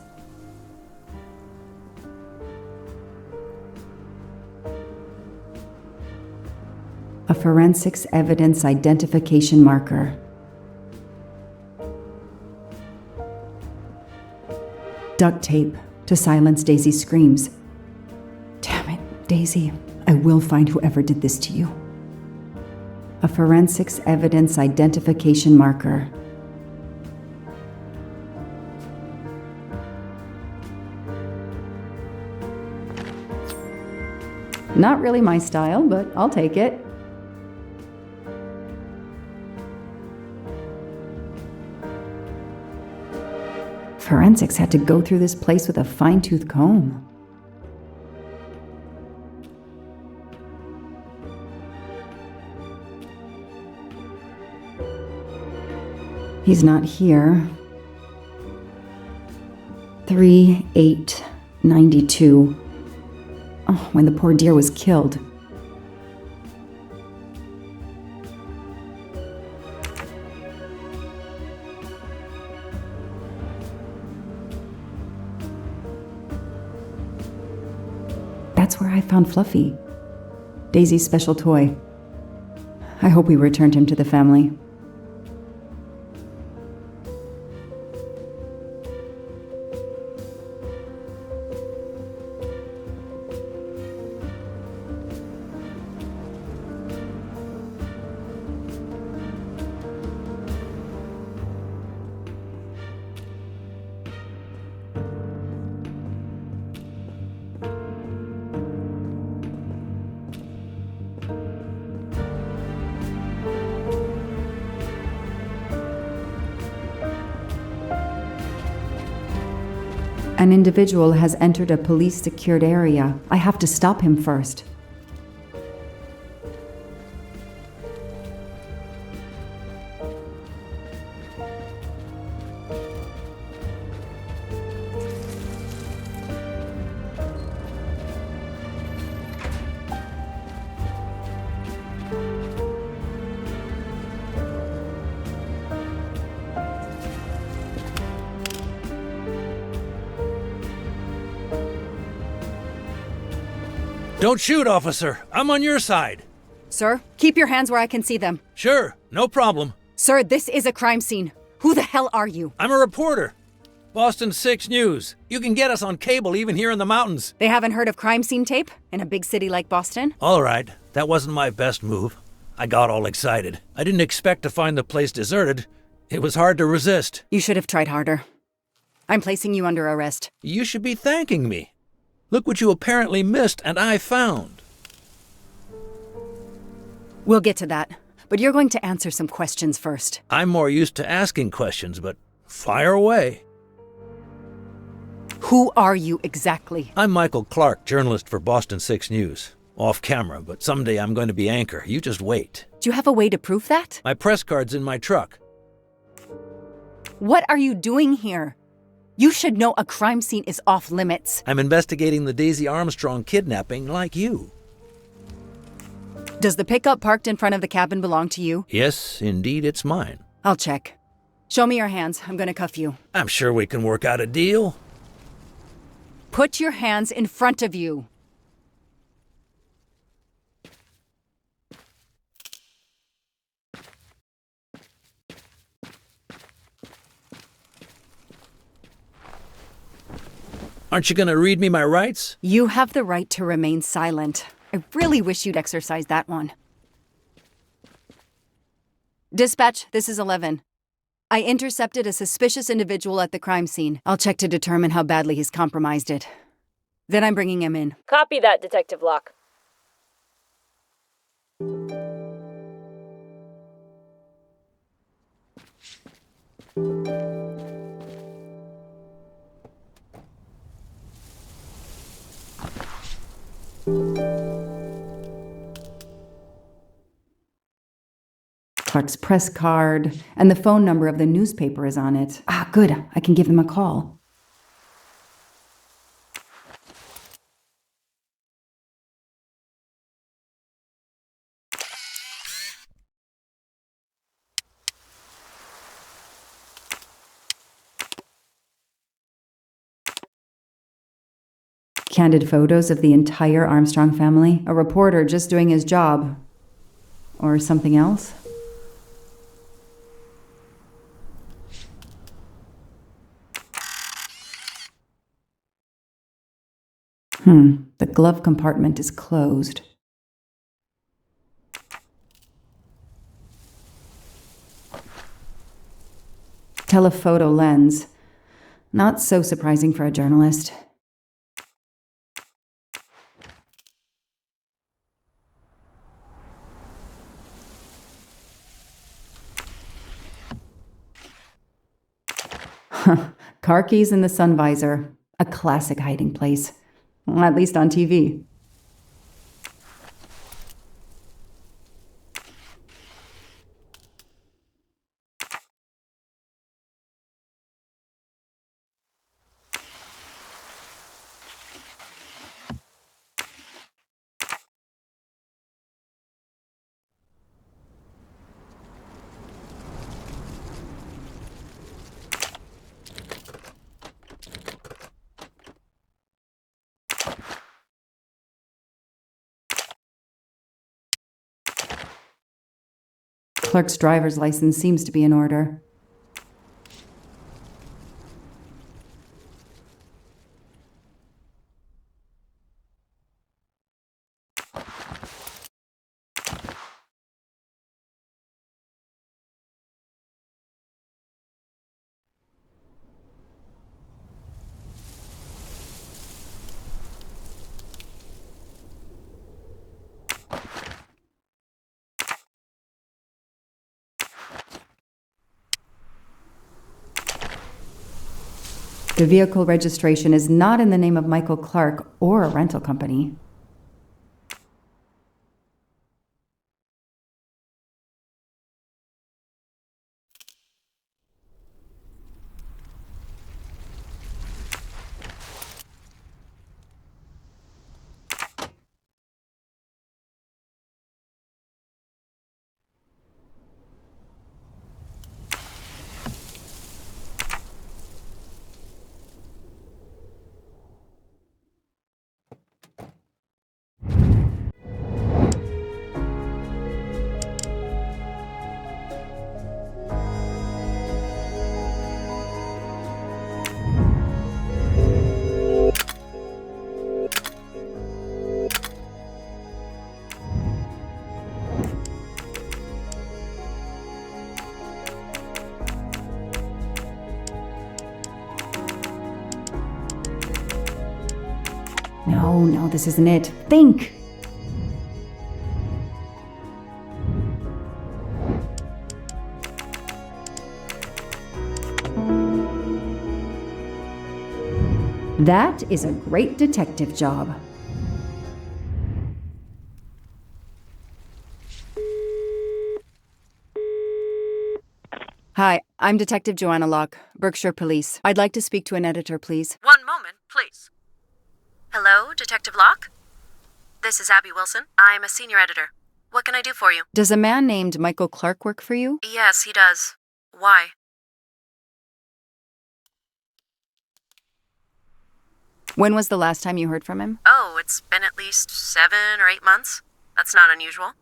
A forensics evidence identification marker. Duct tape to silence Daisy's screams. Damn it, Daisy. I will find whoever did this to you. A forensics evidence identification marker. Not really my style, but I'll take it. Forensics had to go through this place with a fine-tooth comb. He's not here. 3/8/92. Oh, when the poor dear was killed. That's where I found Fluffy, Daisy's special toy. I hope we returned him to the family. An individual has entered a police-secured area. I have to stop him first. Don't shoot, officer. I'm on your side. Sir, keep your hands where I can see them. Sure, no problem. Sir, this is a crime scene. Who the hell are you? I'm a reporter. Boston 6 News. You can get us on cable even here in the mountains. They haven't heard of crime scene tape in a big city like Boston? All right, that wasn't my best move. I got all excited. I didn't expect to find the place deserted. It was hard to resist. You should have tried harder. I'm placing you under arrest. You should be thanking me. Look what you apparently missed and I found. We'll get to that, but you're going to answer some questions first. I'm more used to asking questions, but fire away. Who are you exactly? I'm Michael Clark, journalist for Boston 6 News. Off camera, but someday I'm going to be anchor. You just wait. Do you have a way to prove that? My press card's in my truck. What are you doing here? You should know a crime scene is off limits. I'm investigating the Daisy Armstrong kidnapping like you. Does the pickup parked in front of the cabin belong to you? Yes, indeed, it's mine. I'll check. Show me your hands. I'm gonna cuff you. I'm sure we can work out a deal. Put your hands in front of you. Aren't you going to read me my rights? You have the right to remain silent. I really wish you'd exercise that one. Dispatch, this is 11. I intercepted a suspicious individual at the crime scene. I'll check to determine how badly he's compromised it. Then I'm bringing him in. Copy that, Detective Locke. Clark's press card, and the phone number of the newspaper is on it. Ah, good. I can give them a call. Candid photos of the entire Armstrong family. A reporter just doing his job. Or something else? The glove compartment is closed. Telephoto lens. Not so surprising for a journalist. Car keys in the sun visor. A classic hiding place. Well, at least on TV. Clark's driver's license seems to be in order. The vehicle registration is not in the name of Michael Clark or a rental company. No, this isn't it. Think! That is a great detective job. Hi, I'm Detective Joanna Locke, Berkshire Police. I'd like to speak to an editor, please. One moment, please. Hello, Detective Locke? This is Abby Wilson. I'm a senior editor. What can I do for you? Does a man named Michael Clark work for you? Yes, he does. Why? When was the last time you heard from him? Oh, it's been at least 7 or 8 months. That's not unusual.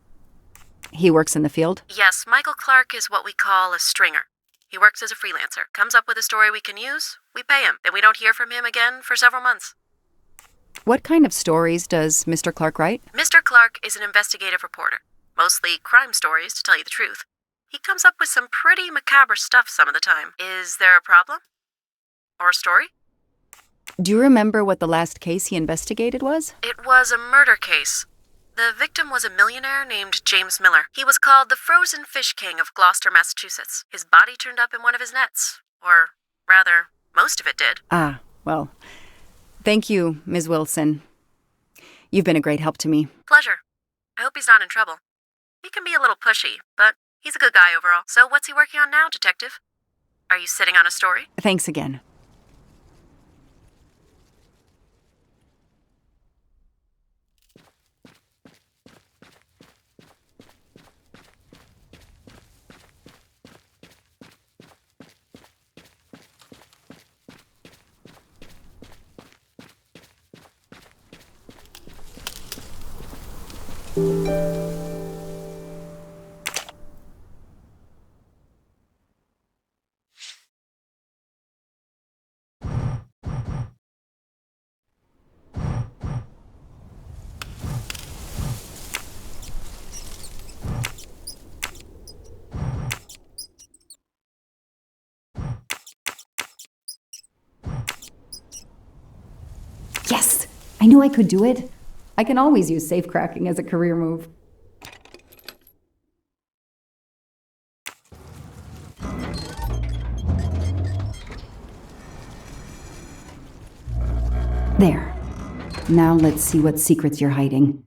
He works in the field? Yes, Michael Clark is what we call a stringer. He works as a freelancer, comes up with a story we can use, we pay him, and we don't hear from him again for several months. What kind of stories does Mr. Clark write? Mr. Clark is an investigative reporter. Mostly crime stories, to tell you the truth. He comes up with some pretty macabre stuff some of the time. Is there a problem? Or a story? Do you remember what the last case he investigated was? It was a murder case. The victim was a millionaire named James Miller. He was called the Frozen Fish King of Gloucester, Massachusetts. His body turned up in one of his nets. Or, rather, most of it did. Ah, well, thank you, Ms. Wilson. You've been a great help to me. Pleasure. I hope he's not in trouble. He can be a little pushy, but he's a good guy overall. So what's he working on now, Detective? Are you sitting on a story? Thanks again. Yes! I knew I could do it. I can always use safecracking as a career move. There. Now let's see what secrets you're hiding.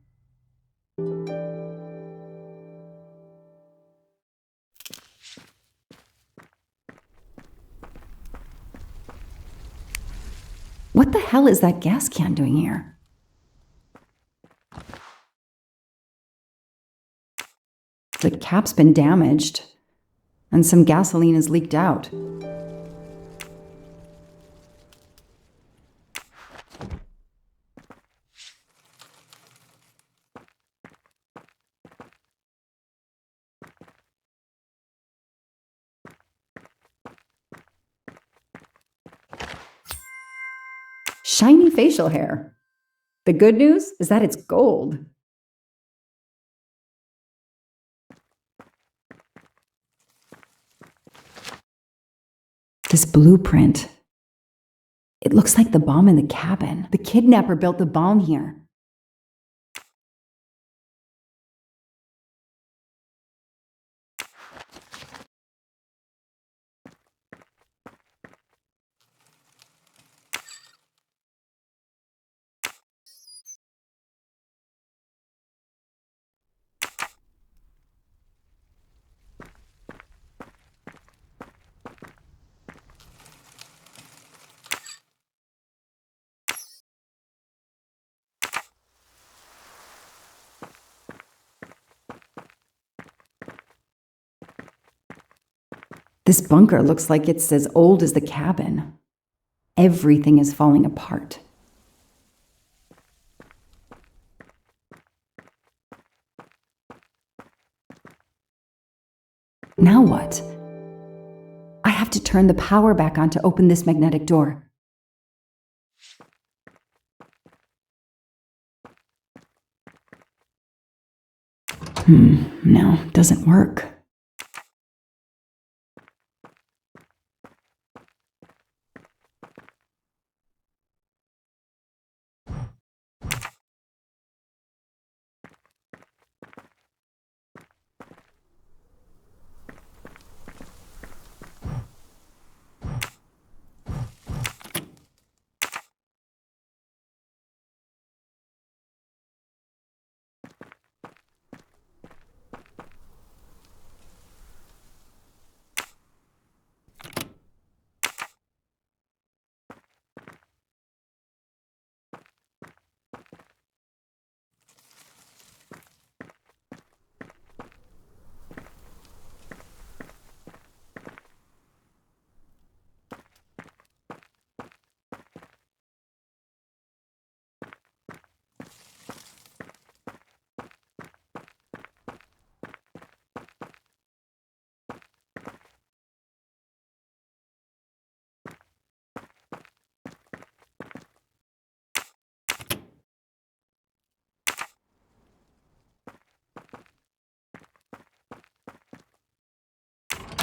What the hell is that gas can doing here? The cap's been damaged, and some gasoline has leaked out. Shiny facial hair. The good news is that it's gold. This blueprint. It looks like the bomb in the cabin. The kidnapper built the bomb here. This bunker looks like it's as old as the cabin. Everything is falling apart. Now what? I have to turn the power back on to open this magnetic door. No, doesn't work.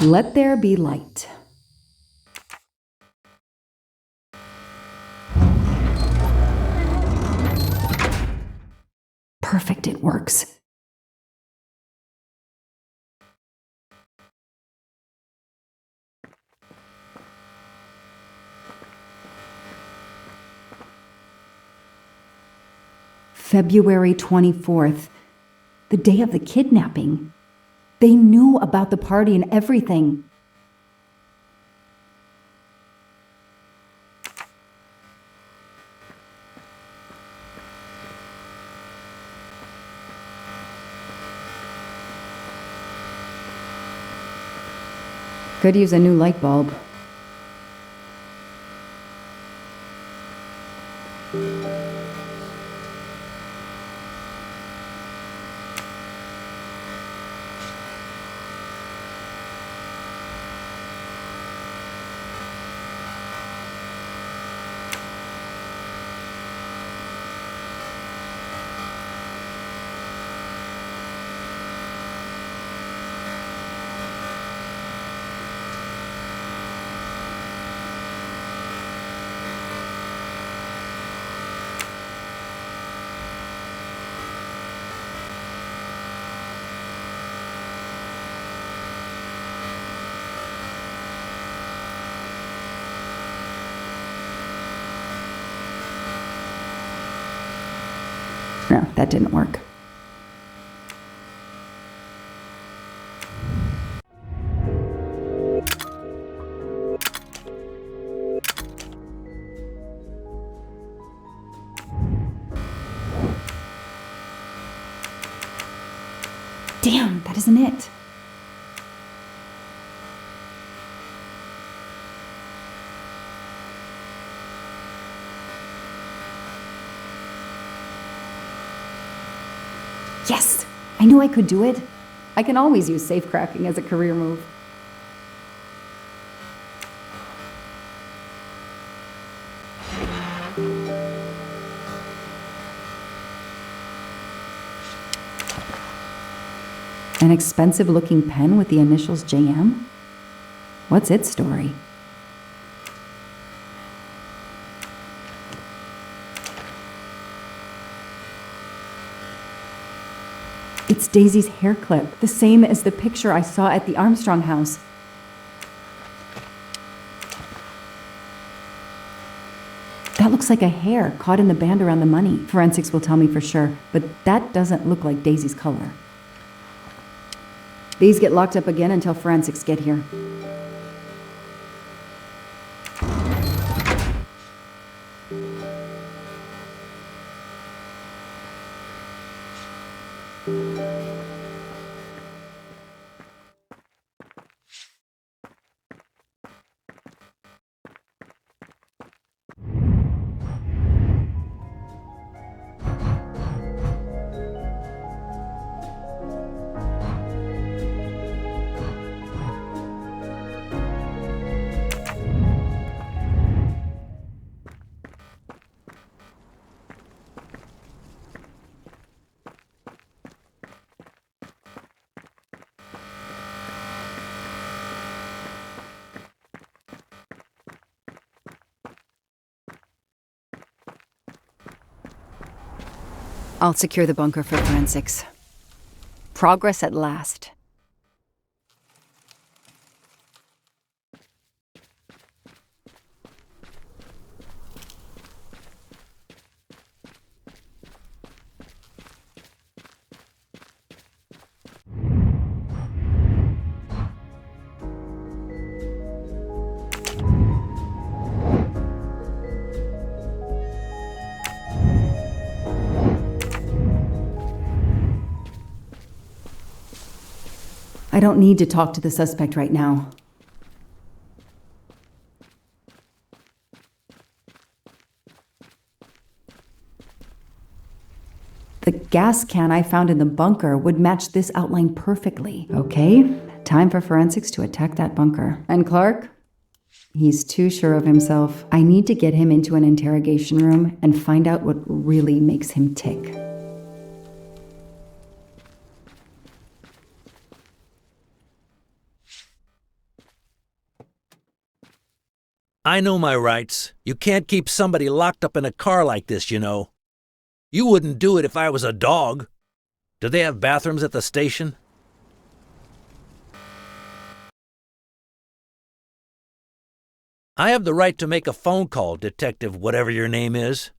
Let there be light. Perfect, it works. February 24th, the day of the kidnapping. They knew about the party and everything. Could use a new light bulb. No, that didn't work. Damn, that isn't it. Yes! I knew I could do it. I can always use safecracking as a career move. An expensive-looking pen with the initials JM? What's its story? It's Daisy's hair clip, the same as the picture I saw at the Armstrong house. That looks like a hair caught in the band around the money. Forensics will tell me for sure, but that doesn't look like Daisy's color. These get locked up again until forensics get here. I'll secure the bunker for forensics. Progress at last. I don't need to talk to the suspect right now. The gas can I found in the bunker would match this outline perfectly. Okay, time for forensics to attack that bunker. And Clark? He's too sure of himself. I need to get him into an interrogation room and find out what really makes him tick. I know my rights. You can't keep somebody locked up in a car like this, you know. You wouldn't do it if I was a dog. Do they have bathrooms at the station? I have the right to make a phone call, Detective whatever your name is.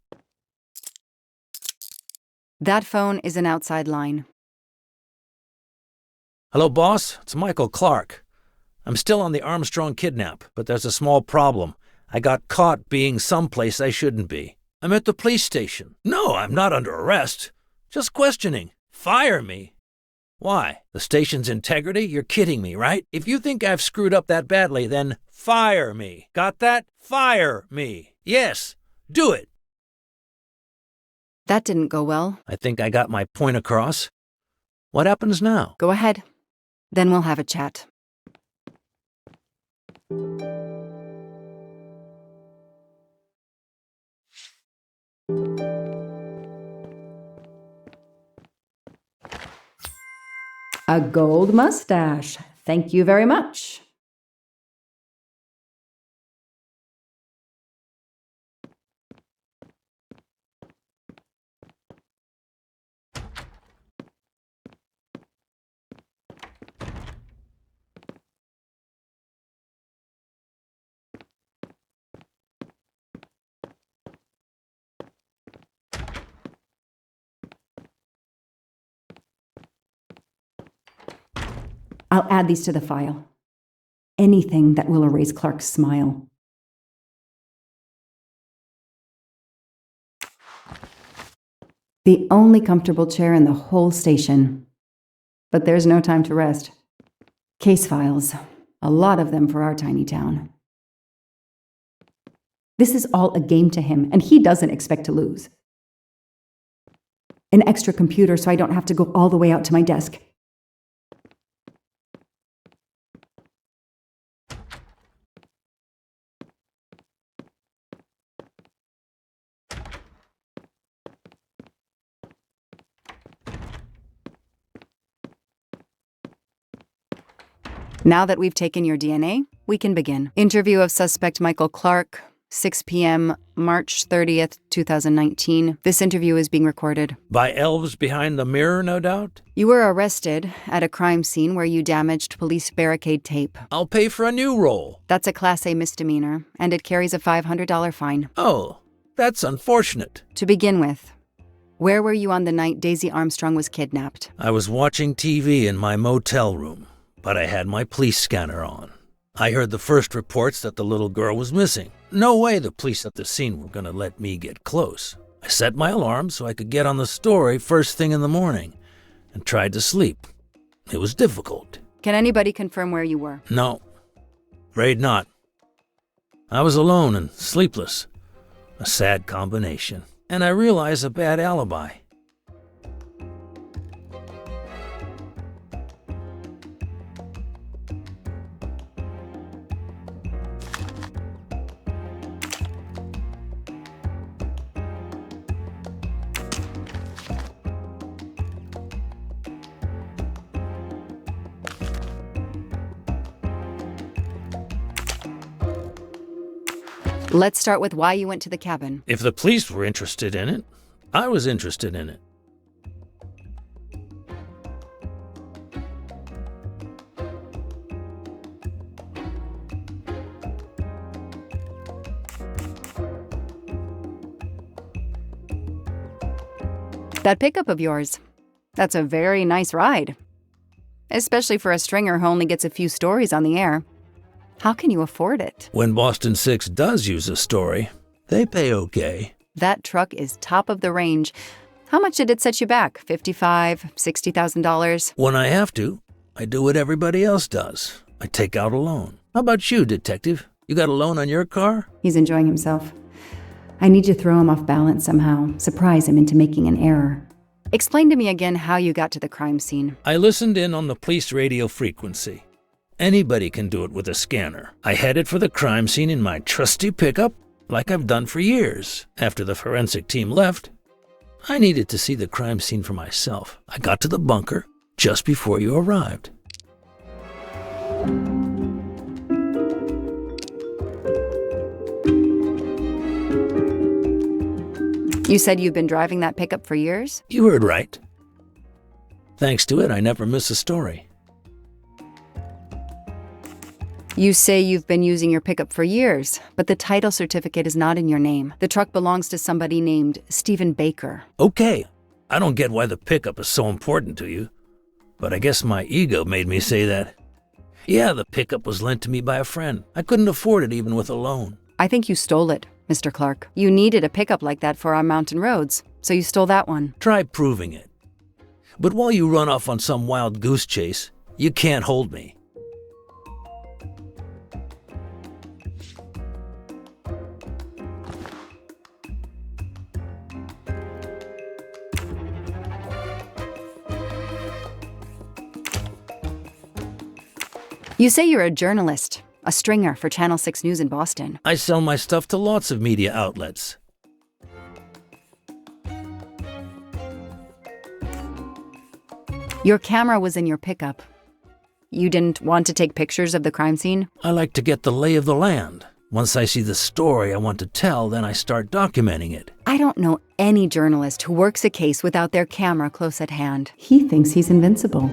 That phone is an outside line. Hello, boss. It's Michael Clark. I'm still on the Armstrong kidnap, but there's a small problem. I got caught being someplace I shouldn't be. I'm at the police station. No, I'm not under arrest. Just questioning. Fire me. Why? The station's integrity? You're kidding me, right? If you think I've screwed up that badly, then fire me. Got that? Fire me. Yes, do it. That didn't go well. I think I got my point across. What happens now? Go ahead. Then we'll have a chat. A gold mustache. Thank you very much. I'll add these to the file. Anything that will erase Clark's smile. The only comfortable chair in the whole station. But there's no time to rest. Case files. A lot of them for our tiny town. This is all a game to him, and he doesn't expect to lose. An extra computer so I don't have to go all the way out to my desk. Now that we've taken your DNA, we can begin. Interview of suspect Michael Clark, 6 p.m., March 30th, 2019. This interview is being recorded. By elves behind the mirror, no doubt? You were arrested at a crime scene where you damaged police barricade tape. I'll pay for a new role. That's a Class A misdemeanor, and it carries a $500 fine. Oh, that's unfortunate. To begin with, where were you on the night Daisy Armstrong was kidnapped? I was watching TV in my motel room, but I had my police scanner on. I heard the first reports that the little girl was missing. No way the police at the scene were going to let me get close. I set my alarm so I could get on the story first thing in the morning and tried to sleep. It was difficult. Can anybody confirm where you were? No, afraid not. I was alone and sleepless. A sad combination. And I realized a bad alibi. Let's start with why you went to the cabin. If the police were interested in it, I was interested in it. That pickup of yours, that's a very nice ride. Especially for a stringer who only gets a few stories on the air. How can you afford it? When Boston 6 does use a story, they pay okay. That truck is top of the range. How much did it set you back? $55,000, $60,000? When I have to, I do what everybody else does. I take out a loan. How about you, Detective? You got a loan on your car? He's enjoying himself. I need to throw him off balance somehow, surprise him into making an error. Explain to me again how you got to the crime scene. I listened in on the police radio frequency. Anybody can do it with a scanner. I headed for the crime scene in my trusty pickup, like I've done for years. After the forensic team left, I needed to see the crime scene for myself. I got to the bunker just before you arrived. You said you've been driving that pickup for years? You heard right. Thanks to it, I never miss a story. You say you've been using your pickup for years, but the title certificate is not in your name. The truck belongs to somebody named Stephen Baker. Okay, I don't get why the pickup is so important to you, but I guess my ego made me say that. Yeah, the pickup was lent to me by a friend. I couldn't afford it even with a loan. I think you stole it, Mr. Clark. You needed a pickup like that for our mountain roads, so you stole that one. Try proving it. But while you run off on some wild goose chase, you can't hold me. You say you're a journalist, a stringer for Channel 6 News in Boston. I sell my stuff to lots of media outlets. Your camera was in your pickup. You didn't want to take pictures of the crime scene? I like to get the lay of the land. Once I see the story I want to tell, then I start documenting it. I don't know any journalist who works a case without their camera close at hand. He thinks he's invincible.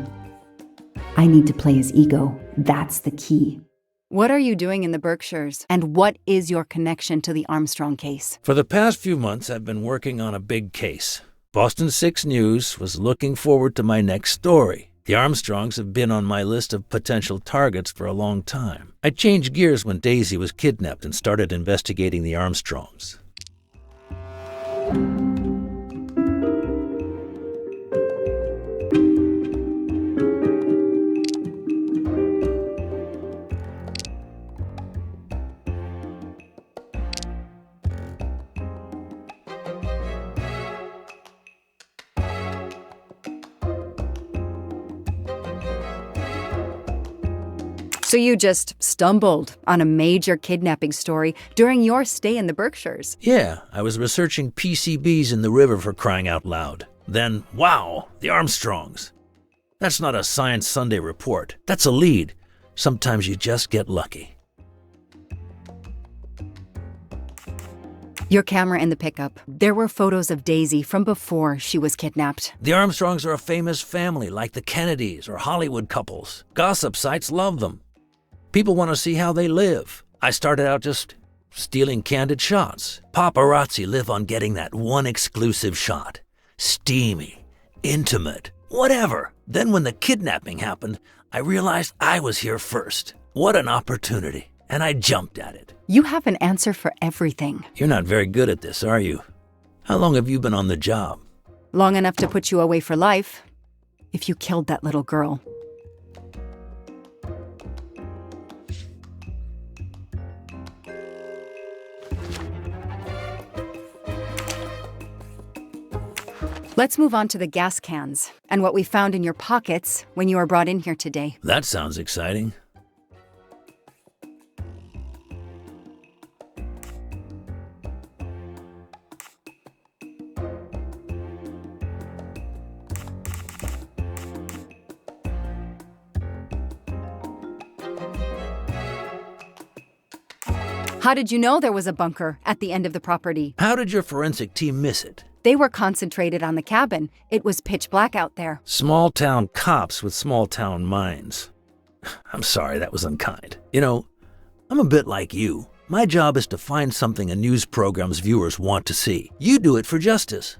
I need to play his ego. That's the key. What are you doing in the Berkshires? And what is your connection to the Armstrong case? For the past few months, I've been working on a big case. Boston 6 News was looking forward to my next story. The Armstrongs have been on my list of potential targets for a long time. I changed gears when Daisy was kidnapped and started investigating the Armstrongs. So you just stumbled on a major kidnapping story during your stay in the Berkshires? Yeah, I was researching PCBs in the river for crying out loud. Then, wow, the Armstrongs. That's not a Science Sunday report. That's a lead. Sometimes you just get lucky. Your camera in the pickup. There were photos of Daisy from before she was kidnapped. The Armstrongs are a famous family like the Kennedys or Hollywood couples. Gossip sites love them. People want to see how they live. I started out just stealing candid shots. Paparazzi live on getting that one exclusive shot. Steamy, intimate, whatever. Then when the kidnapping happened, I realized I was here first. What an opportunity. And I jumped at it. You have an answer for everything. You're not very good at this, are you? How long have you been on the job? Long enough to put you away for life. If you killed that little girl. Let's move on to the gas cans and what we found in your pockets when you were brought in here today. That sounds exciting. How did you know there was a bunker at the end of the property? How did your forensic team miss it? They were concentrated on the cabin. It was pitch black out there. Small-town cops with small-town minds. I'm sorry, that was unkind. You know, I'm a bit like you. My job is to find something a news program's viewers want to see. You do it for justice.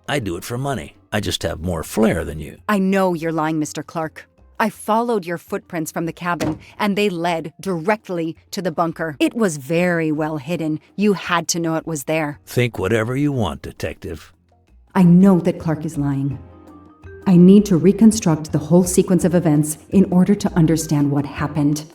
I do it for money. I just have more flair than you. I know you're lying, Mr. Clark. I followed your footprints from the cabin, and they led directly to the bunker. It was very well hidden. You had to know it was there. Think whatever you want, Detective. I know that Clark is lying. I need to reconstruct the whole sequence of events in order to understand what happened.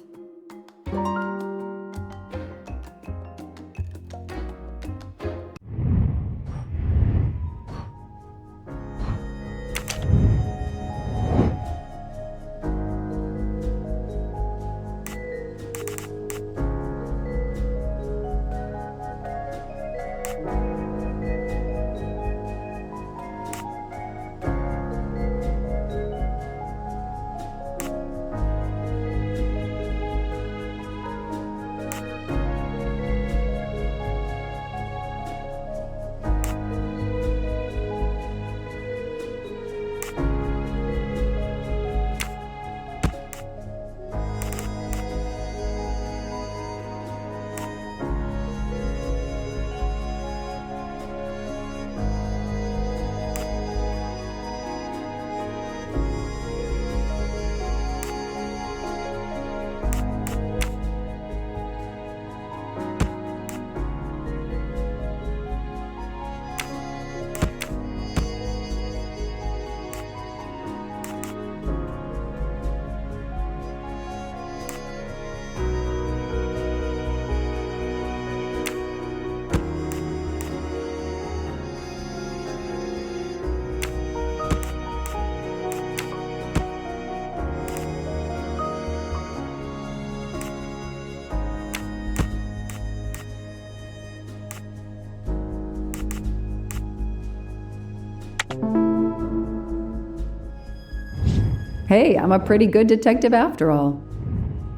Hey, I'm a pretty good detective after all.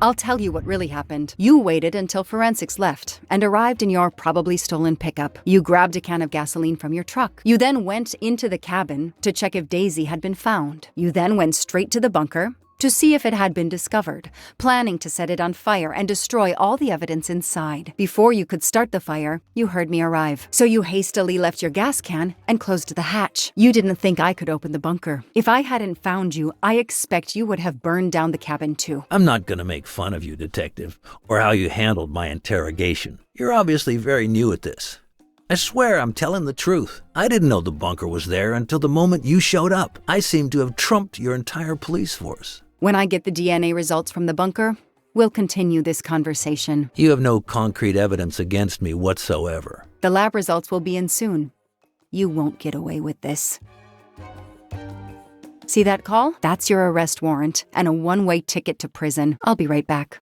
I'll tell you what really happened. You waited until forensics left and arrived in your probably stolen pickup. You grabbed a can of gasoline from your truck. You then went into the cabin to check if Daisy had been found. You then went straight to the bunker to see if it had been discovered, planning to set it on fire and destroy all the evidence inside. Before you could start the fire, you heard me arrive. So you hastily left your gas can and closed the hatch. You didn't think I could open the bunker. If I hadn't found you, I expect you would have burned down the cabin too. I'm not going to make fun of you, Detective, or how you handled my interrogation. You're obviously very new at this. I swear I'm telling the truth. I didn't know the bunker was there until the moment you showed up. I seem to have trumped your entire police force. When I get the DNA results from the bunker, we'll continue this conversation. You have no concrete evidence against me whatsoever. The lab results will be in soon. You won't get away with this. See that call? That's your arrest warrant and a one-way ticket to prison. I'll be right back.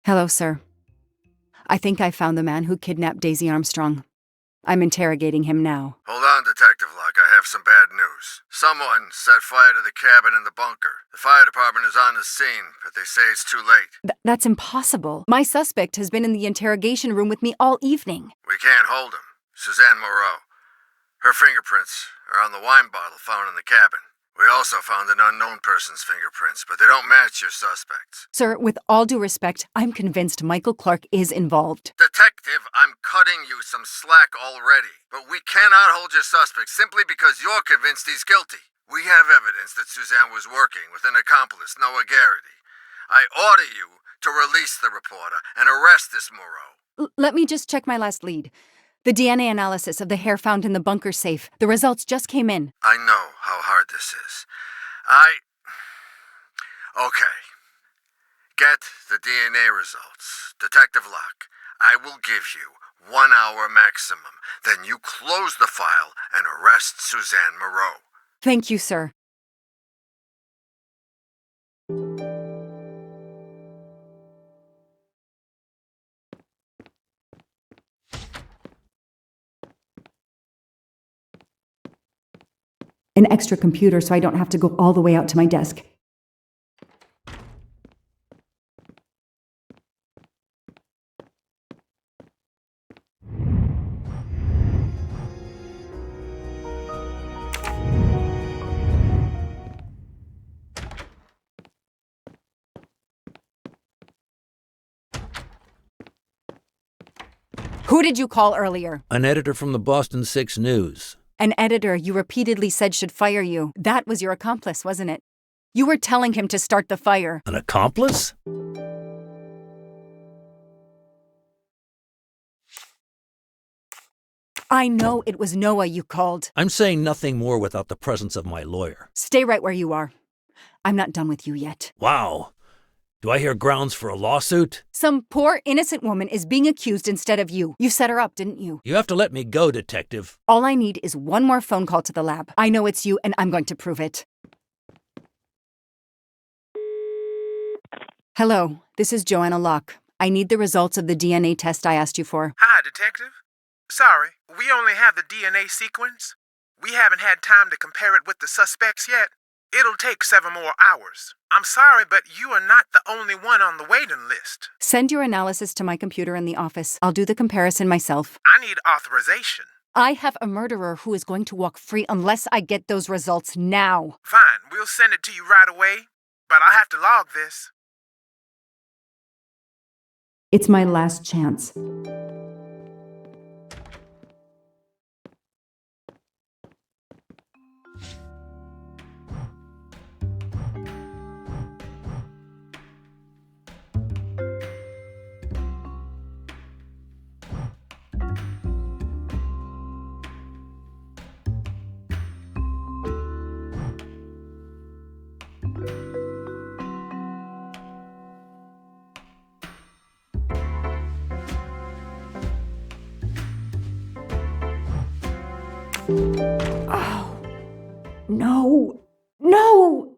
Hello, sir. I think I found the man who kidnapped Daisy Armstrong. I'm interrogating him now. Hold on, Detective Locke. I have some bad news. Someone set fire to the cabin in the bunker. The fire department is on the scene, but they say it's too late. That's impossible. My suspect has been in the interrogation room with me all evening. We can't hold him. Suzanne Moreau. Her fingerprints are on the wine bottle found in the cabin. We also found an unknown person's fingerprints, but they don't match your suspects. Sir, with all due respect, I'm convinced Michael Clark is involved. Detective, I'm cutting you some slack already. But we cannot hold your suspect simply because you're convinced he's guilty. We have evidence that Suzanne was working with an accomplice, Noah Garrity. I order you to release the reporter and arrest this Moreau. Let me just check my last lead. The DNA analysis of the hair found in the bunker safe. The results just came in. I know how hard this is. Okay. Get the DNA results. Detective Locke, I will give you 1 hour maximum. Then you close the file and arrest Suzanne Moreau. Thank you, sir. An extra computer so I don't have to go all the way out to my desk. Who did you call earlier? An editor from the Boston 6 News. An editor you repeatedly said should fire you. That was your accomplice, wasn't it? You were telling him to start the fire. An accomplice? I know it was Noah you called. I'm saying nothing more without the presence of my lawyer. Stay right where you are. I'm not done with you yet. Wow. Do I hear grounds for a lawsuit? Some poor innocent woman is being accused instead of you. You set her up, didn't you? You have to let me go, Detective. All I need is one more phone call to the lab. I know it's you, and I'm going to prove it. Hello, this is Joanna Locke. I need the results of the DNA test I asked you for. Hi, Detective. Sorry, we only have the DNA sequence. We haven't had time to compare it with the suspects yet. It'll take 7 more hours. I'm sorry, but you are not the only one on the waiting list. Send your analysis to my computer in the office. I'll do the comparison myself. I need authorization. I have a murderer who is going to walk free unless I get those results now. Fine, we'll send it to you right away, but I'll have to log this. It's my last chance. Oh, no, no!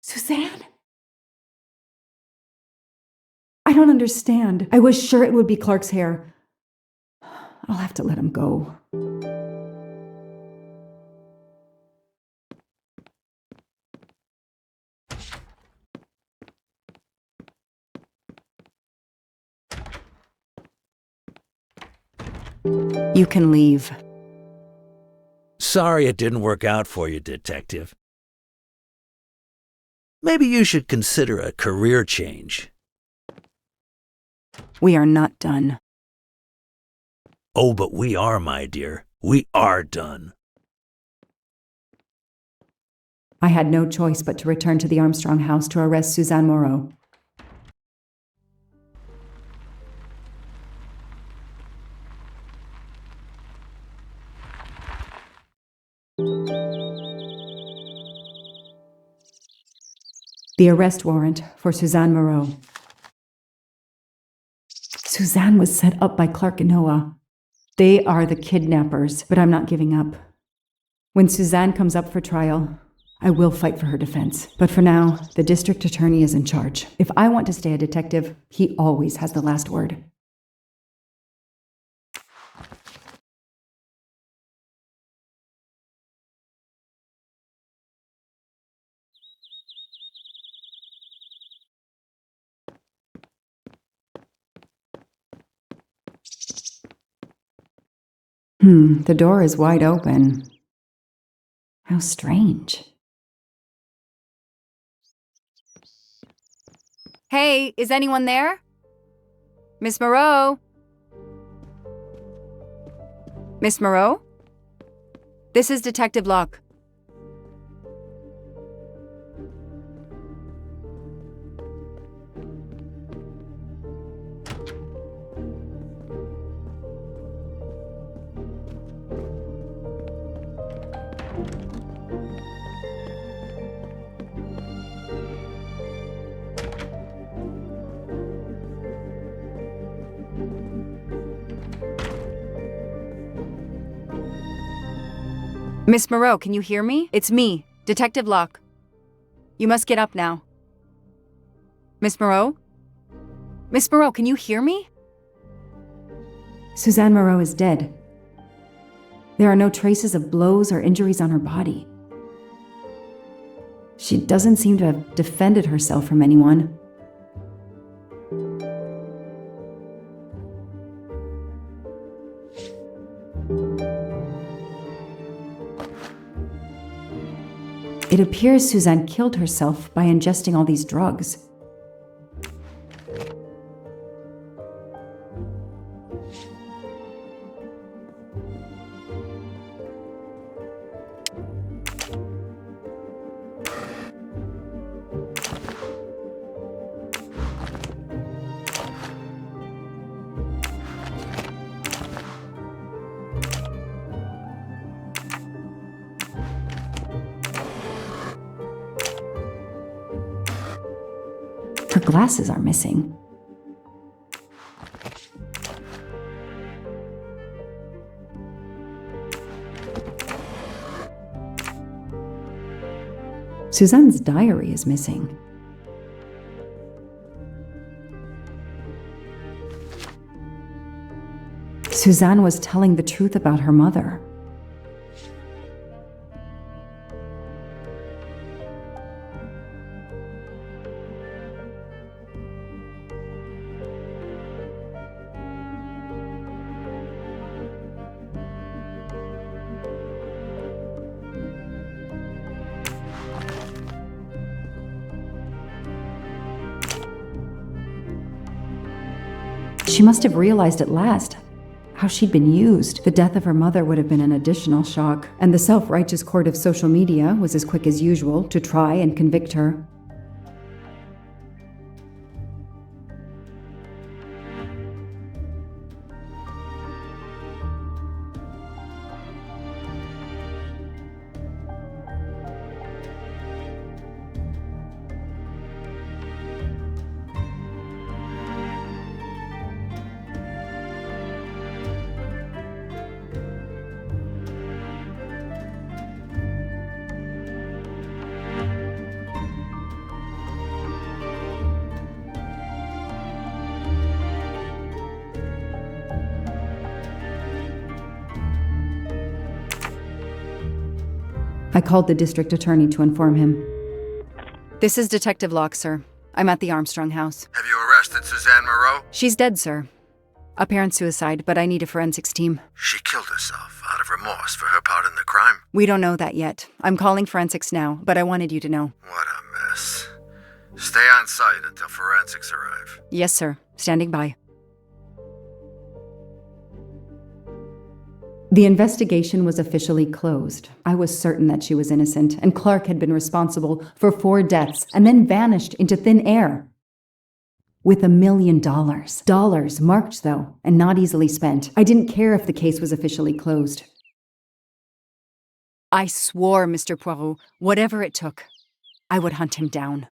Suzanne? I don't understand. I was sure it would be Clark's hair. I'll have to let him go. You can leave. Sorry it didn't work out for you, Detective. Maybe you should consider a career change. We are not done. Oh, but we are, my dear. We are done. I had no choice but to return to the Armstrong house to arrest Suzanne Moreau. The arrest warrant for Suzanne Moreau. Suzanne was set up by Clark and Noah. They are the kidnappers, but I'm not giving up. When Suzanne comes up for trial, I will fight for her defense. But for now, the district attorney is in charge. If I want to stay a detective, he always has the last word. The door is wide open. How strange. Hey, is anyone there? Miss Moreau? Miss Moreau? This is Detective Locke. Miss Moreau, can you hear me? It's me, Detective Locke. You must get up now. Miss Moreau? Miss Moreau, can you hear me? Suzanne Moreau is dead. There are no traces of blows or injuries on her body. She doesn't seem to have defended herself from anyone. It appears Suzanne killed herself by ingesting all these drugs. Her glasses are missing. Suzanne's diary is missing. Suzanne was telling the truth about her mother. She must have realized at last how she'd been used. The death of her mother would have been an additional shock, and the self-righteous court of social media was as quick as usual to try and convict her. I called the district attorney to inform him. This is Detective Locke, sir. I'm at the Armstrong house. Have you arrested Suzanne Moreau? She's dead, sir. Apparent suicide, but I need a forensics team. She killed herself out of remorse for her part in the crime. We don't know that yet. I'm calling forensics now, but I wanted you to know. What a mess. Stay on site until forensics arrive. Yes, sir. Standing by. The investigation was officially closed. I was certain that she was innocent, and Clark had been responsible for 4 deaths and then vanished into thin air. With $1 million. Dollars marked, though, and not easily spent. I didn't care if the case was officially closed. I swore, Mr. Poirot, whatever it took, I would hunt him down.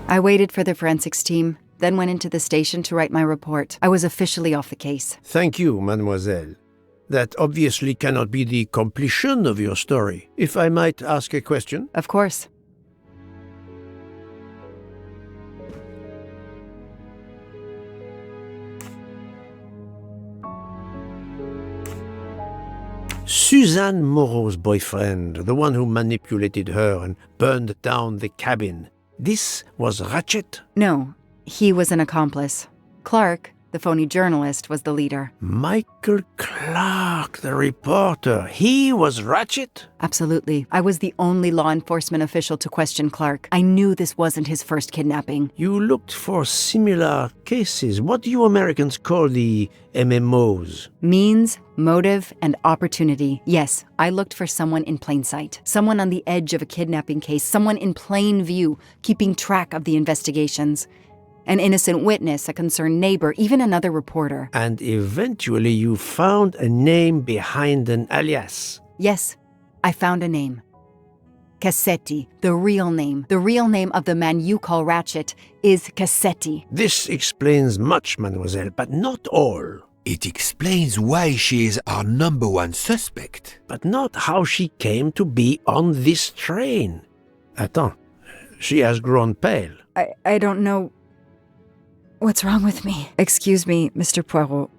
I waited for the forensics team, then went into the station to write my report. I was officially off the case. Thank you, mademoiselle. That obviously cannot be the completion of your story. If I might ask a question? Of course. Suzanne Moreau's boyfriend, the one who manipulated her and burned down the cabin. This was Ratchet? No, he was an accomplice. Clark, the phony journalist, was the leader. Michael Clark, the reporter. He was Ratchet? Absolutely. I was the only law enforcement official to question Clark. I knew this wasn't his first kidnapping. You looked for similar cases. What do you Americans call the MMOs? Means, motive, and opportunity. Yes, I looked for someone in plain sight. Someone on the edge of a kidnapping case. Someone in plain view, keeping track of the investigations. An innocent witness, a concerned neighbor, even another reporter. And eventually you found a name behind an alias. Yes, I found a name. Cassetti, the real name. The real name of the man you call Ratchet is Cassetti. This explains much, mademoiselle, but not all. It explains why she is our #1 suspect. But not how she came to be on this train. Attends, she has grown pale. I don't know what's wrong with me. Excuse me, Mr. Poirot.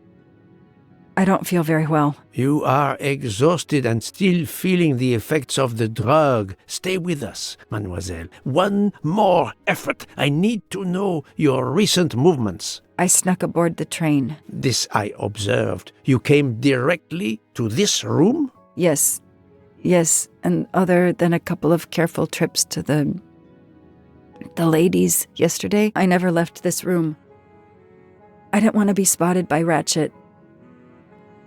I don't feel very well. You are exhausted and still feeling the effects of the drug. Stay with us, mademoiselle. One more effort. I need to know your recent movements. I snuck aboard the train. This I observed. You came directly to this room? Yes, and other than a couple of careful trips to the ladies yesterday, I never left this room. I didn't want to be spotted by Ratchet.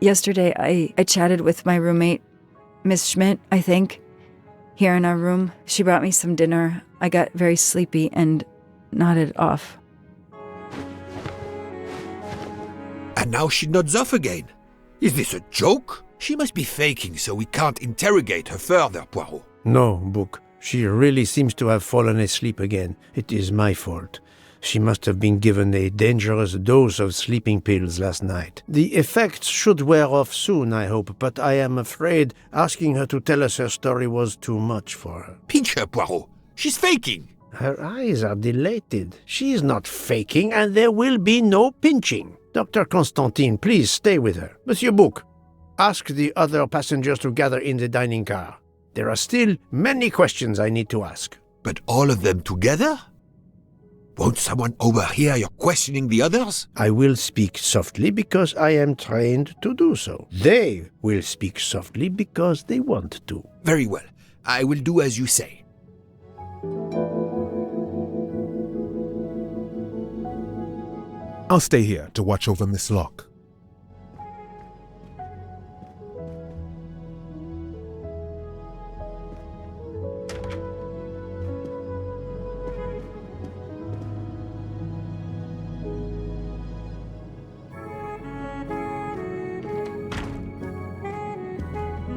Yesterday, I chatted with my roommate, Miss Schmidt, I think, here in our room. She brought me some dinner. I got very sleepy and nodded off. And now she nods off again. Is this a joke? She must be faking so we can't interrogate her further, Poirot. No, Book. She really seems to have fallen asleep again. It is my fault. She must have been given a dangerous dose of sleeping pills last night. The effects should wear off soon, I hope, but I am afraid asking her to tell us her story was too much for her. Pinch her, Poirot. She's faking. Her eyes are dilated. She is not faking, and there will be no pinching. Dr. Constantine, please stay with her. Monsieur Bouc, ask the other passengers to gather in the dining car. There are still many questions I need to ask. But all of them together? Won't someone overhear you questioning the others? I will speak softly because I am trained to do so. They will speak softly because they want to. Very well. I will do as you say. I'll stay here to watch over Miss Locke.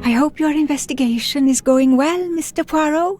I hope your investigation is going well, Mr. Poirot.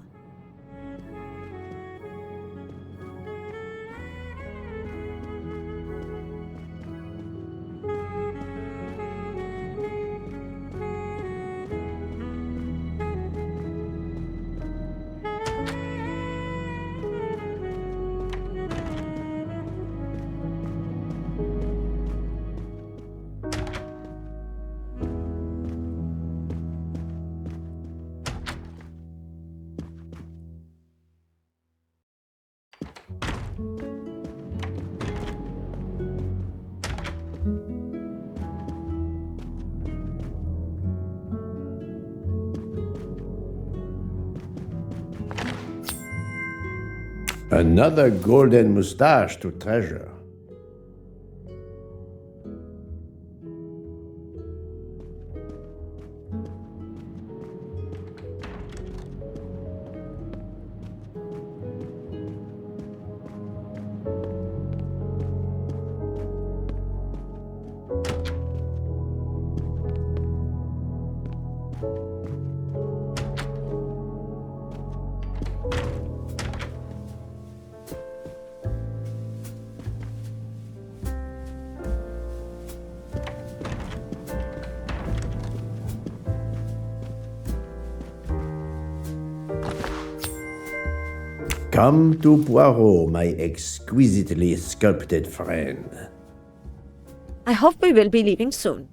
Another golden moustache to treasure. Come to Poirot, my exquisitely sculpted friend. I hope we will be leaving soon.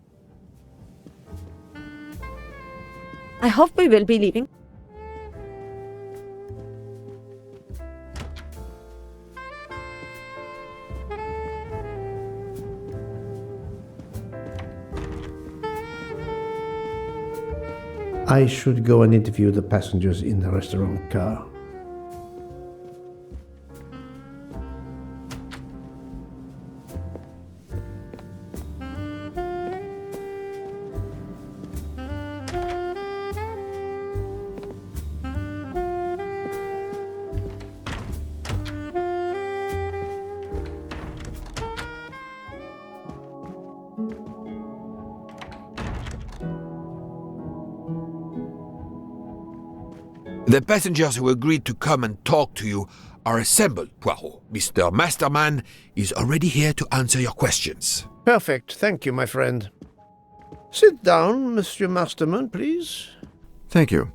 I hope we will be leaving. I should go and interview the passengers in the restaurant car. The passengers who agreed to come and talk to you are assembled, Poirot. Mr. Masterman is already here to answer your questions. Perfect. Thank you, my friend. Sit down, Monsieur Masterman, please. Thank you.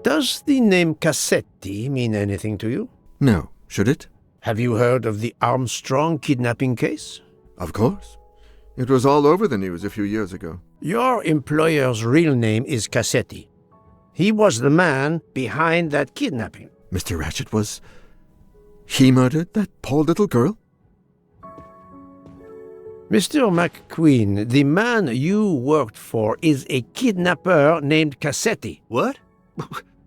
Does the name Cassetti mean anything to you? No. Should it? Have you heard of the Armstrong kidnapping case? Of course. It was all over the news a few years ago. Your employer's real name is Cassetti. He was the man behind that kidnapping. Mr. Ratchet was... He murdered that poor little girl? Mr. McQueen, the man you worked for is a kidnapper named Cassetti. What?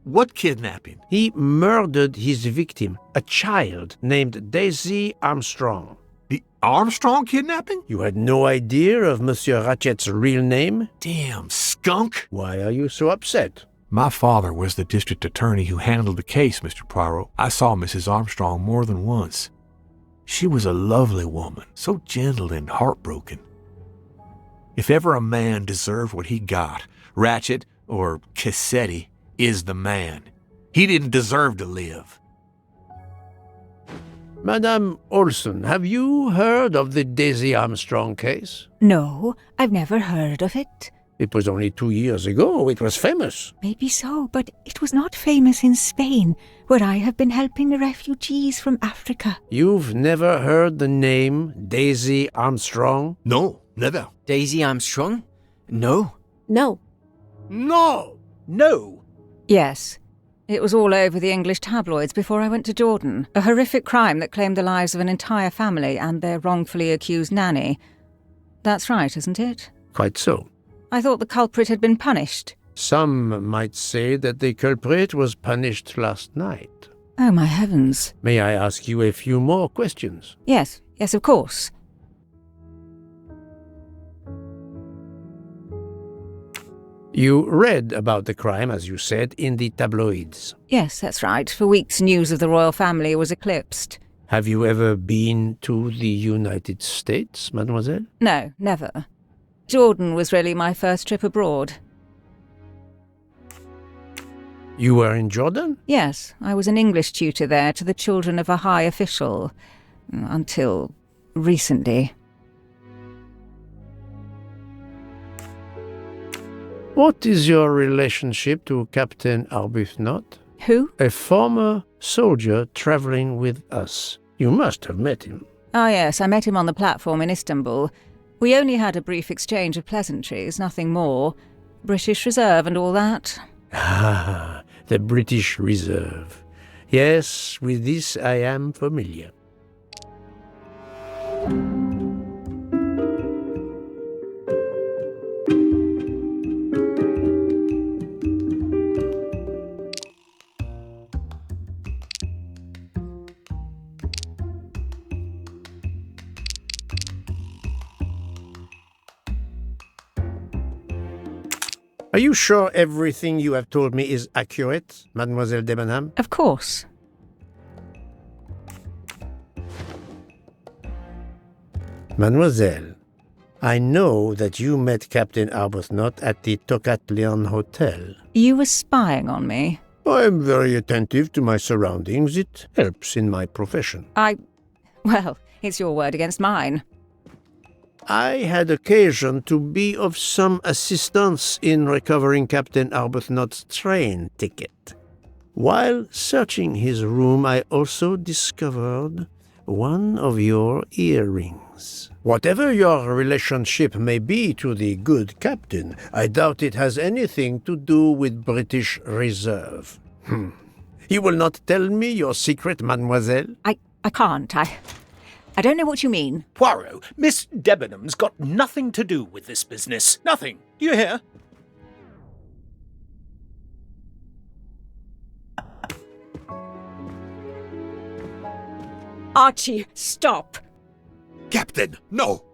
What kidnapping? He murdered his victim, a child named Daisy Armstrong. The Armstrong kidnapping? You had no idea of Monsieur Ratchet's real name? Damn skunk! Why are you so upset? My father was the district attorney who handled the case, Mr. Poirot. I saw Mrs. Armstrong more than once. She was a lovely woman, so gentle and heartbroken. If ever a man deserved what he got, Ratchet, or Cassetti, is the man. He didn't deserve to live. Madame Olson, have you heard of the Daisy Armstrong case? No, I've never heard of it. It was only 2 years ago. It was famous. Maybe so, but it was not famous in Spain, where I have been helping the refugees from Africa. You've never heard the name Daisy Armstrong? No, never. Daisy Armstrong? No. No. No! No! Yes. It was all over the English tabloids before I went to Jordan. A horrific crime that claimed the lives of an entire family and their wrongfully accused nanny. That's right, isn't it? Quite so. I thought the culprit had been punished. Some might say that the culprit was punished last night. Oh, my heavens. May I ask you a few more questions? Yes, of course. You read about the crime, as you said, in the tabloids. Yes, that's right. For weeks, news of the royal family was eclipsed. Have you ever been to the United States, mademoiselle? No, never. Jordan was really my first trip abroad. You were in Jordan? Yes, I was an English tutor there to the children of a high official. Until recently. What is your relationship to Captain Arbuthnot? Who? A former soldier traveling with us. You must have met him. Ah, yes, I met him on the platform in Istanbul. We only had a brief exchange of pleasantries, nothing more. British Reserve and all that. Ah, the British Reserve. Yes, with this I am familiar. Are you sure everything you have told me is accurate, Mademoiselle Debenham? Of course. Mademoiselle, I know that you met Captain Arbuthnot at the Tokatlian Hotel. You were spying on me. I am very attentive to my surroundings. It helps in my profession. Well, it's your word against mine. I had occasion to be of some assistance in recovering Captain Arbuthnot's train ticket. While searching his room, I also discovered one of your earrings. Whatever your relationship may be to the good captain, I doubt it has anything to do with British Reserve. You will not tell me your secret, mademoiselle? I can't. I don't know what you mean. Poirot, Miss Debenham's got nothing to do with this business. Nothing. Do you hear? Archie, stop! Captain, no!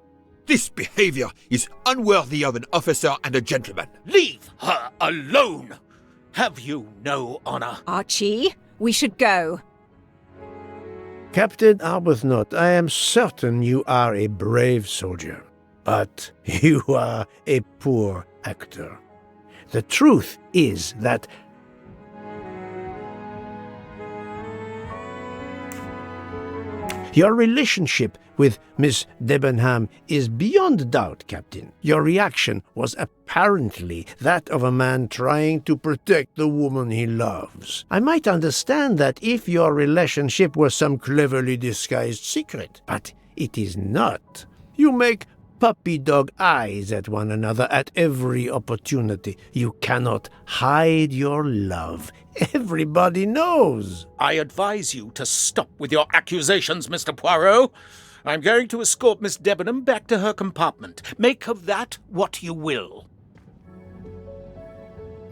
This behavior is unworthy of an officer and a gentleman. Leave her alone! Have you no honor? Archie, we should go. Captain Arbuthnot, I am certain you are a brave soldier, but you are a poor actor. The truth is that your relationship with Miss Debenham is beyond doubt, Captain. Your reaction was apparently that of a man trying to protect the woman he loves. I might understand that if your relationship were some cleverly disguised secret, but it is not. You make puppy dog eyes at one another at every opportunity. You cannot hide your love. Everybody knows. I advise you to stop with your accusations, Mr. Poirot. I'm going to escort Miss Debenham back to her compartment. Make of that what you will.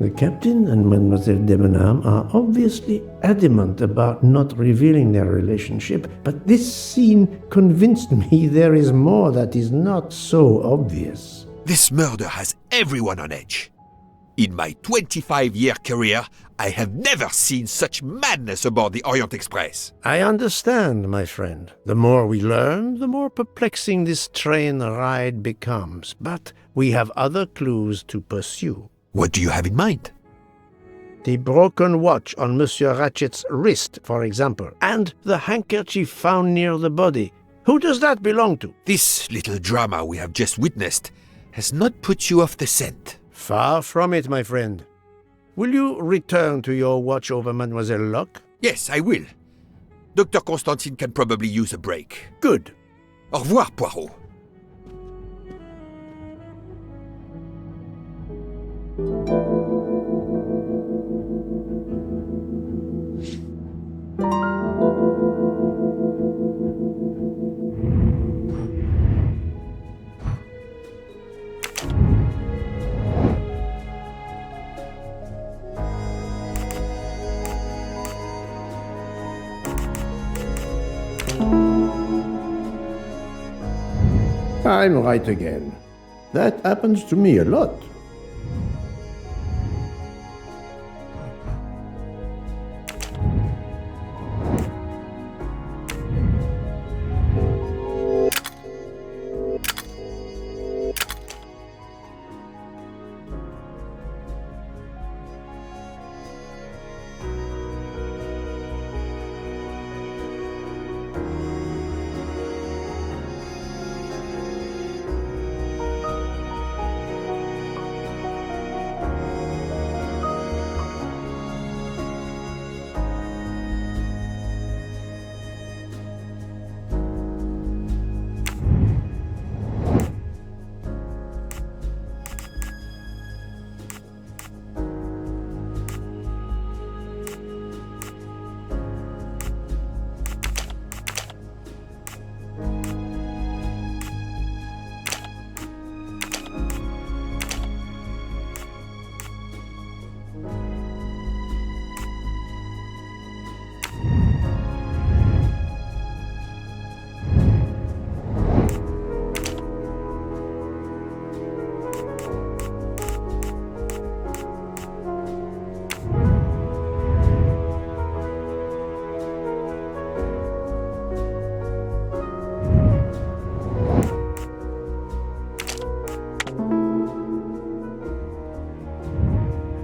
The captain and Mademoiselle Debenham are obviously adamant about not revealing their relationship, but this scene convinced me there is more that is not so obvious. This murder has everyone on edge. In my 25-year career, I have never seen such madness aboard the Orient Express. I understand, my friend. The more we learn, the more perplexing this train ride becomes. But we have other clues to pursue. What do you have in mind? The broken watch on Monsieur Ratchet's wrist, for example, and the handkerchief found near the body. Who does that belong to? This little drama we have just witnessed has not put you off the scent. Far from it, my friend. Will you return to your watch over Mademoiselle Locke? Yes, I will. Dr. Constantine can probably use a break. Good. Au revoir, Poirot. I'm right again. That happens to me a lot.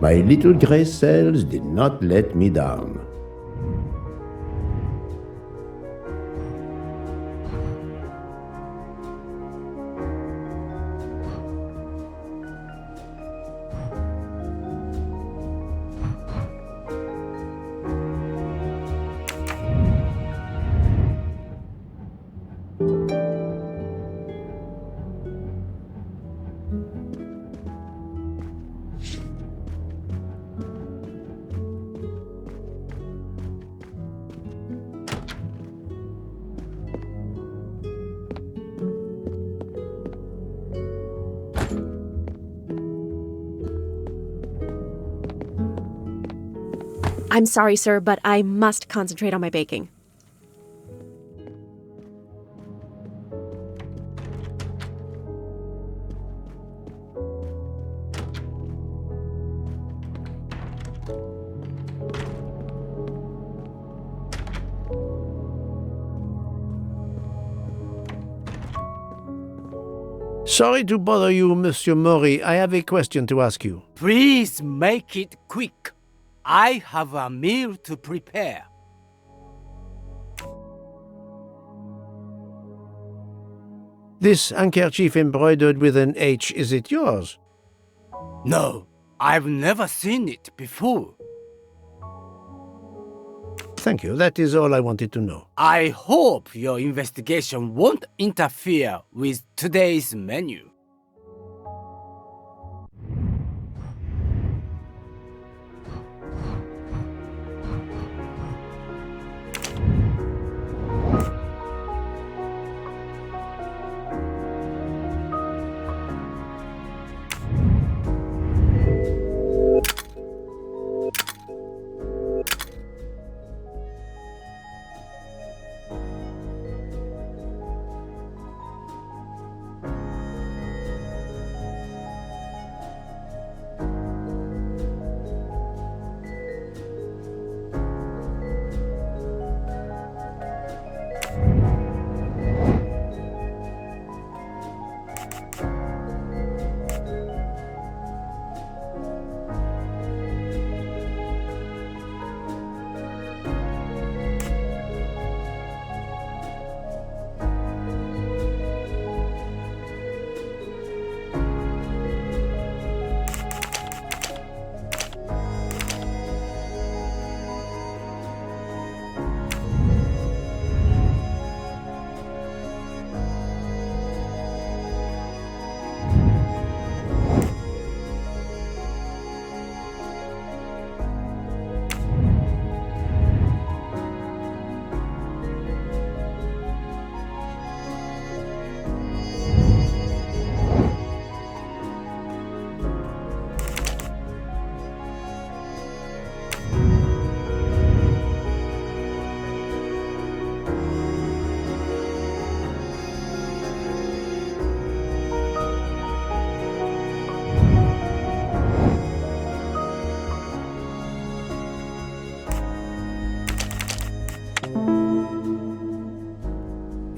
My little grey cells did not let me down. I'm sorry, sir, but I must concentrate on my baking. Sorry to bother you, Monsieur Maury. I have a question to ask you. Please make it quick. I have a meal to prepare. This handkerchief embroidered with an H, is it yours? No, I've never seen it before. Thank you. That is all I wanted to know. I hope your investigation won't interfere with today's menu.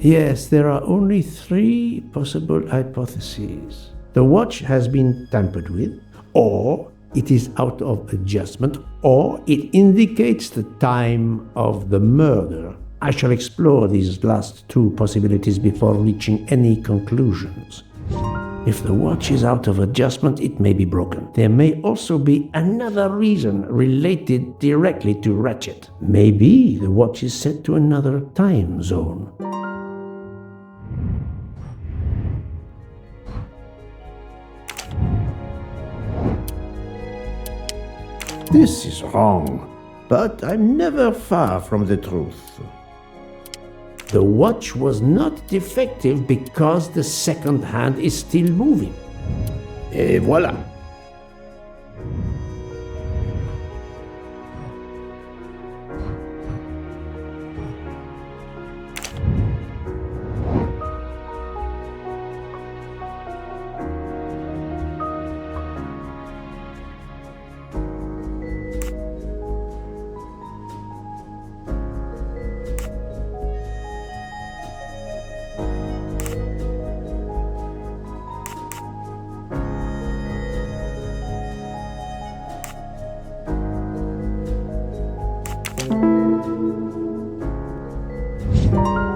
Yes, there are only 3 possible hypotheses. The watch has been tampered with, or it is out of adjustment, or it indicates the time of the murder. I shall explore these last 2 possibilities before reaching any conclusions. If the watch is out of adjustment, it may be broken. There may also be another reason related directly to Ratchet. Maybe the watch is set to another time zone. This is wrong, but I'm never far from the truth. The watch was not defective because the second hand is still moving. Et voilà.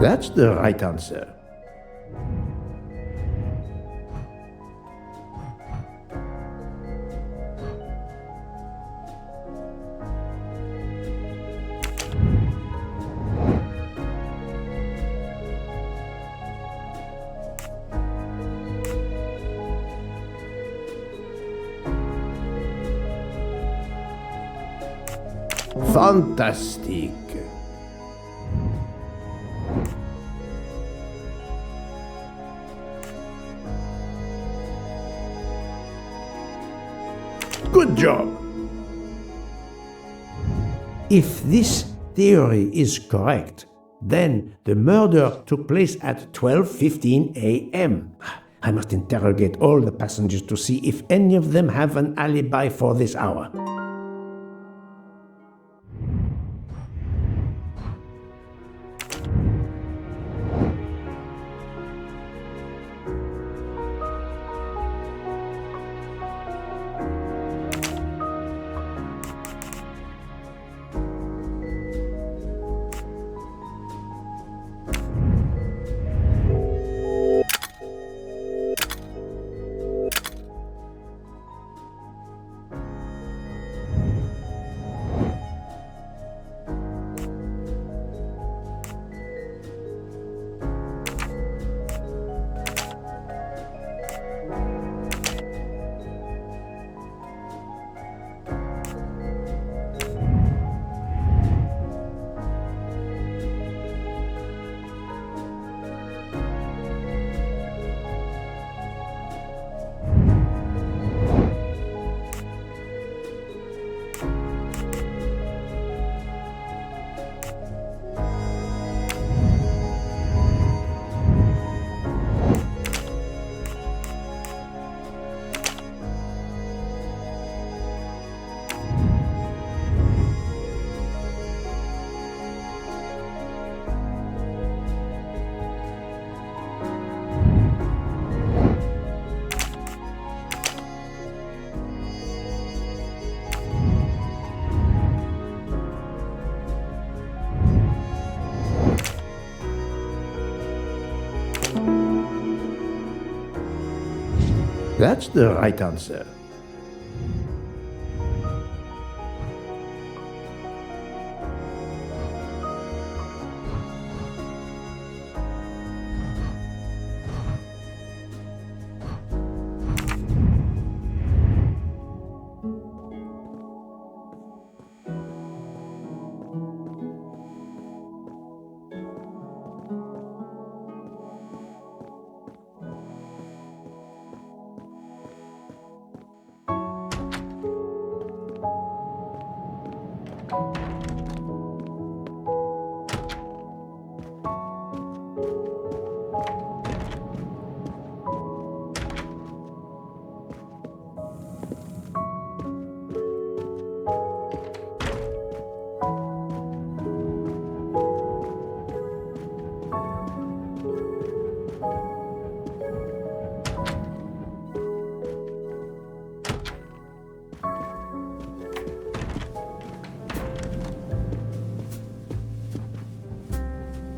That's the right answer. Fantastic. Good job. If this theory is correct, then the murder took place at 12:15 a.m. I must interrogate all the passengers to see if any of them have an alibi for this hour. That's the right answer.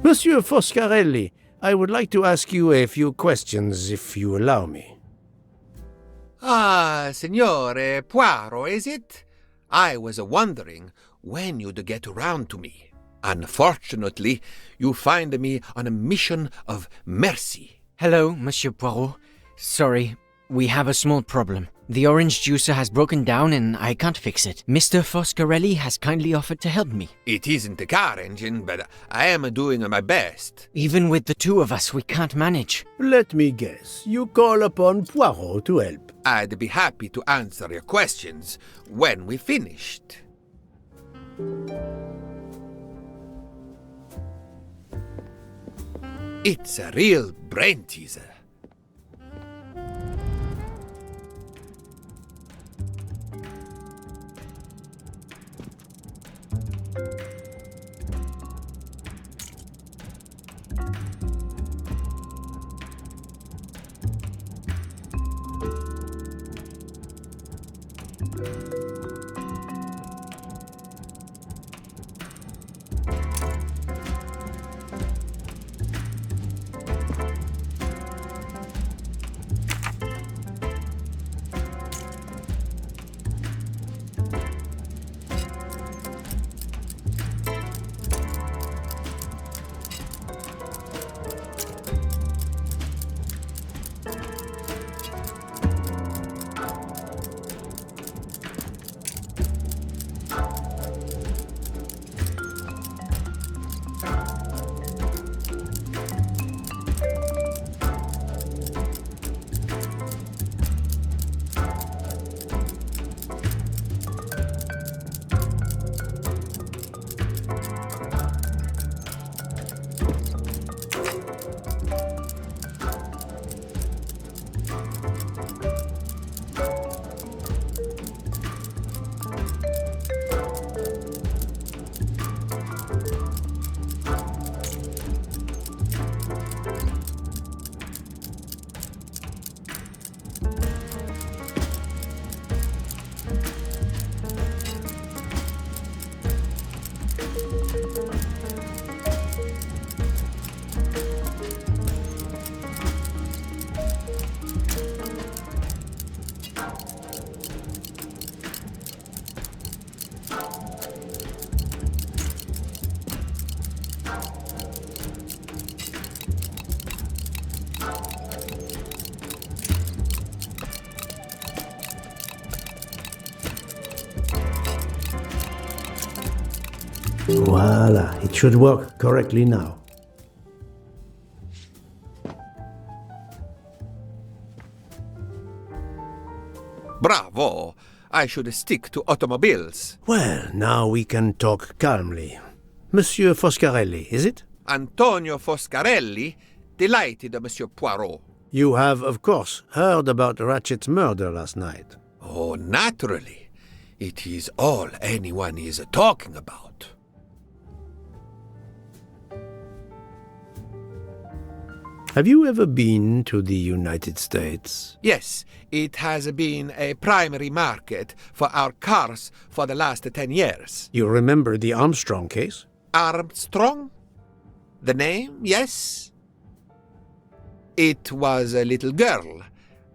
Monsieur Foscarelli, I would like to ask you a few questions, if you allow me. Ah, Signore Poirot, is it? I was wondering when you'd get around to me. Unfortunately, you find me on a mission of mercy. Hello, Monsieur Poirot. Sorry, we have a small problem. The orange juicer has broken down and I can't fix it. Mr. Foscarelli has kindly offered to help me. It isn't a car engine, but I am doing my best. Even with the two of us, we can't manage. Let me guess. You call upon Poirot to help. I'd be happy to answer your questions when we finished. It's a real brain teaser. Voila, it should work correctly now. Bravo! I should stick to automobiles. Well, now we can talk calmly. Monsieur Foscarelli, is it? Antonio Foscarelli? Delighted, Monsieur Poirot. You have, of course, heard about Ratchet's murder last night. Oh, naturally. It is all anyone is talking about. Have you ever been to the United States? Yes, it has been a primary market for our cars for the last 10 years. You remember the Armstrong case? Armstrong? The name, yes? It was a little girl.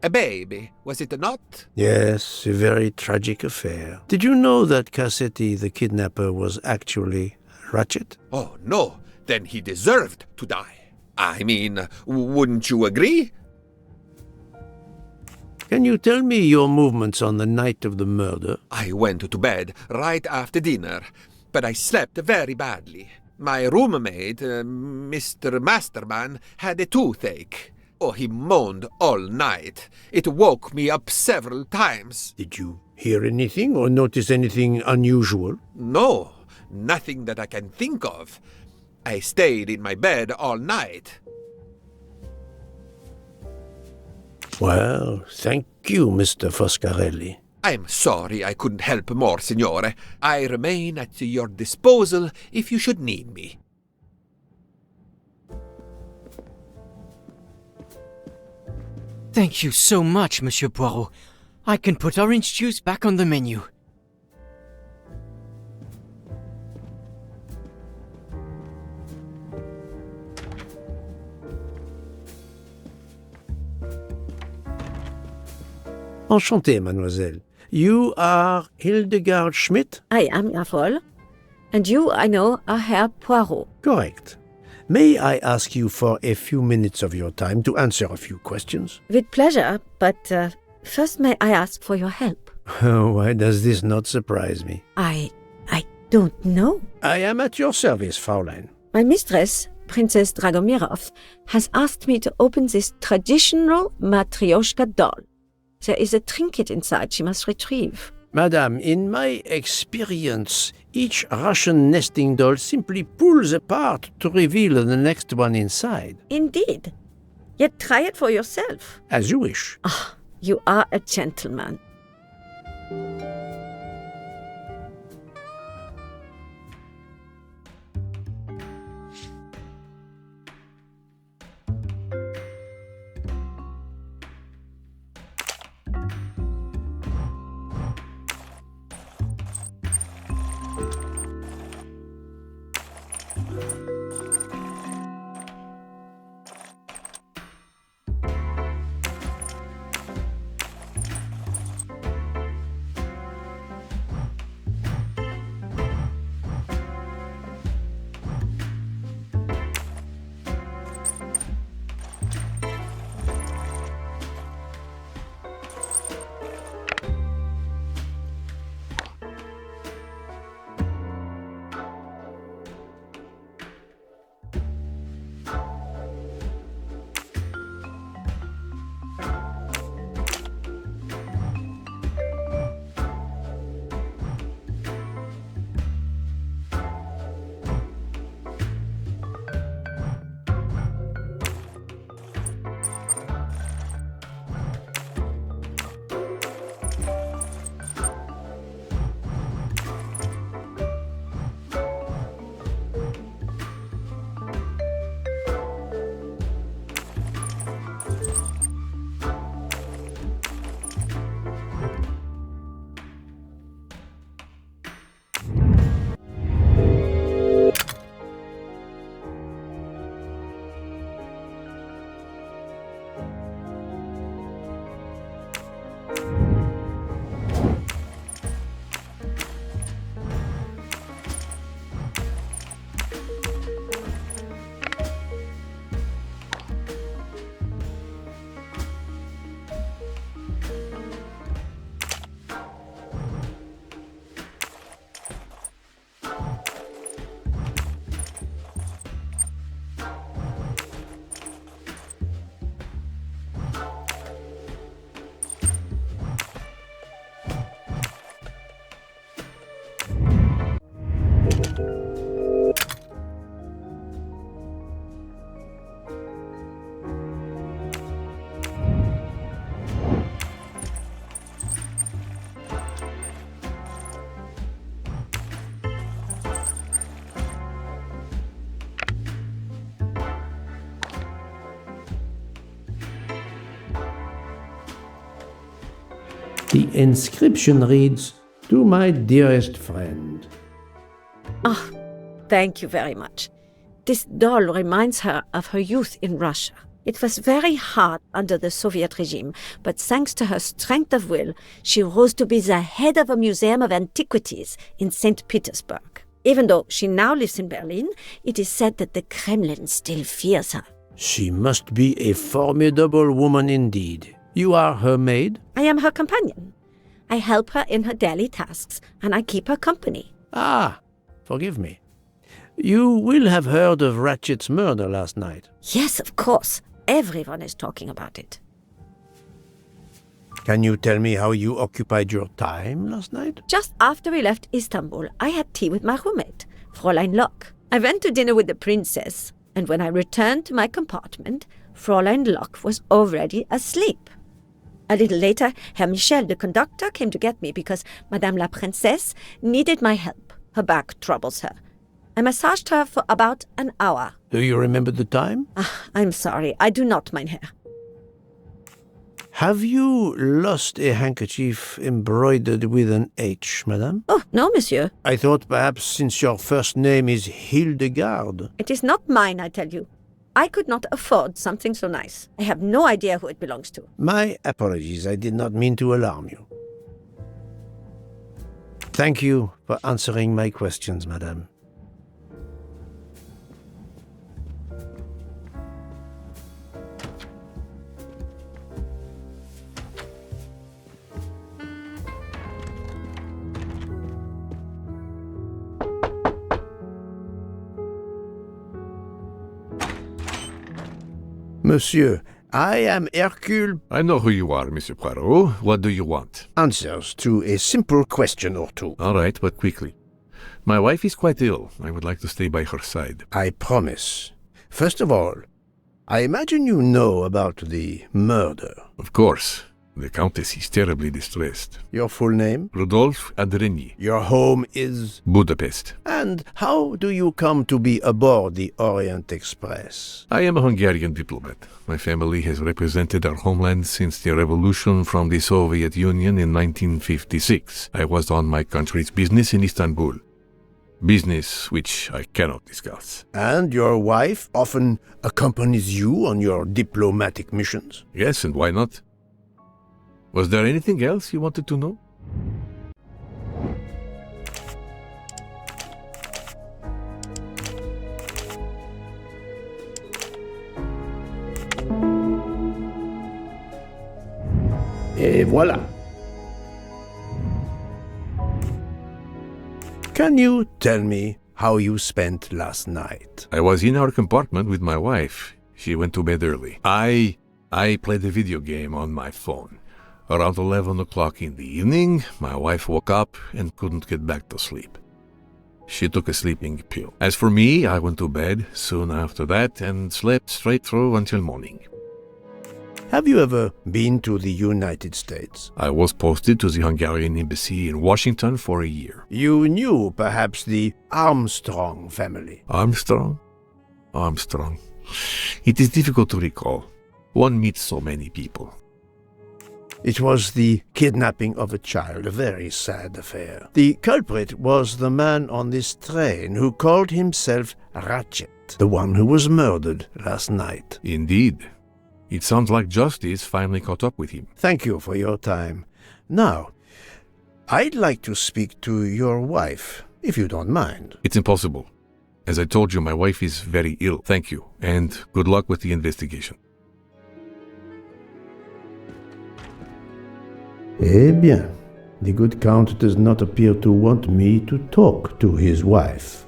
A baby, was it not? Yes, a very tragic affair. Did you know that Cassetti, the kidnapper, was actually Ratchet? Oh, no. Then he deserved to die. I mean, wouldn't you agree? Can you tell me your movements on the night of the murder? I went to bed right after dinner, but I slept very badly. My roommate, Mr. Masterman, had a toothache. Oh, he moaned all night. It woke me up several times. Did you hear anything or notice anything unusual? No, nothing that I can think of. I stayed in my bed all night. Well, thank you, Mr. Foscarelli. I'm sorry I couldn't help more, Signore. I remain at your disposal if you should need me. Thank you so much, Monsieur Poirot. I can put orange juice back on the menu. Enchanté, mademoiselle. You are Hildegard Schmidt? I am, ja voll. And you, I know, are Herr Poirot. Correct. May I ask you for a few minutes of your time to answer a few questions? With pleasure, but first may I ask for your help? Why does this not surprise me? I don't know. I am at your service, Fraulein. My mistress, Princess Dragomirov, has asked me to open this traditional Matryoshka doll. There is a trinket inside she must retrieve. Madame, in my experience, each Russian nesting doll simply pulls apart to reveal the next one inside. Indeed. Yet try it for yourself. As you wish. Ah, you are a gentleman. The inscription reads, "To my dearest friend." Ah, thank you very much. This doll reminds her of her youth in Russia. It was very hard under the Soviet regime, but thanks to her strength of will, she rose to be the head of a museum of antiquities in St. Petersburg. Even though she now lives in Berlin, it is said that the Kremlin still fears her. She must be a formidable woman indeed. You are her maid? I am her companion. I help her in her daily tasks, and I keep her company. Ah, forgive me. You will have heard of Ratchet's murder last night. Yes, of course. Everyone is talking about it. Can you tell me how you occupied your time last night? Just after we left Istanbul, I had tea with my roommate, Fräulein Locke. I went to dinner with the princess, and when I returned to my compartment, Fräulein Locke was already asleep. A little later, Herr Michel, the conductor, came to get me because Madame la Princesse needed my help. Her back troubles her. I massaged her for about an hour. Do you remember the time? I'm sorry, I do not, mein Herr. Have you lost a handkerchief embroidered with an H, madame? Oh, no, monsieur. I thought perhaps since your first name is Hildegard. It is not mine, I tell you. I could not afford something so nice. I have no idea who it belongs to. My apologies, I did not mean to alarm you. Thank you for answering my questions, madame. Monsieur, I am Hercule. I know who you are, Monsieur Poirot. What do you want? Answers to a simple question or two. All right, but quickly. My wife is quite ill. I would like to stay by her side. I promise. First of all, I imagine you know about the murder. Of course. The Countess is terribly distressed. Your full name? Rodolphe Adreny. Your home is? Budapest. And how do you come to be aboard the Orient Express? I am a Hungarian diplomat. My family has represented our homeland since the revolution from the Soviet Union in 1956. I was on my country's business in Istanbul. Business which I cannot discuss. And your wife often accompanies you on your diplomatic missions? Yes, and why not? Was there anything else you wanted to know? Et voilà. Can you tell me how you spent last night? I was in our compartment with my wife. She went to bed early. I played a video game on my phone. Around 11 o'clock in the evening, my wife woke up and couldn't get back to sleep. She took a sleeping pill. As for me, I went to bed soon after that and slept straight through until morning. Have you ever been to the United States? I was posted to the Hungarian embassy in Washington for a year. You knew perhaps the Armstrong family. Armstrong? Armstrong. It is difficult to recall. One meets so many people. It was the kidnapping of a child, a very sad affair. The culprit was the man on this train who called himself Ratchet, the one who was murdered last night. Indeed. It sounds like justice finally caught up with him. Thank you for your time. Now, I'd like to speak to your wife, if you don't mind. It's impossible. As I told you, my wife is very ill. Thank you, and good luck with the investigation. Eh bien, the good Count does not appear to want me to talk to his wife.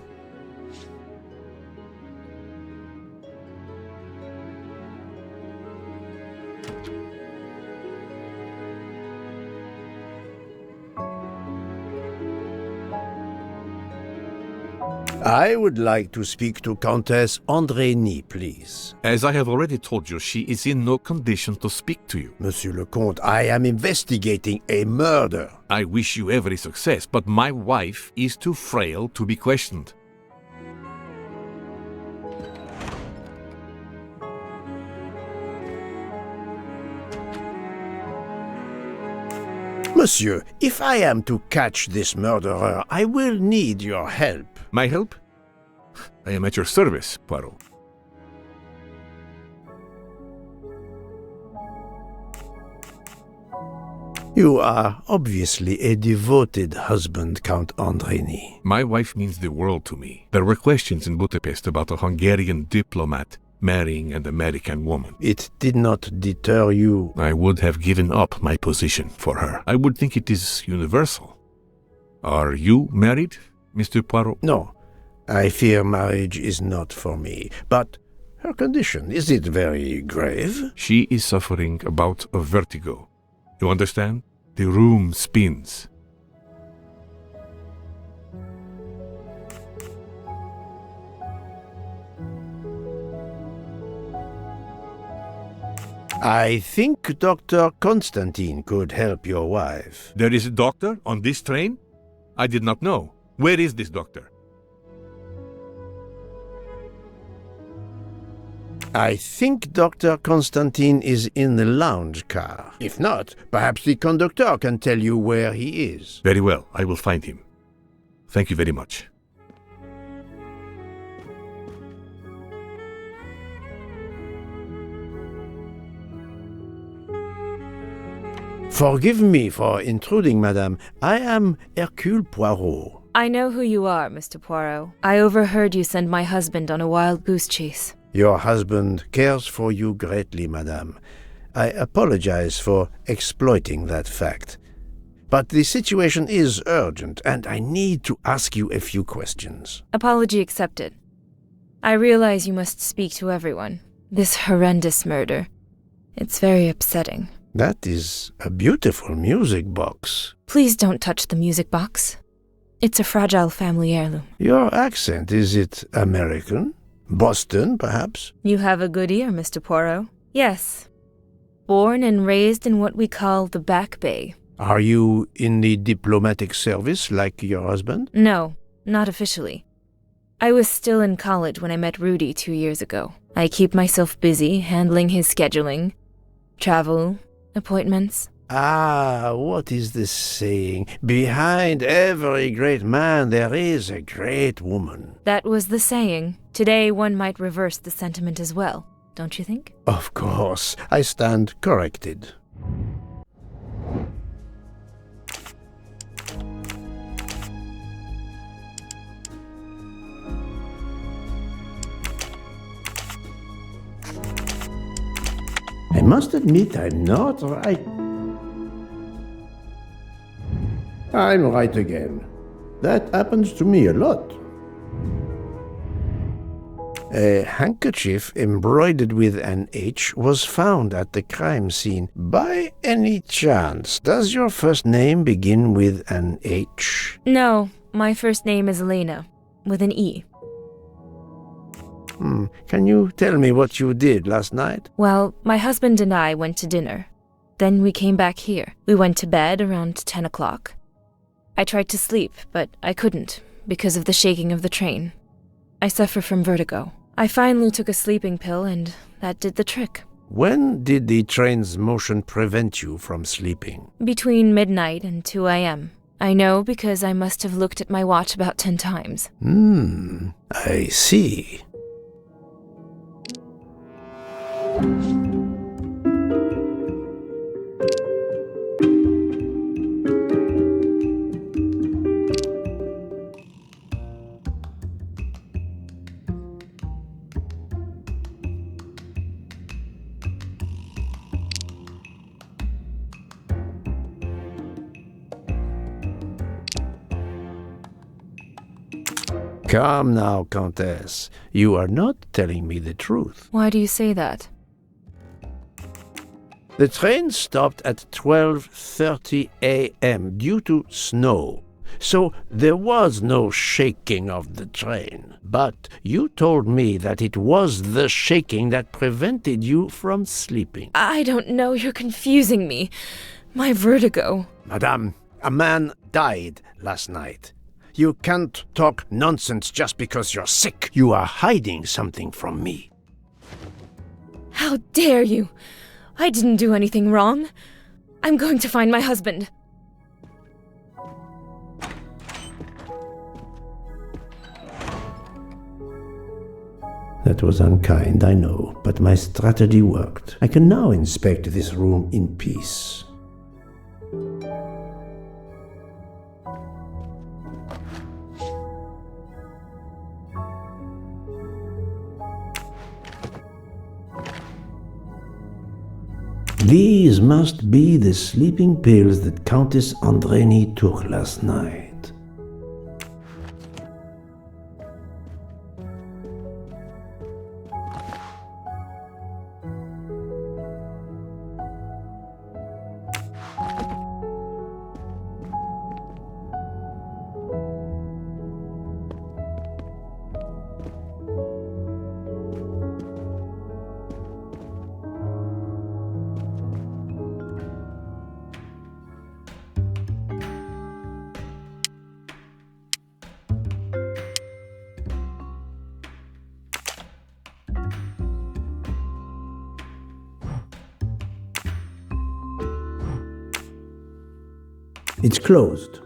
I would like to speak to Countess Andrény, please. As I have already told you, she is in no condition to speak to you. Monsieur le Comte, I am investigating a murder. I wish you every success, but my wife is too frail to be questioned. Monsieur, if I am to catch this murderer, I will need your help. My help? I am at your service, Poirot. You are obviously a devoted husband, Count Andreni. My wife means the world to me. There were questions in Budapest about a Hungarian diplomat marrying an American woman. It did not deter you. I would have given up my position for her. I would think it is universal. Are you married, Mr. Poirot? No, I fear marriage is not for me. But her condition, is it very grave? She is suffering a bout of vertigo. You understand? The room spins. I think Dr. Constantine could help your wife. There is a doctor on this train? I did not know. Where is this doctor? I think Dr. Constantine is in the lounge car. If not, perhaps the conductor can tell you where he is. Very well, I will find him. Thank you very much. Forgive me for intruding, madame. I am Hercule Poirot. I know who you are, Mr. Poirot. I overheard you send my husband on a wild goose chase. Your husband cares for you greatly, madame. I apologize for exploiting that fact. But the situation is urgent, and I need to ask you a few questions. Apology accepted. I realize you must speak to everyone. This horrendous murder. It's very upsetting. That is a beautiful music box. Please don't touch the music box. It's a fragile family heirloom. Your accent, is it American? Boston, perhaps? You have a good ear, Mr. Poirot. Yes. Born and raised in what we call the Back Bay. Are you in the diplomatic service like your husband? No, not officially. I was still in college when I met Rudy 2 years ago. I keep myself busy handling his scheduling, travel, appointments. Ah, what is the saying? Behind every great man there is a great woman. That was the saying. Today one might reverse the sentiment as well, don't you think? Of course, I stand corrected. I must admit I'm not right. I'm right again. That happens to me a lot. A handkerchief embroidered with an H was found at the crime scene. By any chance, does your first name begin with an H? No, my first name is Elena, with an E. Can you tell me what you did last night? Well, my husband and I went to dinner. Then we came back here. We went to bed around 10 o'clock. I tried to sleep, but I couldn't, because of the shaking of the train. I suffer from vertigo. I finally took a sleeping pill, and that did the trick. When did the train's motion prevent you from sleeping? Between midnight and 2 a.m. I know because I must have looked at my watch about 10 times. I see. Come now, Countess. You are not telling me the truth. Why do you say that? The train stopped at 12:30 a.m. due to snow. So there was no shaking of the train. But you told me that it was the shaking that prevented you from sleeping. I don't know. You're confusing me. My vertigo. Madame, a man died last night. You can't talk nonsense just because you're sick. You are hiding something from me. How dare you? I didn't do anything wrong. I'm going to find my husband. That was unkind, I know, but my strategy worked. I can now inspect this room in peace. These must be the sleeping pills that Countess Andreni took last night. It's closed.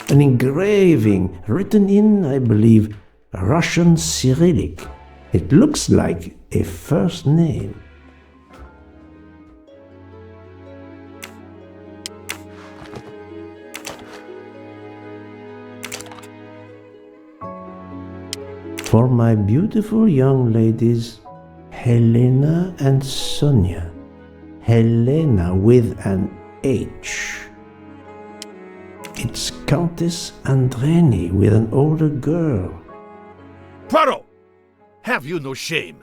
An engraving written in, I believe, Russian Cyrillic. It looks like a first name. For my beautiful young ladies, Helena and Sonia. Helena with an H. It's Countess Andreni with an older girl. Poirot! Have you no shame?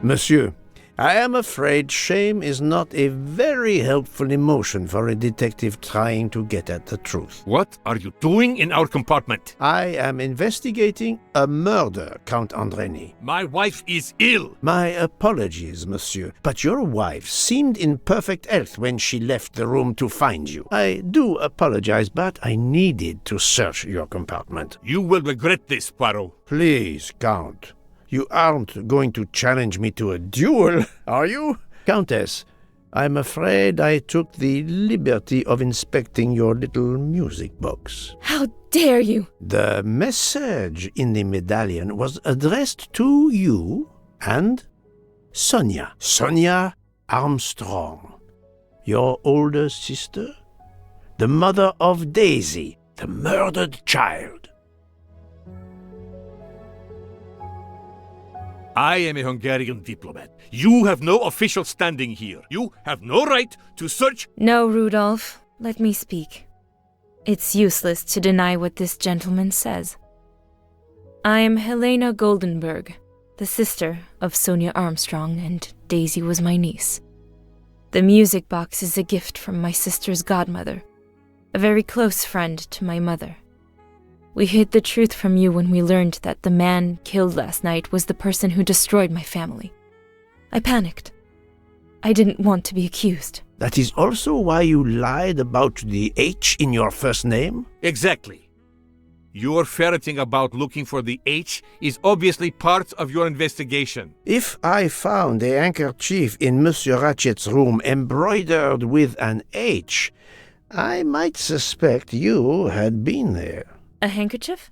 Monsieur, I am afraid shame is not a very helpful emotion for a detective trying to get at the truth. What are you doing in our compartment? I am investigating a murder, Count Andreni. My wife is ill. My apologies, monsieur, but your wife seemed in perfect health when she left the room to find you. I do apologize, but I needed to search your compartment. You will regret this, Poirot. Please, Count. You aren't going to challenge me to a duel, are you? Countess, I'm afraid I took the liberty of inspecting your little music box. How dare you! The message in the medallion was addressed to you and Sonia. Sonia Armstrong, your older sister? the mother of Daisy, the murdered child. I am a Hungarian diplomat. You have no official standing here. You have no right to search. No, Rudolph. Let me speak. It's useless to deny what this gentleman says. I am Helena Goldenberg, the sister of Sonia Armstrong, and Daisy was my niece. The music box is a gift from my sister's godmother, a very close friend to my mother. We hid the truth from you when we learned that the man killed last night was the person who destroyed my family. I panicked. I didn't want to be accused. That is also why you lied about the H in your first name? Exactly. Your ferreting about looking for the H is obviously part of your investigation. If I found a handkerchief in Monsieur Ratchet's room embroidered with an H, I might suspect you had been there. A handkerchief?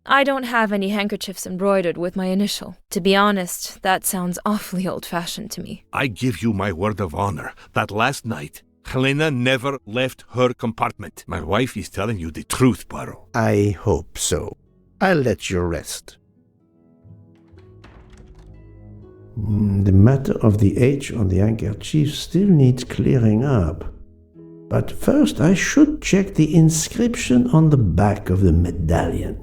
I don't have any handkerchiefs embroidered with my initial. To be honest, that sounds awfully old-fashioned to me. I give you my word of honor that last night, Helena never left her compartment. My wife is telling you the truth, Poirot. I hope so. I'll let you rest. The matter of the H on the handkerchief still needs clearing up. But first I should check the inscription on the back of the medallion.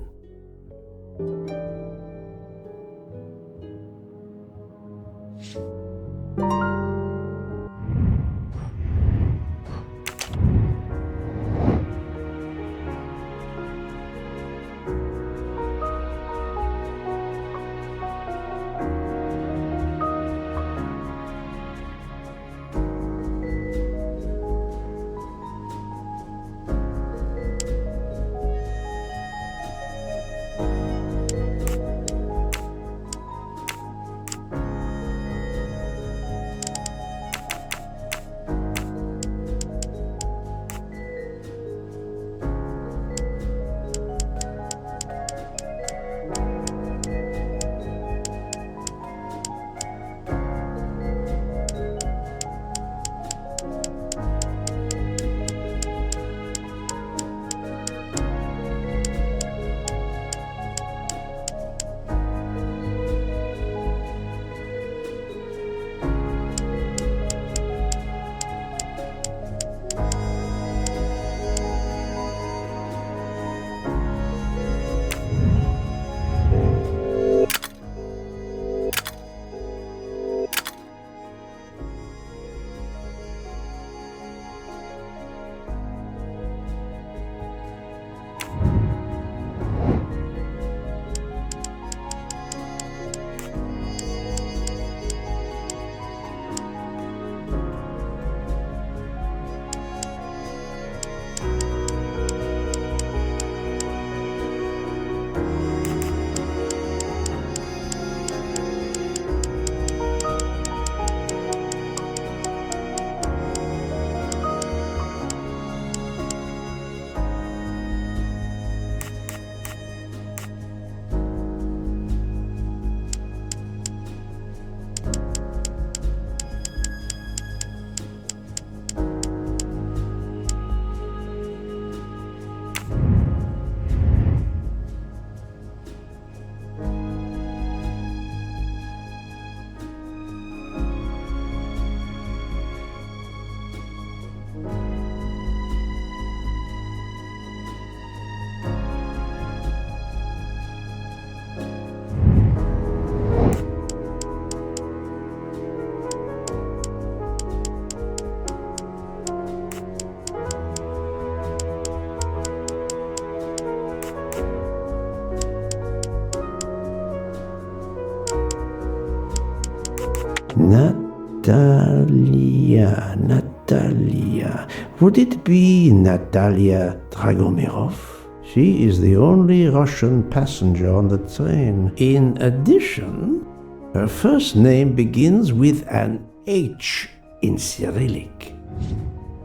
Natalia. Would it be Natalia Dragomirov? She is the only Russian passenger on the train. In addition, her first name begins with an H in Cyrillic.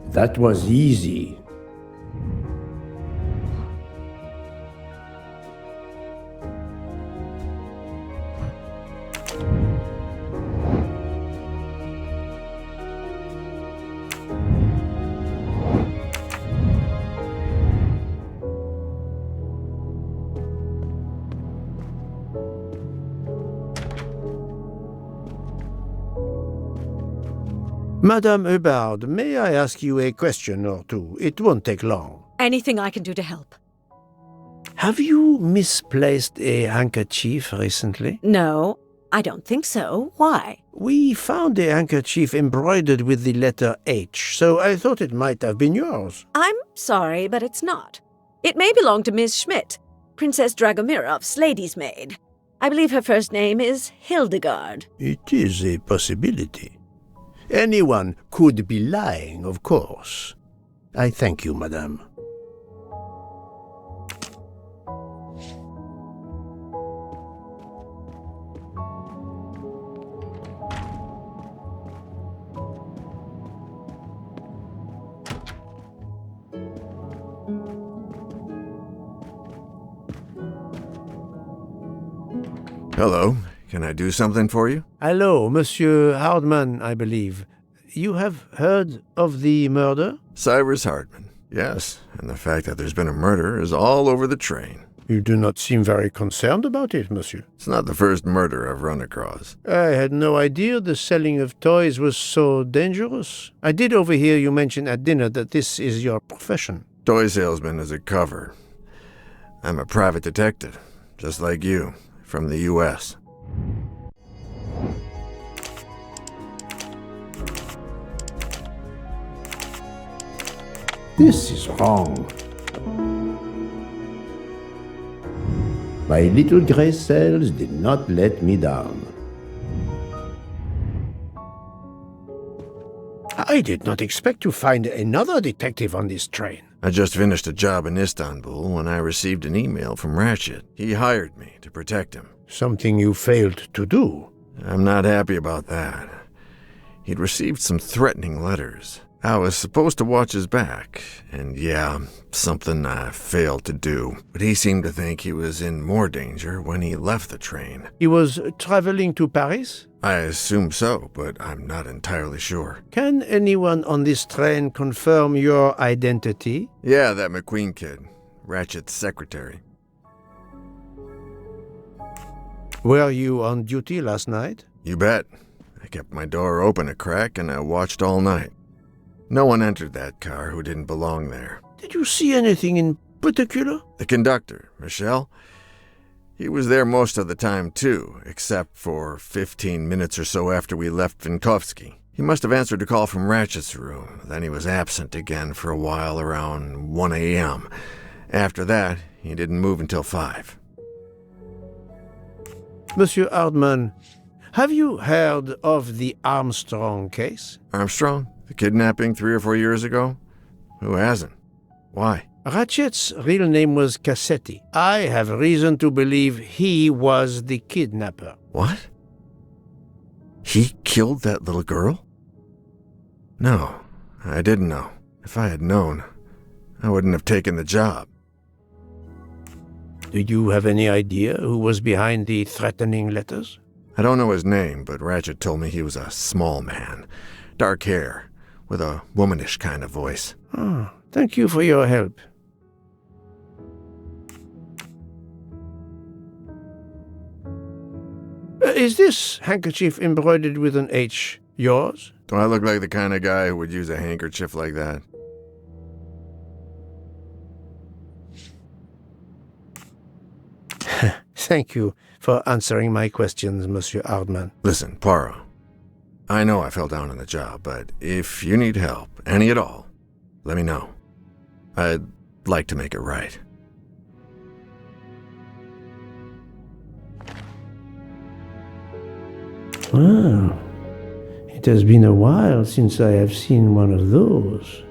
That was easy. Madame Hubbard, may I ask you a question or two? It won't take long. Anything I can do to help? Have you misplaced a handkerchief recently? No, I don't think so. Why? We found a handkerchief embroidered with the letter H, so I thought it might have been yours. I'm sorry, but it's not. It may belong to Miss Schmidt, Princess Dragomirov's lady's maid. I believe her first name is Hildegard. It is a possibility. Anyone could be lying, of course. I thank you, madame. Hello. Can I do something for you? Hello, Monsieur Hardman, I believe. You have heard of the murder? Cyrus Hardman. Yes, and the fact that there's been a murder is all over the train. You do not seem very concerned about it, monsieur. It's not the first murder I've run across. I had no idea the selling of toys was so dangerous. I did overhear you mention at dinner that this is your profession. Toy salesman is a cover. I'm a private detective, just like you, from the U.S. This is wrong. My little gray cells did not let me down. I did not expect to find another detective on this train. I just finished a job in Istanbul when I received an email from Ratchet. He hired me to protect him. Something you failed to do. I'm not happy about that. He'd received some threatening letters. I was supposed to watch his back, and yeah, something I failed to do. But he seemed to think he was in more danger when he left the train. He was traveling to Paris? I assume so, but I'm not entirely sure. Can anyone on this train confirm your identity? Yeah, that McQueen kid, Ratchet's secretary. Were you on duty last night? You bet. I kept my door open a crack and I watched all night. No one entered that car who didn't belong there. Did you see anything in particular? The conductor, Michel. He was there most of the time, too, except for 15 minutes or so after we left Vinkovsky. He must have answered a call from Ratchet's room. Then he was absent again for a while around 1 a.m. After that, he didn't move until 5. Monsieur Hardman, have you heard of the Armstrong case? Armstrong? The kidnapping 3 or 4 years ago? Who hasn't? Why? Ratchet's real name was Cassetti. I have reason to believe he was the kidnapper. What? He killed that little girl? No, I didn't know. If I had known, I wouldn't have taken the job. Do you have any idea who was behind the threatening letters? I don't know his name, but Ratchet told me he was a small man. Dark hair, with a womanish kind of voice. Oh, thank you for your help. Is this handkerchief embroidered with an H yours? Do I look like the kind of guy who would use a handkerchief like that? Thank you for answering my questions, Monsieur Hardman. Listen, Poirot. I know I fell down on the job, but if you need help, any at all, let me know. I'd like to make it right. Well, it has been a while since I have seen one of those.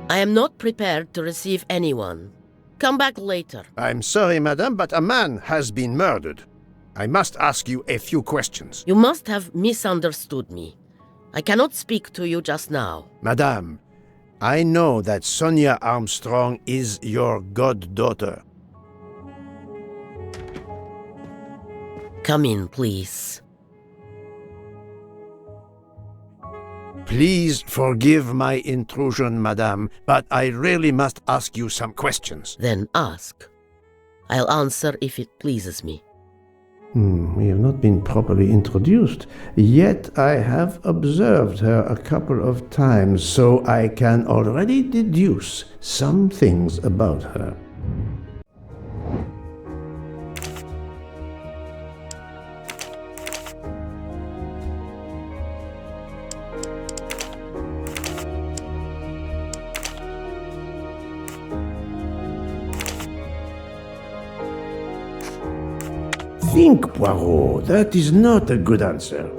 I am not prepared to receive anyone. Come back later. I'm sorry, madame, but a man has been murdered. I must ask you a few questions. You must have misunderstood me. I cannot speak to you just now. Madame, I know that Sonia Armstrong is your goddaughter. Come in, please. Please forgive my intrusion, madame, but I really must ask you some questions. Then ask. I'll answer if it pleases me. We have not been properly introduced, yet I have observed her a couple of times, so I can already deduce some things about her. Think, Poirot. That is not a good answer.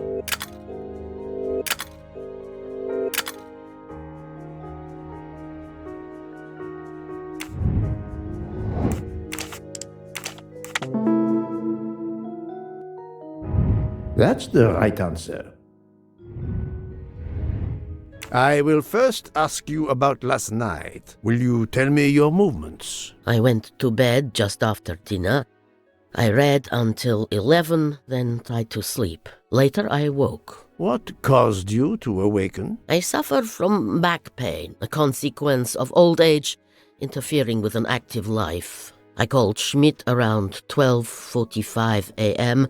That's the right answer. I will first ask you about last night. Will you tell me your movements? I went to bed just after dinner. I read until 11, then tried to sleep. Later I woke. What caused you to awaken? I suffered from back pain, a consequence of old age interfering with an active life. I called Schmidt around 12:45 a.m.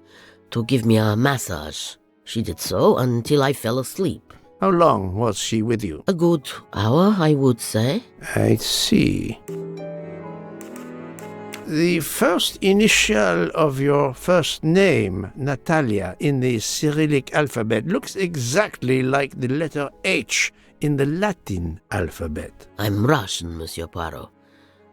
to give me a massage. She did so until I fell asleep. How long was she with you? A good hour, I would say. I see. The first initial of your first name, Natalia, in the Cyrillic alphabet looks exactly like the letter H in the Latin alphabet. I'm Russian, Monsieur Poirot,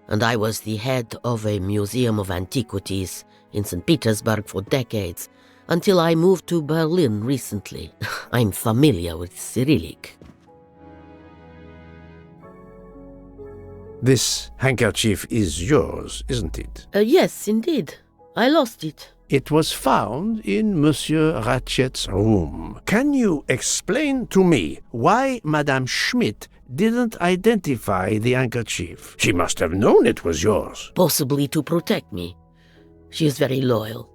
and I was the head of a museum of antiquities in St. Petersburg for decades, until I moved to Berlin recently. I'm familiar with Cyrillic. This handkerchief is yours, isn't it? Yes, indeed. I lost it. It was found in Monsieur Ratchet's room. Can you explain to me why Madame Schmidt didn't identify the handkerchief? She must have known it was yours. Possibly to protect me. She is very loyal.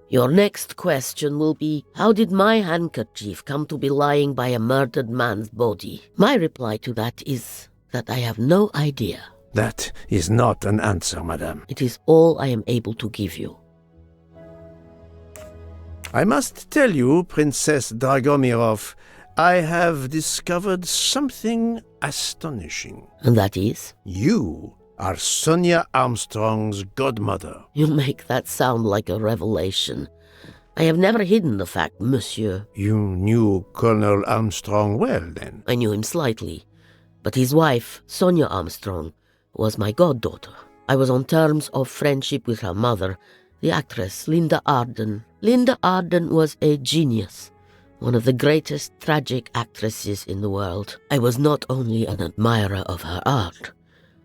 Your next question will be, how did my handkerchief come to be lying by a murdered man's body? My reply to that is that I have no idea. That is not an answer, madame. It is all I am able to give you. I must tell you, Princess Dragomirov, I have discovered something astonishing. And that is? You are Sonia Armstrong's godmother. You make that sound like a revelation. I have never hidden the fact, monsieur. You knew Colonel Armstrong well, then? I knew him slightly. But his wife, Sonia Armstrong, was my goddaughter. I was on terms of friendship with her mother, the actress Linda Arden. Linda Arden was a genius, one of the greatest tragic actresses in the world. I was not only an admirer of her art,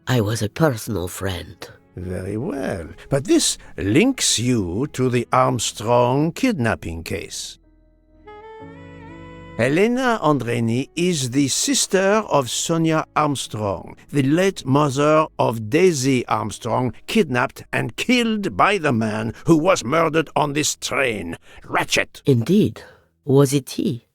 I was a personal friend. Very well. But this links you to the Armstrong kidnapping case. Helena Andreni is the sister of Sonia Armstrong, the late mother of Daisy Armstrong, kidnapped and killed by the man who was murdered on this train, Ratchet. Indeed. Was it he?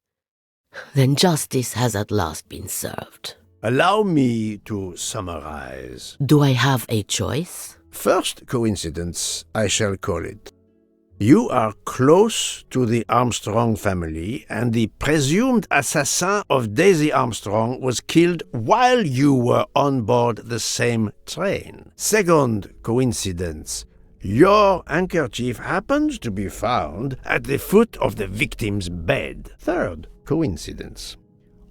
Then justice has at last been served. Allow me to summarize. Do I have a choice? First coincidence, I shall call it. You are close to the Armstrong family, and the presumed assassin of Daisy Armstrong was killed while you were on board the same train. Second coincidence. Your handkerchief happens to be found at the foot of the victim's bed. Third coincidence.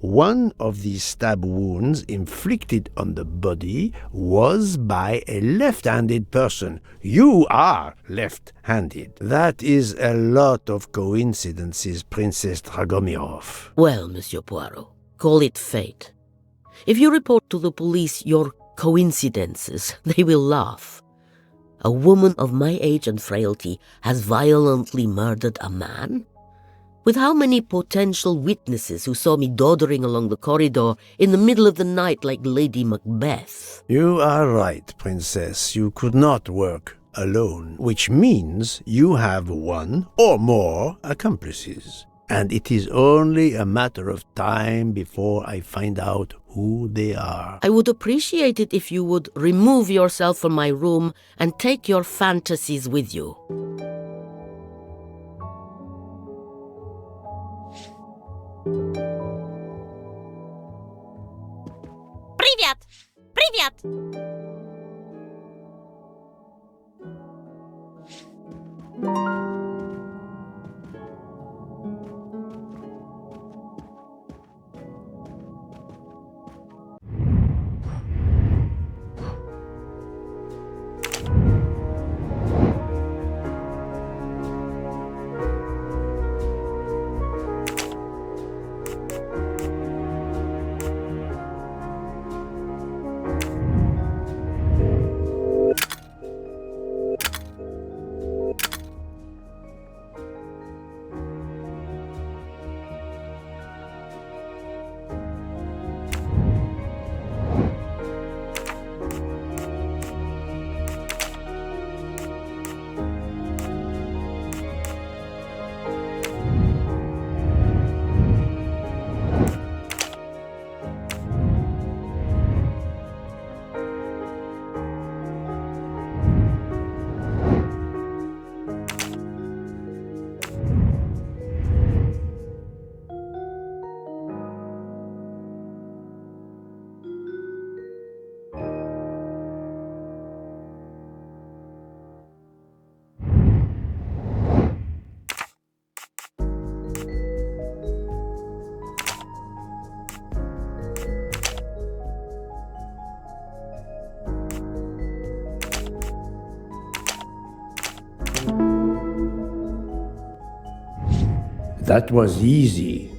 One of the stab wounds inflicted on the body was by a left-handed person. You are left-handed. That is a lot of coincidences, Princess Dragomirov. Well, Monsieur Poirot, call it fate. If you report to the police your coincidences, they will laugh. A woman of my age and frailty has violently murdered a man? With how many potential witnesses who saw me doddering along the corridor in the middle of the night like Lady Macbeth? You are right, Princess. You could not work alone, which means you have one or more accomplices. And it is only a matter of time before I find out who they are. I would appreciate it if you would remove yourself from my room and take your fantasies with you. Привет! Привет! That was easy.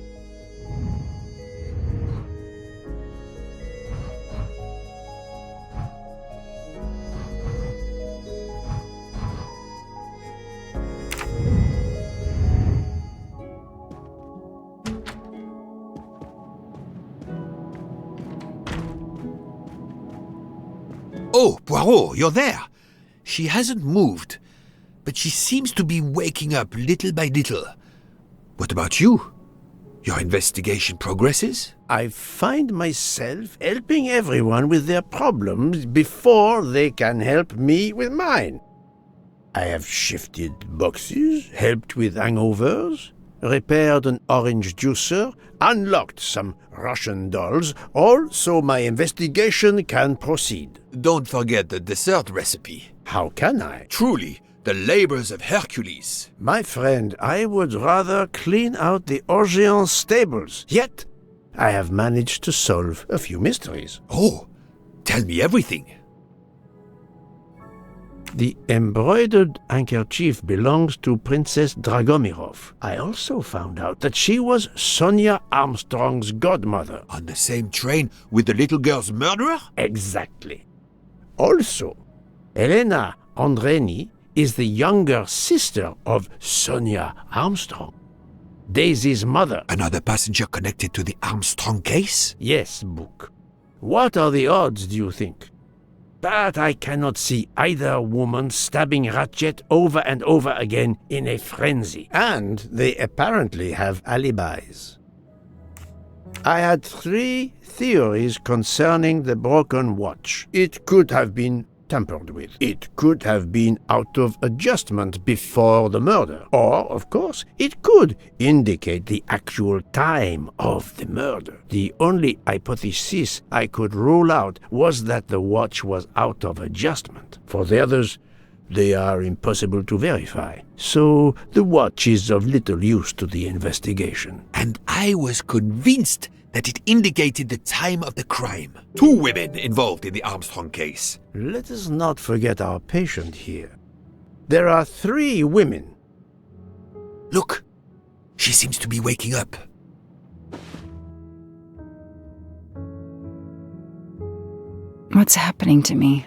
Oh, Poirot, you're there. She hasn't moved, but she seems to be waking up little by little. What about you? Your investigation progresses? I find myself helping everyone with their problems before they can help me with mine. I have shifted boxes, helped with hangovers, repaired an orange juicer, unlocked some Russian dolls, all so my investigation can proceed. Don't forget the dessert recipe. How can I? Truly, the labors of Hercules. My friend, I would rather clean out the Orient stables. Yet, I have managed to solve a few mysteries. Oh, tell me everything. The embroidered handkerchief belongs to Princess Dragomirov. I also found out that she was Sonia Armstrong's godmother. On the same train with the little girl's murderer? Exactly. Also, Elena Andreni is the younger sister of Sonia Armstrong, Daisy's mother. Another passenger connected to the Armstrong case? Yes, Book. What are the odds, do you think? But I cannot see either woman stabbing Ratchet over and over again in a frenzy. And they apparently have alibis. I had 3 theories concerning the broken watch. It could have been tampered with. It could have been out of adjustment before the murder. Or, of course, it could indicate the actual time of the murder. The only hypothesis I could rule out was that the watch was out of adjustment. For the others, they are impossible to verify. So the watch is of little use to the investigation. And I was convinced that it indicated the time of the crime. 2 women involved in the Armstrong case. Let us not forget our patient here. There are 3 women. Look, she seems to be waking up. What's happening to me?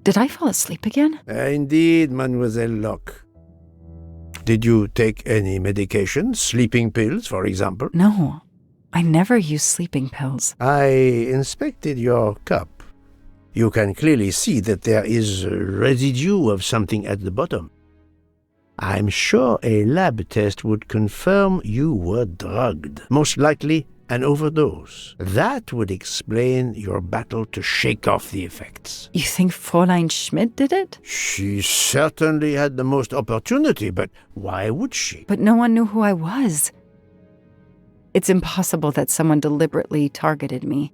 Did I fall asleep again? Indeed, Mademoiselle Locke. Did you take any medication? Sleeping pills, for example? No, I never use sleeping pills. I inspected your cup. You can clearly see that there is a residue of something at the bottom. I'm sure a lab test would confirm you were drugged. Most likely an overdose. That would explain your battle to shake off the effects. You think Fräulein Schmidt did it? She certainly had the most opportunity, but why would she? But no one knew who I was. It's impossible that someone deliberately targeted me.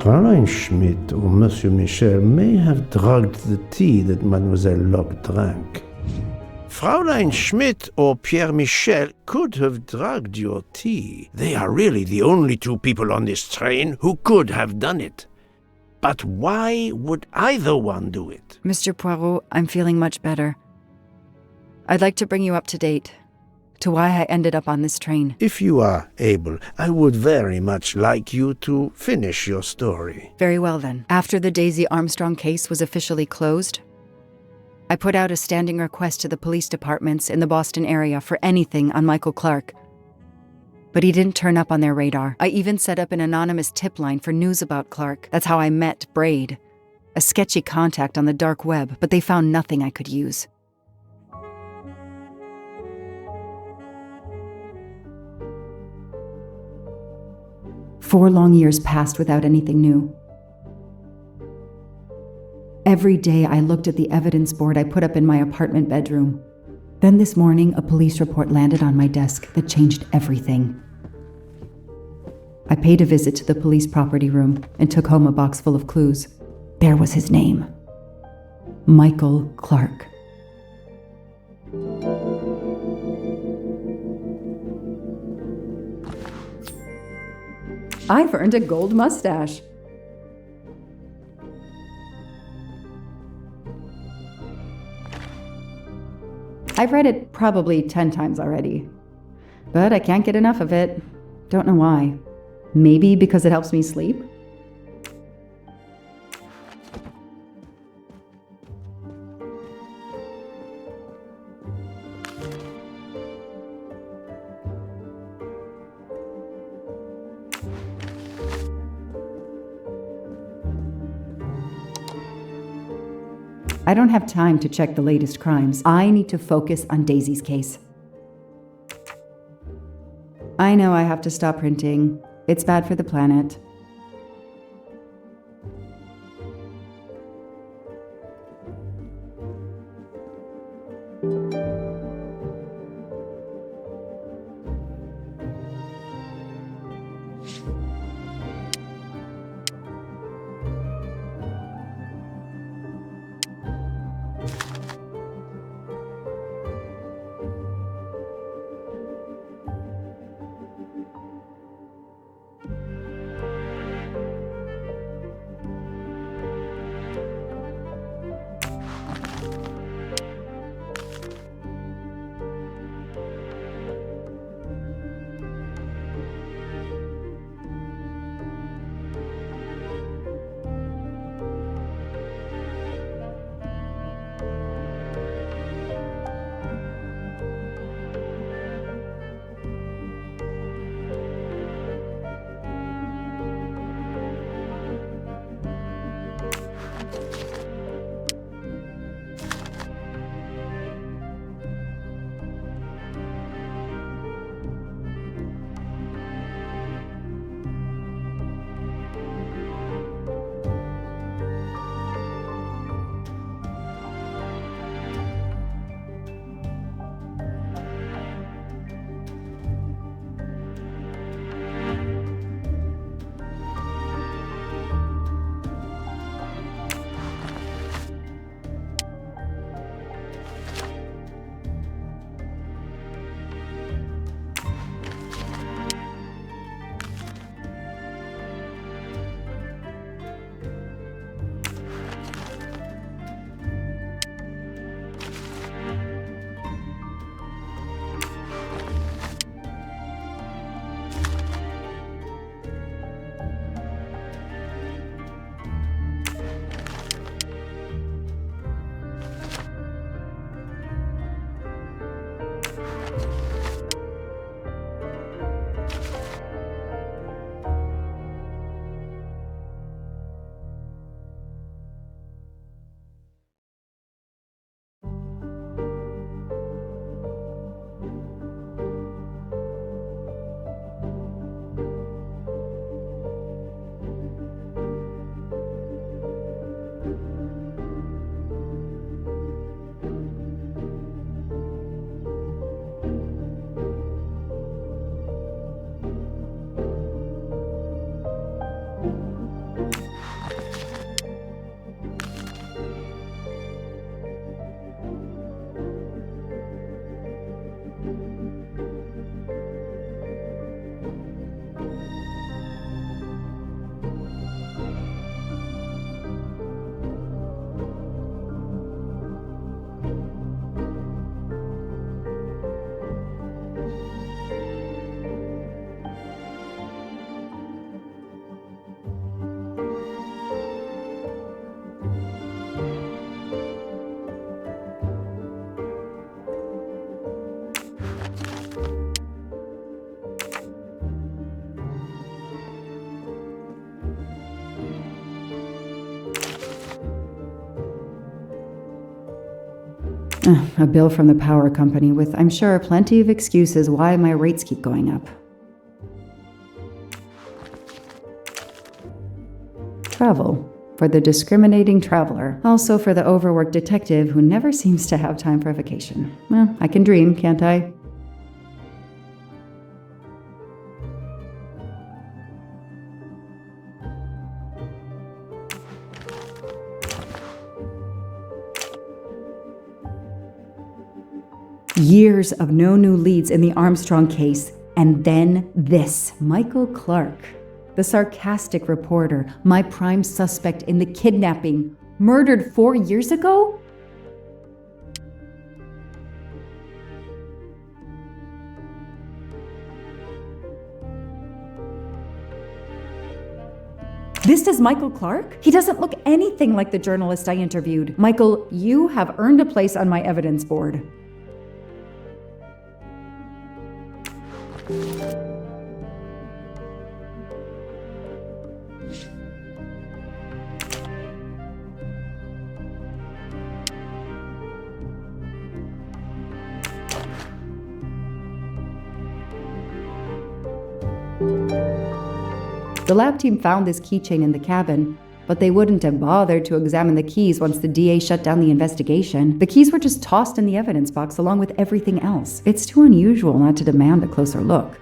Fräulein Schmidt or Monsieur Michel may have drugged the tea that Mademoiselle Locke drank. Fräulein Schmidt or Pierre Michel could have drugged your tea. They are really the only two people on this train who could have done it. But why would either one do it? Mr. Poirot, I'm feeling much better. I'd like to bring you up to date to why I ended up on this train. If you are able, I would very much like you to finish your story. Very well then. After the Daisy Armstrong case was officially closed, I put out a standing request to the police departments in the Boston area for anything on Michael Clark. But he didn't turn up on their radar. I even set up an anonymous tip line for news about Clark. That's how I met Braid, a sketchy contact on the dark web, but they found nothing I could use. Four long years passed without anything new. Every day I looked at the evidence board I put up in my apartment bedroom. Then this morning, a police report landed on my desk that changed everything. I paid a visit to the police property room and took home a box full of clues. There was his name. Michael Clark. I've earned a gold mustache. I've read it probably 10 times already, but I can't get enough of it. Don't know why. Maybe because it helps me sleep? I don't have time to check the latest crimes. I need to focus on Daisy's case. I know I have to stop printing. It's bad for the planet. A bill from the power company with, I'm sure, plenty of excuses why my rates keep going up. Travel. For the discriminating traveler. Also for the overworked detective who never seems to have time for a vacation. Well, I can dream, can't I? Years of no new leads in the Armstrong case, and then this. Michael Clark, the sarcastic reporter, my prime suspect in the kidnapping, murdered 4 years ago? This is Michael Clark? He doesn't look anything like the journalist I interviewed. Michael, you have earned a place on my evidence board. The lab team found this keychain in the cabin, but they wouldn't have bothered to examine the keys once the DA shut down the investigation. The keys were just tossed in the evidence box along with everything else. It's too unusual not to demand a closer look.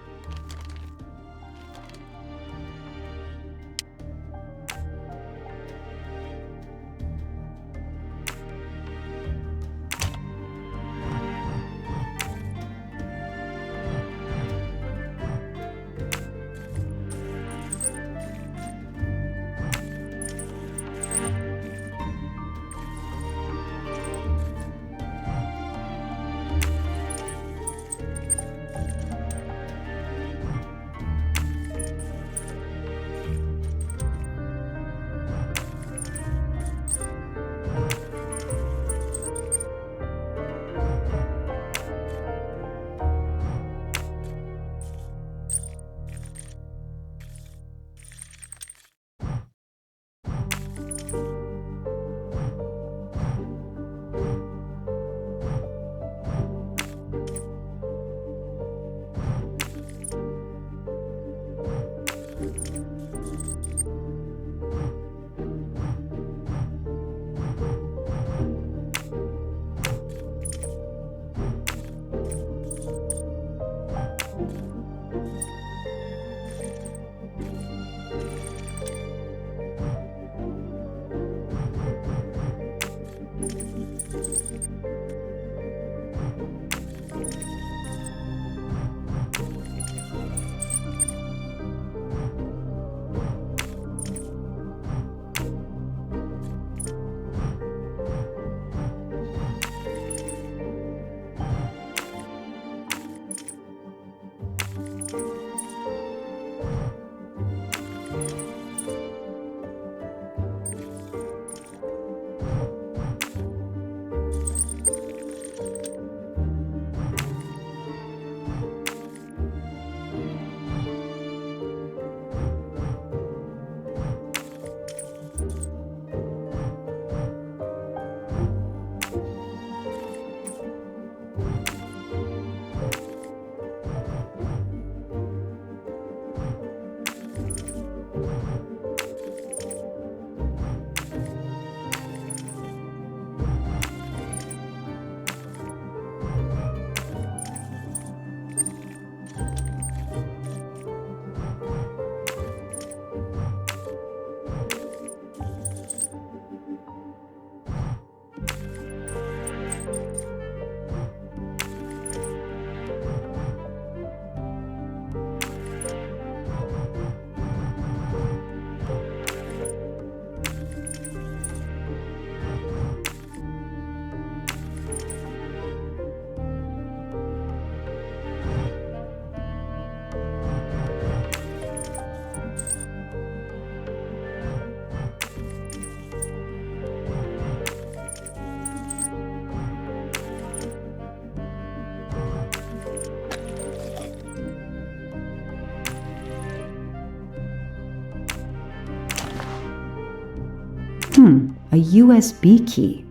A USB key.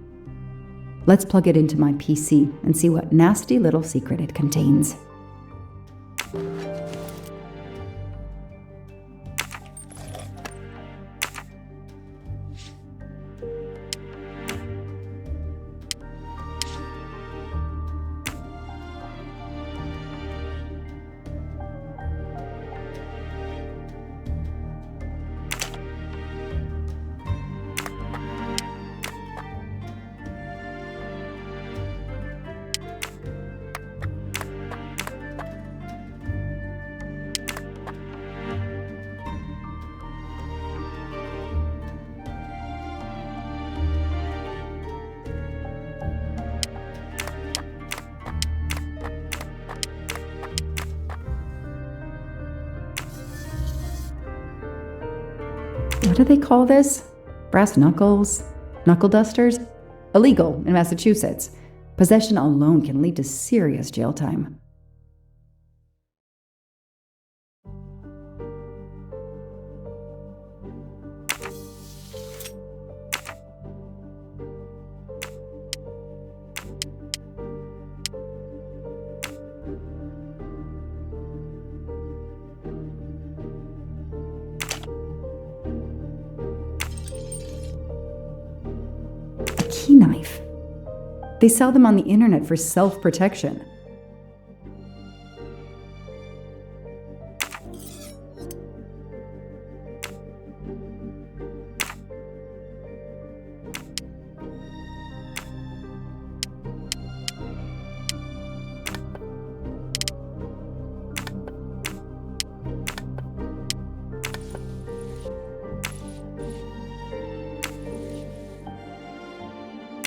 Let's plug it into my PC and see what nasty little secret it contains. What do they call this? Brass knuckles? Knuckle dusters? Illegal in Massachusetts. Possession alone can lead to serious jail time. Key knife. They sell them on the internet for self-protection.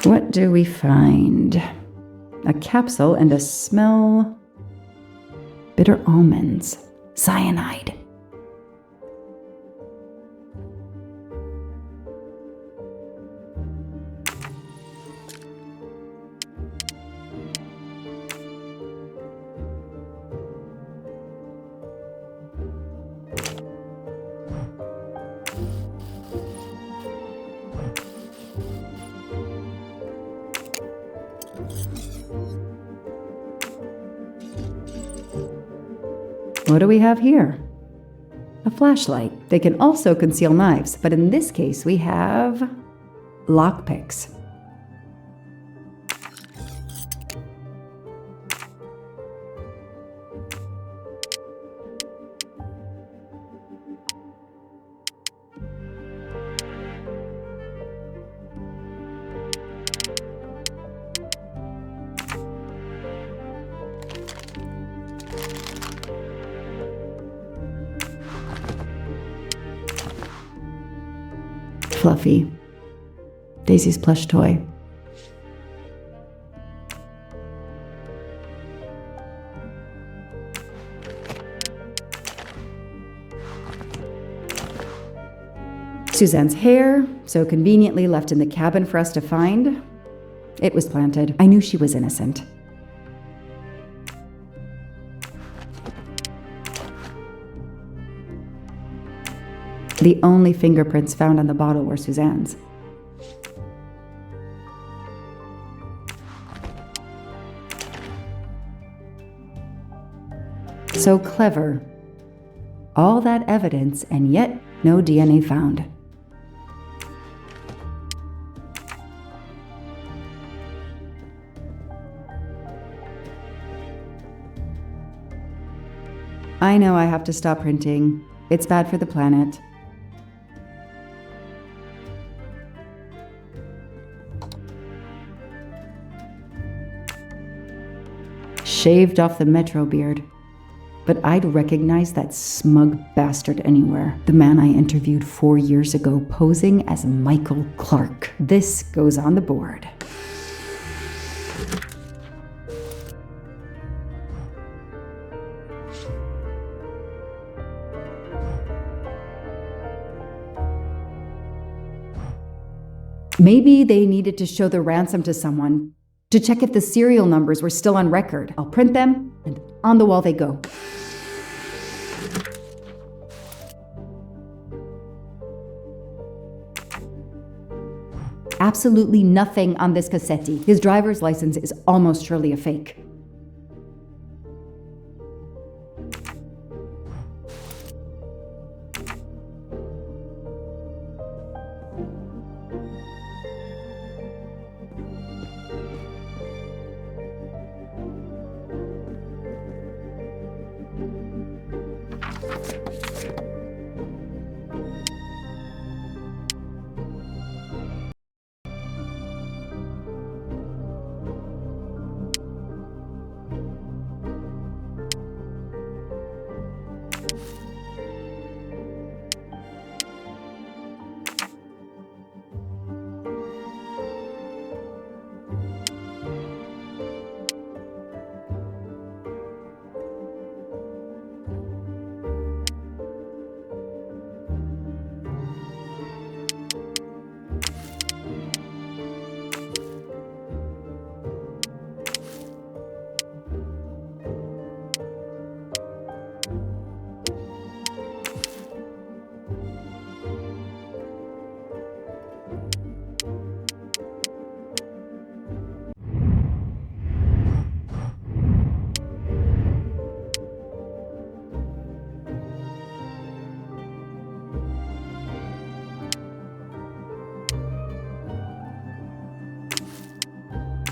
What do we find? A capsule and a smell. Bitter almonds. Cyanide. What do we have here? A flashlight. They can also conceal knives, but in this case we have lockpicks. Fluffy. Daisy's plush toy. Suzanne's hair, so conveniently left in the cabin for us to find. It was planted. I knew she was innocent. The only fingerprints found on the bottle were Suzanne's. So clever. All that evidence, and yet no DNA found. I know I have to stop printing. It's bad for the planet. Shaved off the Metro beard. But I'd recognize that smug bastard anywhere. The man I interviewed 4 years ago posing as Michael Clark. This goes on the board. Maybe they needed to show the ransom to someone, to check if the serial numbers were still on record. I'll print them, and on the wall they go. Absolutely nothing on this Cassetti. His driver's license is almost surely a fake.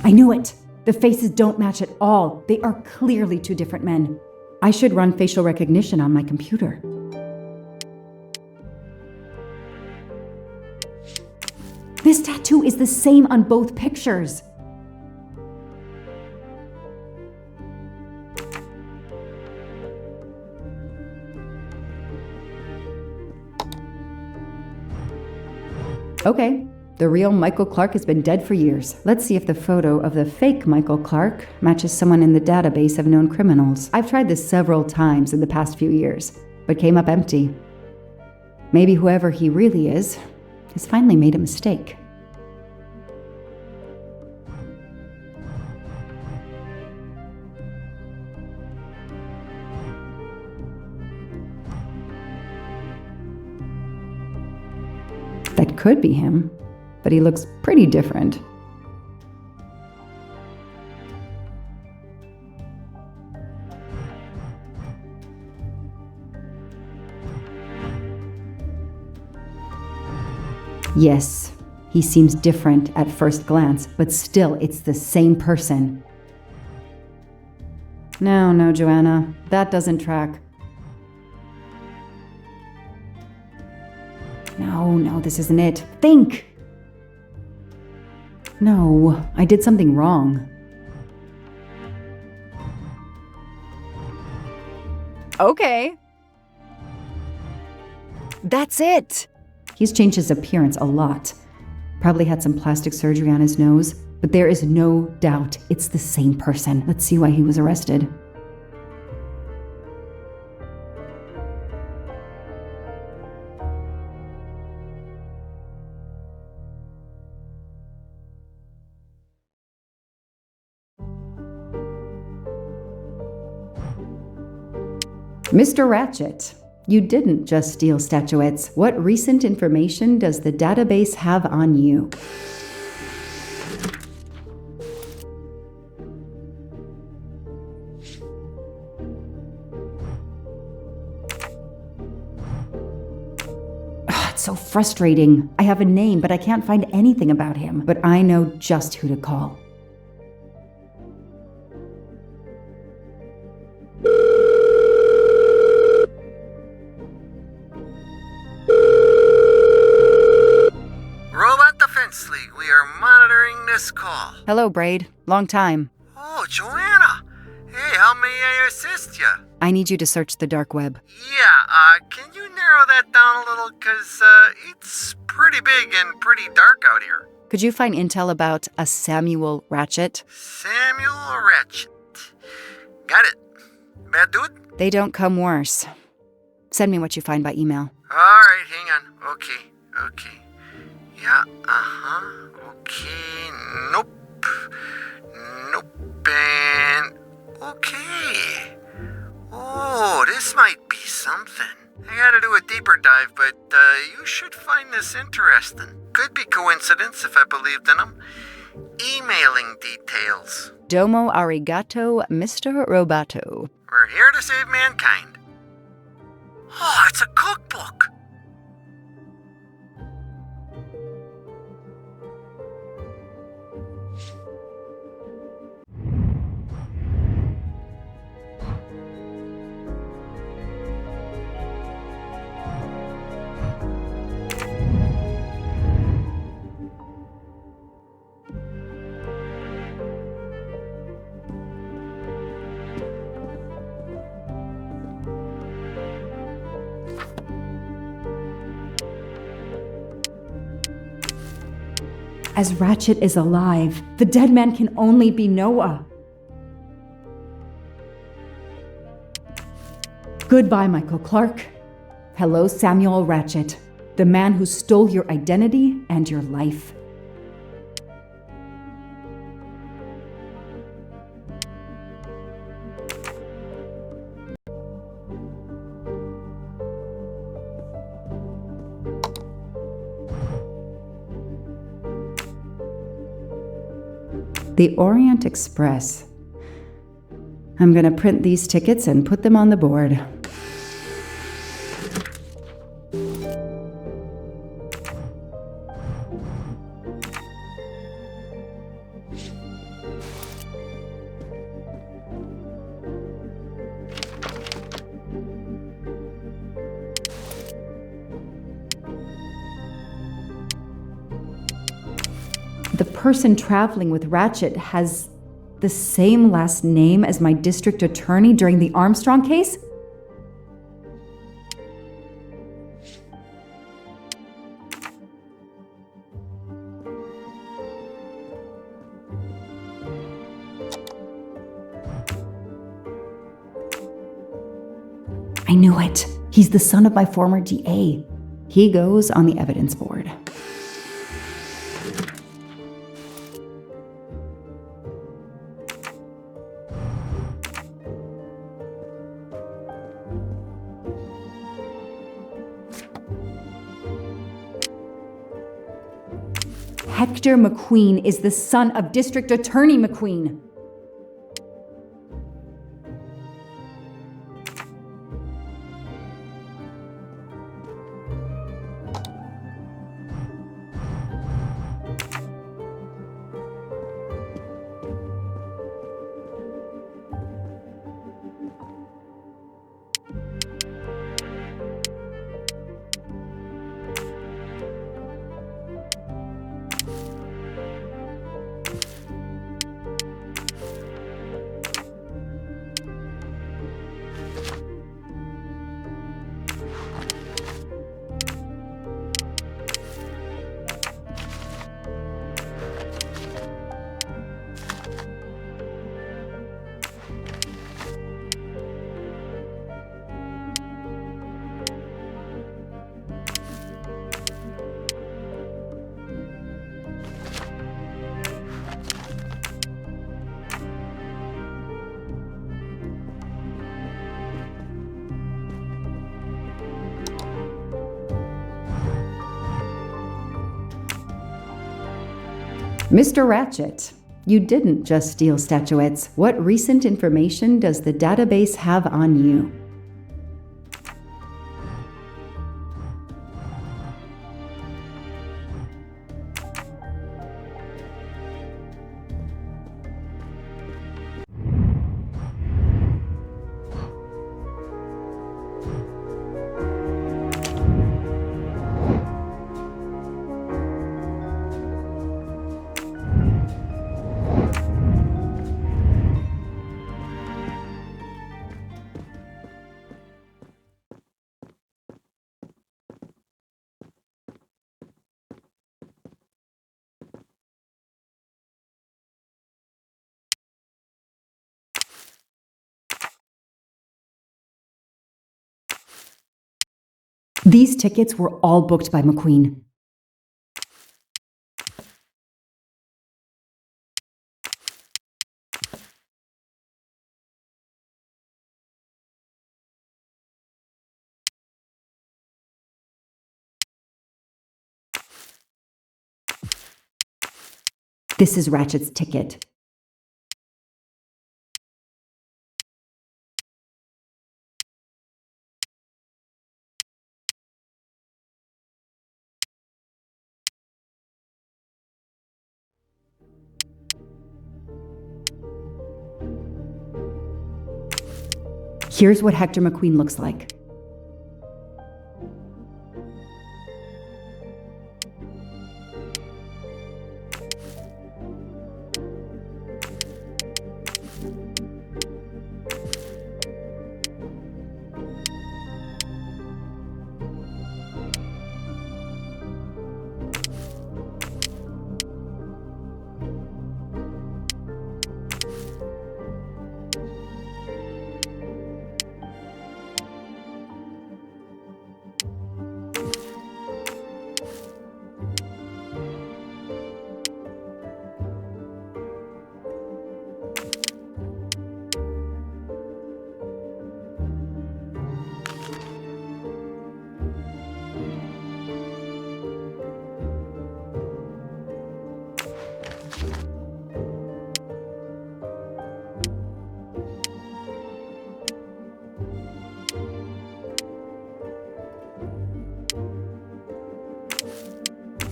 I knew it! The faces don't match at all. They are clearly two different men. I should run facial recognition on my computer. This tattoo is the same on both pictures. Okay. The real Michael Clark has been dead for years. Let's see if the photo of the fake Michael Clark matches someone in the database of known criminals. I've tried this several times in the past few years, but came up empty. Maybe whoever he really is has finally made a mistake. That could be him. But he looks pretty different. Yes, he seems different at first glance, but still it's the same person. No, Joanna, that doesn't track. No, this isn't it. Think! No, I did something wrong. Okay. That's it! He's changed his appearance a lot. Probably had some plastic surgery on his nose, but there is no doubt it's the same person. Let's see why he was arrested. Mr. Ratchet, you didn't just steal statuettes. What recent information does the database have on you? It's so frustrating. I have a name, but I can't find anything about him. But I know just who to call. Call. Hello, Braid. Long time. Oh, Joanna. Hey, how may I assist you? I need you to search the dark web. Yeah, can you narrow that down a little? Cause, it's pretty big and pretty dark out here. Could you find intel about a Samuel Ratchet? Samuel Ratchet. Got it. Bad dude? They don't come worse. Send me what you find by email. Alright, hang on. Okay. Yeah, okay, nope, and okay. Oh, this might be something. I gotta do a deeper dive, but you should find this interesting. Could be coincidence if I believed in them. Emailing details. Domo arigato, Mr. Roboto. We're here to save mankind. Oh, it's a cookbook! As Ratchet is alive, the dead man can only be Noah. Goodbye, Michael Clark. Hello, Samuel Ratchet, the man who stole your identity and your life. The Orient Express. I'm gonna print these tickets and put them on the board. The person traveling with Ratchet has the same last name as my district attorney during the Armstrong case? I knew it. He's the son of my former DA. He goes on the evidence board. Hector McQueen is the son of District Attorney McQueen. Mr. Ratchet, you didn't just steal statuettes. What recent information does the database have on you? These tickets were all booked by McQueen. This is Ratchet's ticket. Here's what Hector McQueen looks like.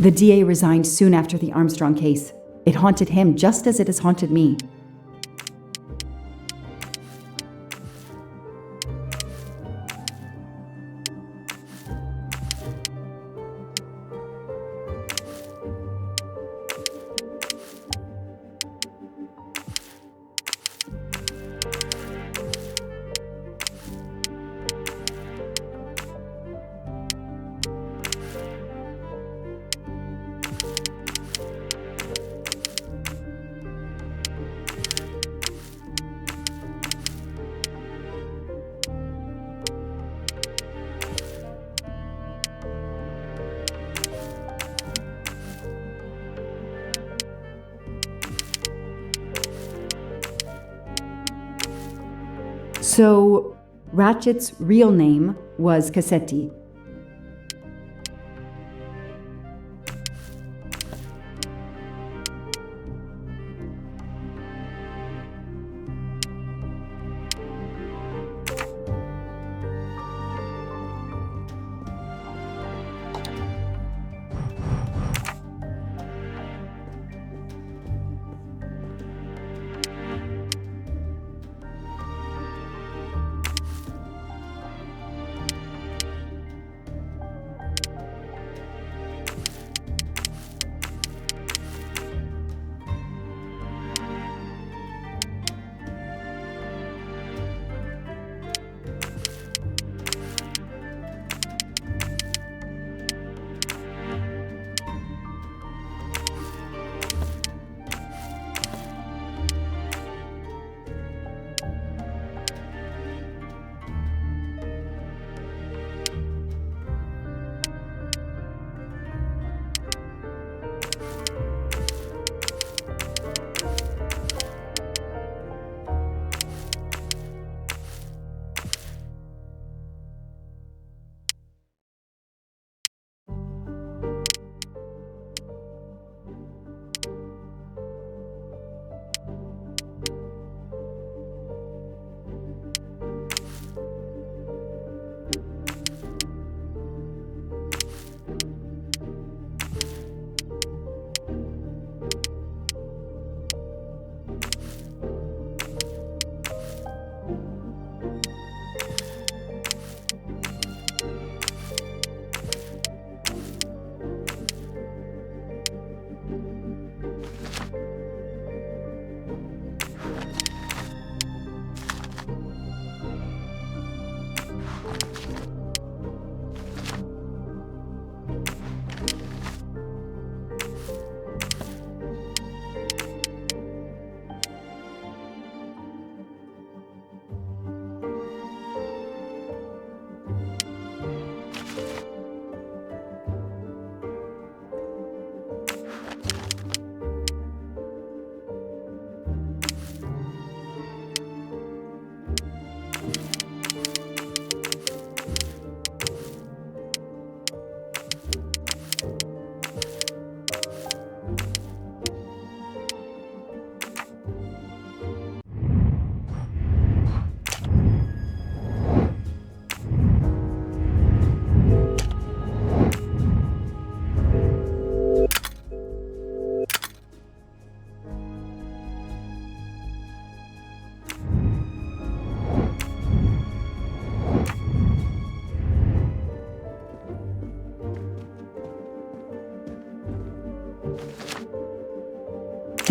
The DA resigned soon after the Armstrong case. It haunted him just as it has haunted me. So, Ratchet's real name was Cassetti.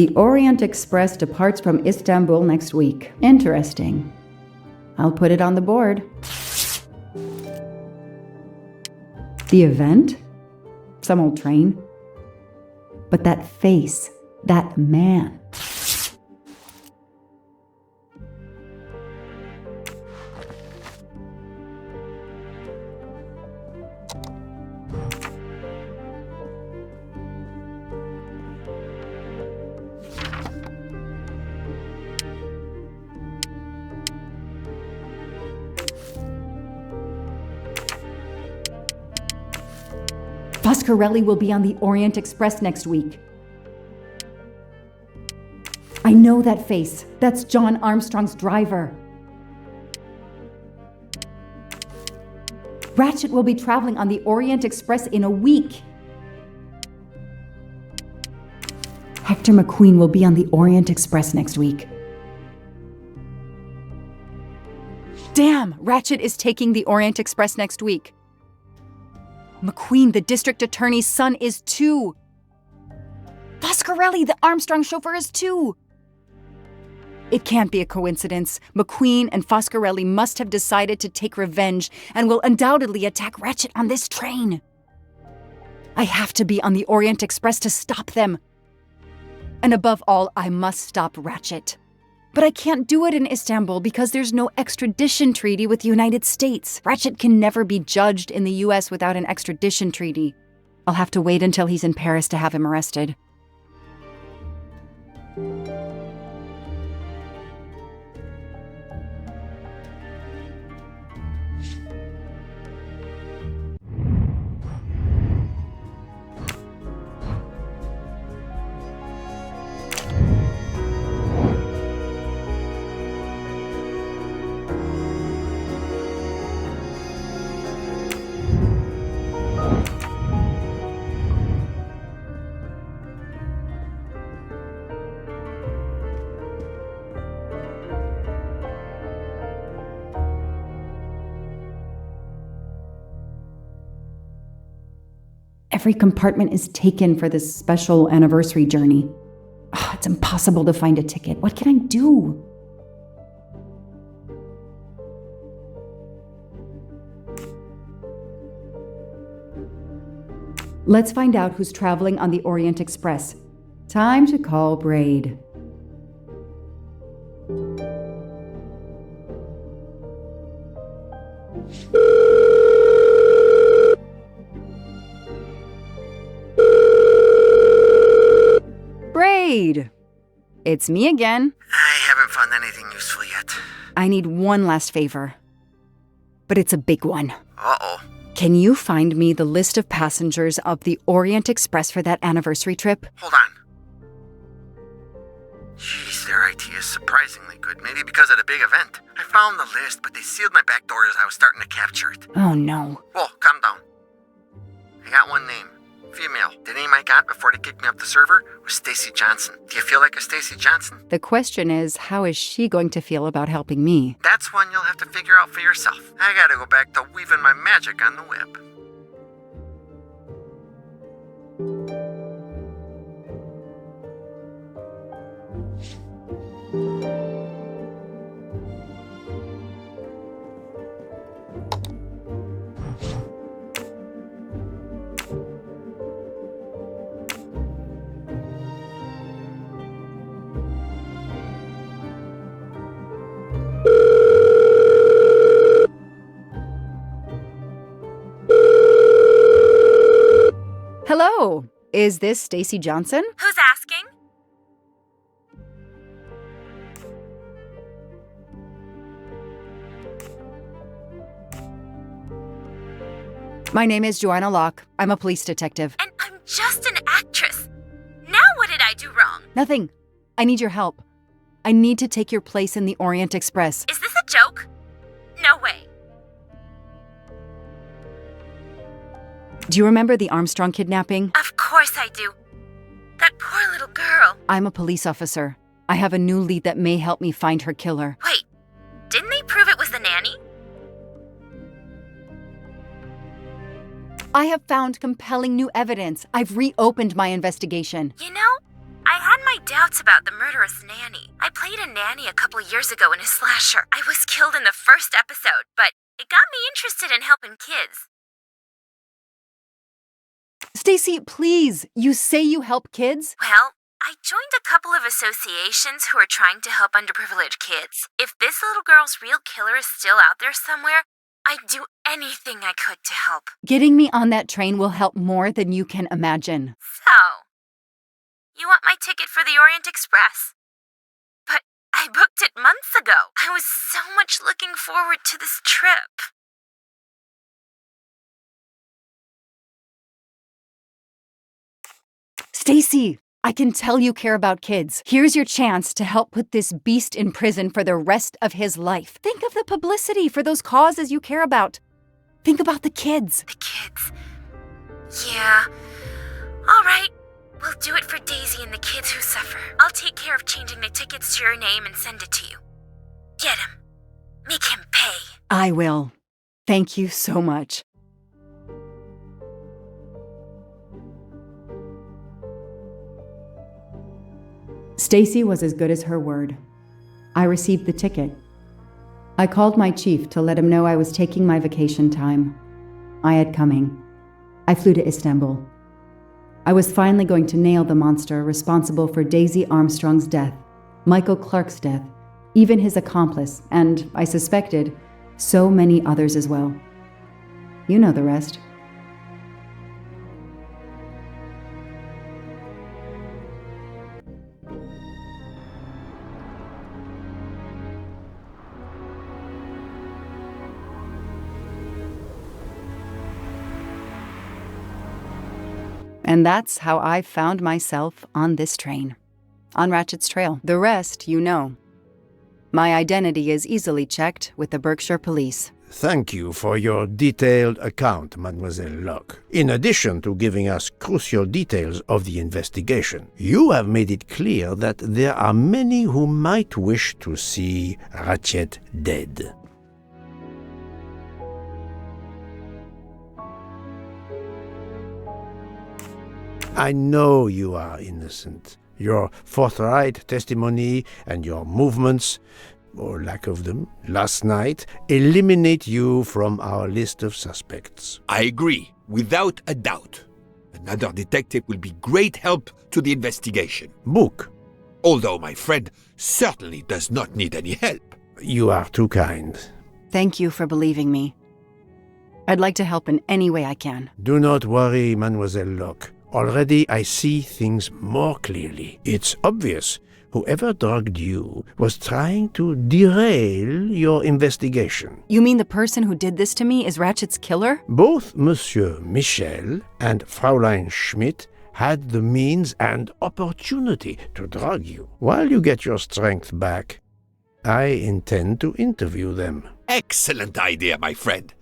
The Orient Express departs from Istanbul next week. Interesting. I'll put it on the board. The event? Some old train. But that face, that man. Foscarelli will be on the Orient Express next week. I know that face. That's John Armstrong's driver. Ratchet will be traveling on the Orient Express in a week. Hector McQueen will be on the Orient Express next week. Damn, Ratchet is taking the Orient Express next week. McQueen, the district attorney's son, is too. Foscarelli, the Armstrong chauffeur, is too. It can't be a coincidence. McQueen and Foscarelli must have decided to take revenge and will undoubtedly attack Ratchet on this train. I have to be on the Orient Express to stop them. And above all, I must stop Ratchet. But I can't do it in Istanbul because there's no extradition treaty with the United States. Ratchet can never be judged in the US without an extradition treaty. I'll have to wait until he's in Paris to have him arrested. Every compartment is taken for this special anniversary journey. It's impossible to find a ticket. What can I do? Let's find out who's traveling on the Orient Express. Time to call Braid. Braid! It's me again. I haven't found anything useful yet. I need one last favor. But it's a big one. Uh-oh. Can you find me the list of passengers of the Orient Express for that anniversary trip? Hold on. Jeez, their IT is surprisingly good. Maybe because of the big event. I found the list, but they sealed my back door as I was starting to capture it. Oh no. Whoa, calm down. I got one name. Female. The name I got before they kicked me off the server was Stacy Johnson. Do you feel like a Stacy Johnson? The question is, how is she going to feel about helping me? That's one you'll have to figure out for yourself. I gotta go back to weaving my magic on the web. Hello, is this Stacy Johnson? Who's asking? My name is Joanna Locke. I'm a police detective. And I'm just an actress. Now what did I do wrong? Nothing. I need your help. I need to take your place in the Orient Express. Is this a joke? No way. Do you remember the Armstrong kidnapping? Of course I do. That poor little girl. I'm a police officer. I have a new lead that may help me find her killer. Wait, didn't they prove it was the nanny? I have found compelling new evidence. I've reopened my investigation. You know, I had my doubts doubts about the murderous nanny. I played a nanny a couple years ago in a slasher. I was killed in the first episode, but it got me interested in helping kids. Stacy, please, you say you help kids? Well, I joined a couple of associations who are trying to help underprivileged kids. If this little girl's real killer is still out there somewhere, I'd do anything I could to help. Getting me on that train will help more than you can imagine. So, you want my ticket for the Orient Express? But I booked it months ago. I was so much looking forward to this trip. Stacy, I can tell you care about kids. Here's your chance to help put this beast in prison for the rest of his life. Think of the publicity for those causes you care about. Think about the kids. The kids. Yeah. All right. We'll do it for Daisy and the kids who suffer. I'll take care of changing the tickets to your name and send it to you. Get him. Make him pay. I will. Thank you so much. Stacy was as good as her word. I received the ticket. I called my chief to let him know I was taking my vacation time. I had coming. I flew to Istanbul. I was finally going to nail the monster responsible for Daisy Armstrong's death, Michael Clark's death, even his accomplice, and, I suspected, so many others as well. You know the rest. And that's how I found myself on this train. On Ratchet's trail. The rest, you know. My identity is easily checked with the Berkshire Police. Thank you for your detailed account, Mademoiselle Locke. In addition to giving us crucial details of the investigation, you have made it clear that there are many who might wish to see Ratchet dead. I know you are innocent. Your forthright testimony and your movements, or lack of them, last night, eliminate you from our list of suspects. I agree, without a doubt. Another detective will be great help to the investigation. Book. Although my friend certainly does not need any help. You are too kind. Thank you for believing me. I'd like to help in any way I can. Do not worry, Mademoiselle Locke. Already I see things more clearly. It's obvious whoever drugged you was trying to derail your investigation. You mean the person who did this to me is Ratchet's killer? Both Monsieur Michel and Fräulein Schmidt had the means and opportunity to drug you. While you get your strength back, I intend to interview them. Excellent idea, my friend.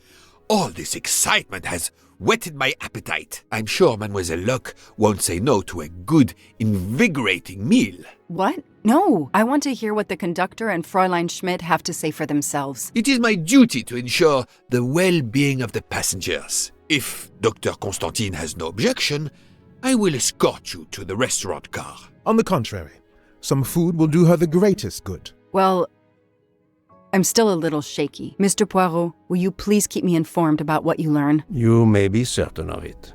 All this excitement has whetted my appetite. I'm sure Mademoiselle Locke won't say no to a good, invigorating meal. What? No. I want to hear what the conductor and Fräulein Schmidt have to say for themselves. It is my duty to ensure the well-being of the passengers. If Dr. Constantine has no objection, I will escort you to the restaurant car. On the contrary, some food will do her the greatest good. Well, I'm still a little shaky. Mr. Poirot, will you please keep me informed about what you learn? You may be certain of it.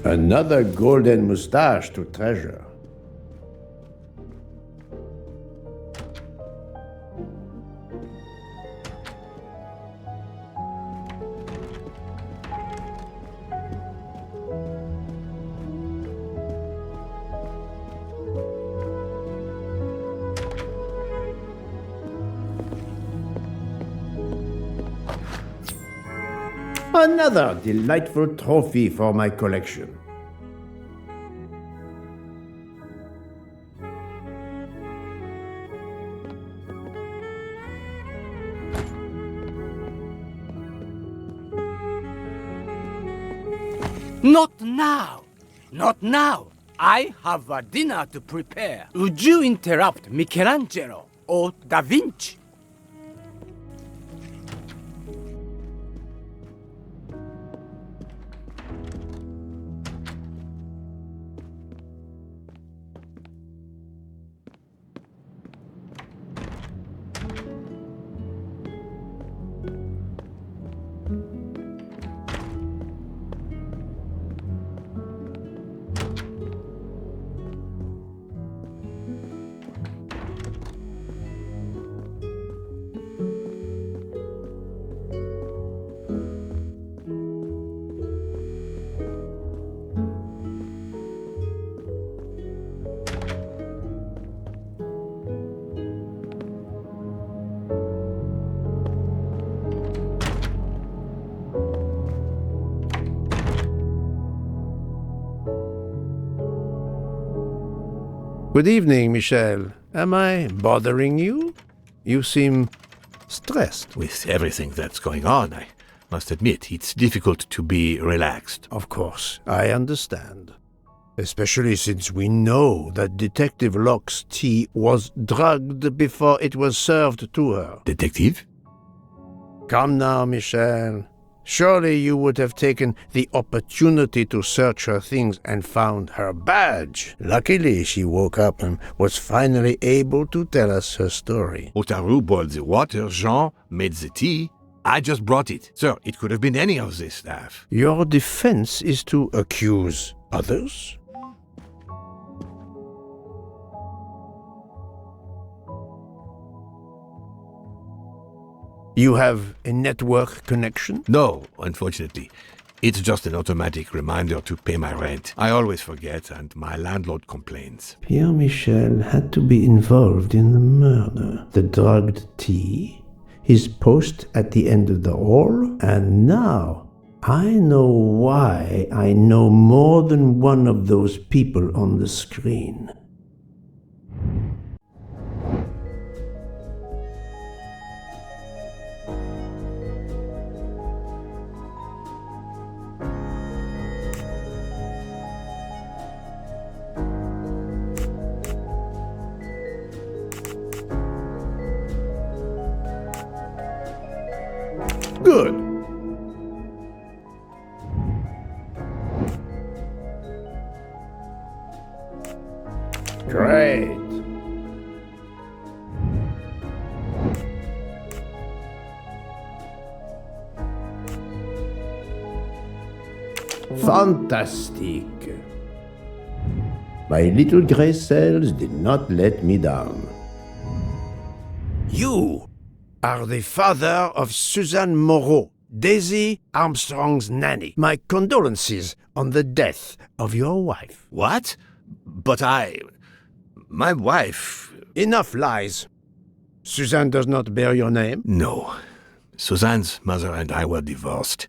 Another golden moustache to treasure. Another delightful trophy for my collection. Not now! Not now! I have a dinner to prepare. Would you interrupt Michelangelo or Da Vinci? Good evening, Michel. Am I bothering you? You seem stressed. With everything that's going on, I must admit, it's difficult to be relaxed. Of course, I understand. Especially since we know that Detective Locke's tea was drugged before it was served to her. Detective? Come now, Michel. Surely you would have taken the opportunity to search her things and found her badge. Luckily, she woke up and was finally able to tell us her story. Otaru boiled the water, Jean made the tea. I just brought it. Sir, it could have been any of the staff. Your defense is to accuse others? You have a network connection? No, unfortunately. It's just an automatic reminder to pay my rent. I always forget, and my landlord complains. Pierre Michel had to be involved in the murder. The drugged tea, his post at the end of the hall, and now I know why I know more than one of those people on the screen. Good. Great. Fantastic. My little gray cells did not let me down. You are the father of Suzanne Moreau, Daisy Armstrong's nanny. My condolences on the death of your wife. What? But my wife... Enough lies. Suzanne does not bear your name? No. Suzanne's mother and I were divorced.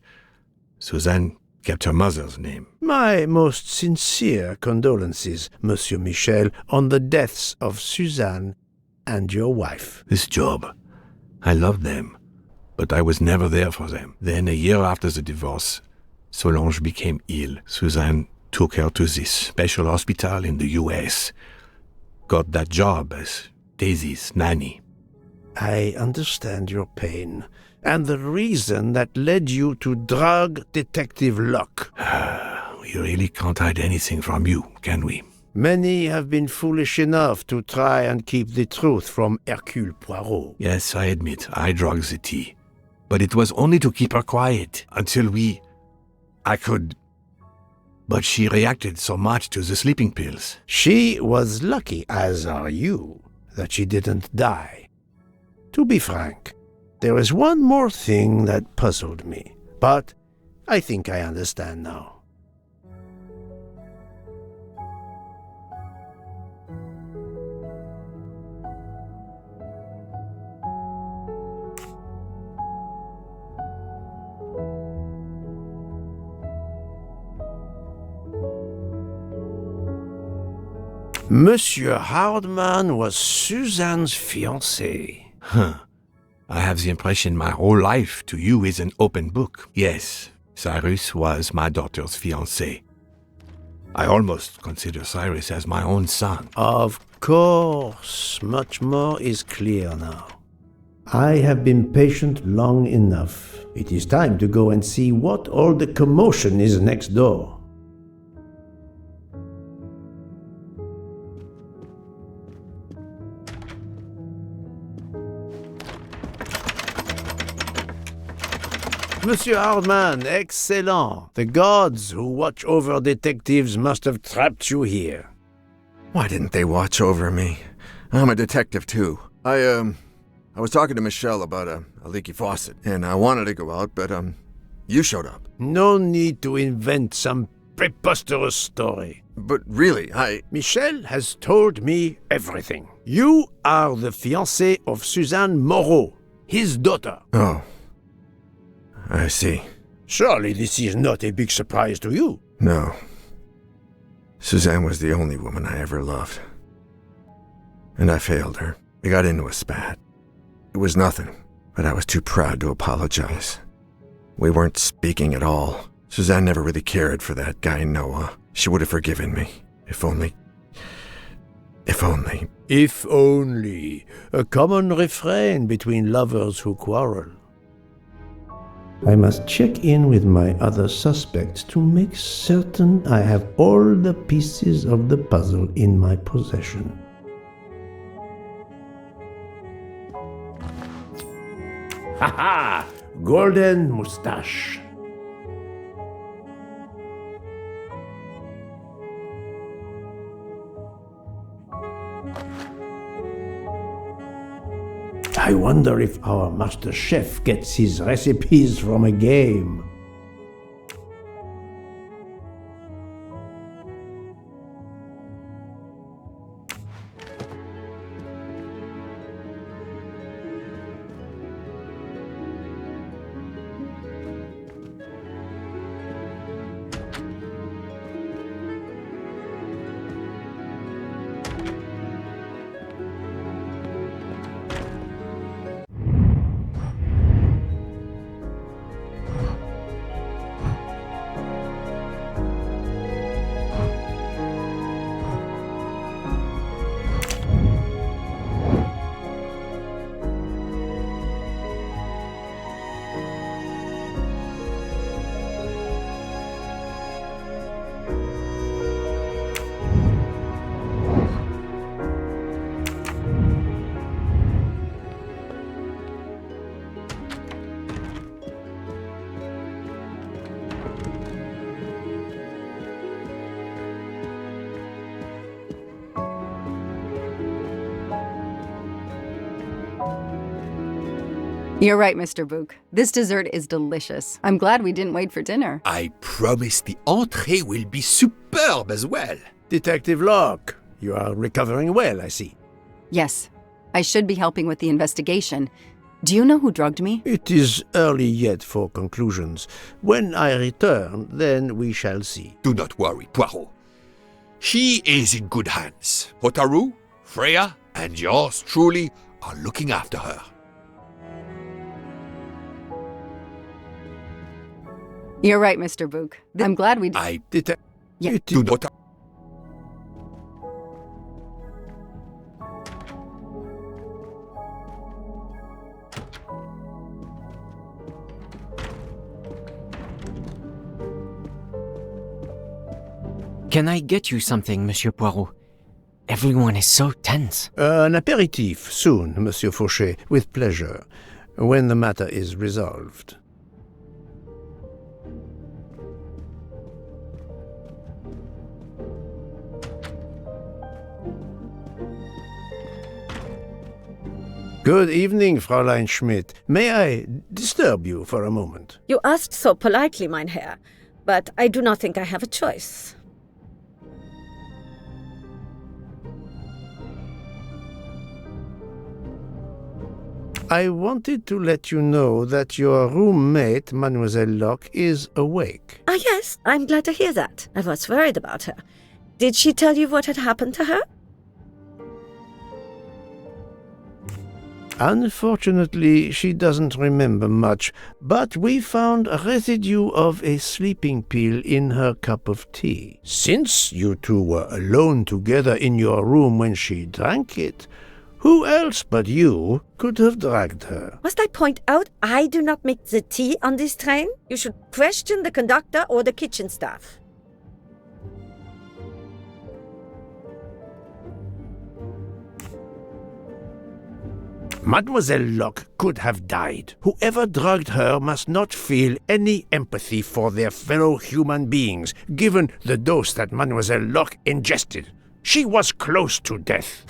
Suzanne kept her mother's name. My most sincere condolences, Monsieur Michel, on the deaths of Suzanne and your wife. This job... I loved them, but I was never there for them. Then, a year after the divorce, Solange became ill. Suzanne took her to this special hospital in the US. Got that job as Daisy's nanny. I understand your pain, and the reason that led you to drug Detective Locke. We really can't hide anything from you, can we? Many have been foolish enough to try and keep the truth from Hercule Poirot. Yes, I admit, I drugged the tea. But it was only to keep her quiet, until I could But she reacted so much to the sleeping pills. She was lucky, as are you, that she didn't die. To be frank, there is one more thing that puzzled me, but I think I understand now. Monsieur Hardman was Suzanne's fiancé. Huh. I have the impression my whole life to you is an open book. Yes, Cyrus was my daughter's fiancé. I almost consider Cyrus as my own son. Of course, much more is clear now. I have been patient long enough. It is time to go and see what all the commotion is next door. Monsieur Hardman, excellent. The gods who watch over detectives must have trapped you here. Why didn't they watch over me? I'm a detective, too. I was talking to Michelle about a leaky faucet, and I wanted to go out, but, you showed up. No need to invent some preposterous story. But really, Michelle has told me everything. You are the fiancé of Suzanne Moreau, his daughter. Oh. I see. Surely this is not a big surprise to you. No. Suzanne was the only woman I ever loved. And I failed her. We got into a spat. It was nothing, but I was too proud to apologize. We weren't speaking at all. Suzanne never really cared for that guy Noah. She would have forgiven me. If only. If only. If only. A common refrain between lovers who quarrel. I must check in with my other suspects to make certain I have all the pieces of the puzzle in my possession. Ha ha! Golden moustache. I wonder if our master chef gets his recipes from a game. You're right, Mr. Book. This dessert is delicious. I'm glad we didn't wait for dinner. I promise the entrée will be superb as well. Detective Locke, you are recovering well, I see. Yes. I should be helping with the investigation. Do you know who drugged me? It is early yet for conclusions. When I return, then we shall see. Do not worry, Poirot. She is in good hands. Hotaru, Freya, and yours truly are looking after her. You're right, Mr. Book. I'm glad we... I did... Yeah. Do not... Can I get you something, Monsieur Poirot? Everyone is so tense. An aperitif soon, Monsieur Fauchet, with pleasure, when the matter is resolved. Good evening, Fräulein Schmidt. May I disturb you for a moment? You asked so politely, mein Herr, but I do not think I have a choice. I wanted to let you know that your roommate, Mademoiselle Locke, is awake. Ah, yes, I'm glad to hear that. I was worried about her. Did she tell you what had happened to her? Unfortunately, she doesn't remember much, but we found a residue of a sleeping pill in her cup of tea. Since you two were alone together in your room when she drank it, who else but you could have dragged her? Must I point out I do not make the tea on this train? You should question the conductor or the kitchen staff. Mademoiselle Locke could have died. Whoever drugged her must not feel any empathy for their fellow human beings, given the dose that Mademoiselle Locke ingested. She was close to death.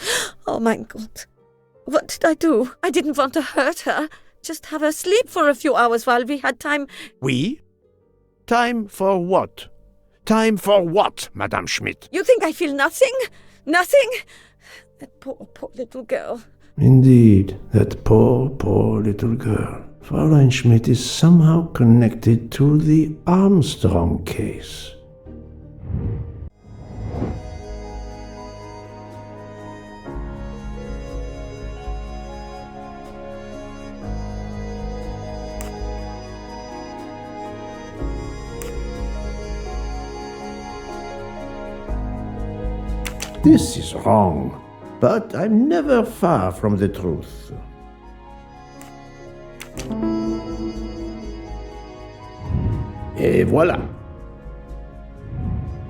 Oh my God. What did I do? I didn't want to hurt her. Just have her sleep for a few hours while we had time. We? Time for what? Time for what, Madame Schmidt? You think I feel nothing? Nothing? That poor little girl. Indeed, that poor little girl. Fräulein Schmidt is somehow connected to the Armstrong case. This is wrong, but I'm never far from the truth. Et voilà.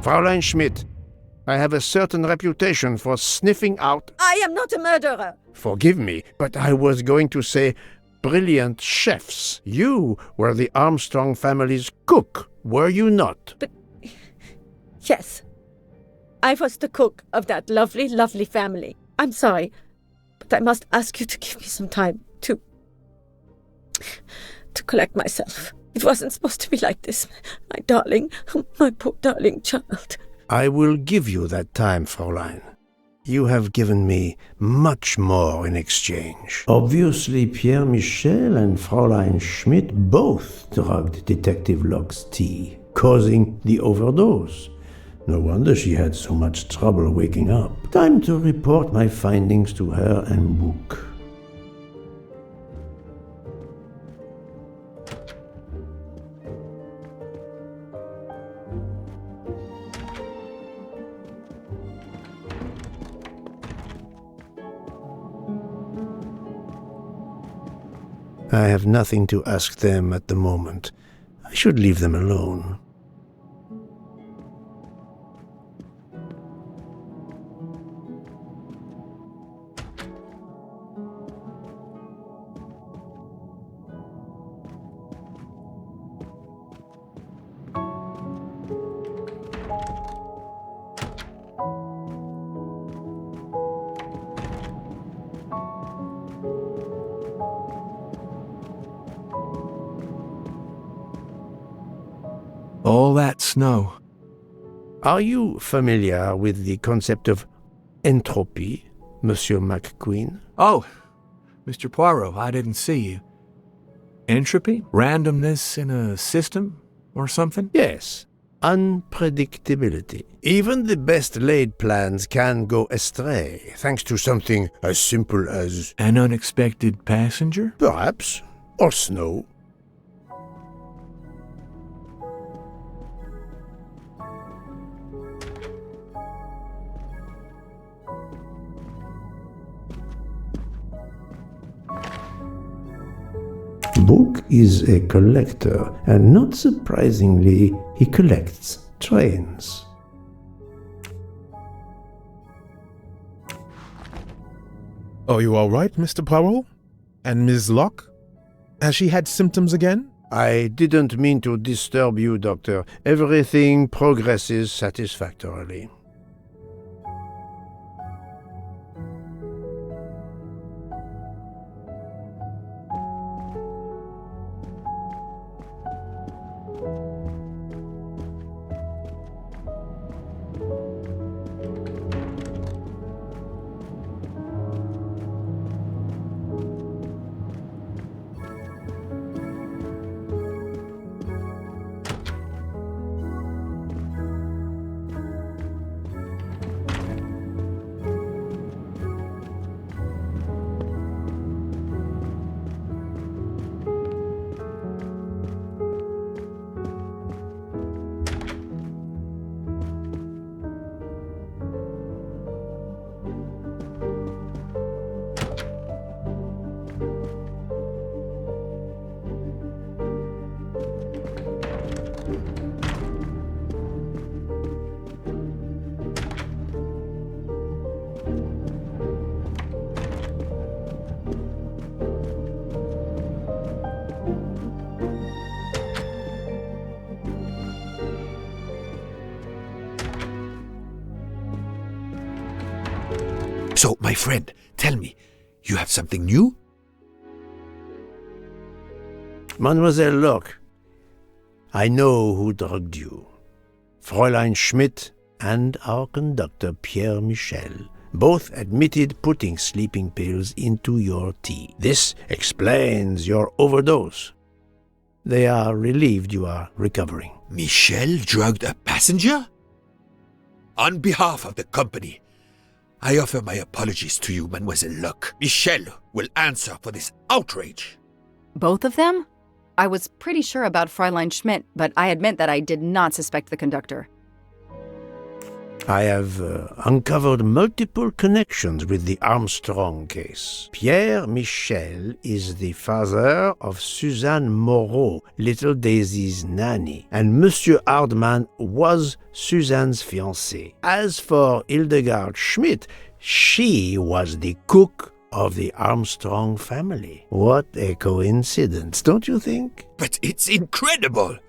Fräulein Schmidt, I have a certain reputation for sniffing out... I am not a murderer. Forgive me, but I was going to say brilliant chefs. You were the Armstrong family's cook, were you not? But... yes. I was the cook of that lovely, lovely family. I'm sorry, but I must ask you to give me some time to collect myself. It wasn't supposed to be like this, my darling, my poor darling child. I will give you that time, Fräulein. You have given me much more in exchange. Obviously, Pierre Michel and Fräulein Schmidt both drugged Detective Locke's tea, causing the overdose. No wonder she had so much trouble waking up. Time to report my findings to her and Book. I have nothing to ask them at the moment. I should leave them alone. All that snow. Are you familiar with the concept of entropy, Monsieur McQueen? Oh, Mr. Poirot, I didn't see you. Entropy? Randomness in a system or something? Yes. Unpredictability. Even the best laid plans can go astray, thanks to something as simple as... an unexpected passenger? Perhaps. Or snow. Book is a collector, and not surprisingly, he collects trains. Are you all right, Mr. Poirot? And Ms. Locke? Has she had symptoms again? I didn't mean to disturb you, Doctor. Everything progresses satisfactorily. So, my friend, tell me, you have something new? Mademoiselle, look. I know who drugged you. Fräulein Schmidt and our conductor, Pierre Michel, both admitted putting sleeping pills into your tea. This explains your overdose. They are relieved you are recovering. Michel drugged a passenger? On behalf of the company, I offer my apologies to you, Mademoiselle Locke. Michel will answer for this outrage. Both of them? I was pretty sure about Fräulein Schmidt, but I admit that I did not suspect the conductor. I have uncovered multiple connections with the Armstrong case. Pierre Michel is the father of Suzanne Moreau, little Daisy's nanny, and Monsieur Hardman was Suzanne's fiancé. As for Hildegard Schmidt, she was the cook of the Armstrong family. What a coincidence, don't you think? But it's incredible!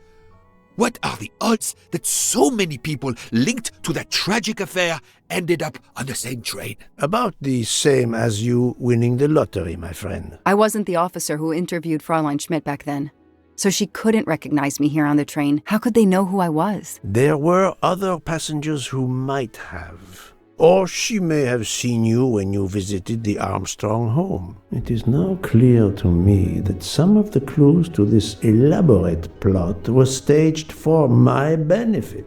What are the odds that so many people linked to that tragic affair ended up on the same train? About the same as you winning the lottery, my friend. I wasn't the officer who interviewed Fräulein Schmidt back then, so she couldn't recognize me here on the train. How could they know who I was? There were other passengers who might have. Or she may have seen you when you visited the Armstrong home. It is now clear to me that some of the clues to this elaborate plot were staged for my benefit.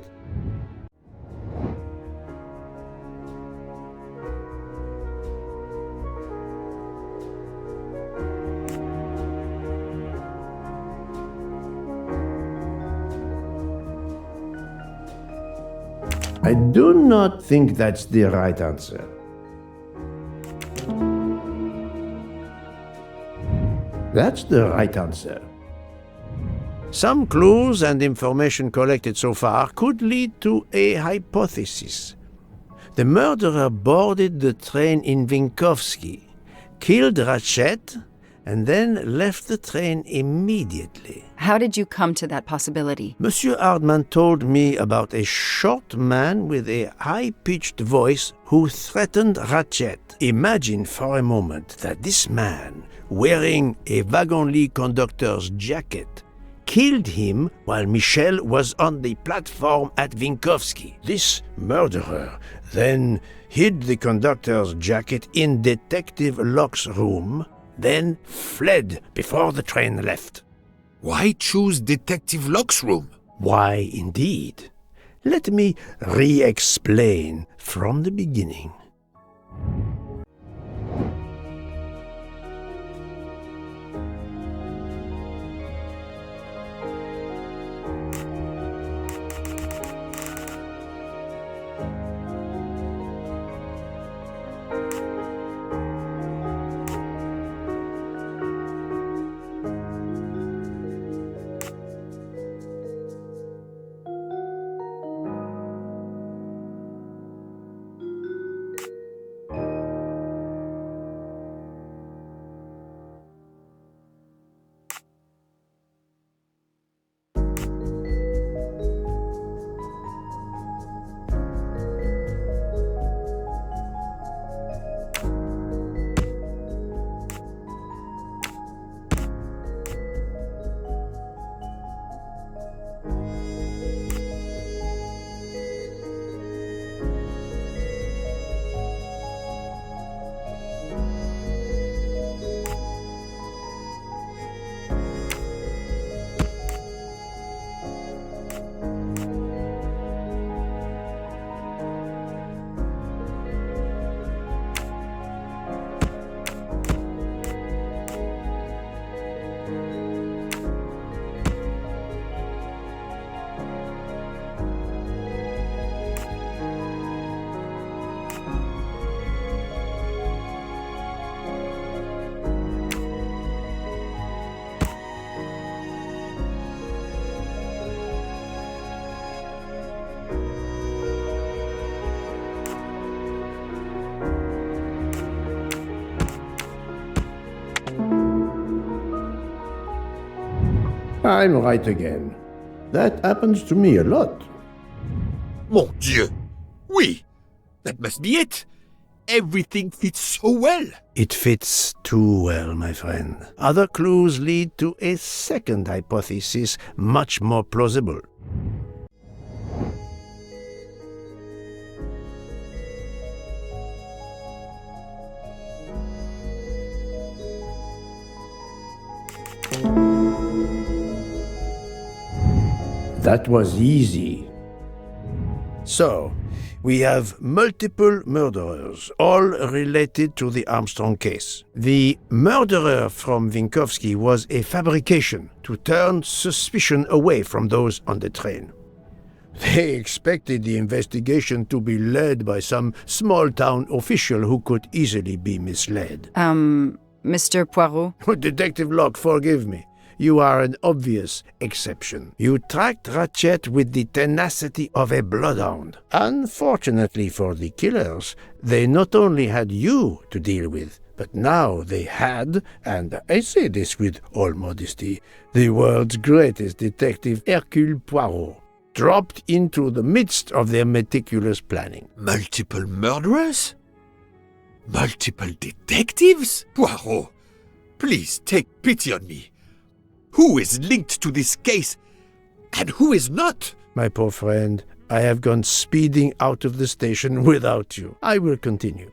I do not think that's the right answer. That's the right answer. Some clues and information collected so far could lead to a hypothesis. The murderer boarded the train in Vinkovsky, killed Ratchet, and then left the train immediately. How did you come to that possibility? Monsieur Hardman told me about a short man with a high-pitched voice who threatened Ratchet. Imagine for a moment that this man, wearing a wagon-lit conductor's jacket, killed him while Michel was on the platform at Vinkovsky. This murderer then hid the conductor's jacket in Detective Locke's room, then fled before the train left. Why choose Detective Locke's room? Why, indeed. Let me re-explain from the beginning. I'm right again. That happens to me a lot. Mon Dieu! Oui! That must be it! Everything fits so well! It fits too well, my friend. Other clues lead to a second hypothesis, much more plausible. That was easy. So, we have multiple murderers, all related to the Armstrong case. The murderer from Vinkovsky was a fabrication to turn suspicion away from those on the train. They expected the investigation to be led by some small-town official who could easily be misled. Mr. Poirot? Detective Locke, forgive me. You are an obvious exception. You tracked Ratchet with the tenacity of a bloodhound. Unfortunately for the killers, they not only had you to deal with, but now they had, and I say this with all modesty, the world's greatest detective, Hercule Poirot, dropped into the midst of their meticulous planning. Multiple murderers? Multiple detectives? Poirot, please take pity on me. Who is linked to this case, and who is not? My poor friend, I have gone speeding out of the station without you. I will continue.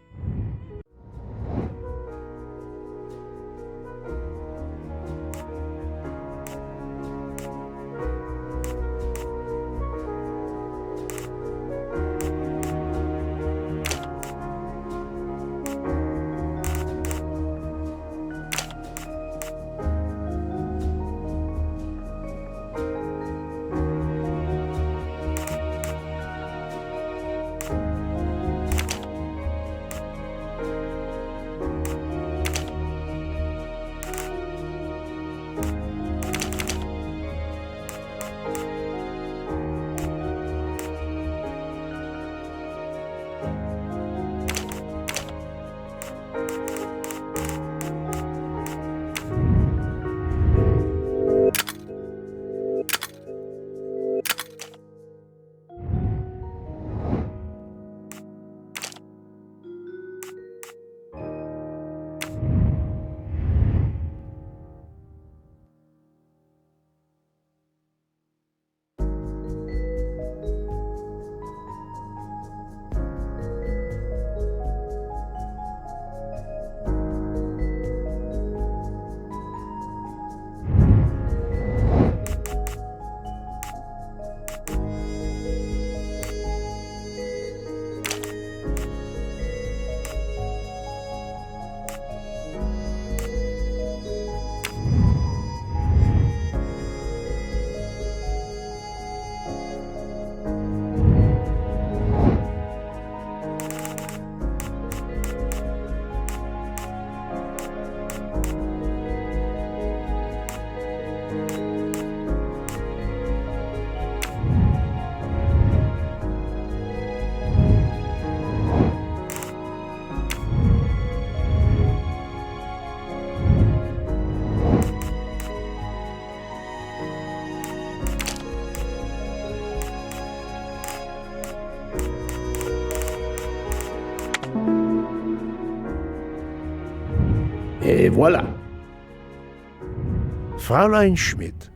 Et voilà. Fraulein Schmidt,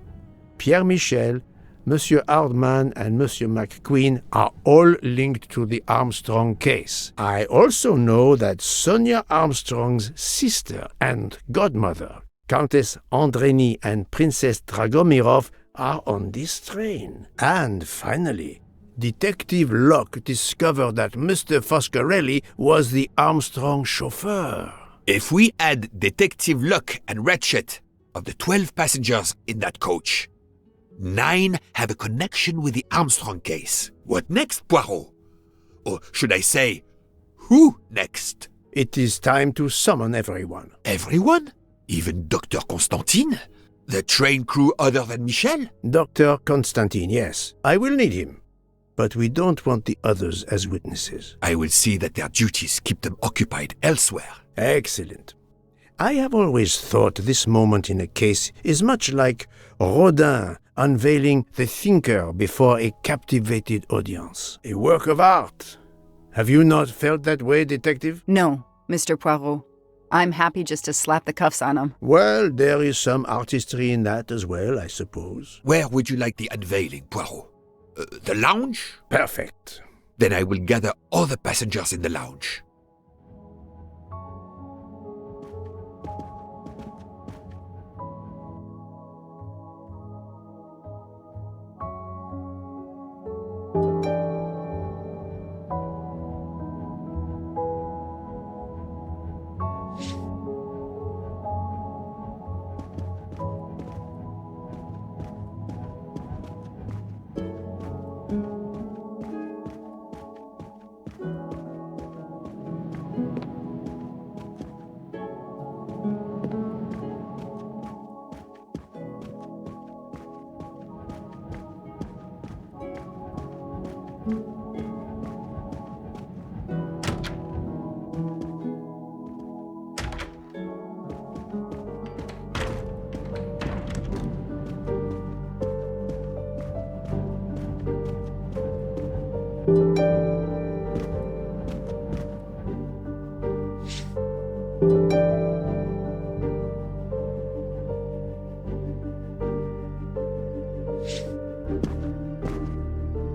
Pierre Michel, Monsieur Hardman and Monsieur McQueen are all linked to the Armstrong case. I also know that Sonia Armstrong's sister and godmother, Countess Andreni and Princess Dragomirov, are on this train. And finally, Detective Locke discovered that Mr. Foscarelli was the Armstrong chauffeur. If we add Detective Locke and Ratchet, of the 12 passengers in that coach, 9 have a connection with the Armstrong case. What next, Poirot? Or should I say, who next? It is time to summon everyone. Everyone? Even Dr. Constantine? The train crew other than Michel? Dr. Constantine, yes. I will need him. But we don't want the others as witnesses. I will see that their duties keep them occupied elsewhere. Excellent. I have always thought this moment in a case is much like Rodin unveiling the thinker before a captivated audience. A work of art. Have you not felt that way, Detective? No, Mr. Poirot. I'm happy just to slap the cuffs on him. Well, there is some artistry in that as well, I suppose. Where would you like the unveiling, Poirot? The lounge? Perfect. Then I will gather all the passengers in the lounge.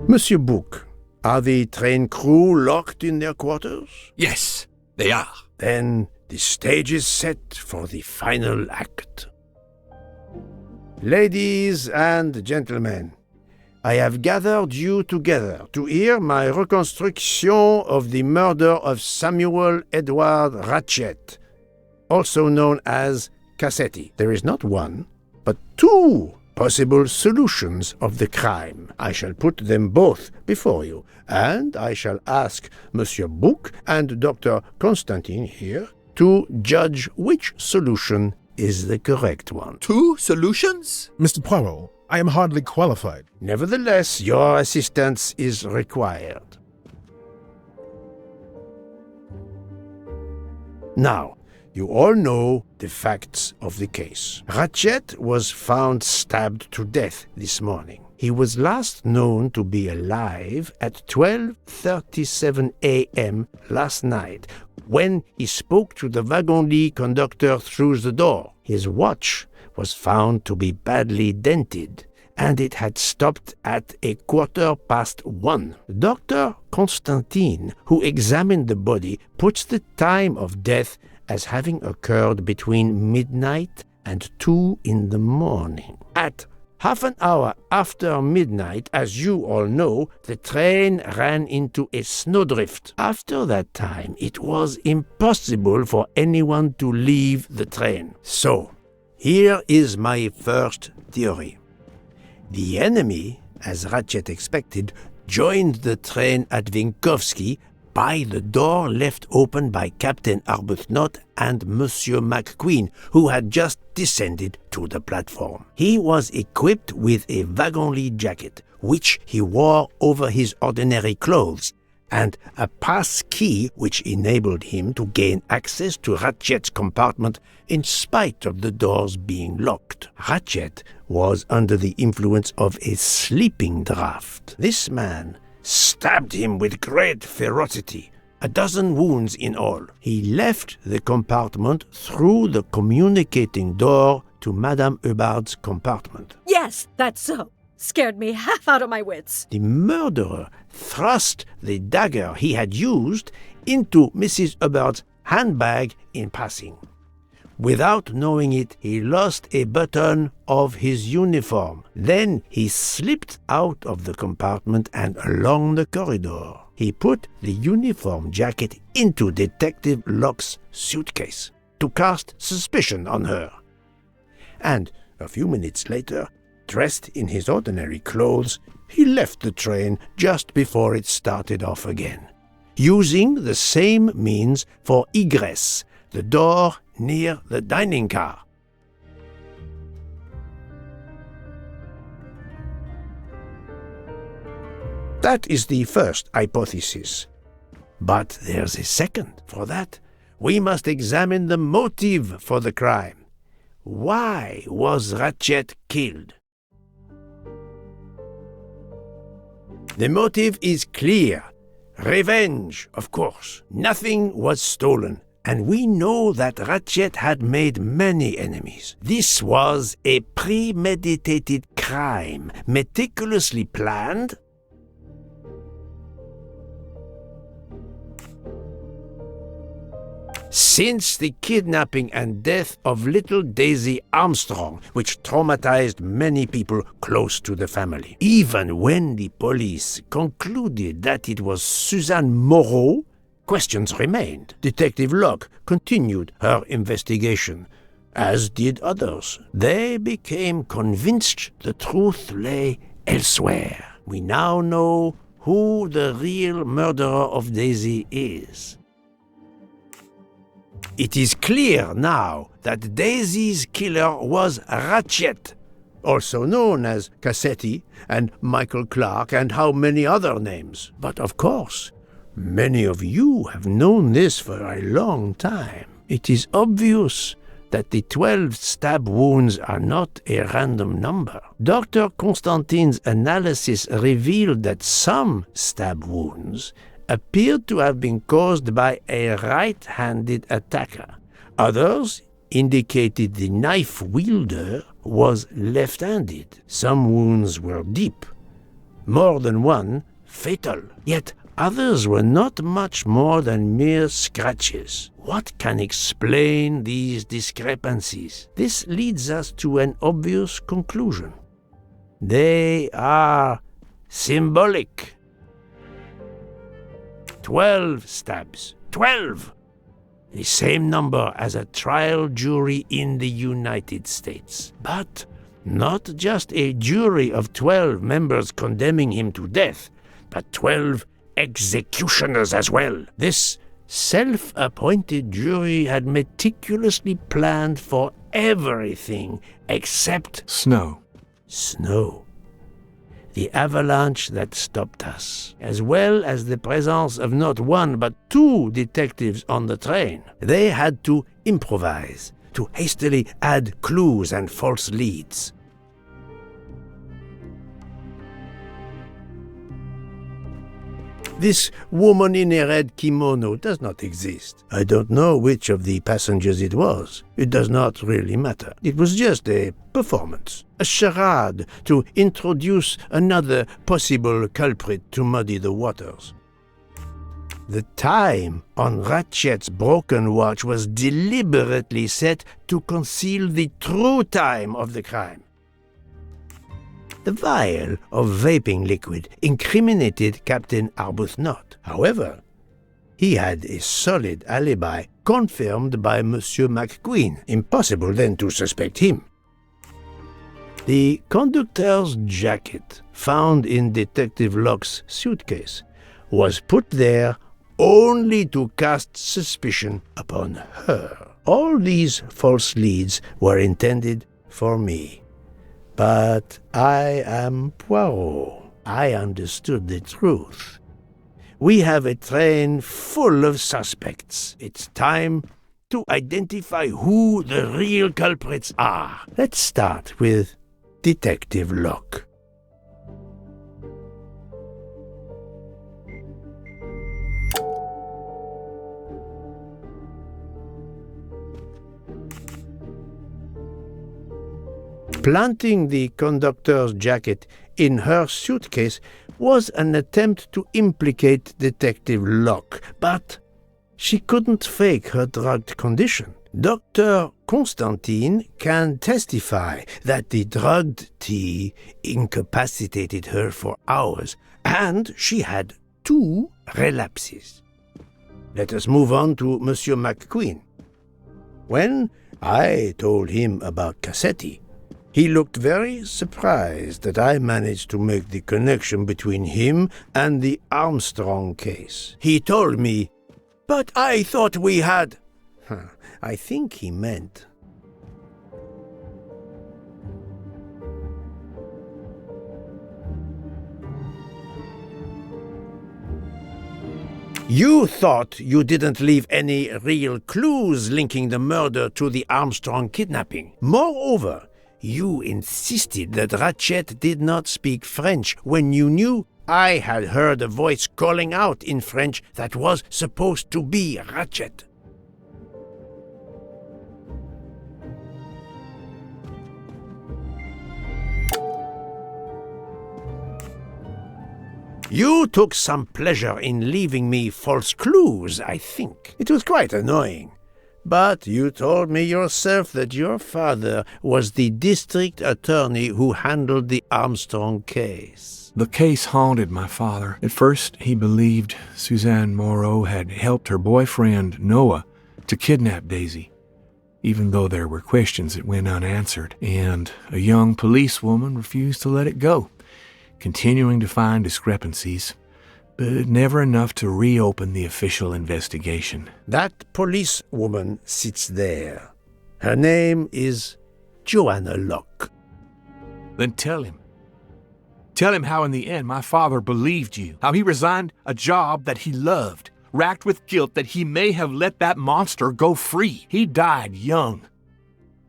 Monsieur Bouc, are the train crew locked in their quarters? Yes, they are. Then the stage is set for the final act. Ladies and gentlemen, I have gathered you together to hear my reconstruction of the murder of Samuel Edward Ratchet, also known as Cassetti. There is not one, but two possible solutions of the crime. I shall put them both before you, and I shall ask Monsieur Bouc and Dr. Constantine here to judge which solution is the correct one. Two solutions? Mr. Poirot, I am hardly qualified. Nevertheless, your assistance is required. Now, you all know the facts of the case. Ratchet was found stabbed to death this morning. He was last known to be alive at 12:37 a.m. last night, when he spoke to the wagon-lit conductor through the door. His watch was found to be badly dented, and it had stopped at 1:15. Dr. Constantine, who examined the body, puts the time of death as having occurred between midnight and 2 in the morning. At half an hour after midnight, as you all know, the train ran into a snowdrift. After that time, it was impossible for anyone to leave the train. So, here is my first theory. The enemy, as Ratchet expected, joined the train at Vinkovsky by the door left open by Captain Arbuthnot and Monsieur McQueen, who had just descended to the platform. He was equipped with a wagon-lit jacket, which he wore over his ordinary clothes, and a pass key which enabled him to gain access to Ratchet's compartment in spite of the doors being locked. Ratchet was under the influence of a sleeping draught. This man stabbed him with great ferocity, 12 wounds in all. He left the compartment through the communicating door to Madame Hubbard's compartment. Yes, that's so. Scared me half out of my wits. The murderer thrust the dagger he had used into Mrs. Hubbard's handbag in passing. Without knowing it, he lost a button of his uniform. Then he slipped out of the compartment and along the corridor. He put the uniform jacket into Detective Locke's suitcase to cast suspicion on her. And a few minutes later, dressed in his ordinary clothes, he left the train just before it started off again, using the same means for egress, the door near the dining car. That is the first hypothesis. But there's a second. For that, we must examine the motive for the crime. Why was Ratchet killed? The motive is clear. Revenge, of course. Nothing was stolen, and we know that Ratchet had made many enemies. This was a premeditated crime, meticulously planned. Since the kidnapping and death of little Daisy Armstrong, which traumatized many people close to the family. Even when the police concluded that it was Suzanne Moreau, questions remained. Detective Locke continued her investigation, as did others. They became convinced the truth lay elsewhere. We now know who the real murderer of Daisy is. It is clear now that Daisy's killer was Ratchet, also known as Cassetti and Michael Clark and how many other names. But of course, many of you have known this for a long time. It is obvious that the 12 stab wounds are not a random number. Dr. Constantine's analysis revealed that some stab wounds appeared to have been caused by a right-handed attacker. Others indicated the knife wielder was left-handed. Some wounds were deep, more than one fatal. Yet others were not much more than mere scratches. What can explain these discrepancies? This leads us to an obvious conclusion. They are symbolic. 12 stabs. 12! The same number as a trial jury in the United States. But not just a jury of 12 members condemning him to death, but 12 executioners as well. This self-appointed jury had meticulously planned for everything except snow. Snow. The avalanche that stopped us, as well as the presence of not one but 2 detectives on the train. They had to improvise, to hastily add clues and false leads. This woman in a red kimono does not exist. I don't know which of the passengers it was. It does not really matter. It was just a performance, a charade to introduce another possible culprit to muddy the waters. The time on Ratchet's broken watch was deliberately set to conceal the true time of the crime. The vial of vaping liquid incriminated Captain Arbuthnot. However, he had a solid alibi confirmed by Monsieur McQueen. Impossible then to suspect him. The conductor's jacket, found in Detective Locke's suitcase, was put there only to cast suspicion upon her. All these false leads were intended for me. But I am Poirot. I understood the truth. We have a train full of suspects. It's time to identify who the real culprits are. Let's start with Detective Locke. Planting the conductor's jacket in her suitcase was an attempt to implicate Detective Locke, but she couldn't fake her drugged condition. Dr. Constantine can testify that the drugged tea incapacitated her for hours, and she had 2 relapses. Let us move on to Monsieur McQueen. When I told him about Cassetti, he looked very surprised that I managed to make the connection between him and the Armstrong case. He told me, "But I thought we had..." I think he meant... You thought you didn't leave any real clues linking the murder to the Armstrong kidnapping. Moreover, you insisted that Ratchet did not speak French when you knew I had heard a voice calling out in French that was supposed to be Ratchet. You took some pleasure in leaving me false clues, I think. It was quite annoying. But you told me yourself that your father was the district attorney who handled the Armstrong case. The case haunted my father. At first, he believed Suzanne Moreau had helped her boyfriend, Noah, to kidnap Daisy, even though there were questions that went unanswered, and a young policewoman refused to let it go, continuing to find discrepancies, but never enough to reopen the official investigation. That policewoman sits there. Her name is Joanna Locke. Then tell him. Tell him how in the end my father believed you, how he resigned a job that he loved, racked with guilt that he may have let that monster go free. He died young,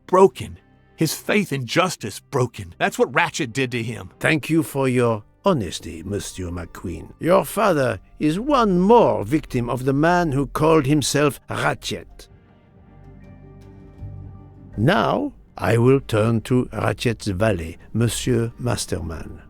broken, his faith in justice broken. That's what Ratchet did to him. Thank you for your honesty, Monsieur McQueen. Your father is one more victim of the man who called himself Ratchet. Now, I will turn to Ratchet's valet, Monsieur Masterman.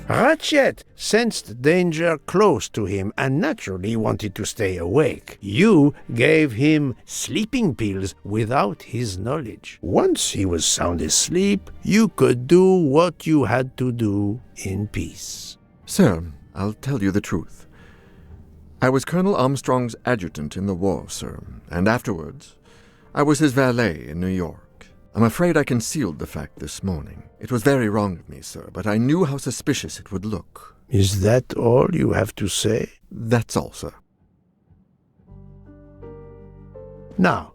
Ratchet sensed danger close to him and naturally wanted to stay awake. You gave him sleeping pills without his knowledge. Once he was sound asleep, you could do what you had to do in peace. Sir, I'll tell you the truth. I was Colonel Armstrong's adjutant in the war, sir, and afterwards I was his valet in New York. I'm afraid I concealed the fact this morning. It was very wrong of me, sir, but I knew how suspicious it would look. Is that all you have to say? That's all, sir. Now,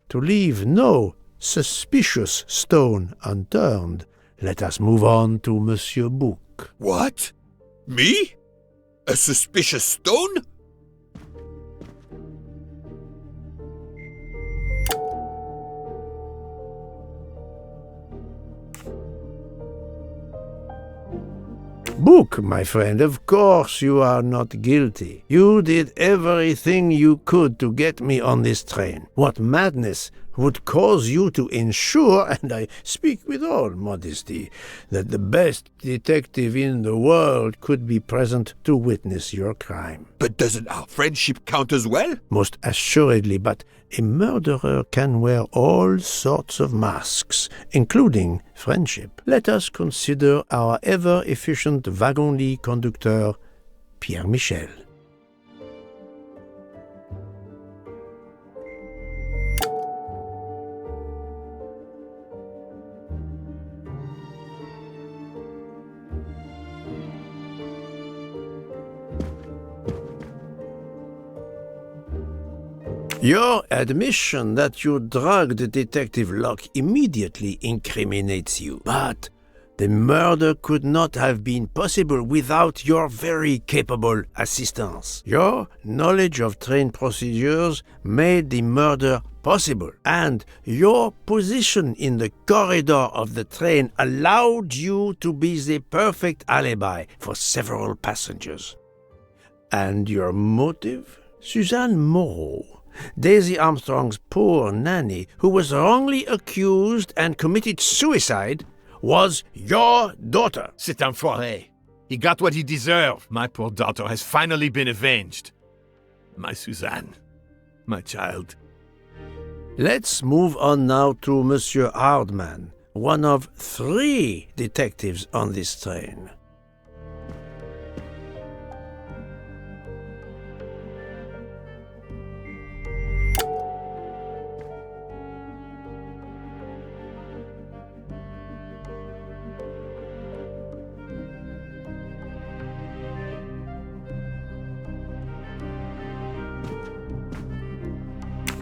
to leave no suspicious stone unturned, let us move on to Monsieur Bouc. What? Me? A suspicious stone? Bouc, my friend, of course you are not guilty. You did everything you could to get me on this train. What madness would cause you to ensure, and I speak with all modesty, that the best detective in the world could be present to witness your crime? But doesn't our friendship count as well? Most assuredly, but a murderer can wear all sorts of masks, including friendship. Let us consider our ever-efficient wagon-lit conductor, Pierre Michel. Your admission that you drugged Detective Locke immediately incriminates you. But the murder could not have been possible without your very capable assistance. Your knowledge of train procedures made the murder possible, and your position in the corridor of the train allowed you to be the perfect alibi for several passengers. And your motive? Suzanne Moreau, Daisy Armstrong's poor nanny, who was wrongly accused and committed suicide, was your daughter. C'est un foiré. He got what he deserved. My poor daughter has finally been avenged. My Suzanne. My child. Let's move on now to Monsieur Hardman, one of 3 detectives on this train.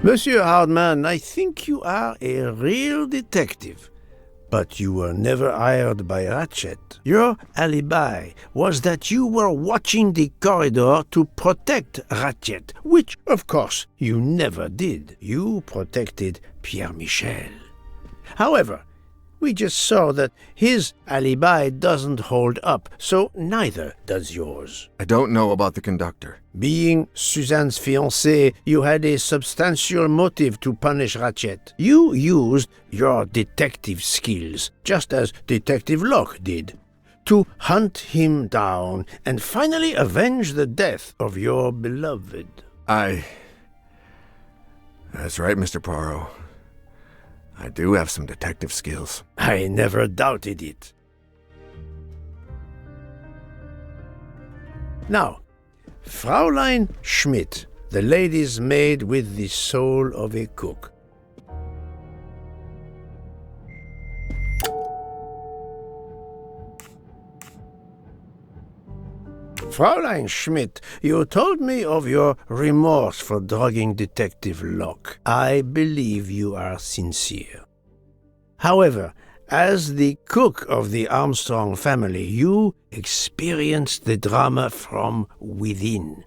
Monsieur Hardman, I think you are a real detective. But you were never hired by Ratchet. Your alibi was that you were watching the corridor to protect Ratchet, which, of course, you never did. You protected Pierre Michel. However, we just saw that his alibi doesn't hold up, so neither does yours. I don't know about the conductor. Being Suzanne's fiancé, you had a substantial motive to punish Ratchet. You used your detective skills, just as Detective Locke did, to hunt him down and finally avenge the death of your beloved. That's right, Mr. Poirot. I do have some detective skills. I never doubted it. Now, Fraulein Schmidt, the lady's maid with the soul of a cook. Fraulein Schmidt, you told me of your remorse for drugging Detective Locke. I believe you are sincere. However, as the cook of the Armstrong family, you experienced the drama from within.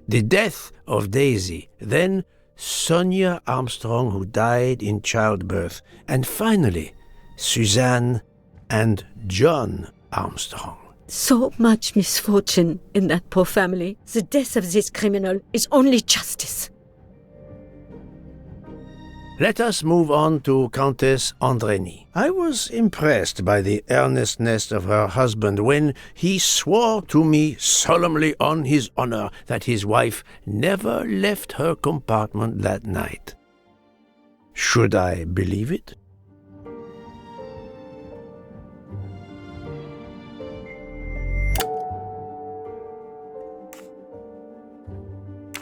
The death of Daisy, then Sonia Armstrong, who died in childbirth, and finally, Suzanne and John Armstrong. So much misfortune in that poor family. The death of this criminal is only justice. Let us move on to Countess Andrény. I was impressed by the earnestness of her husband when he swore to me solemnly on his honor that his wife never left her compartment that night. Should I believe it?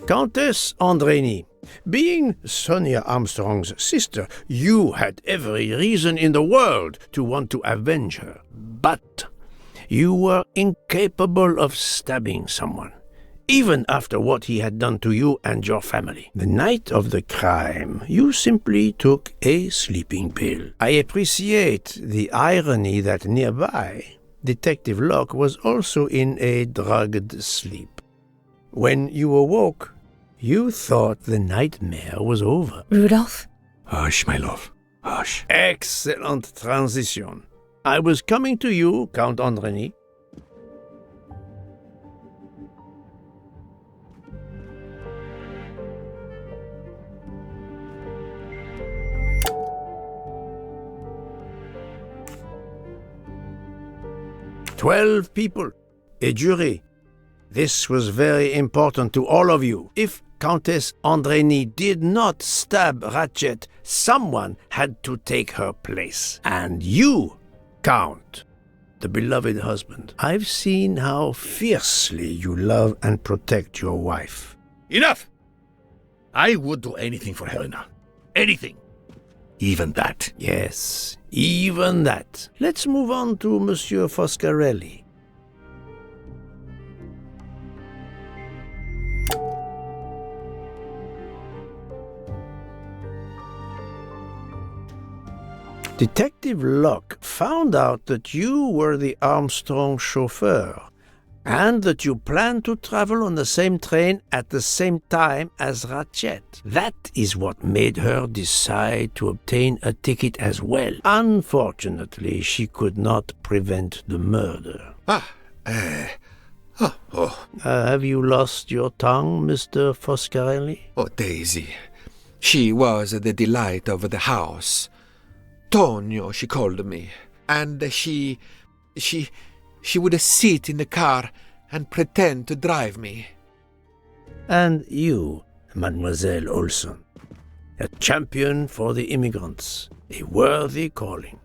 Countess Andrény, being Sonia Armstrong's sister, you had every reason in the world to want to avenge her. But you were incapable of stabbing someone, even after what he had done to you and your family. The night of the crime, you simply took a sleeping pill. I appreciate the irony that nearby, Detective Locke was also in a drugged sleep. When you awoke, you thought the nightmare was over. Rudolph? Hush, my love. Hush. Excellent transition. I was coming to you, Count Andrény. "12 people, a jury. This was very important to all of you. If Countess Andrény did not stab Ratchet, someone had to take her place. And you, Count, the beloved husband. I've seen how fiercely you love and protect your wife." Enough! I would do anything for Helena. Anything. Even that. Yes, even that. Let's move on to Monsieur Foscarelli. Detective Locke found out that you were the Armstrong chauffeur, and that you planned to travel on the same train at the same time as Ratchet. That is what made her decide to obtain a ticket as well. Unfortunately, she could not prevent the murder. Have you lost your tongue, Mr. Foscarelli? Oh, Daisy. She was the delight of the house. Tonio, she called me. And she would sit in the car and pretend to drive me. And you, Mademoiselle Olson, a champion for the immigrants, a worthy calling.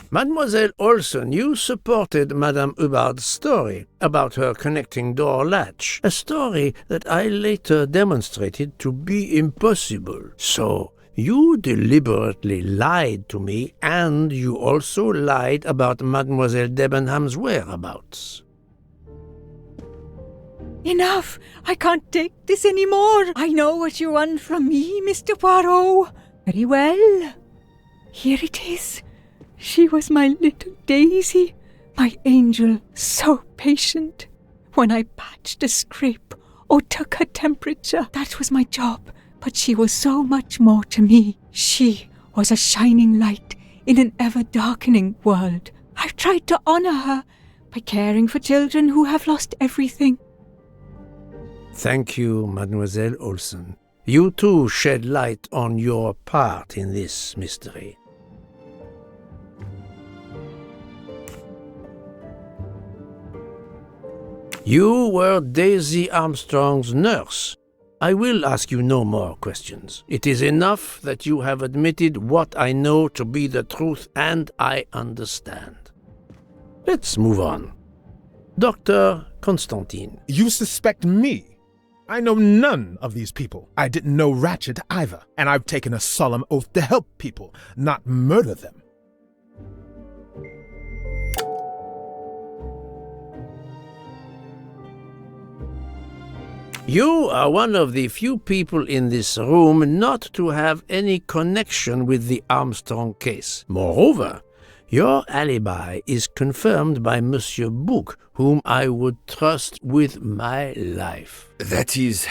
Mademoiselle Olson, you supported Madame Hubbard's story about her connecting door latch, a story that I later demonstrated to be impossible. So, You deliberately lied to me, and you also lied about Mademoiselle Debenham's whereabouts. Enough! I can't take this anymore! I know what you want from me, Mr. Poirot. Very well. Here it is. She was my little Daisy, my angel, so patient. When I patched a scrape or took her temperature, that was my job. But she was so much more to me. She was a shining light in an ever-darkening world. I've tried to honor her by caring for children who have lost everything. Thank you, Mademoiselle Olsen. You too shed light on your part in this mystery. You were Daisy Armstrong's nurse. I will ask you no more questions. It is enough that you have admitted what I know to be the truth, and I understand. Let's move on. Dr. Constantine. You suspect me? I know none of these people. I didn't know Ratchet either, and I've taken a solemn oath to help people, not murder them. You are one of the few people in this room not to have any connection with the Armstrong case. Moreover, your alibi is confirmed by Monsieur Bouc, whom I would trust with my life. That is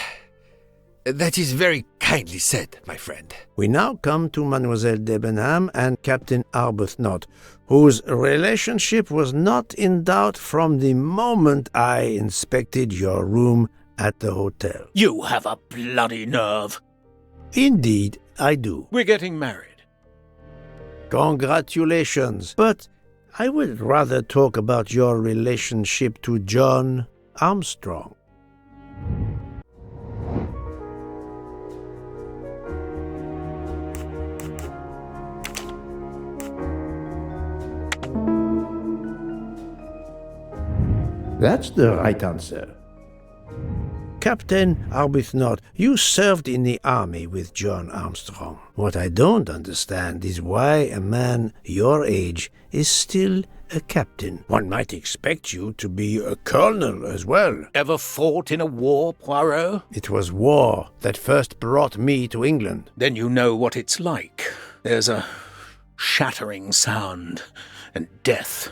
very kindly said, my friend. We now come to Mademoiselle Debenham and Captain Arbuthnot, whose relationship was not in doubt from the moment I inspected your room at the hotel. You have a bloody nerve. Indeed, I do. We're getting married. Congratulations. But I would rather talk about your relationship to John Armstrong. That's the right answer. Captain Arbuthnot, you served in the army with John Armstrong. What I don't understand is why a man your age is still a captain. One might expect you to be a colonel as well. Ever fought in a war, Poirot? It was war that first brought me to England. Then you know what it's like. There's a shattering sound, and death,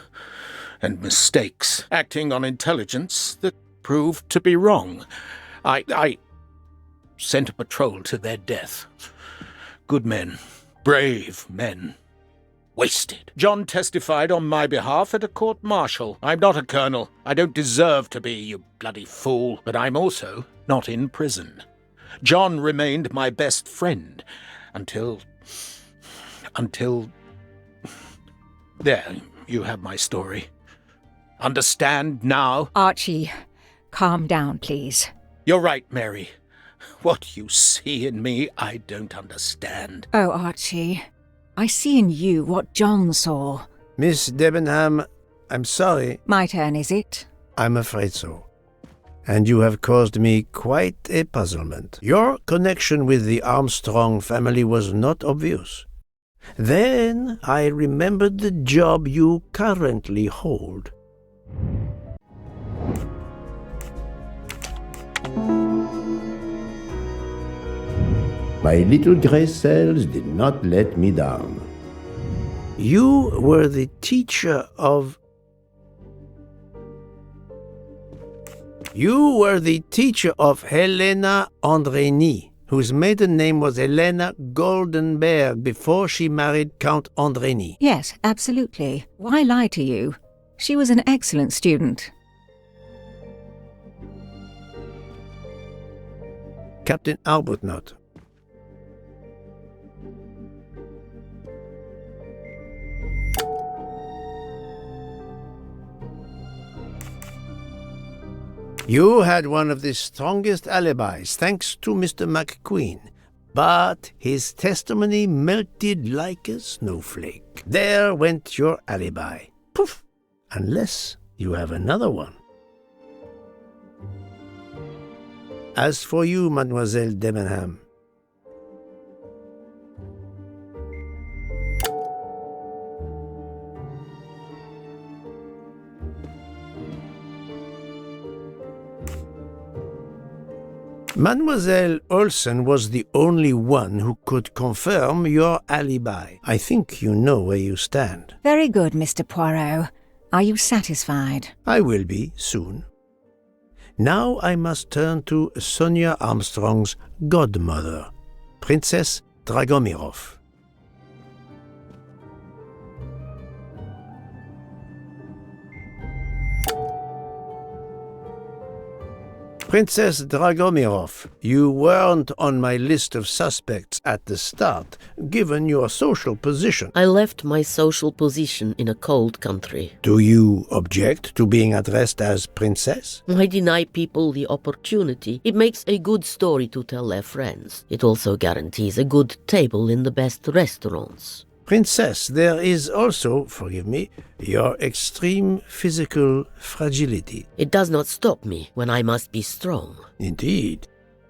and mistakes, acting on intelligence that proved to be wrong. I sent a patrol to their death. Good men, brave men, wasted. John testified on my behalf at a court-martial. I'm not a colonel. I don't deserve to be, you bloody fool. But I'm also not in prison. John remained my best friend until... There, you have my story. Understand now? Archie, calm down, please. You're right, Mary. What you see in me, I don't understand. Oh, Archie, I see in you what John saw. Miss Debenham, I'm sorry. My turn, is it? I'm afraid so. And you have caused me quite a puzzlement. Your connection with the Armstrong family was not obvious. Then I remembered the job you currently hold. My little grey cells did not let me down. You were the teacher of... Helena Andrény, whose maiden name was Helena Goldenberg before she married Count Andrény. Yes, absolutely. Why lie to you? She was an excellent student. Captain Arbuthnot. You had one of the strongest alibis, thanks to Mr. McQueen, but his testimony melted like a snowflake. There went your alibi. Poof! Unless you have another one. As for you, Mademoiselle Debenham, Mademoiselle Olsen was the only one who could confirm your alibi. I think you know where you stand. Very good, Mr. Poirot. Are you satisfied? I will be soon. Now I must turn to Sonia Armstrong's godmother, Princess Dragomirov. Princess Dragomirov, you weren't on my list of suspects at the start, given your social position. I left my social position in a cold country. Do you object to being addressed as princess? I deny people the opportunity. It makes a good story to tell their friends. It also guarantees a good table in the best restaurants. Princess, there is also, forgive me, your extreme physical fragility. It does not stop me when I must be strong. Indeed.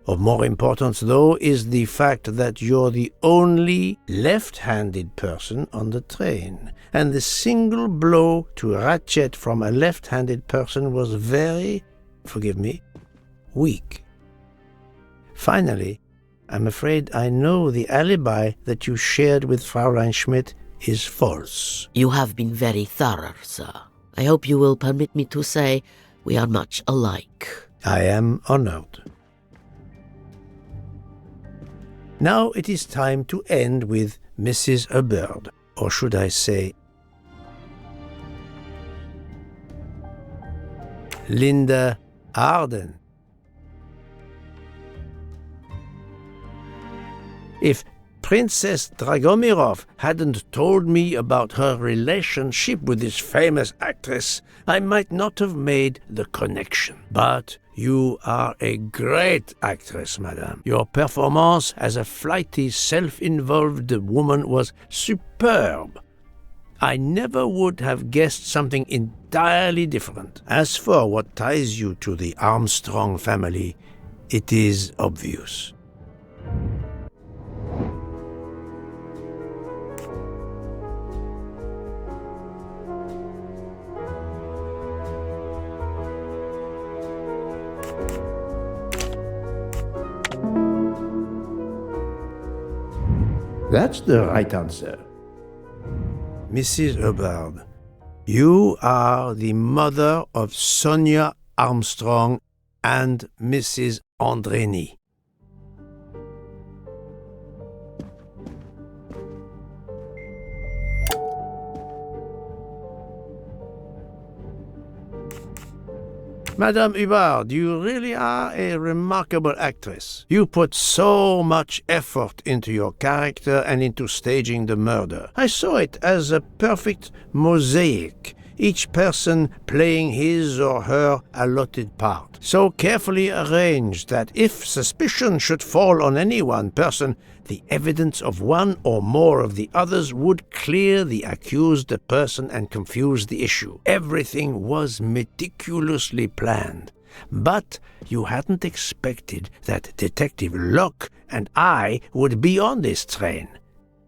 Of more importance, though, is the fact that you're the only left-handed person on the train, and the single blow to Ratchet from a left-handed person was very, forgive me, weak. Finally, I'm afraid I know the alibi that you shared with Fraulein Schmidt is false. You have been very thorough, sir. I hope you will permit me to say we are much alike. I am honored. Now it is time to end with Mrs. Hubbard, or should I say, Linda Arden. If Princess Dragomirov hadn't told me about her relationship with this famous actress, I might not have made the connection. But you are a great actress, madame. Your performance as a flighty, self-involved woman was superb. I never would have guessed something entirely different. As for what ties you to the Armstrong family, it is obvious. That's the right answer. Mrs. Hubbard, you are the mother of Sonia Armstrong and Mrs. Andreni. Madame Hubbard, you really are a remarkable actress. You put so much effort into your character and into staging the murder. I saw it as a perfect mosaic, each person playing his or her allotted part, so carefully arranged that if suspicion should fall on any one person, the evidence of one or more of the others would clear the accused person and confuse the issue. Everything was meticulously planned. But you hadn't expected that Detective Locke and I would be on this train,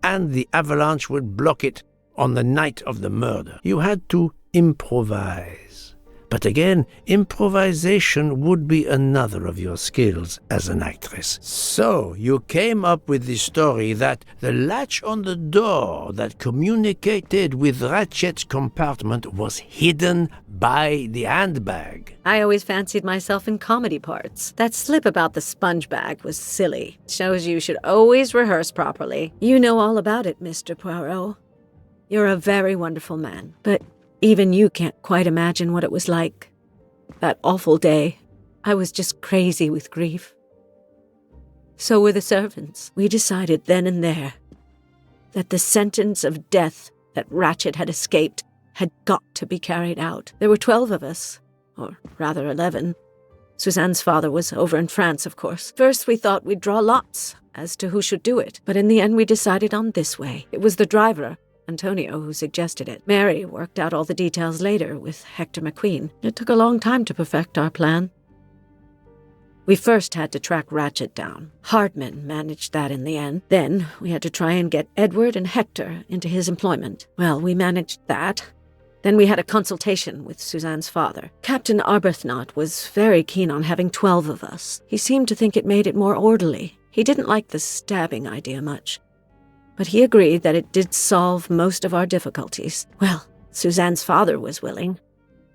and the avalanche would block it on the night of the murder. You had to improvise. But again, improvisation would be another of your skills as an actress. So you came up with the story that the latch on the door that communicated with Ratchet's compartment was hidden by the handbag. I always fancied myself in comedy parts. That slip about the sponge bag was silly. Shows you should always rehearse properly. You know all about it, Mr. Poirot. You're a very wonderful man, but even you can't quite imagine what it was like. That awful day, I was just crazy with grief. So were the servants. We decided then and there that the sentence of death that Ratchet had escaped had got to be carried out. There were 12 of us, or rather 11. Suzanne's father was over in France, of course. First we thought we'd draw lots as to who should do it, but in the end we decided on this way. It was the driver, Antonio, who suggested it. Mary worked out all the details later with Hector McQueen. It took a long time to perfect our plan. We first had to track Ratchet down. Hardman managed that in the end. Then we had to try and get Edward and Hector into his employment. Well, we managed that. Then we had a consultation with Suzanne's father. Captain Arbuthnot was very keen on having 12 of us. He seemed to think it made it more orderly. He didn't like the stabbing idea much. But he agreed that it did solve most of our difficulties. Well, Suzanne's father was willing.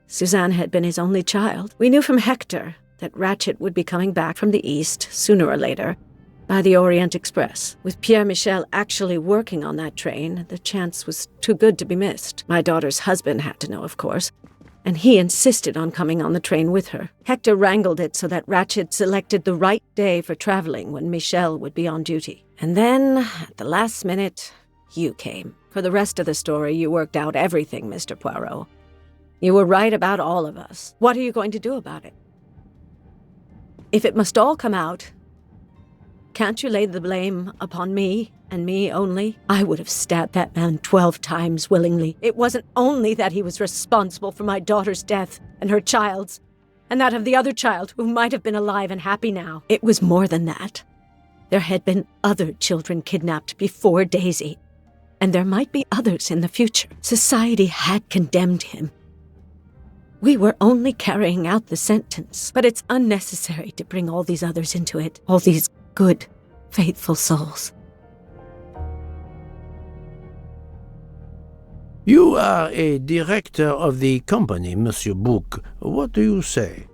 Suzanne had been his only child. We knew from Hector that Ratchet would be coming back from the east, sooner or later, by the Orient Express. With Pierre Michel actually working on that train, the chance was too good to be missed. My daughter's husband had to know, of course, and he insisted on coming on the train with her. Hector wrangled it so that Ratchet selected the right day for traveling when Michel would be on duty. And then, at the last minute, you came. For the rest of the story, you worked out everything, Mr. Poirot. You were right about all of us. What are you going to do about it? If it must all come out, can't you lay the blame upon me, and me only? I would have stabbed that man 12 times willingly. It wasn't only that he was responsible for my daughter's death, and her child's, and that of the other child who might have been alive and happy now. It was more than that. There had been other children kidnapped before Daisy, and there might be others in the future. Society had condemned him. We were only carrying out the sentence, but it's unnecessary to bring all these others into it, all these good, faithful souls. You are a director of the company, Monsieur Bouc. What do you say?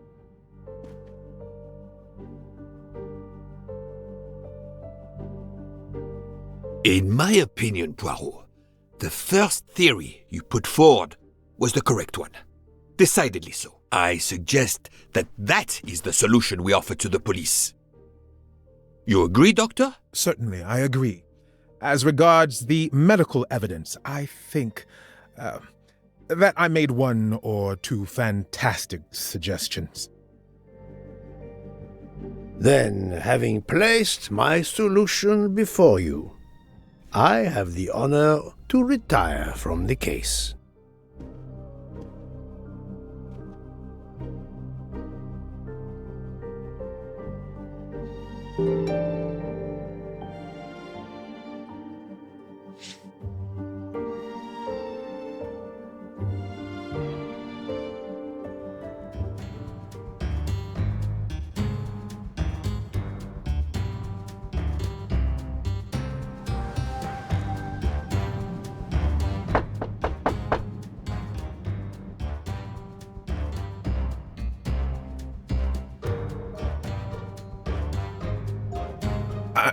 In my opinion, Poirot, the first theory you put forward was the correct one. Decidedly so. I suggest that is the solution we offer to the police. You agree, Doctor? Certainly, I agree. As regards the medical evidence, I think that I made one or two fantastic suggestions. Then, having placed my solution before you, I have the honor to retire from the case.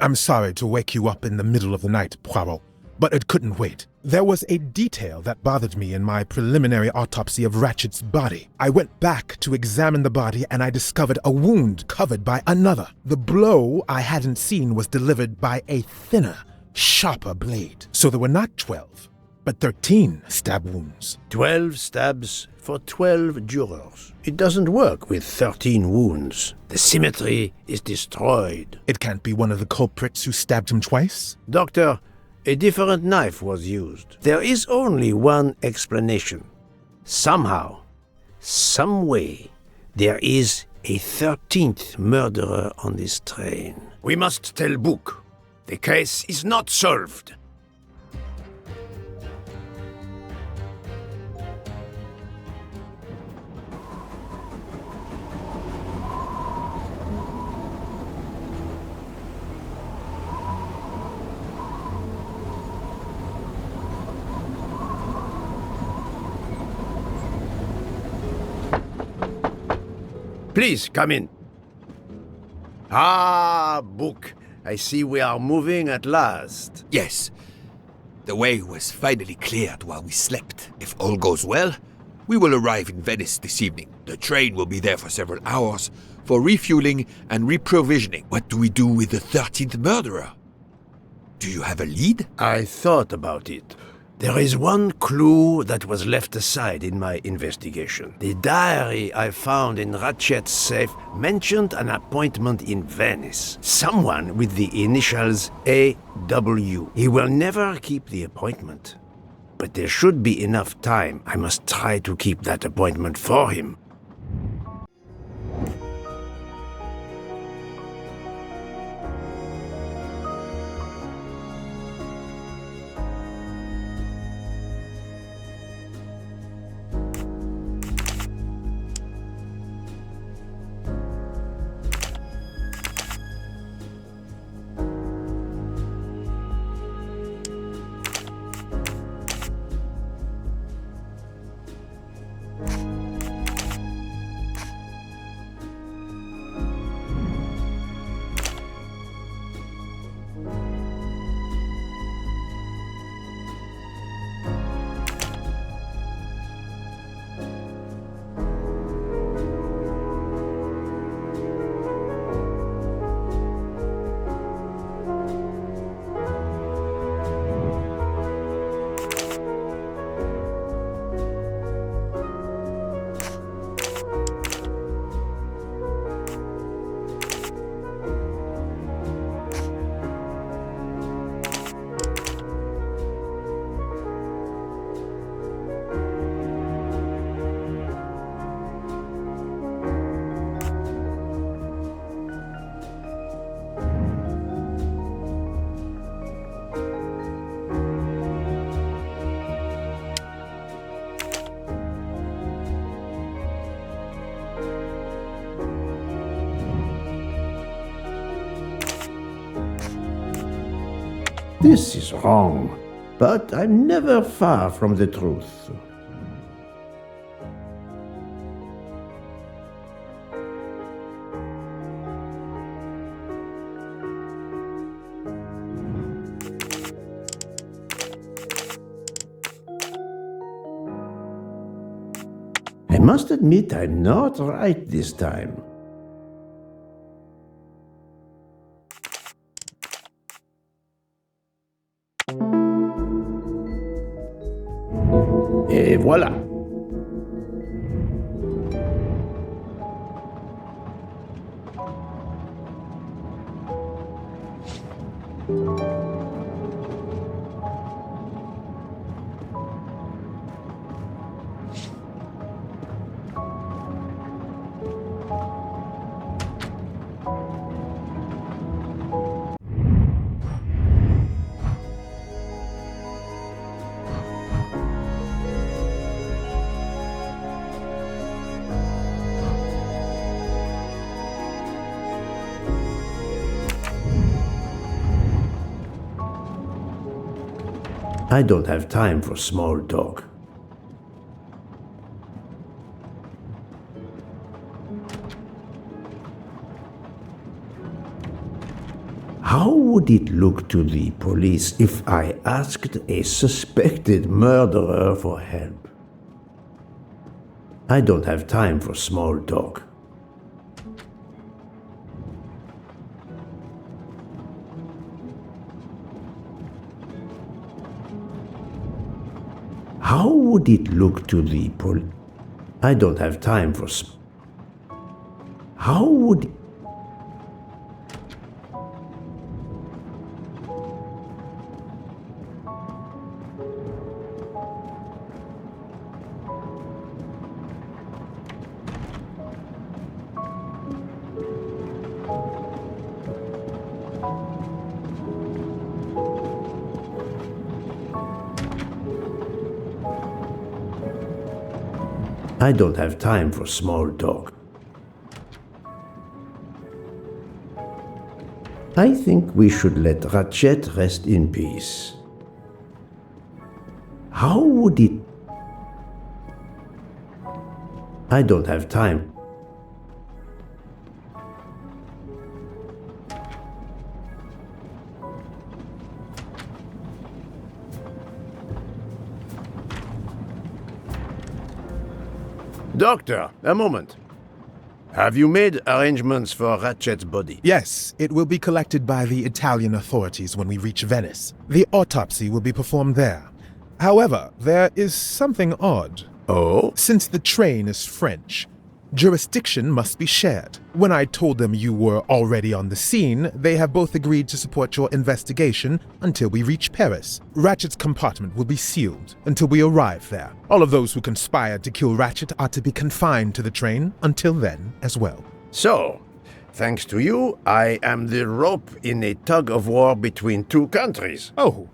I'm sorry to wake you up in the middle of the night, Poirot, but it couldn't wait. There was a detail that bothered me in my preliminary autopsy of Ratchet's body. I went back to examine the body and I discovered a wound covered by another. The blow I hadn't seen was delivered by a thinner, sharper blade. So there were not 12, but 13 stab wounds. 12 stabs for 12 jurors. It doesn't work with 13 wounds. The symmetry is destroyed. It can't be one of the culprits who stabbed him twice? Doctor, a different knife was used. There is only one explanation. Somehow, some way, there is a 13th murderer on this train. We must tell Bouc. The case is not solved. Please, come in. Ah, Bouc, I see we are moving at last. Yes. The way was finally cleared while we slept. If all goes well, we will arrive in Venice this evening. The train will be there for several hours for refueling and reprovisioning. What do we do with the 13th murderer? Do you have a lead? I thought about it. There is one clue that was left aside in my investigation. The diary I found in Ratchet's safe mentioned an appointment in Venice. Someone with the initials A.W. He will never keep the appointment. But there should be enough time. I must try to keep that appointment for him. This is wrong, but I'm never far from the truth. I must admit I'm not right this time. Et voilà. I don't have time for small talk. How would it look to the police if I asked a suspected murderer for help? I don't have time for small talk. How would it look to the police? I don't have time for How would... I don't have time for small talk. I think we should let Ratchet rest in peace. How would it... I don't have time. Doctor, a moment. Have you made arrangements for Ratchet's body? Yes, it will be collected by the Italian authorities when we reach Venice. The autopsy will be performed there. However, there is something odd. Oh? Since the train is French, jurisdiction must be shared. When I told them you were already on the scene, they have both agreed to support your investigation until we reach Paris. Ratchet's compartment will be sealed until we arrive there. All of those who conspired to kill Ratchet are to be confined to the train until then as well. So, thanks to you, I am the rope in a tug-of-war between two countries. Oh,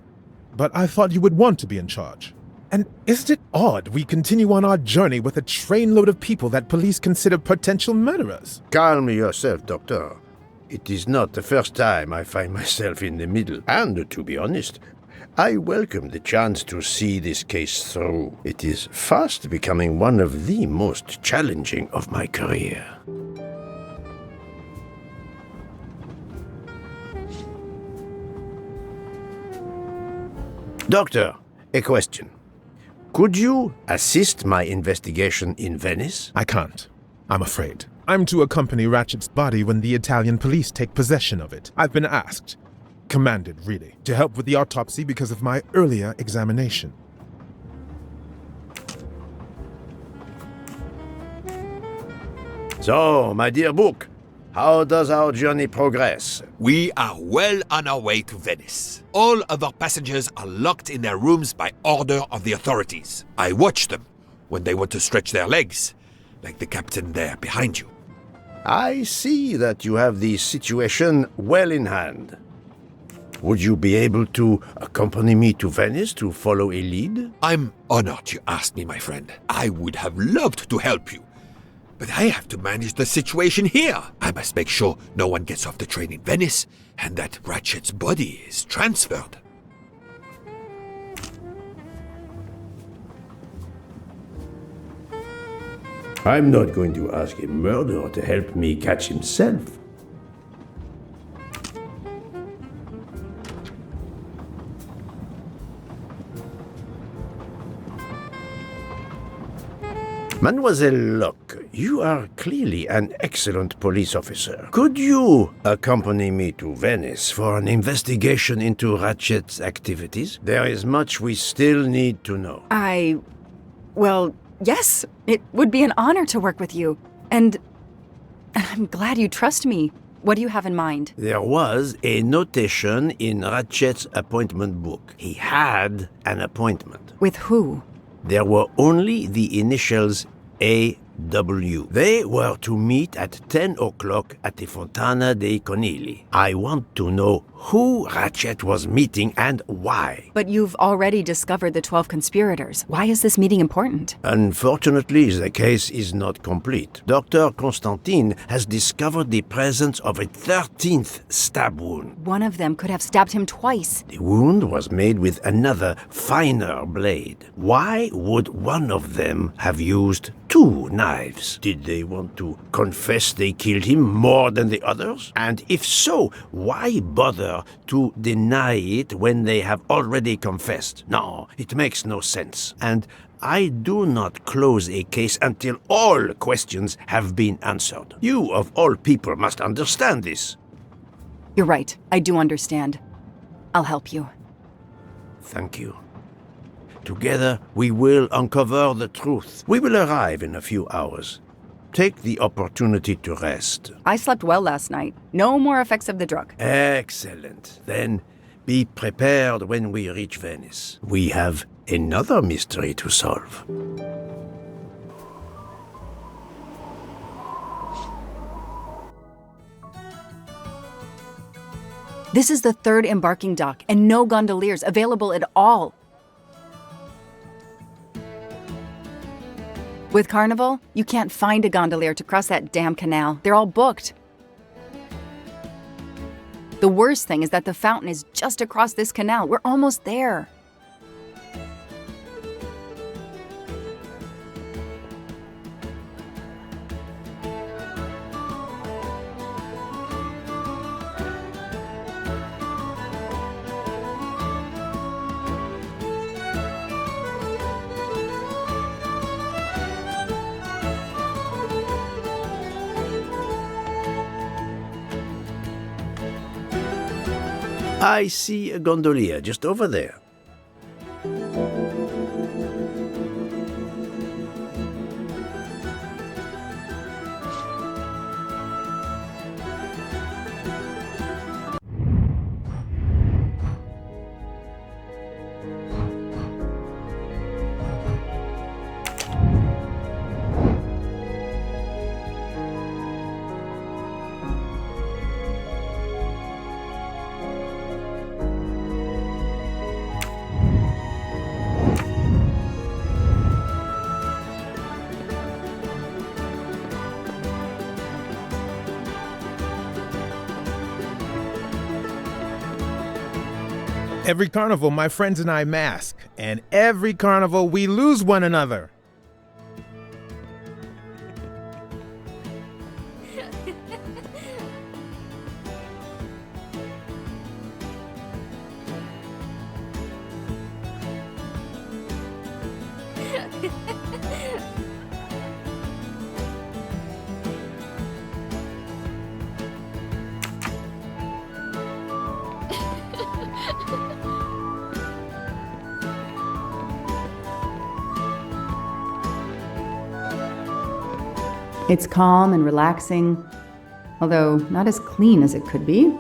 but I thought you would want to be in charge. And isn't it odd we continue on our journey with a trainload of people that police consider potential murderers? Calm yourself, Doctor. It is not the first time I find myself in the middle. And, to be honest, I welcome the chance to see this case through. It is fast becoming one of the most challenging of my career. Doctor, a question. Could you assist my investigation in Venice? I can't. I'm afraid. I'm to accompany Ratchet's body when the Italian police take possession of it. I've been asked, commanded really, to help with the autopsy because of my earlier examination. So, my dear book, how does our journey progress? We are well on our way to Venice. All of our passengers are locked in their rooms by order of the authorities. I watch them when they want to stretch their legs, like the captain there behind you. I see that you have the situation well in hand. Would you be able to accompany me to Venice to follow a lead? I'm honored you asked me, my friend. I would have loved to help you. But I have to manage the situation here. I must make sure no one gets off the train in Venice and that Ratchet's body is transferred. I'm not going to ask a murderer to help me catch himself. Mademoiselle Locke, you are clearly an excellent police officer. Could you accompany me to Venice for an investigation into Ratchet's activities? There is much we still need to know. Well, yes. It would be an honor to work with you. And I'm glad you trust me. What do you have in mind? There was a notation in Ratchet's appointment book. He had an appointment. With who? There were only the initials A.W. They were to meet at 10 o'clock at the Fontana dei Conigli. I want to know who Ratchet was meeting and why. But you've already discovered the 12 conspirators. Why is this meeting important? Unfortunately, the case is not complete. Dr. Constantine has discovered the presence of a 13th stab wound. One of them could have stabbed him twice. The wound was made with another, finer blade. Why would one of them have used 2 knives? Did they want to confess they killed him more than the others? And if so, why bother to deny it when they have already confessed? No, it makes no sense. And I do not close a case until all questions have been answered. You, of all people, must understand this. You're right. I do understand. I'll help you. Thank you. Together, we will uncover the truth. We will arrive in a few hours. Take the opportunity to rest. I slept well last night. No more effects of the drug. Excellent. Then be prepared when we reach Venice. We have another mystery to solve. This is the 3rd embarking dock, and no gondoliers available at all. With Carnival, you can't find a gondolier to cross that damn canal. They're all booked. The worst thing is that the fountain is just across this canal. We're almost there. I see a gondolier just over there. Every carnival, my friends and I mask, and every carnival, we lose one another. It's calm and relaxing, although not as clean as it could be.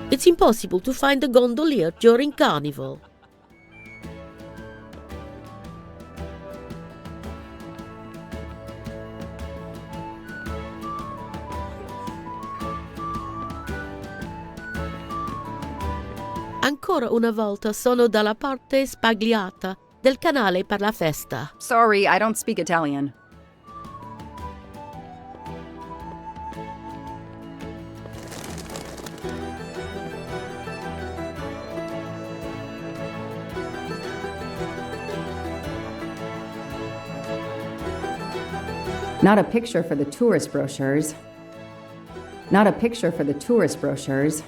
It's impossible to find a gondolier during Carnival. Ancora una volta sono dalla parte spagliata del canale per la festa. Sorry, I don't speak Italian. Not a picture for the tourist brochures. Not a picture for the tourist brochures.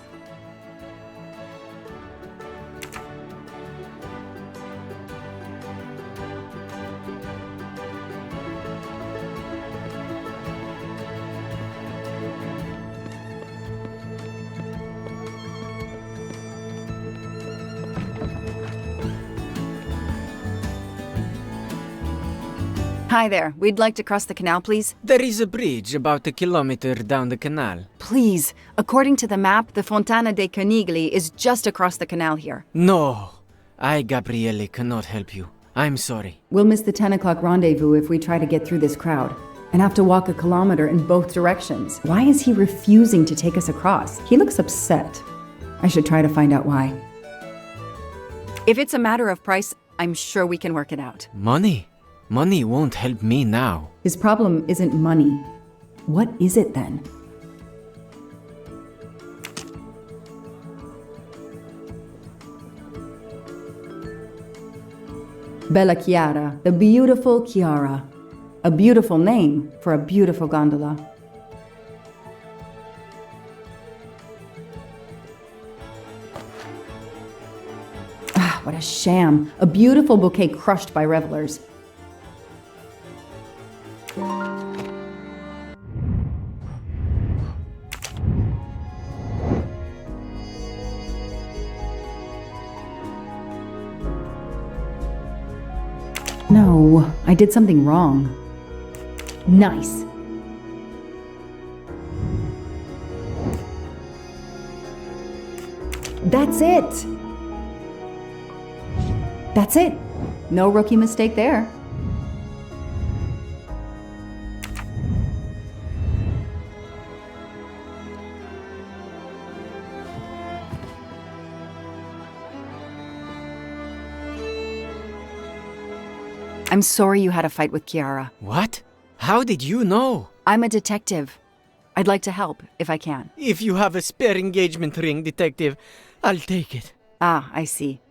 Hi there. We'd like to cross the canal, please. There is a bridge about a kilometer down the canal. Please. According to the map, the Fontana dei Conigli is just across the canal here. No, I, Gabriele, cannot help you. I'm sorry. We'll miss the 10 o'clock rendezvous if we try to get through this crowd. And have to walk a kilometer in both directions. Why is he refusing to take us across? He looks upset. I should try to find out why. If it's a matter of price, I'm sure we can work it out. Money? Money won't help me now. His problem isn't money. What is it then? Bella Chiara, the beautiful Chiara. A beautiful name for a beautiful gondola. Ah, what a sham. A beautiful bouquet crushed by revelers. No, I did something wrong. Nice. That's it. That's it. No rookie mistake there. I'm sorry you had a fight with Chiara. What? How did you know? I'm a detective. I'd like to help, if I can. If you have a spare engagement ring, detective, I'll take it. Ah, I see.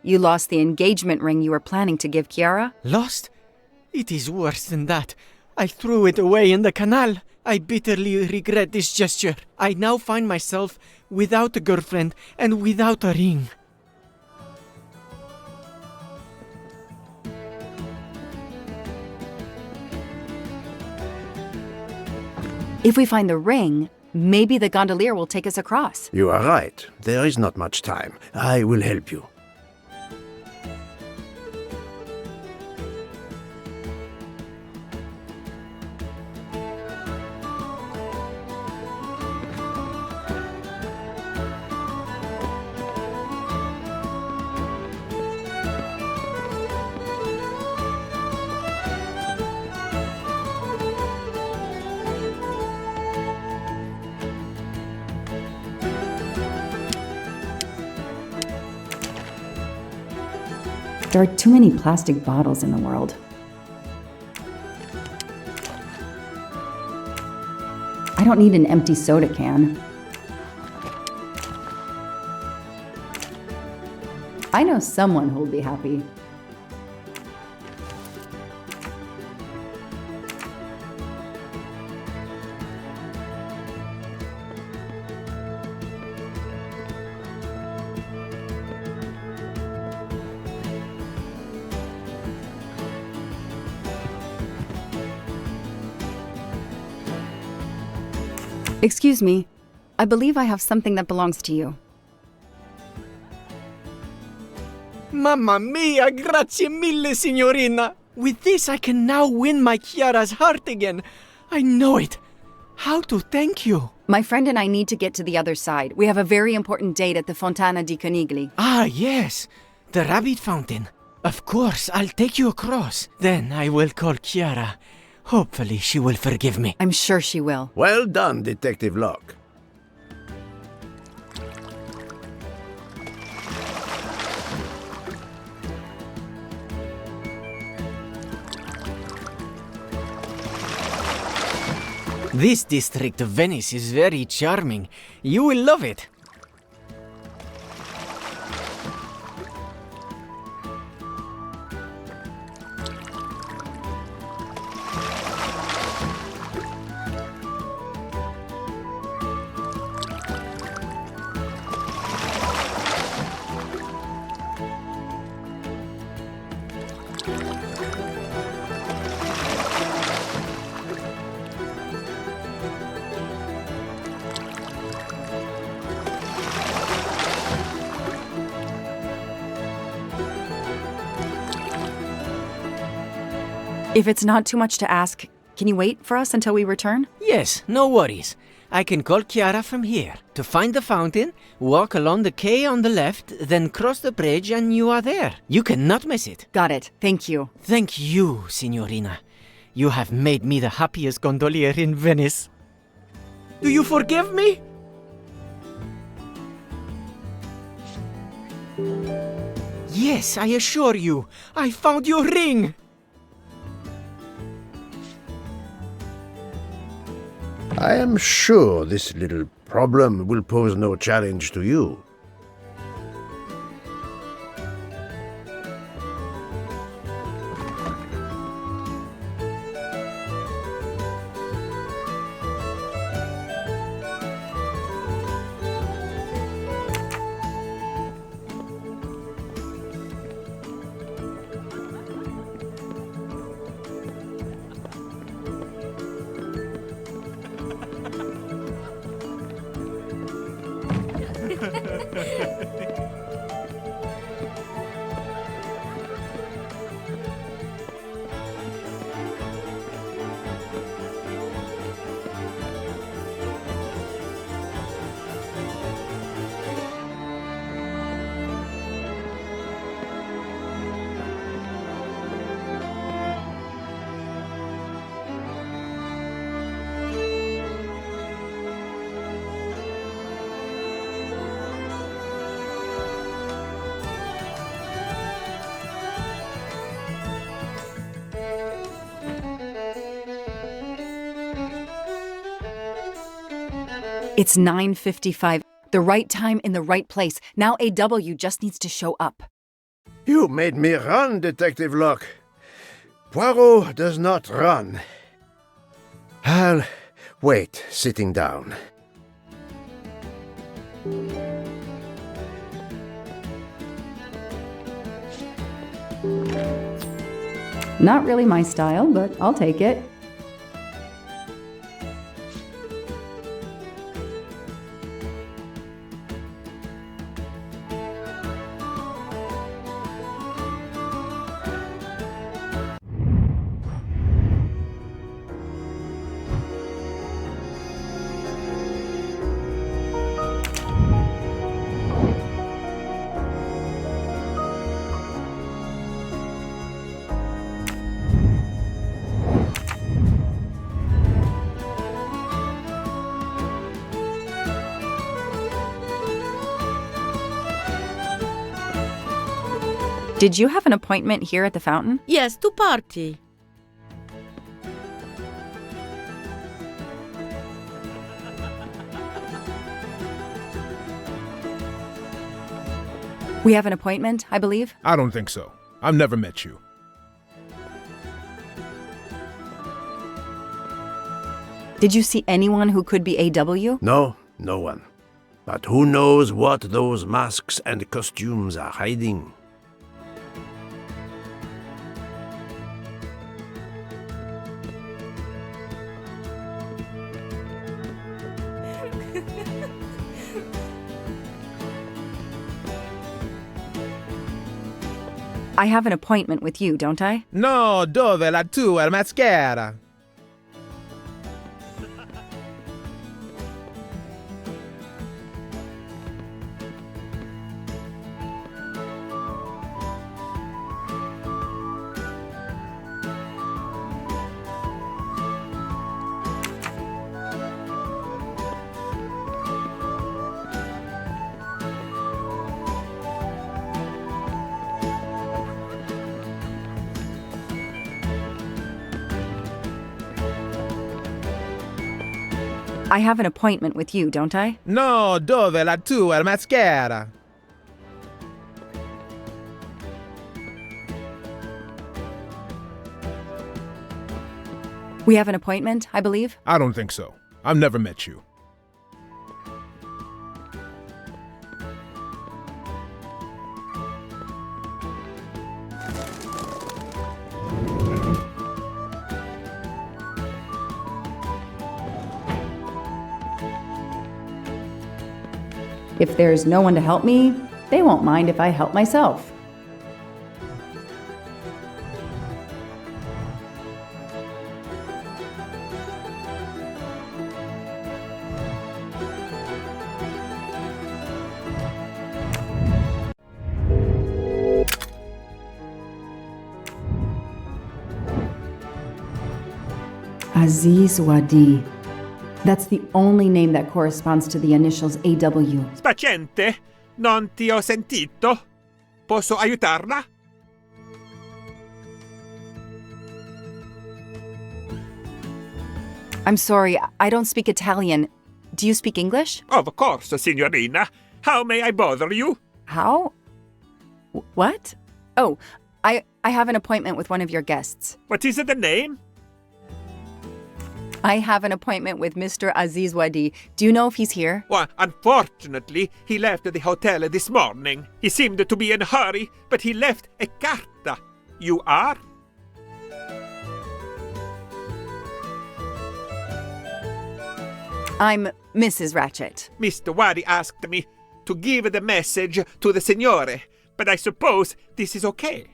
You lost the engagement ring you were planning to give Chiara? Lost? It is worse than that. I threw it away in the canal. I bitterly regret this gesture. I now find myself without a girlfriend and without a ring. If we find the ring, maybe the gondolier will take us across. You are right. There is not much time. I will help you. There are too many plastic bottles in the world. I don't need an empty soda can. I know someone who'll be happy. Excuse me. I believe I have something that belongs to you. Mamma mia, grazie mille, signorina. With this, I can now win my Chiara's heart again. I know it. How to thank you? My friend and I need to get to the other side. We have a very important date at the Fontana di Conigli. Ah, yes. The rabbit fountain. Of course, I'll take you across. Then I will call Chiara. Hopefully she will forgive me. I'm sure she will. Well done, Detective Locke. This district of Venice is very charming. You will love it. If it's not too much to ask, can you wait for us until we return? Yes, no worries. I can call Chiara from here. To find the fountain, walk along the quay on the left, then cross the bridge and you are there. You cannot miss it. Got it. Thank you. Thank you, Signorina. You have made me the happiest gondolier in Venice. Do you forgive me? Yes, I assure you. I found your ring. I am sure this little problem will pose no challenge to you. It's 9:55. The right time in the right place. Now AW just needs to show up. You made me run, Detective Locke. Poirot does not run. I'll wait, sitting down. Not really my style, but I'll take it. Did you have an appointment here at the fountain? Yes, to party. We have an appointment, I believe? I don't think so. I've never met you. Did you see anyone who could be AW? No, no one. But who knows what those masks and costumes are hiding? I have an appointment with you, don't I? No, dove la tua maschera? I have an appointment with you, don't I? No, dove la tua maschera? We have an appointment, I believe? I don't think so. I've never met you. If there's no one to help me, they won't mind if I help myself. Aziz Wadi. That's the only name that corresponds to the initials AW. Spaziente, non ti ho sentito. Posso aiutarla? I'm sorry, I don't speak Italian. Do you speak English? Of course, signorina. How may I bother you? How? What? Oh, I have an appointment with one of your guests. What is the name? I have an appointment with Mr. Aziz Wadi. Do you know if he's here? Well, unfortunately, he left the hotel this morning. He seemed to be in a hurry, but he left a carta. You are? I'm Mrs. Ratchet. Mr. Wadi asked me to give the message to the signore, but I suppose this is okay.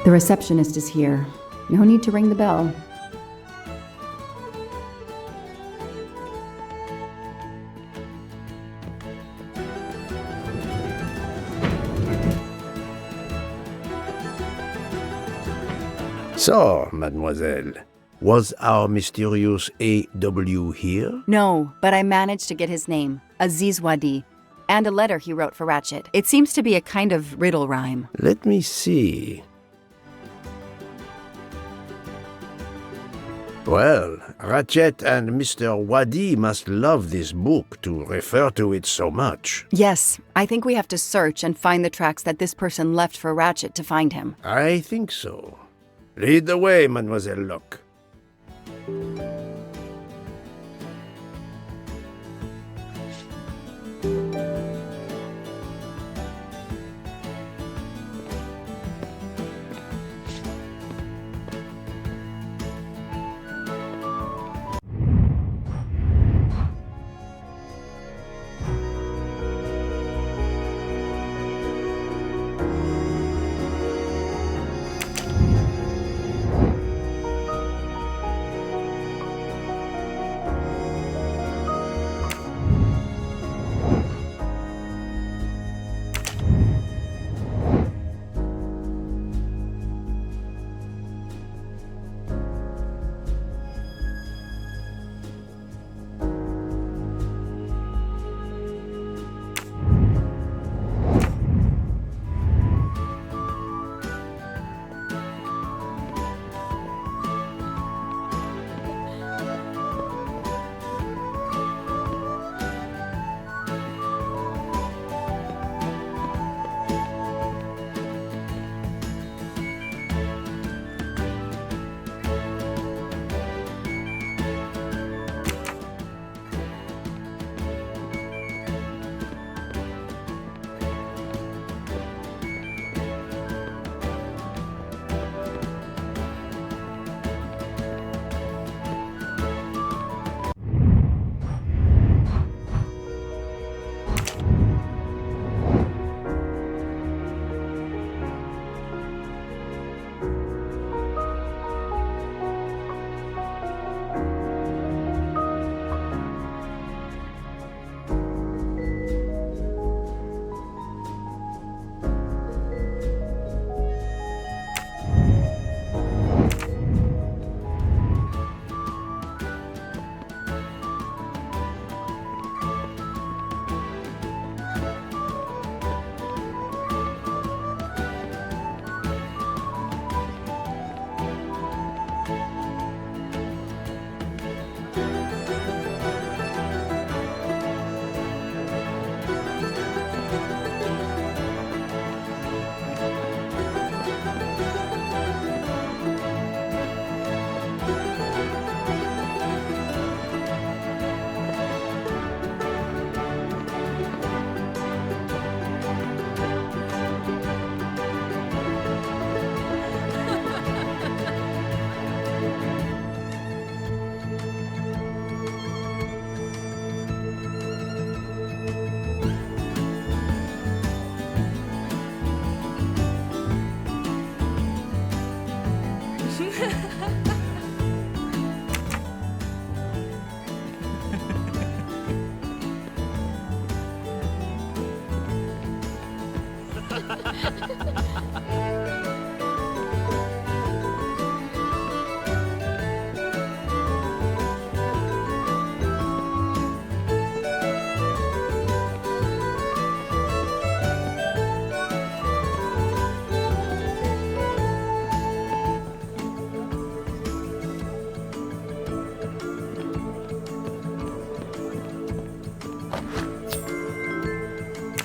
The receptionist is here. No need to ring the bell. So, mademoiselle, was our mysterious AW here? No, but I managed to get his name, Aziz Wadi, and a letter he wrote for Ratchet. It seems to be a kind of riddle rhyme. Let me see. Well, Ratchet and Mr. Wadi must love this book to refer to it so much. Yes, I think we have to search and find the tracks that this person left for Ratchet to find him. I think so. Lead the way, Mademoiselle Locke.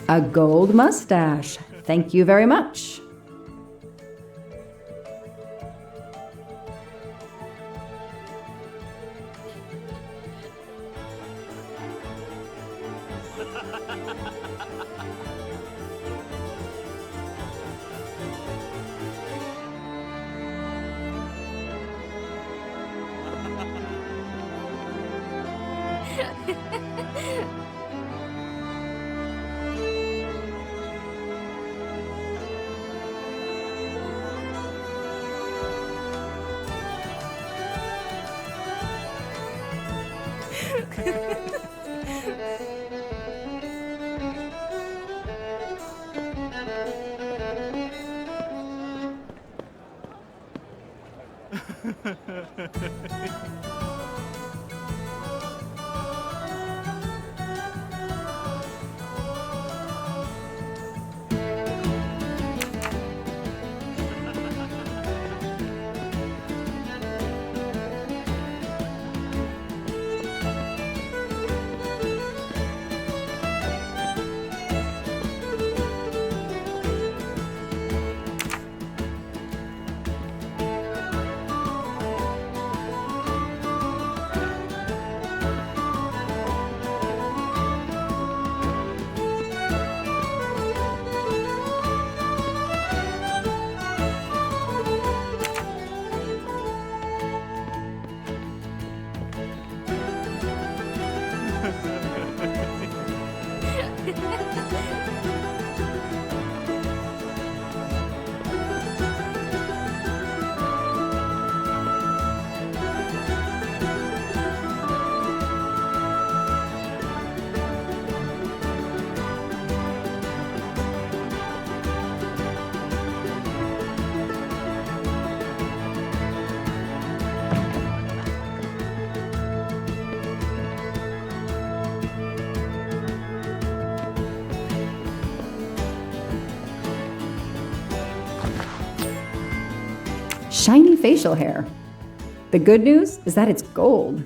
A gold mustache. Thank you very much. Shiny facial hair. The good news is that it's gold.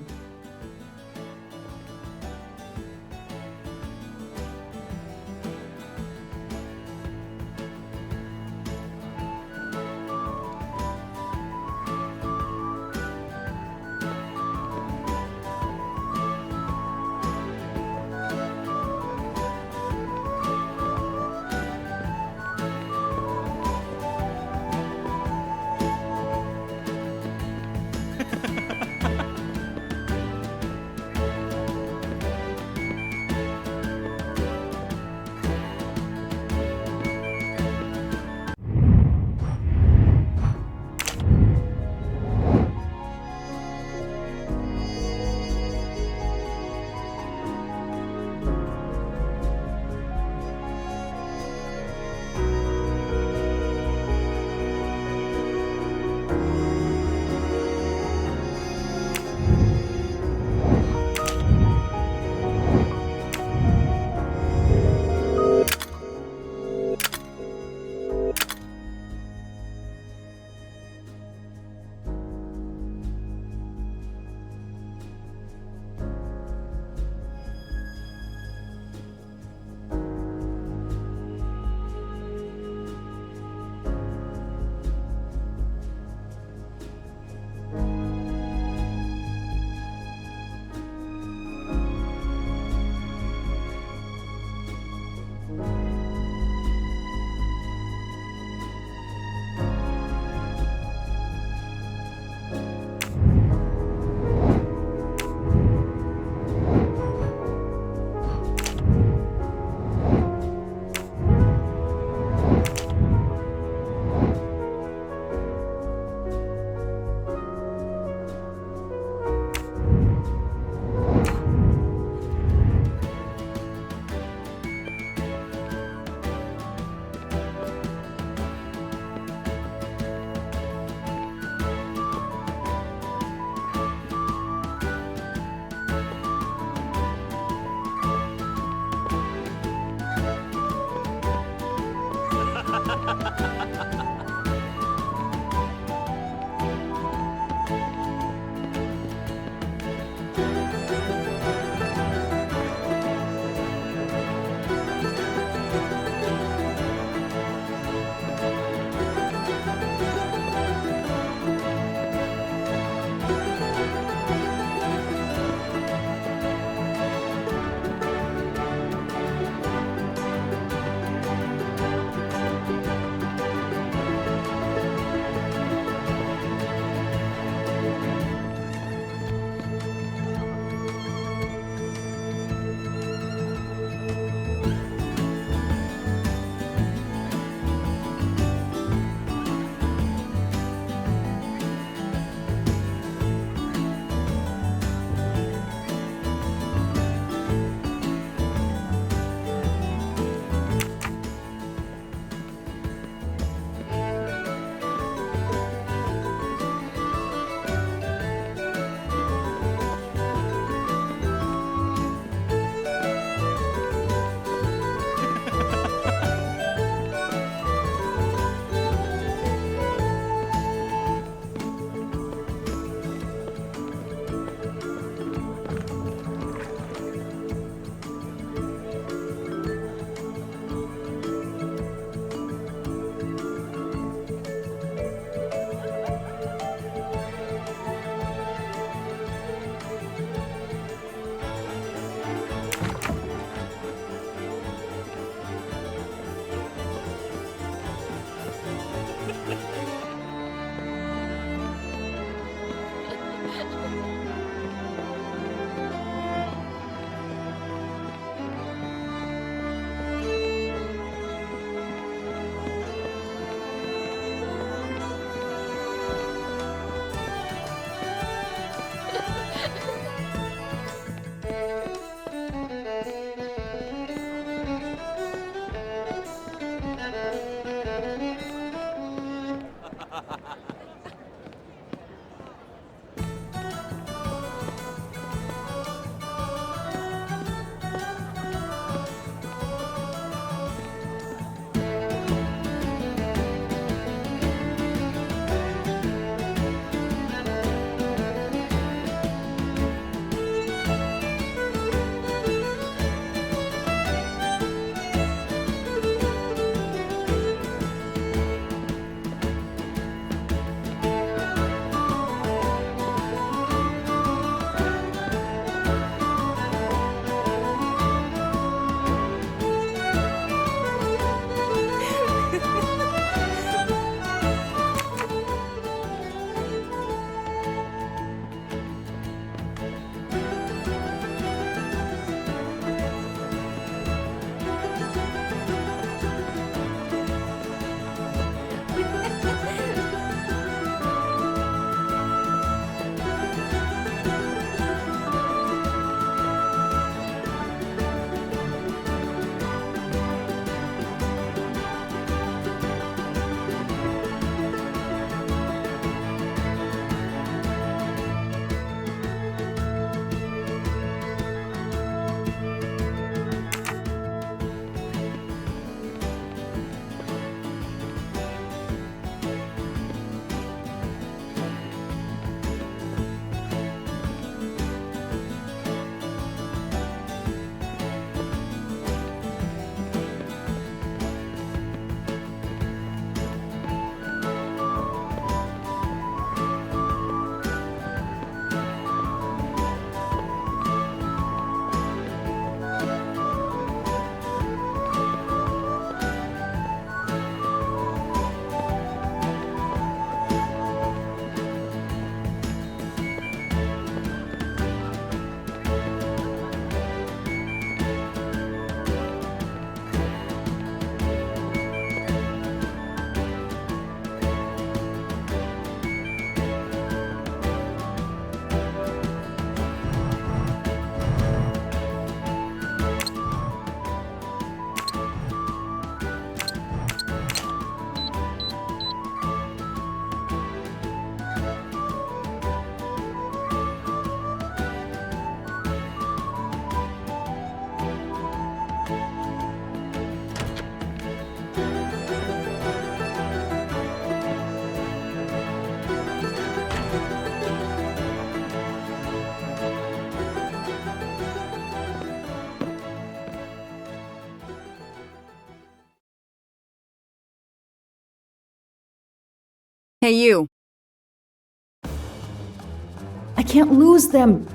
Hey, you. I can't lose them.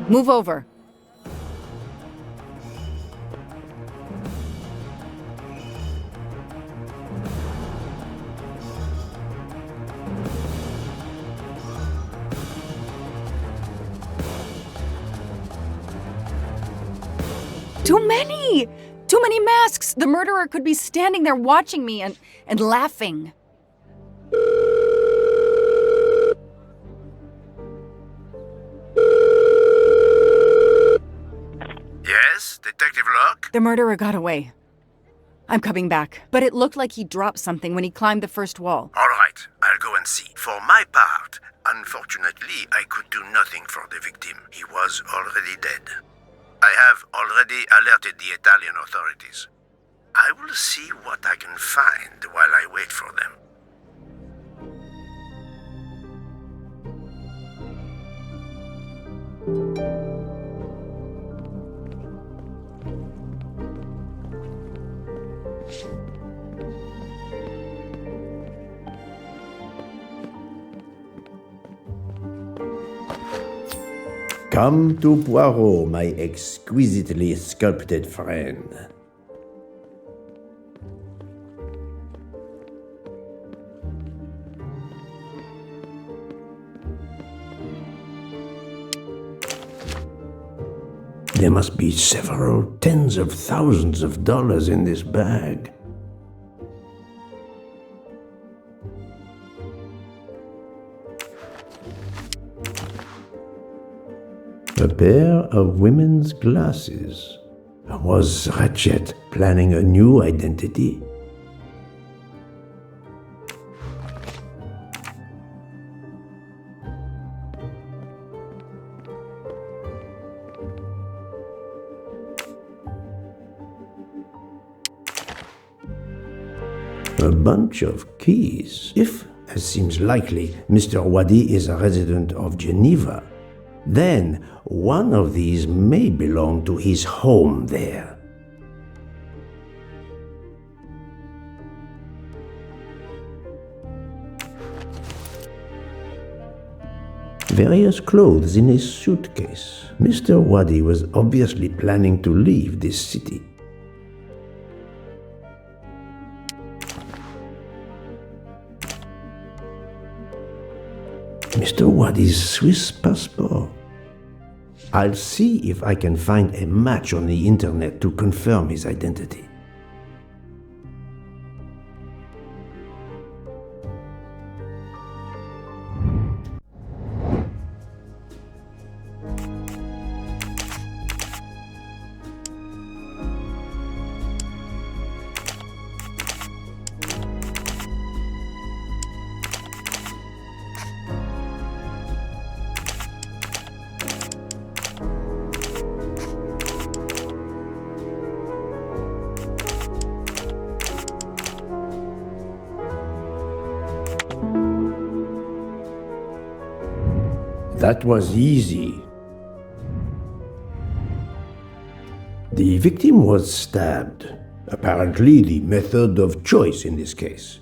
Move over. Too many! Too many masks! The murderer could be standing there watching me and laughing. Yes, Detective Locke? The murderer got away. I'm coming back. But it looked like he dropped something when he climbed the first wall. All right, I'll go and see. For my part, unfortunately, I could do nothing for the victim. He was already dead. I have already alerted the Italian authorities. I will see what I can find while I wait for them. Come to Poirot, my exquisitely sculpted friend. There must be several tens of thousands of dollars in this bag. A pair of women's glasses. Was Ratchet planning a new identity? A bunch of keys. If, as seems likely, Mr. Wadi is a resident of Geneva, then one of these may belong to his home there. Various clothes in his suitcase. Mr. Wadi was obviously planning to leave this city. Mr. Wadi's Swiss passport. I'll see if I can find a match on the internet to confirm his identity. That was easy. The victim was stabbed. Apparently the method of choice in this case.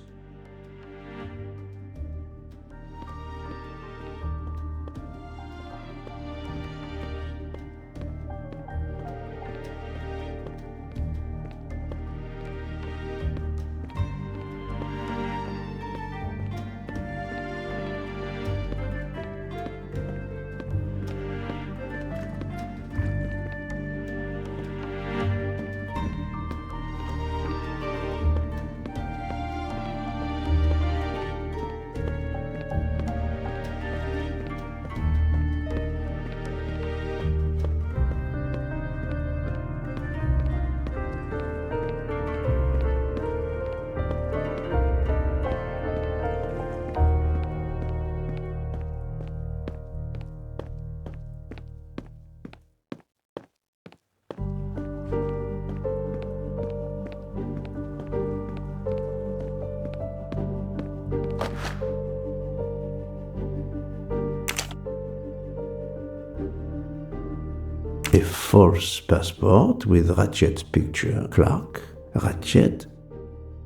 A false passport with Ratchet's picture. Clark, Ratchet.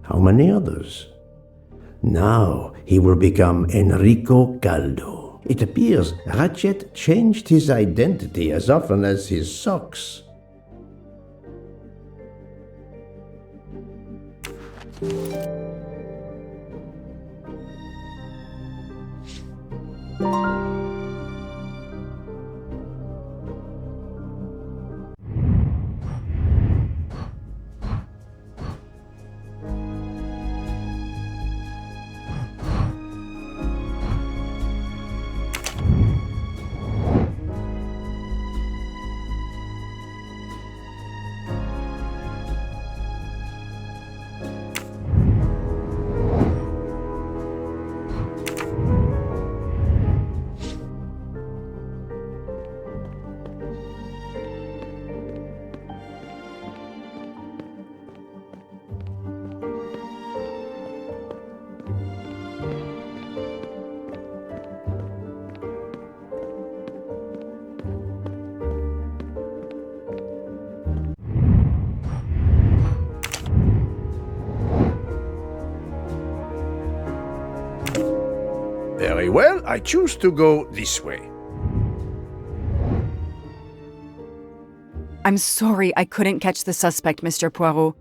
How many others? Now he will become Enrico Caldo. It appears Ratchet changed his identity as often as his socks. Very well, I choose to go this way. I'm sorry I couldn't catch the suspect, Mr. Poirot.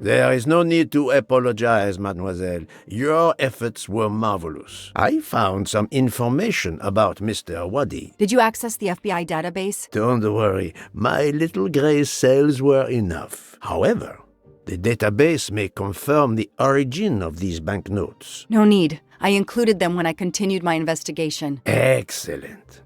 There is no need to apologize, mademoiselle. Your efforts were marvelous. I found some information about Mr. Waddy. Did you access the FBI database? Don't worry, my little gray cells were enough. However, the database may confirm the origin of these banknotes. No need. I included them when I continued my investigation. Excellent.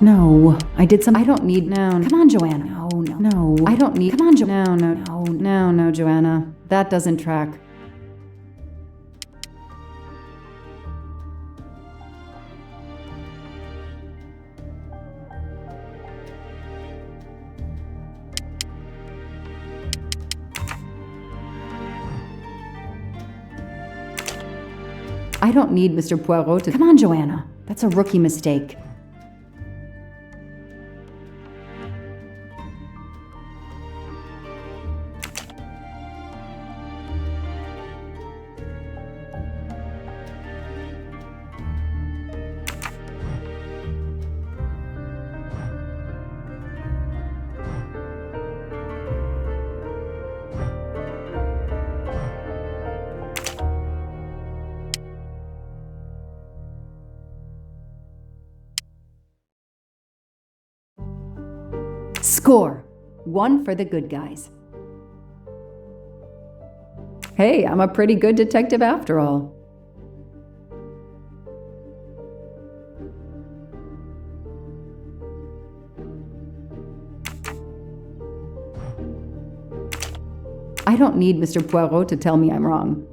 No, I did some. I don't need. No. Come on, Joanna. No. I don't need. Come on, Joanna. No, Joanna. That doesn't track. I don't need Mr. Poirot to. Come on, Joanna. That's a rookie mistake. Score. 1 for the good guys. Hey, I'm a pretty good detective after all. I don't need Mr. Poirot to tell me I'm wrong.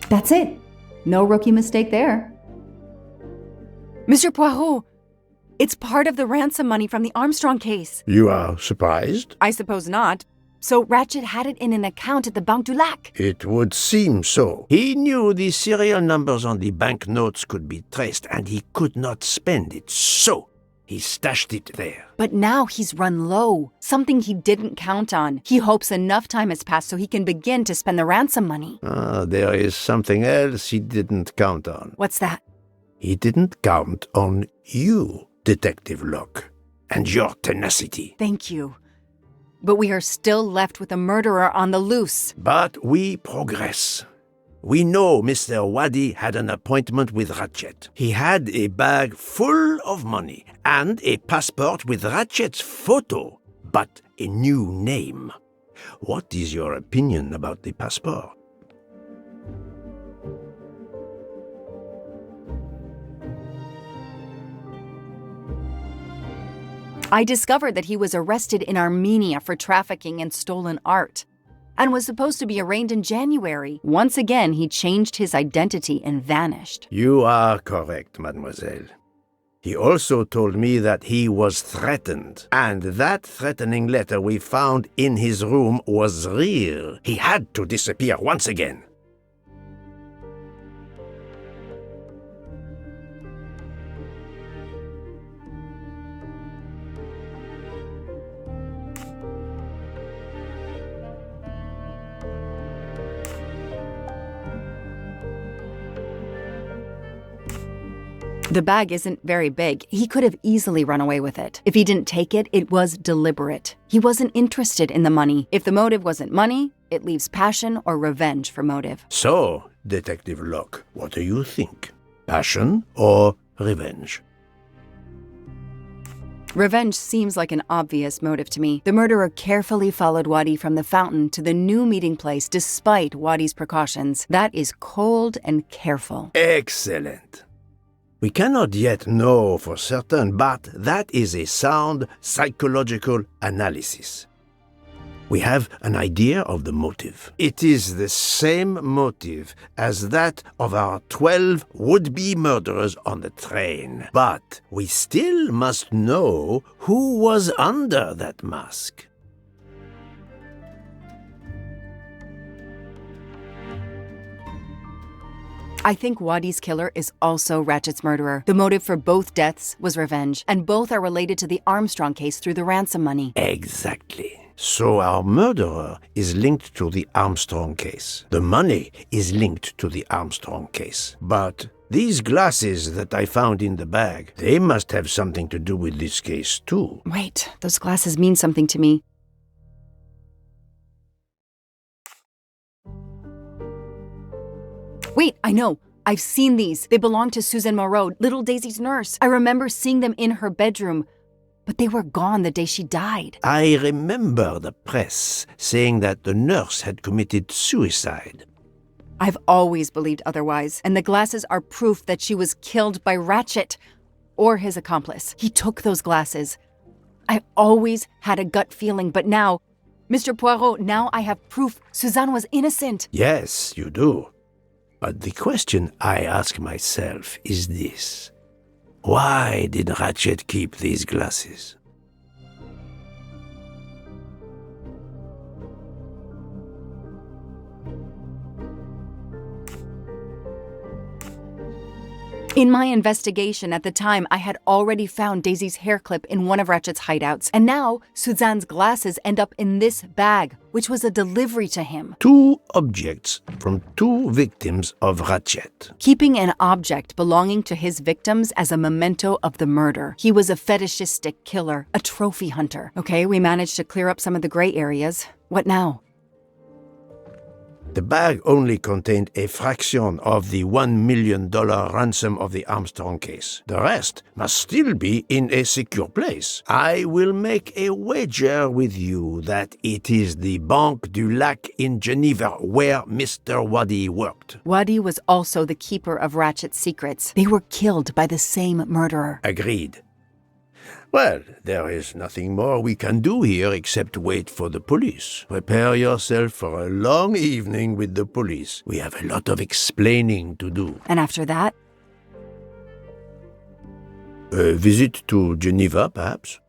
That's it. No rookie mistake there. Mr. Poirot, it's part of the ransom money from the Armstrong case. You are surprised? I suppose not. So Ratchet had it in an account at the Banque Du Lac. It would seem so. He knew the serial numbers on the banknotes could be traced, and he could not spend it. So, He stashed it there. But now he's run low, something he didn't count on. He hopes enough time has passed so he can begin to spend the ransom money. There is something else he didn't count on. What's that? He didn't count on you, Detective Locke, and your tenacity. Thank you. But we are still left with a murderer on the loose. But we progress. We know Mr. Waddy had an appointment with Ratchet. He had a bag full of money and a passport with Ratchet's photo, but a new name. What is your opinion about the passport? I discovered that he was arrested in Armenia for trafficking in stolen art and was supposed to be arraigned in January. Once again, he changed his identity and vanished. You are correct, mademoiselle. He also told me that he was threatened, and that threatening letter we found in his room was real. He had to disappear once again. The bag isn't very big. He could have easily run away with it. If he didn't take it, it was deliberate. He wasn't interested in the money. If the motive wasn't money, it leaves passion or revenge for motive. So, Detective Locke, what do you think? Passion or revenge? Revenge seems like an obvious motive to me. The murderer carefully followed Waddy from the fountain to the new meeting place despite Waddy's precautions. That is cold and careful. Excellent. We cannot yet know for certain, but that is a sound psychological analysis. We have an idea of the motive. It is the same motive as that of our 12 would-be murderers on the train. But we still must know who was under that mask. I think Waddy's killer is also Ratchet's murderer. The motive for both deaths was revenge, and both are related to the Armstrong case through the ransom money. Exactly. So our murderer is linked to the Armstrong case. The money is linked to the Armstrong case. But these glasses that I found in the bag, they must have something to do with this case too. Wait, those glasses mean something to me. Wait, I know. I've seen these. They belong to Susan Moreau, little Daisy's nurse. I remember seeing them in her bedroom, but they were gone the day she died. I remember the press saying that the nurse had committed suicide. I've always believed otherwise, and the glasses are proof that she was killed by Ratchet or his accomplice. He took those glasses. I always had a gut feeling, but now, Mr. Poirot, now I have proof Suzanne was innocent. Yes, you do. But the question I ask myself is this. Why did Ratchet keep these glasses? In my investigation at the time, I had already found Daisy's hair clip in one of Ratchet's hideouts, and now Suzanne's glasses end up in this bag, which was a delivery to him. 2 objects from 2 victims of Ratchet. Keeping an object belonging to his victims as a memento of the murder. He was a fetishistic killer, a trophy hunter. Okay, we managed to clear up some of the gray areas. What now? The bag only contained a fraction of the $1 million ransom of the Armstrong case. The rest must still be in a secure place. I will make a wager with you that it is the Banque Du Lac in Geneva where Mr. Waddy worked. Waddy was also the keeper of Ratchet's secrets. They were killed by the same murderer. Agreed. Well, there is nothing more we can do here except wait for the police. Prepare yourself for a long evening with the police. We have a lot of explaining to do. And after that? A visit to Geneva, perhaps?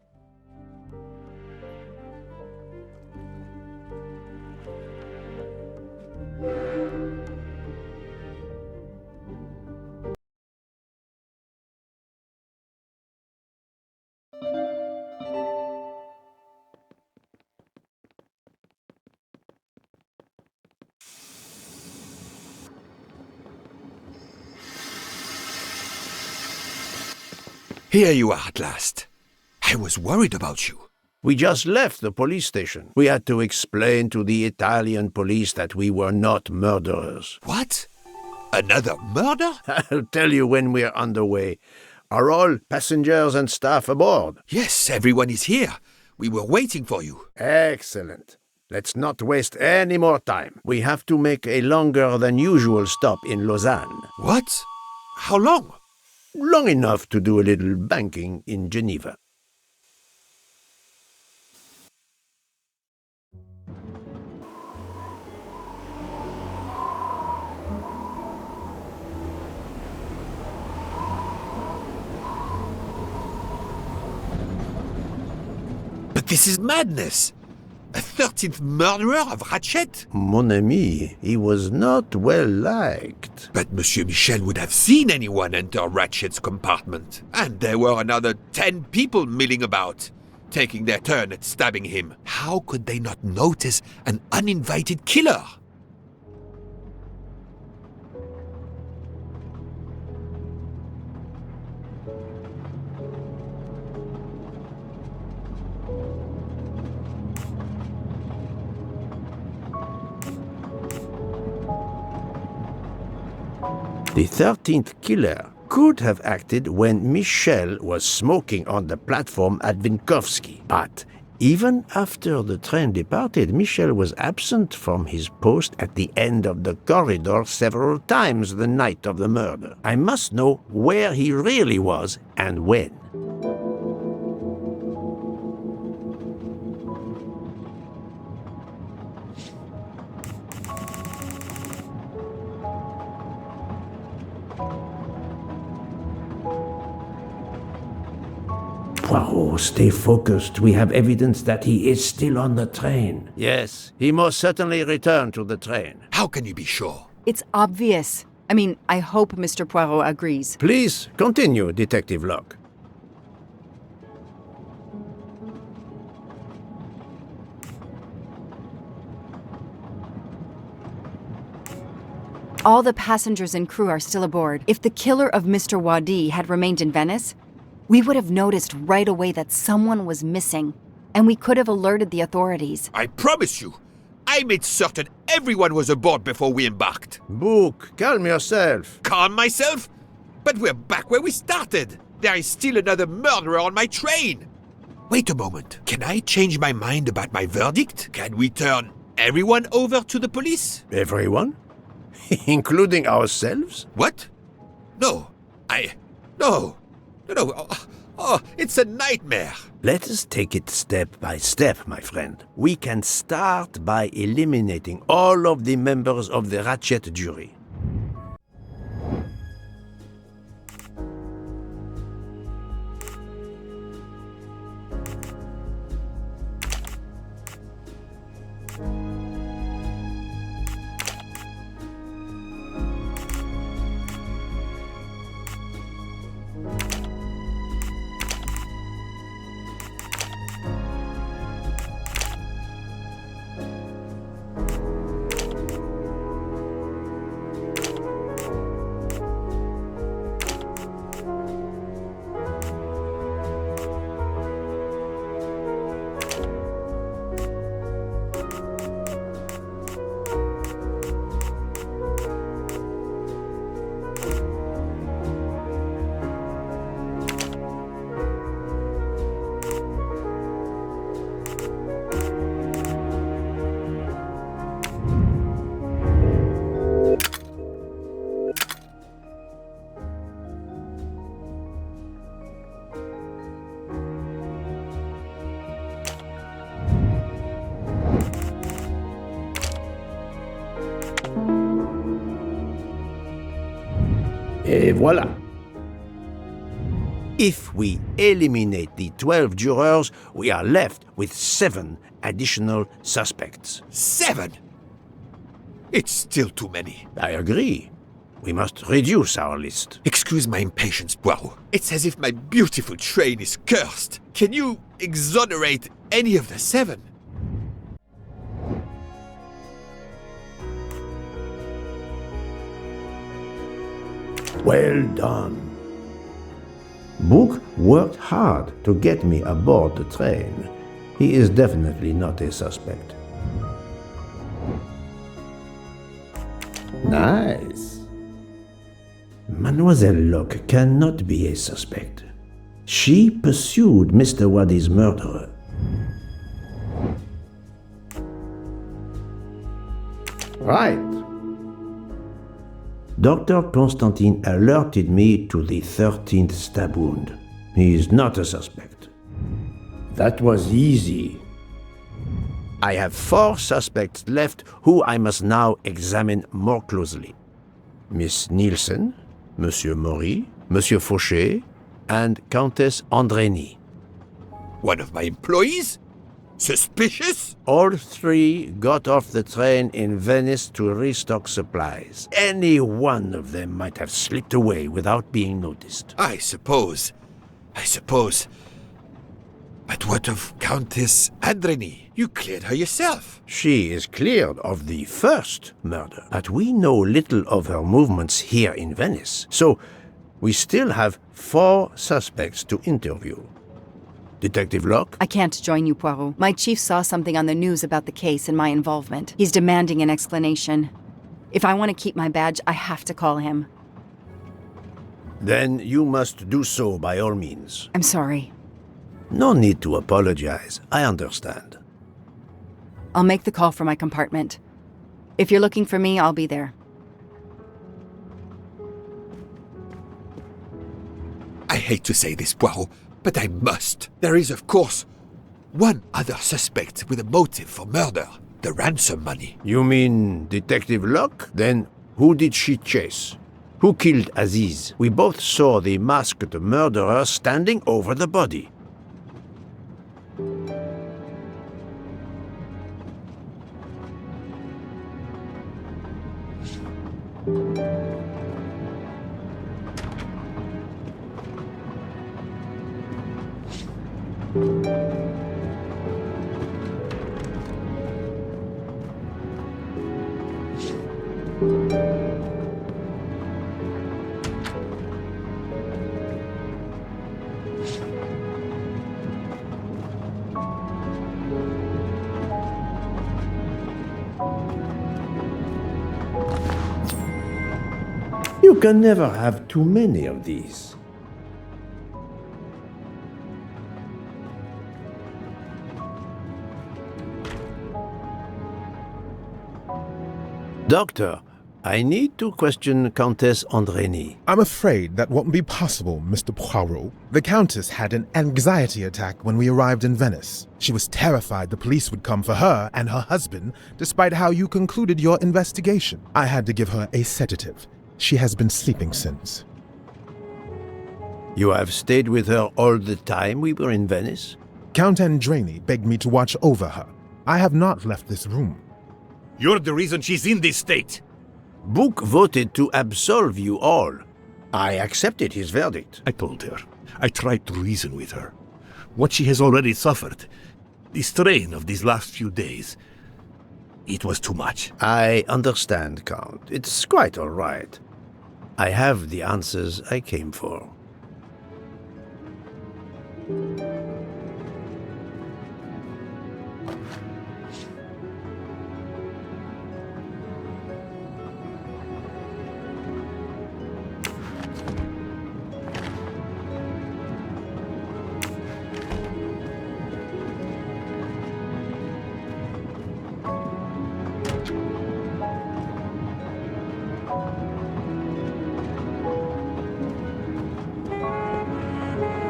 Here you are at last. I was worried about you. We just left the police station. We had to explain to the Italian police that we were not murderers. What? Another murder? I'll tell you when we're underway. Are all passengers and staff aboard? Yes, everyone is here. We were waiting for you. Excellent. Let's not waste any more time. We have to make a longer than usual stop in Lausanne. What? How long? Long enough to do a little banking in Geneva. But this is madness! A 13th murderer of Ratchet? Mon ami, he was not well liked. But Monsieur Michel would have seen anyone enter Ratchet's compartment. And there were another 10 people milling about, taking their turn at stabbing him. How could they not notice an uninvited killer? The 13th killer could have acted when Michel was smoking on the platform at Vinkovsky. But even after the train departed, Michel was absent from his post at the end of the corridor several times the night of the murder. I must know where he really was and when. Poirot, stay focused. We have evidence that he is still on the train. Yes, he most certainly returned to the train. How can you be sure? It's obvious. I hope Mr. Poirot agrees. Please continue, Detective Locke. All the passengers and crew are still aboard. If the killer of Mr. Wadi had remained in Venice, we would have noticed right away that someone was missing, and we could have alerted the authorities. I promise you, I made certain everyone was aboard before we embarked. Book, calm yourself. Calm myself? But we're back where we started. There is still another murderer on my train. Wait a moment. Can I change my mind about my verdict? Can we turn everyone over to the police? Everyone? Including ourselves? What? No. No. Oh, it's a nightmare. Let us take it step by step, my friend. We can start by eliminating all of the members of the Ratchet jury. Et voilà. If we eliminate the 12 jurors, we are left with 7 additional suspects. 7? It's still too many. I agree. We must reduce our list. Excuse my impatience, Poirot. It's as if my beautiful train is cursed. Can you exonerate any of the 7? Well done. Book worked hard to get me aboard the train. He is definitely not a suspect. Nice. Mademoiselle Locke cannot be a suspect. She pursued Mr. Waddy's murderer. Right. Dr. Constantine alerted me to the 13th stab wound. He is not a suspect. That was easy. I have 4 suspects left who I must now examine more closely. Miss Nielsen, Monsieur Maury, Monsieur Fauché, and Countess Andrény. One of my employees? Suspicious? All 3 got off the train in Venice to restock supplies. Any one of them might have slipped away without being noticed. I suppose. But what of Countess Andrény? You cleared her yourself. She is cleared of the first murder, but we know little of her movements here in Venice, so we still have 4 suspects to interview. Detective Locke? I can't join you, Poirot. My chief saw something on the news about the case and my involvement. He's demanding an explanation. If I want to keep my badge, I have to call him. Then you must do so by all means. I'm sorry. No need to apologize. I understand. I'll make the call for my compartment. If you're looking for me, I'll be there. I hate to say this, Poirot, but I must. There is, of course, one other suspect with a motive for murder. The ransom money. You mean Detective Locke? Then who did she chase? Who killed Aziz? We both saw the masked murderer standing over the body. You can never have too many of these. Doctor, I need to question Countess Andrény. I'm afraid that won't be possible, Mr. Poirot. The Countess had an anxiety attack when we arrived in Venice. She was terrified the police would come for her and her husband, despite how you concluded your investigation. I had to give her a sedative. She has been sleeping since. You have stayed with her all the time we were in Venice? Count Andrény begged me to watch over her. I have not left this room. You're the reason she's in this state. Book voted to absolve you all. I accepted his verdict. I told her. I tried to reason with her. What she has already suffered, the strain of these last few days, it was too much. I understand, Count. It's quite all right. I have the answers I came for.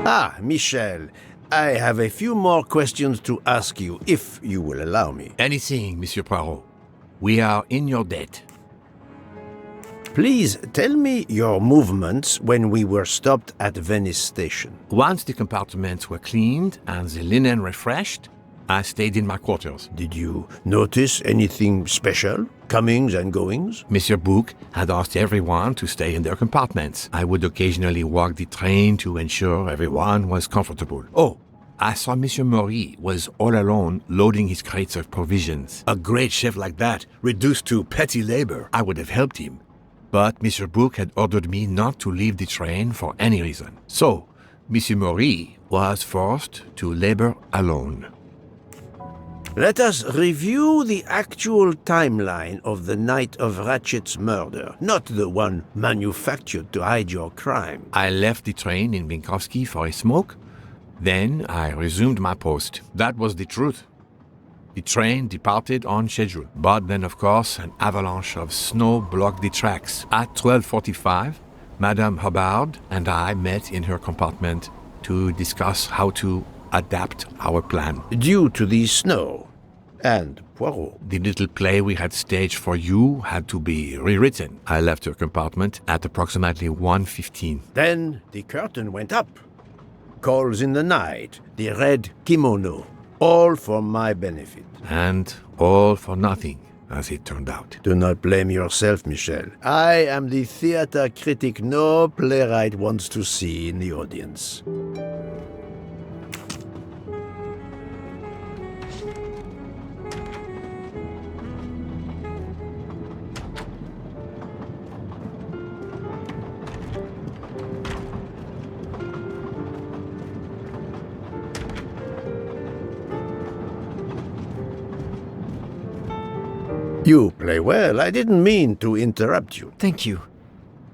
Ah, Michel, I have a few more questions to ask you, if you will allow me. Anything, Monsieur Poirot. We are in your debt. Please tell me your movements when we were stopped at Venice Station. Once the compartments were cleaned and the linen refreshed, I stayed in my quarters. Did you notice anything special? Comings and goings? Monsieur Bouc had asked everyone to stay in their compartments. I would occasionally walk the train to ensure everyone was comfortable. Oh, I saw Monsieur Maury was all alone loading his crates of provisions. A great chef like that, reduced to petty labor, I would have helped him. But Monsieur Bouc had ordered me not to leave the train for any reason. So, Monsieur Maury was forced to labor alone. Let us review the actual timeline of the night of Ratchet's murder, not the one manufactured to hide your crime. I left the train in Minkowski for a smoke. Then I resumed my post. That was the truth. The train departed on schedule. But then, of course, an avalanche of snow blocked the tracks. At 12:45, Madame Hubbard and I met in her compartment to discuss how to adapt our plan. Due to the snow and Poirot. The little play we had staged for you had to be rewritten. I left her compartment at approximately 1:15. Then the curtain went up. Calls in the night, the red kimono, all for my benefit. And all for nothing, as it turned out. Do not blame yourself, Michel. I am the theater critic no playwright wants to see in the audience. You play well. I didn't mean to interrupt you. Thank you.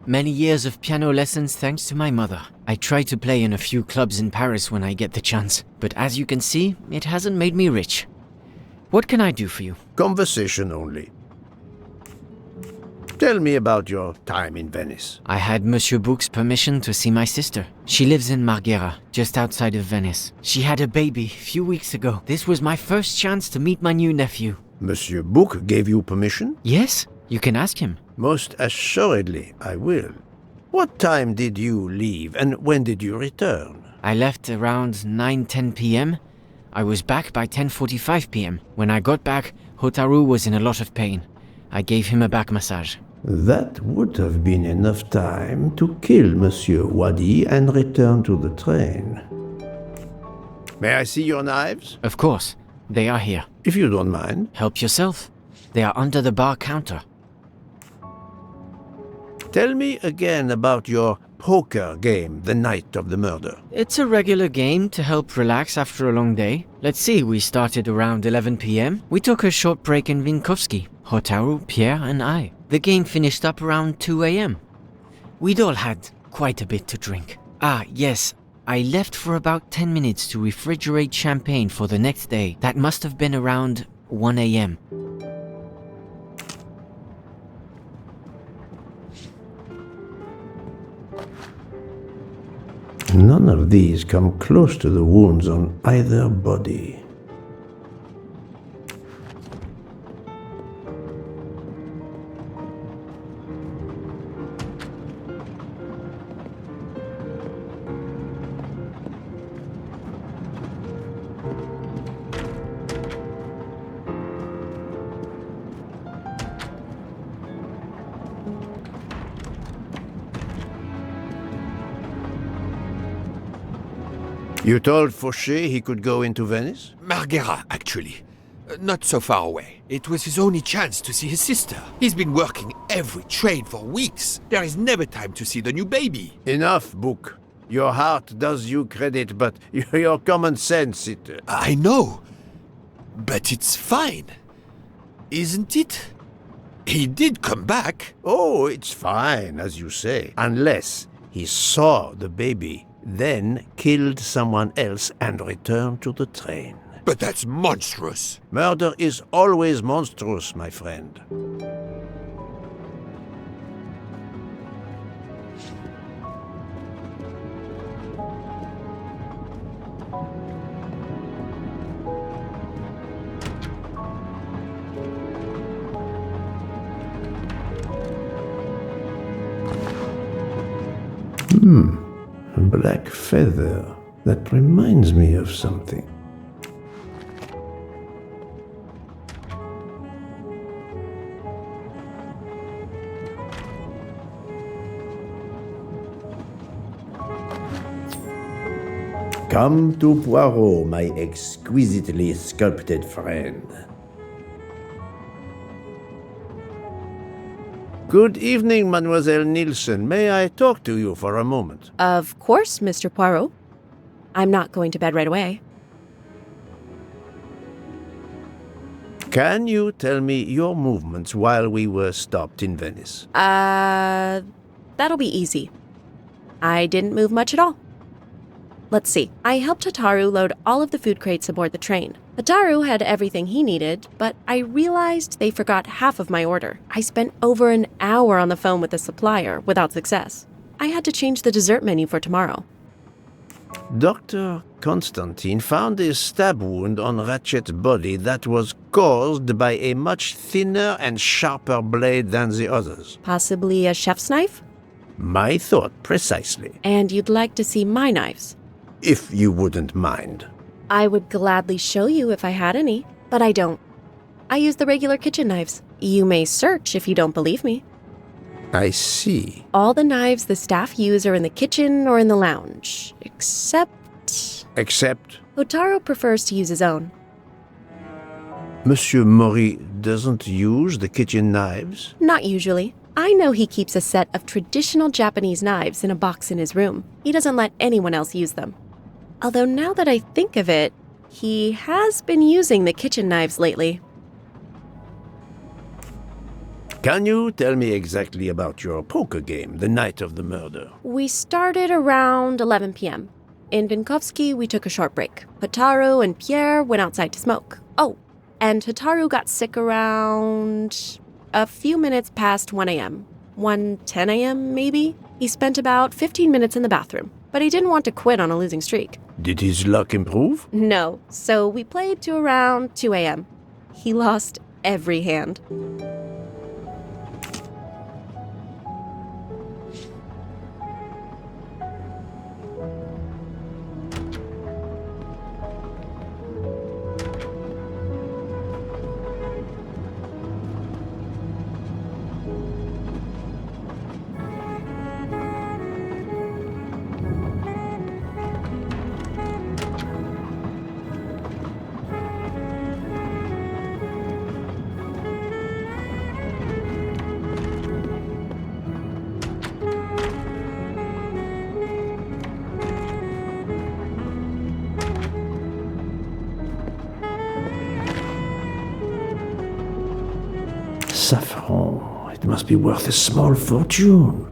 Many years of piano lessons thanks to my mother. I try to play in a few clubs in Paris when I get the chance, but as you can see, it hasn't made me rich. What can I do for you? Conversation only. Tell me about your time in Venice. I had Monsieur Bouc's permission to see my sister. She lives in Marghera, just outside of Venice. She had a baby a few weeks ago. This was my first chance to meet my new nephew. Monsieur Bouc gave you permission? Yes, you can ask him. Most assuredly, I will. What time did you leave, and when did you return? I left around 9:10 p.m. I was back by 10:45 p.m. When I got back, Hotaru was in a lot of pain. I gave him a back massage. That would have been enough time to kill Monsieur Wadi and return to the train. May I see your knives? Of course. They are here. If you don't mind. Help yourself. They are under the bar counter. Tell me again about your poker game the night of the murder. It's a regular game to help relax after a long day. Let's see, we started around 11 p.m. We took a short break in Minkowski, Hotaru, Pierre and I. The game finished up around 2 a.m. We'd all had quite a bit to drink. Ah, yes, I left for about 10 minutes to refrigerate champagne for the next day. That must have been around 1 a.m. None of these come close to the wounds on either body. You told Fauché he could go into Venice? Marghera, actually. Not so far away. It was his only chance to see his sister. He's been working every trade for weeks. There is never time to see the new baby. Enough, Book. Your heart does you credit, but your common sense, it... I know. But it's fine. Isn't it? He did come back. Oh, it's fine, as you say. Unless he saw the baby, then killed someone else and returned to the train. But that's monstrous. Murder is always monstrous, my friend. A black feather. That reminds me of something. Come to Poirot, my exquisitely sculpted friend. Good evening, Mademoiselle Nielsen. May I talk to you for a moment? Of course, Mr. Poirot. I'm not going to bed right away. Can you tell me your movements while we were stopped in Venice? That'll be easy. I didn't move much at all. Let's see. I helped Hotaru load all of the food crates aboard the train. Hotaru had everything he needed, but I realized they forgot half of my order. I spent over an hour on the phone with the supplier without success. I had to change the dessert menu for tomorrow. Dr. Constantine found a stab wound on Ratchet's body that was caused by a much thinner and sharper blade than the others. Possibly a chef's knife? My thought, precisely. And you'd like to see my knives? If you wouldn't mind. I would gladly show you if I had any, but I don't. I use the regular kitchen knives. You may search if you don't believe me. I see. All the knives the staff use are in the kitchen or in the lounge, except... Except? Hotaru prefers to use his own. Monsieur Mori doesn't use the kitchen knives? Not usually. I know he keeps a set of traditional Japanese knives in a box in his room. He doesn't let anyone else use them. Although now that I think of it, he has been using the kitchen knives lately. Can you tell me exactly about your poker game the night of the murder? We started around 11 p.m. In Vinkovsky, we took a short break. Hotaru and Pierre went outside to smoke. Oh, and Hotaru got sick around a few minutes past 1 a.m. 1:10 a.m. maybe? He spent about 15 minutes in the bathroom, but he didn't want to quit on a losing streak. Did his luck improve? No, so we played to around 2 a.m. He lost every hand. Saffron. It must be worth a small fortune.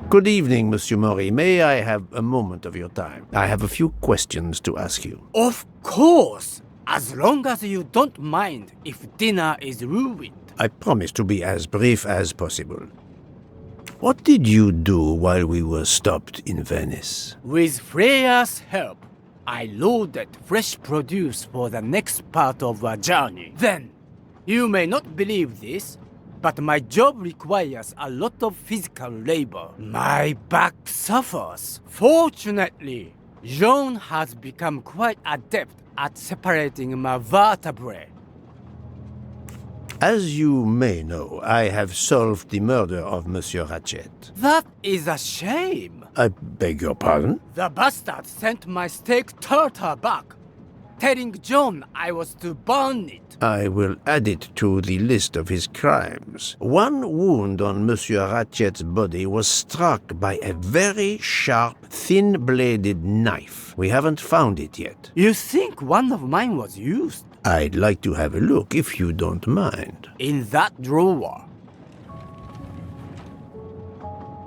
Good evening, Monsieur Mori. May I have a moment of your time? I have a few questions to ask you. Of course! As long as you don't mind if dinner is ruined. I promise to be as brief as possible. What did you do while we were stopped in Venice? With Freya's help, I loaded fresh produce for the next part of our journey. Then, you may not believe this, but my job requires a lot of physical labor. My back suffers. Fortunately, Jean has become quite adept at separating my vertebrae. As you may know, I have solved the murder of Monsieur Ratchet. That is a shame. I beg your pardon? The bastard sent my steak tartare back, telling John I was to burn it. I will add it to the list of his crimes. One wound on Monsieur Ratchet's body was struck by a very sharp, thin-bladed knife. We haven't found it yet. You think one of mine was used? I'd like to have a look, if you don't mind. In that drawer.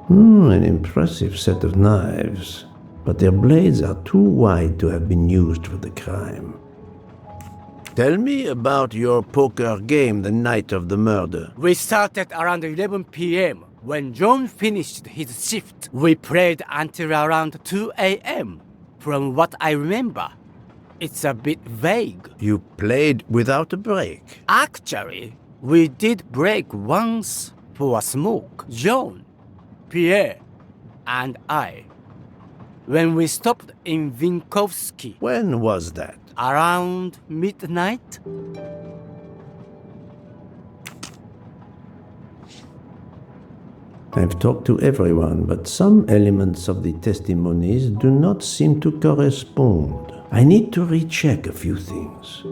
An impressive set of knives, but their blades are too wide to have been used for the crime. Tell me about your poker game the night of the murder. We started around 11 p.m. When John finished his shift. We played until around 2 a.m. From what I remember, it's a bit vague. You played without a break? Actually, we did break once for a smoke. John, Pierre, and I. When we stopped in Vinkovsky. When was that? Around midnight. I've talked to everyone, but some elements of the testimonies do not seem to correspond. I need to recheck a few things.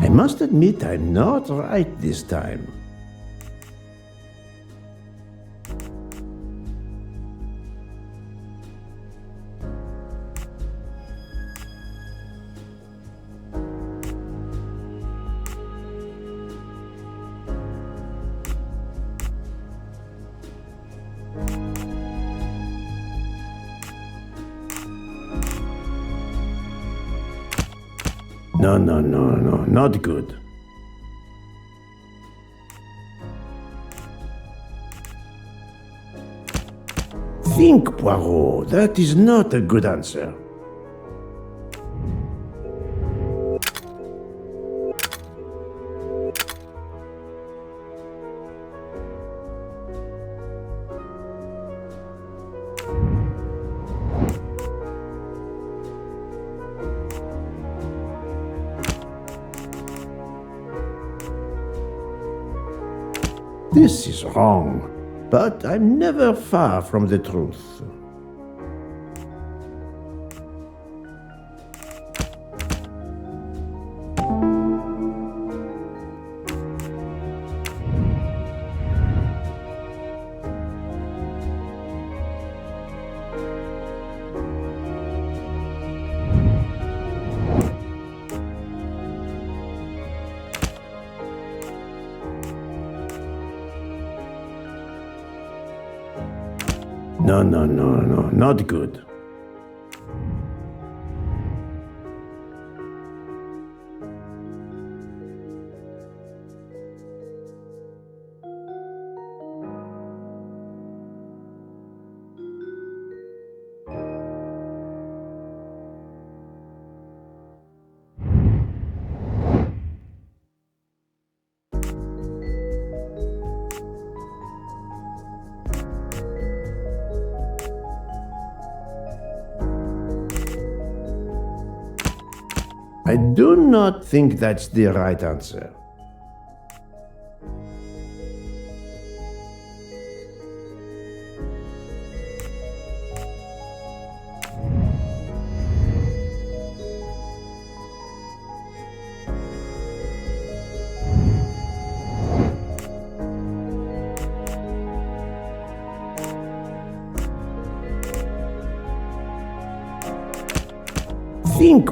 I must admit I'm not right this time. No, not good. Think, Poirot, that is not a good answer. This is wrong, but I'm never far from the truth. No, not good. I do not think that's the right answer. Think.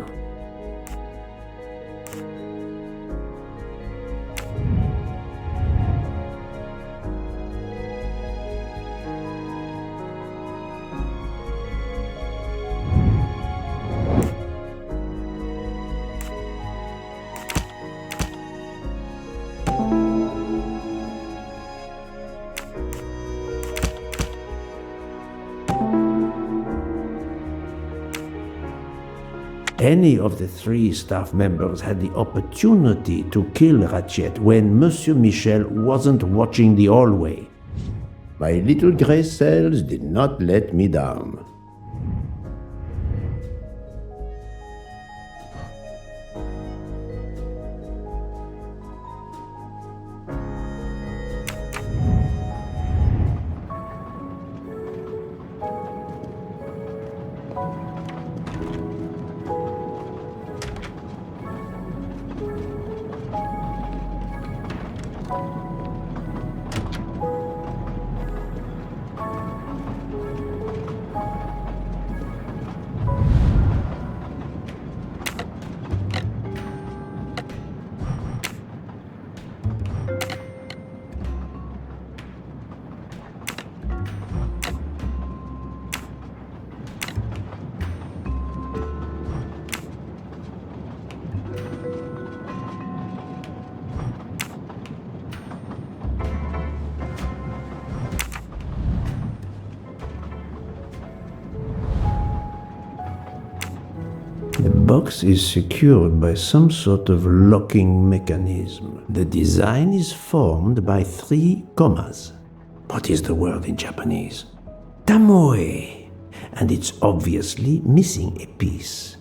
Any of the three staff members had the opportunity to kill Ratchet when Monsieur Michel wasn't watching the hallway. My little grey cells did not let me down. The box is secured by some sort of locking mechanism. The design is formed by 3 commas. What is the word in Japanese? Tamoe. And it's obviously missing a piece.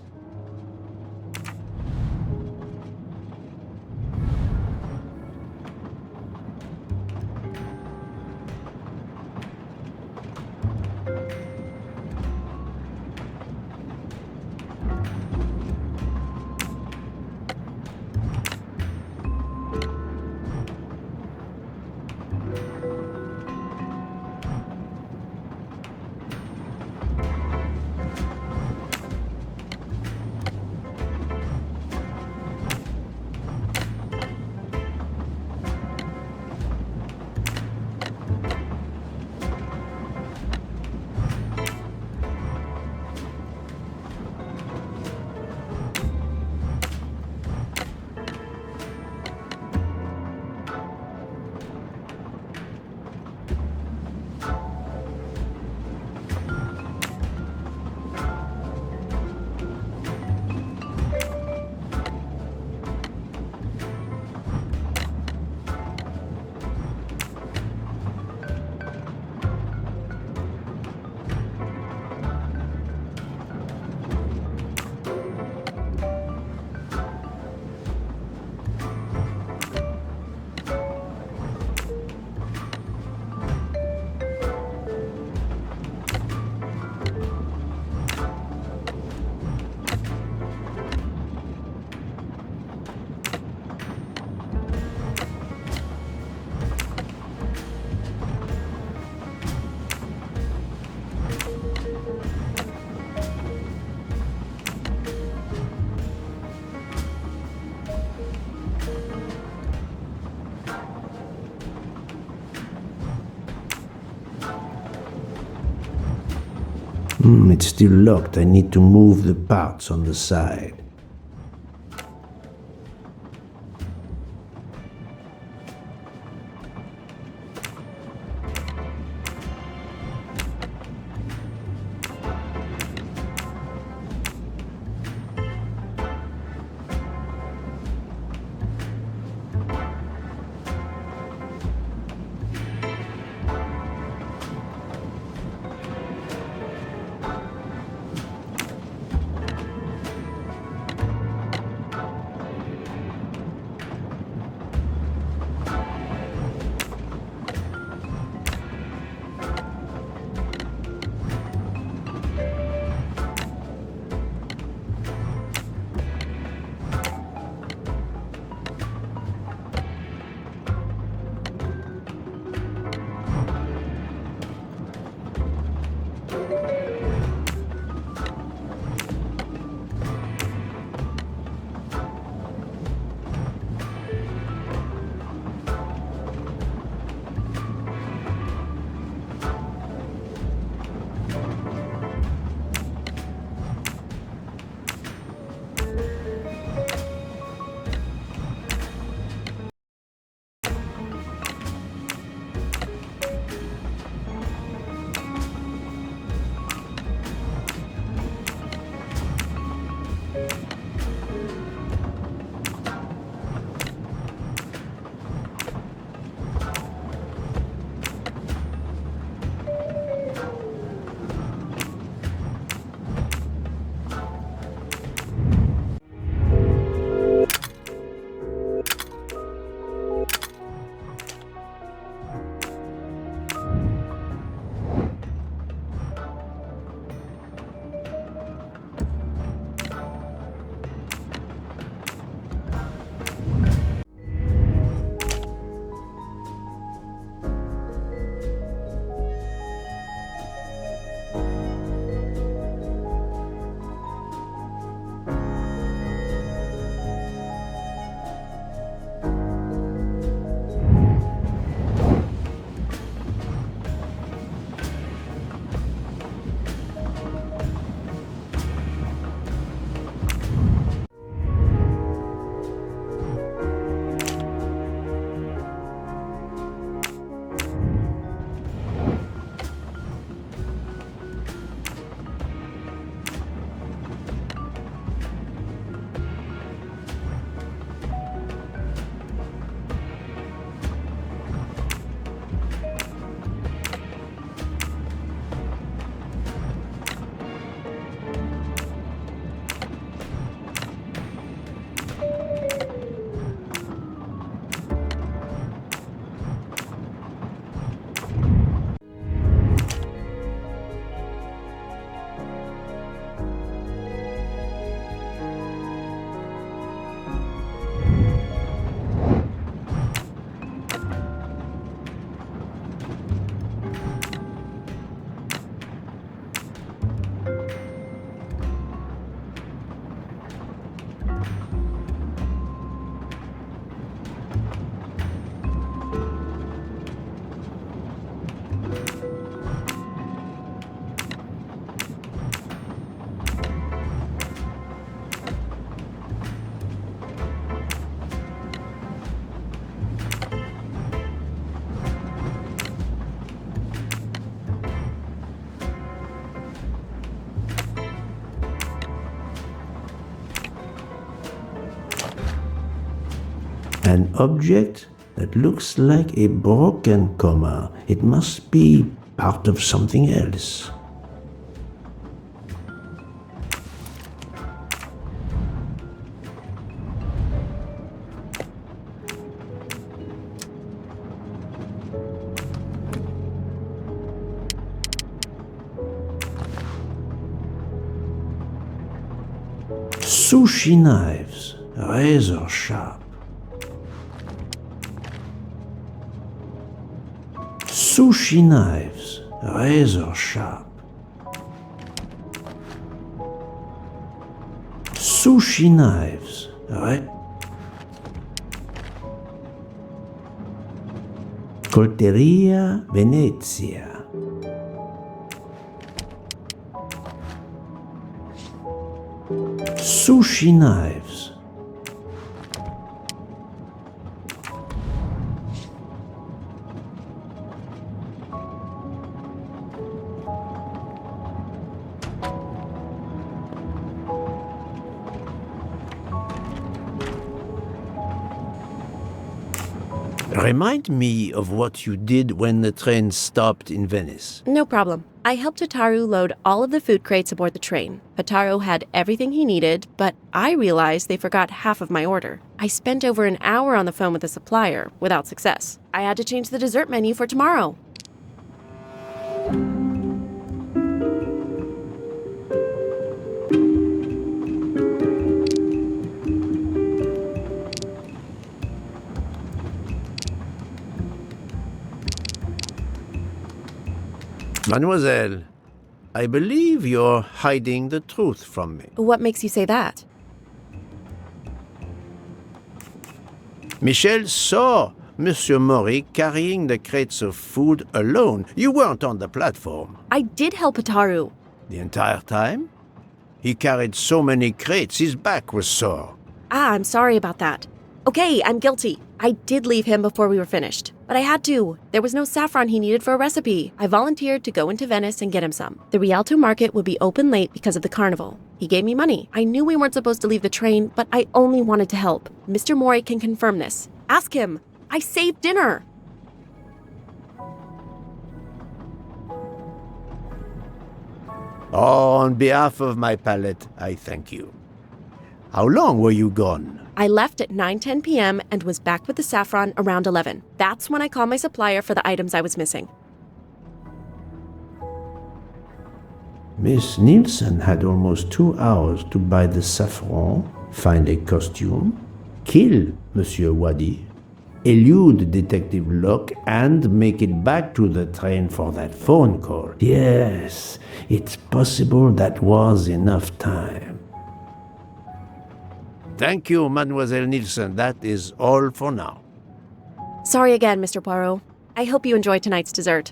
It's still locked. I need to move the parts on the side. An object that looks like a broken comma. It must be part of something else. Sushi knives, razor sharp. Sushi knives, razor sharp. Sushi knives, Colteria Venezia. Sushi knives. Remind me of what you did when the train stopped in Venice. No problem. I helped Hotaru load all of the food crates aboard the train. Hotaru had everything he needed, but I realized they forgot half of my order. I spent over an hour on the phone with the supplier, without success. I had to change the dessert menu for tomorrow. Mademoiselle, I believe you're hiding the truth from me. What makes you say that? Michel saw Monsieur Mori carrying the crates of food alone. You weren't on the platform. I did help Hotaru. The entire time? He carried so many crates, his back was sore. I'm sorry about that. Okay, I'm guilty. I did leave him before we were finished. But I had to. There was no saffron he needed for a recipe. I volunteered to go into Venice and get him some. The Rialto market would be open late because of the carnival. He gave me money. I knew we weren't supposed to leave the train, but I only wanted to help. Mr. Mori can confirm this. Ask him. I saved dinner. Oh, on behalf of my palate, I thank you. How long were you gone? I left at 9:10 p.m. and was back with the saffron around 11. That's when I called my supplier for the items I was missing. Miss Nielsen had almost 2 hours to buy the saffron, find a costume, kill Monsieur Wadi, elude Detective Locke, and make it back to the train for that phone call. Yes, it's possible that was enough time. Thank you, Mademoiselle Nielsen. That is all for now. Sorry again, Mr. Poirot. I hope you enjoy tonight's dessert.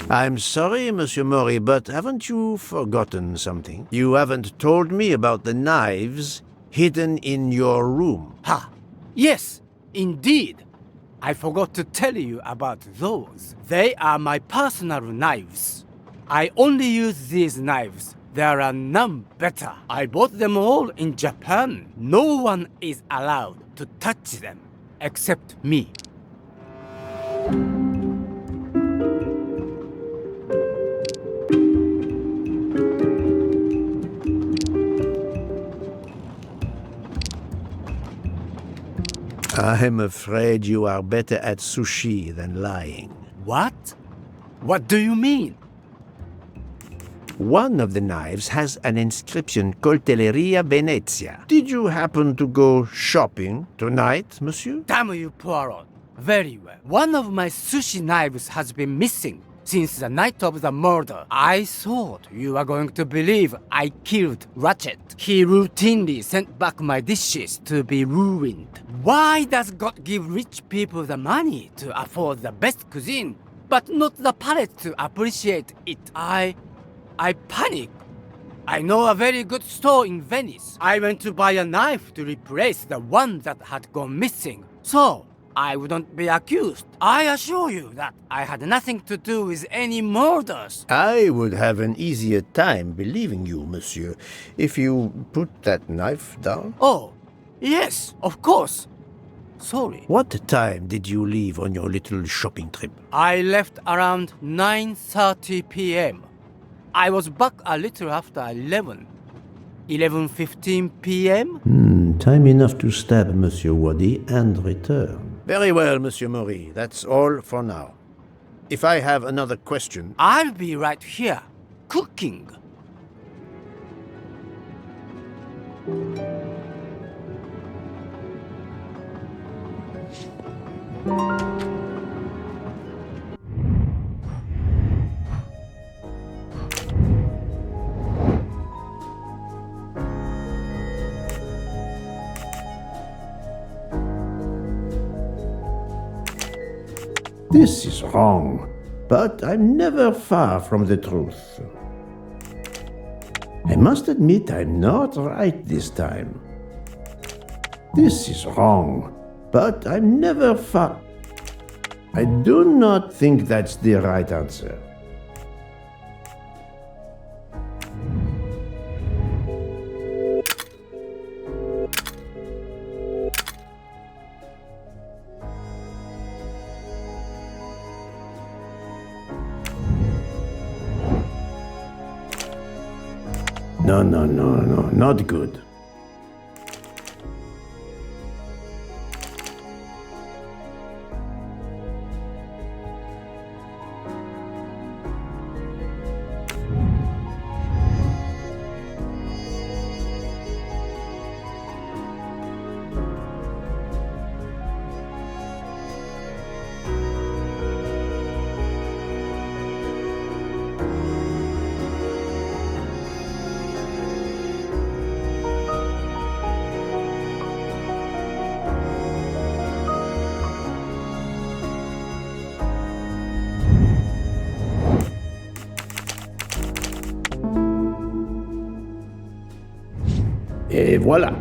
I'm sorry, Monsieur Mori, but haven't you forgotten something? You haven't told me about the knives hidden in your room. Ha! Yes, indeed. I forgot to tell you about those. They are my personal knives. I only use these knives. There are none better. I bought them all in Japan. No one is allowed to touch them except me. I'm afraid you are better at sushi than lying. What? What do you mean? One of the knives has an inscription, Coltelleria Venezia. Did you happen to go shopping tonight, monsieur? Damn you, Poirot. Very well. One of my sushi knives has been missing. Since the night of the murder, I thought you were going to believe I killed Ratchet. He routinely sent back my dishes to be ruined. Why does God give rich people the money to afford the best cuisine, but not the palate to appreciate it? I panicked. I know a very good store in Venice. I went to buy a knife to replace the one that had gone missing, so I wouldn't be accused. I assure you that I had nothing to do with any murders. I would have an easier time believing you, monsieur, if you put that knife down. Oh, yes, of course. Sorry. What time did you leave on your little shopping trip? I left around 9:30 p.m. I was back a little after 11. 11:15 p.m.? Time enough to stab Monsieur Waddy and return. Very well, Monsieur Maury. That's all for now. If I have another question... I'll be right here, cooking. This is wrong, but I'm never far from the truth. I must admit I'm not right this time. This is wrong, but I'm never far... I do not think that's the right answer. No, not good. Et voilà.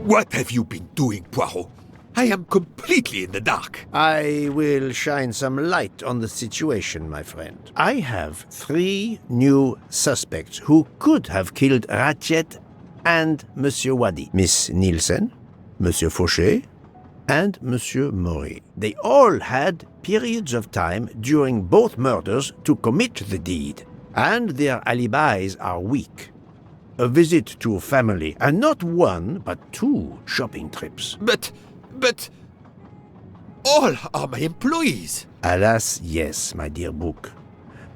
What have you been doing, Poirot? I am completely in the dark. I will shine some light on the situation, my friend. I have 3 new suspects who could have killed Ratchet and Monsieur Waddy. Miss Nielsen, Monsieur Fauché, and Monsieur Maury. They all had periods of time during both murders to commit the deed, and their alibis are weak. A visit to family, and not 1, but 2 shopping trips. But all are my employees. Alas, yes, my dear book.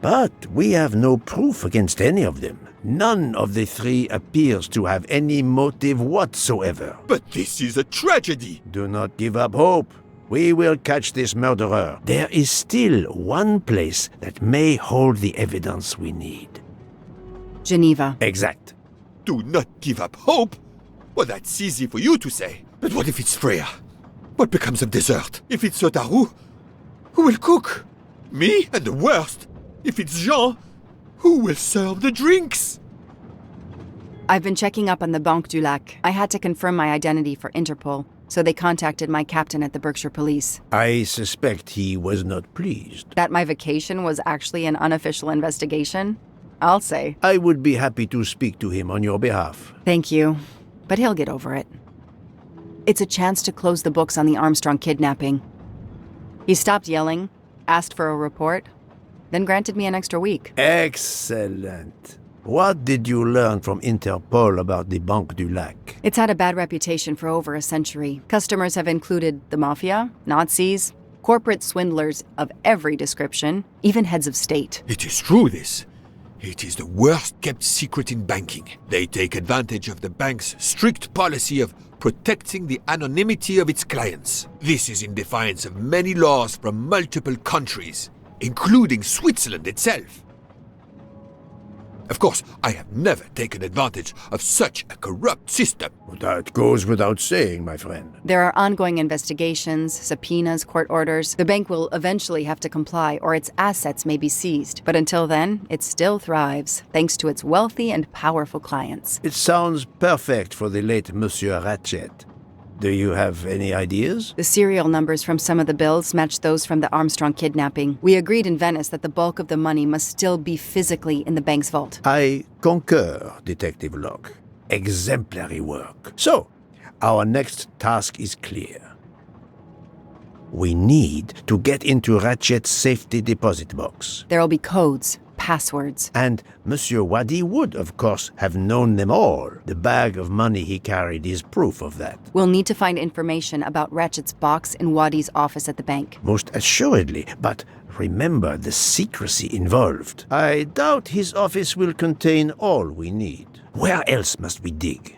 But we have no proof against any of them. None of the three appears to have any motive whatsoever. But this is a tragedy! Do not give up hope. We will catch this murderer. There is still one place that may hold the evidence we need. Geneva. Exact. Do not give up hope? Well, that's easy for you to say. But what if it's Freya? What becomes of dessert? If it's Sotaru, who will cook? Me? And the worst, if it's Jean, who will serve the drinks? I've been checking up on the Banque Du Lac. I had to confirm my identity for Interpol, so they contacted my captain at the Berkshire Police. I suspect he was not pleased. That my vacation was actually an unofficial investigation? I'll say. I would be happy to speak to him on your behalf. Thank you, but he'll get over it. It's a chance to close the books on the Armstrong kidnapping. He stopped yelling, asked for a report, then granted me an extra week. Excellent. What did you learn from Interpol about the Banque Du Lac? It's had a bad reputation for over a century. Customers have included the mafia, Nazis, corporate swindlers of every description, even heads of state. It is true, this. It is the worst-kept secret in banking. They take advantage of the bank's strict policy of protecting the anonymity of its clients. This is in defiance of many laws from multiple countries, including Switzerland itself. Of course, I have never taken advantage of such a corrupt system. That goes without saying, my friend. There are ongoing investigations, subpoenas, court orders. The bank will eventually have to comply, or its assets may be seized. But until then, it still thrives, thanks to its wealthy and powerful clients. It sounds perfect for the late Monsieur Ratchet. Do you have any ideas? The serial numbers from some of the bills match those from the Armstrong kidnapping. We agreed in Venice that the bulk of the money must still be physically in the bank's vault. I concur, Detective Locke. Exemplary work. So, our next task is clear. We need to get into Ratchet's safety deposit box. There will be codes, passwords. And Monsieur Wadi would, of course, have known them all. The bag of money he carried is proof of that. We'll need to find information about Ratchet's box in Wadi's office at the bank. Most assuredly, but remember the secrecy involved. I doubt his office will contain all we need. Where else must we dig?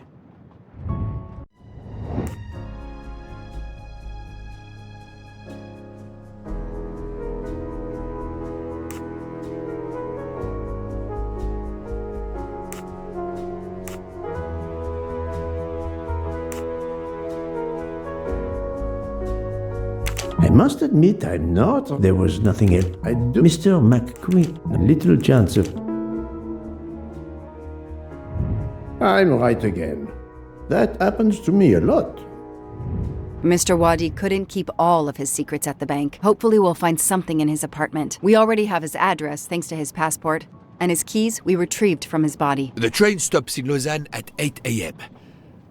I must admit I'm not. There was nothing else. Mr. McQueen, a little chance of... I'm right again. That happens to me a lot. Mr. Wadi couldn't keep all of his secrets at the bank. Hopefully we'll find something in his apartment. We already have his address thanks to his passport, and his keys we retrieved from his body. The train stops in Lausanne at 8 a.m.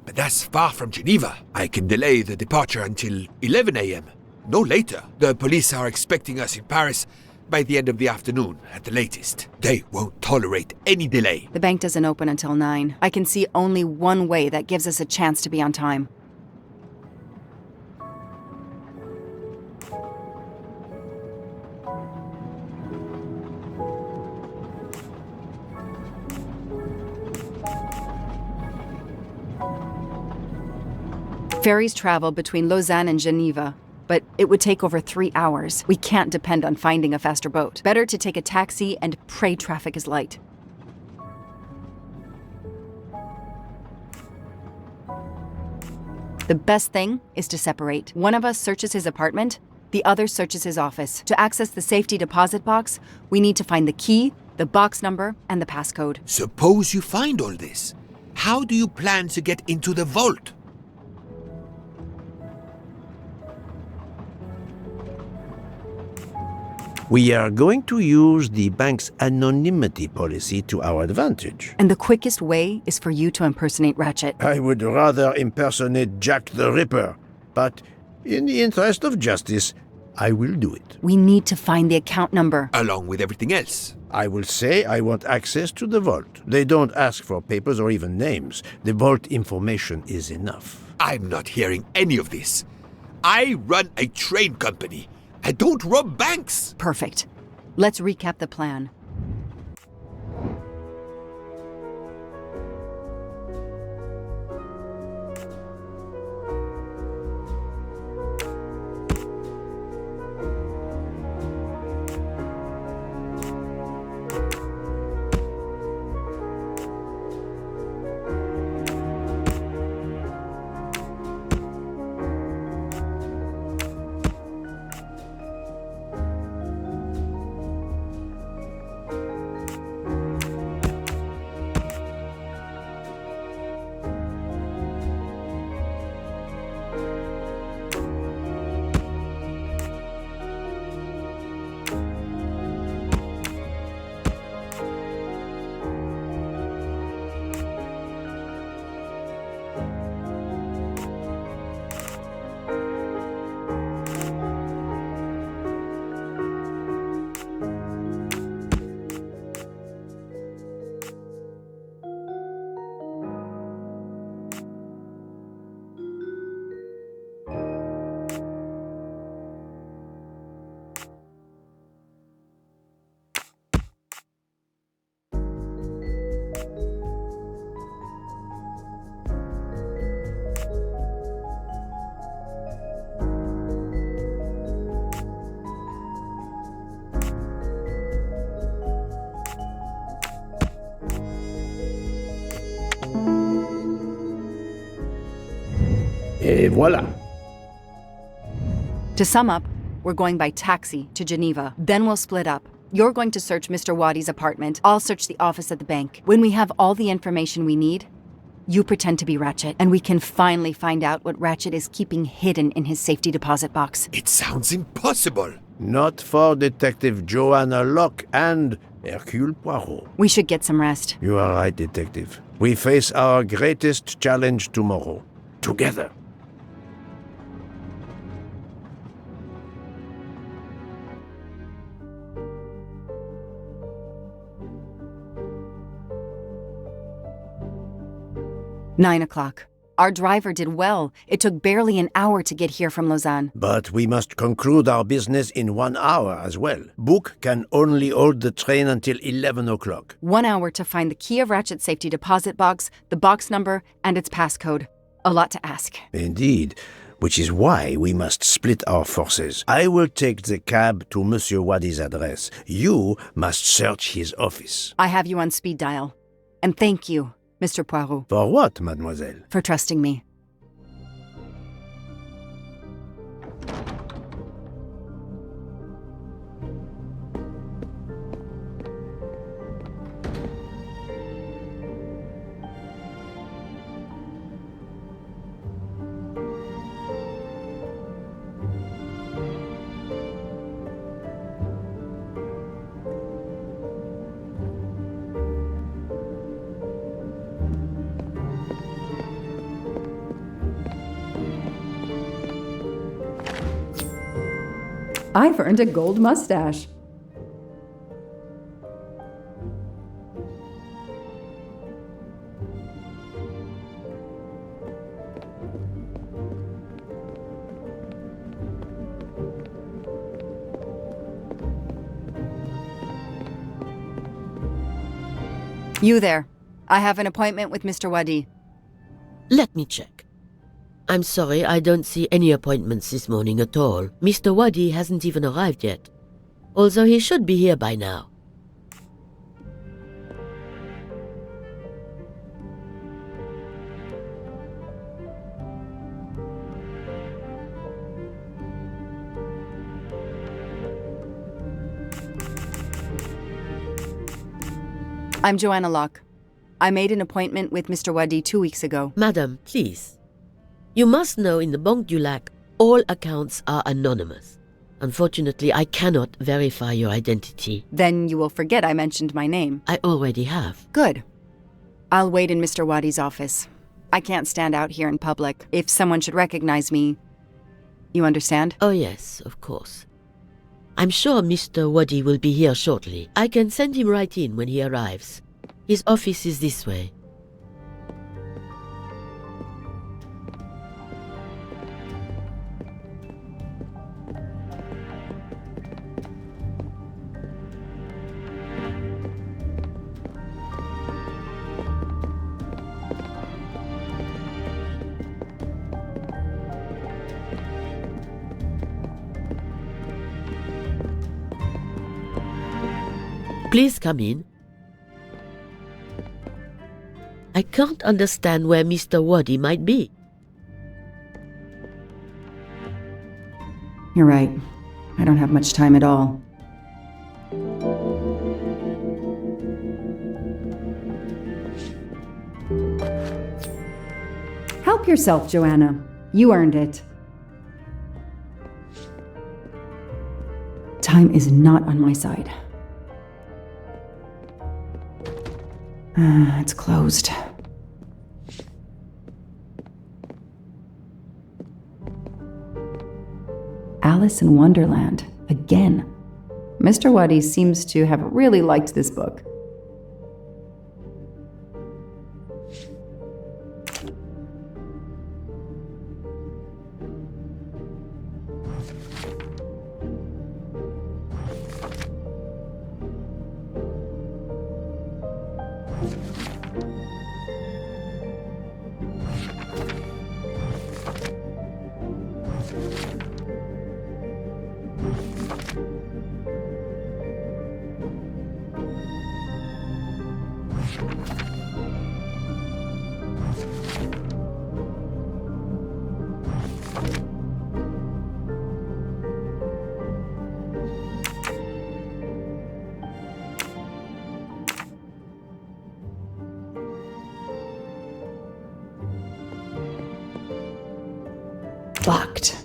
But that's far from Geneva. I can delay the departure until 11 a.m. No later. The police are expecting us in Paris by the end of the afternoon, at the latest. They won't tolerate any delay. The bank doesn't open until 9. I can see only one way that gives us a chance to be on time. Ferries travel between Lausanne and Geneva, but it would take over 3 hours. We can't depend on finding a faster boat. Better to take a taxi and pray traffic is light. The best thing is to separate. One of us searches his apartment, the other searches his office. To access the safety deposit box, we need to find the key, the box number, and the passcode. Suppose you find all this. How do you plan to get into the vault? We are going to use the bank's anonymity policy to our advantage. And the quickest way is for you to impersonate Ratchet. I would rather impersonate Jack the Ripper, but in the interest of justice, I will do it. We need to find the account number. Along with everything else. I will say I want access to the vault. They don't ask for papers or even names. The vault information is enough. I'm not hearing any of this. I run a train company. I don't rob banks. Perfect. Let's recap the plan. Et voilà. To sum up, we're going by taxi to Geneva. Then we'll split up. You're going to search Mr. Waddy's apartment. I'll search the office at the bank. When we have all the information we need, you pretend to be Ratchet, and we can finally find out what Ratchet is keeping hidden in his safety deposit box. It sounds impossible. Not for Detective Joanna Locke and Hercule Poirot. We should get some rest. You are right, Detective. We face our greatest challenge tomorrow. Together. Nine o'clock. Our driver did well. It took barely an hour to get here from Lausanne. But we must conclude our business in 1 hour as well. Book can only hold the train until 11 o'clock. 1 hour to find the key of Ratchet's safety deposit box, the box number, and its passcode. A lot to ask. Indeed, which is why we must split our forces. I will take the cab to Monsieur Waddy's address. You must search his office. I have you on speed dial. And thank you, Mr. Poirot. For what, mademoiselle? For trusting me. I've earned a gold mustache. You there. I have an appointment with Mr. Waddy. Let me check. I'm sorry, I don't see any appointments this morning at all. Mr. Waddy hasn't even arrived yet, although he should be here by now. I'm Joanna Locke. I made an appointment with Mr. Waddy 2 weeks ago. Madam, please. You must know in the Banque Du Lac, all accounts are anonymous. Unfortunately, I cannot verify your identity. Then you will forget I mentioned my name. I already have. Good. I'll wait in Mr. Waddy's office. I can't stand out here in public. If someone should recognize me, you understand? Oh yes, of course. I'm sure Mr. Waddy will be here shortly. I can send him right in when he arrives. His office is this way. Please come in. I can't understand where Mr. Waddy might be. You're right. I don't have much time at all. Help yourself, Joanna. You earned it. Time is not on my side. It's closed. Alice in Wonderland. Again. Mr. Waddy seems to have really liked this book. Fucked.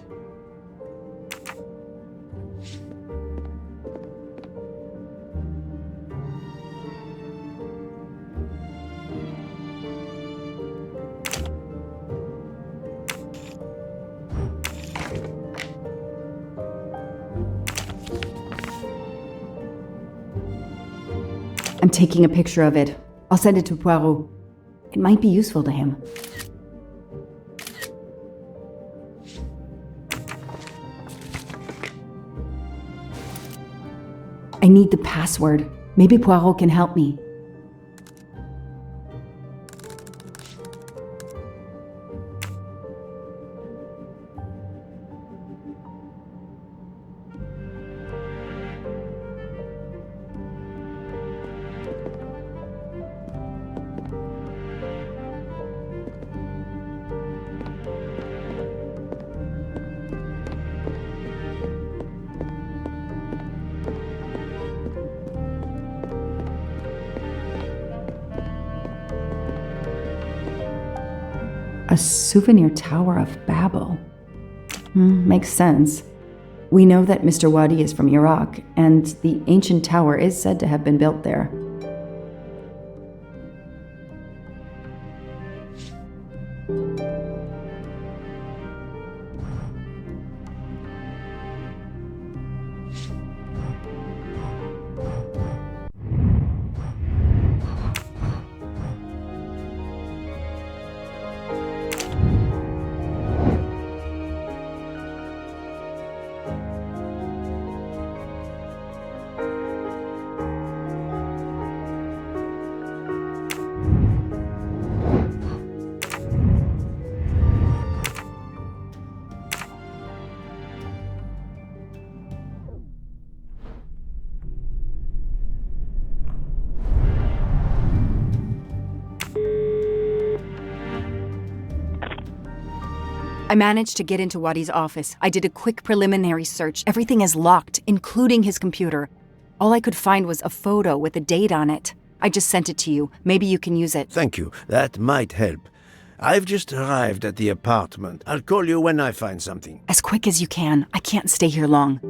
I'm taking a picture of it. I'll send it to Poirot. It might be useful to him. I need the password. Maybe Poirot can help me. A souvenir Tower of Babel. Makes sense. We know that Mr. Wadi is from Iraq, and the ancient tower is said to have been built there. I managed to get into Wadi's office. I did a quick preliminary search. Everything is locked, including his computer. All I could find was a photo with a date on it. I just sent it to you. Maybe you can use it. Thank you. That might help. I've just arrived at the apartment. I'll call you when I find something. As quick as you can. I can't stay here long.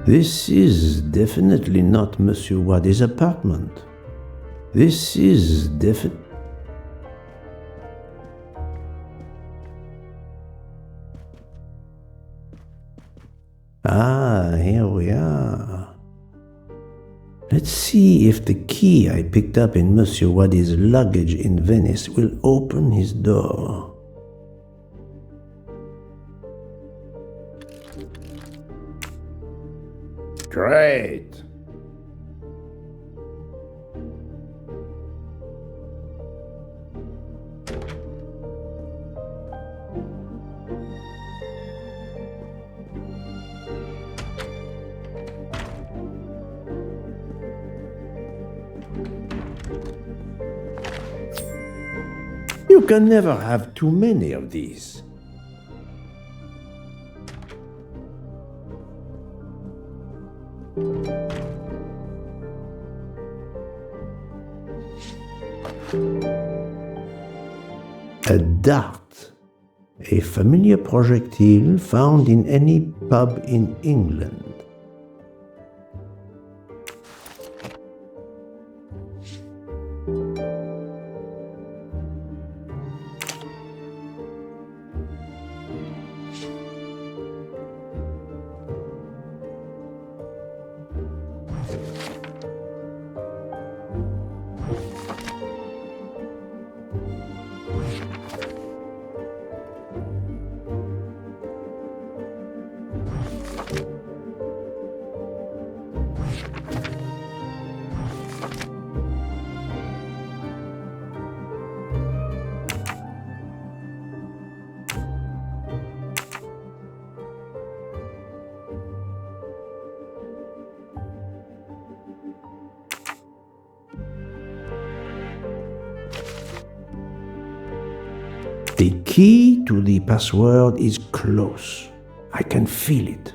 This is definitely not Monsieur Wadi's apartment. This is Ah, here we are. Let's see if the key I picked up in Monsieur Wadi's luggage in Venice will open his door. Great. You can never have too many of these. A dart, a familiar projectile found in any pub in England. The key to the password is close. I can feel it.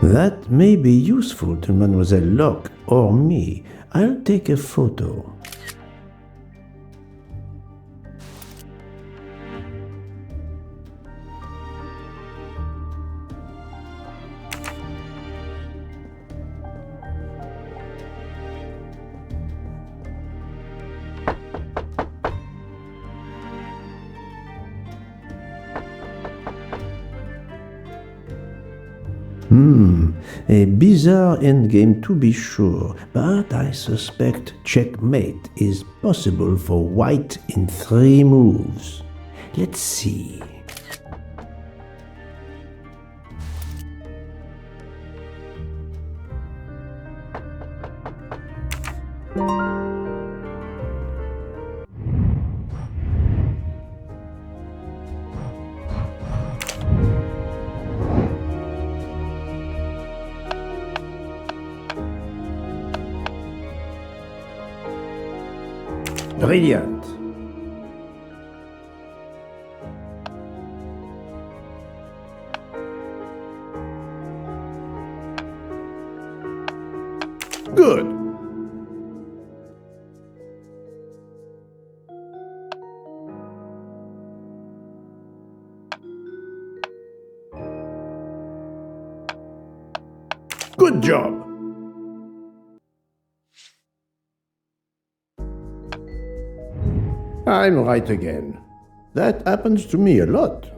That may be useful to Mademoiselle Locke or me. I'll take a photo. A bizarre endgame to be sure, but I suspect checkmate is possible for white in 3 moves. Let's see. Brilliant. Good. Good job. I'm right again. That happens to me a lot.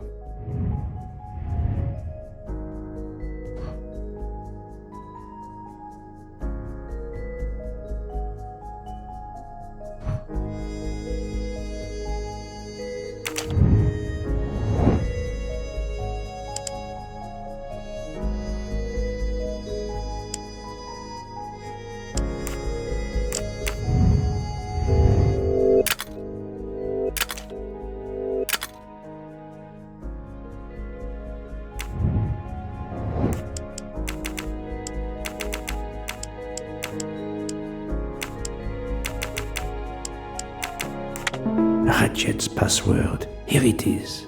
Ratchet's password. Here it is.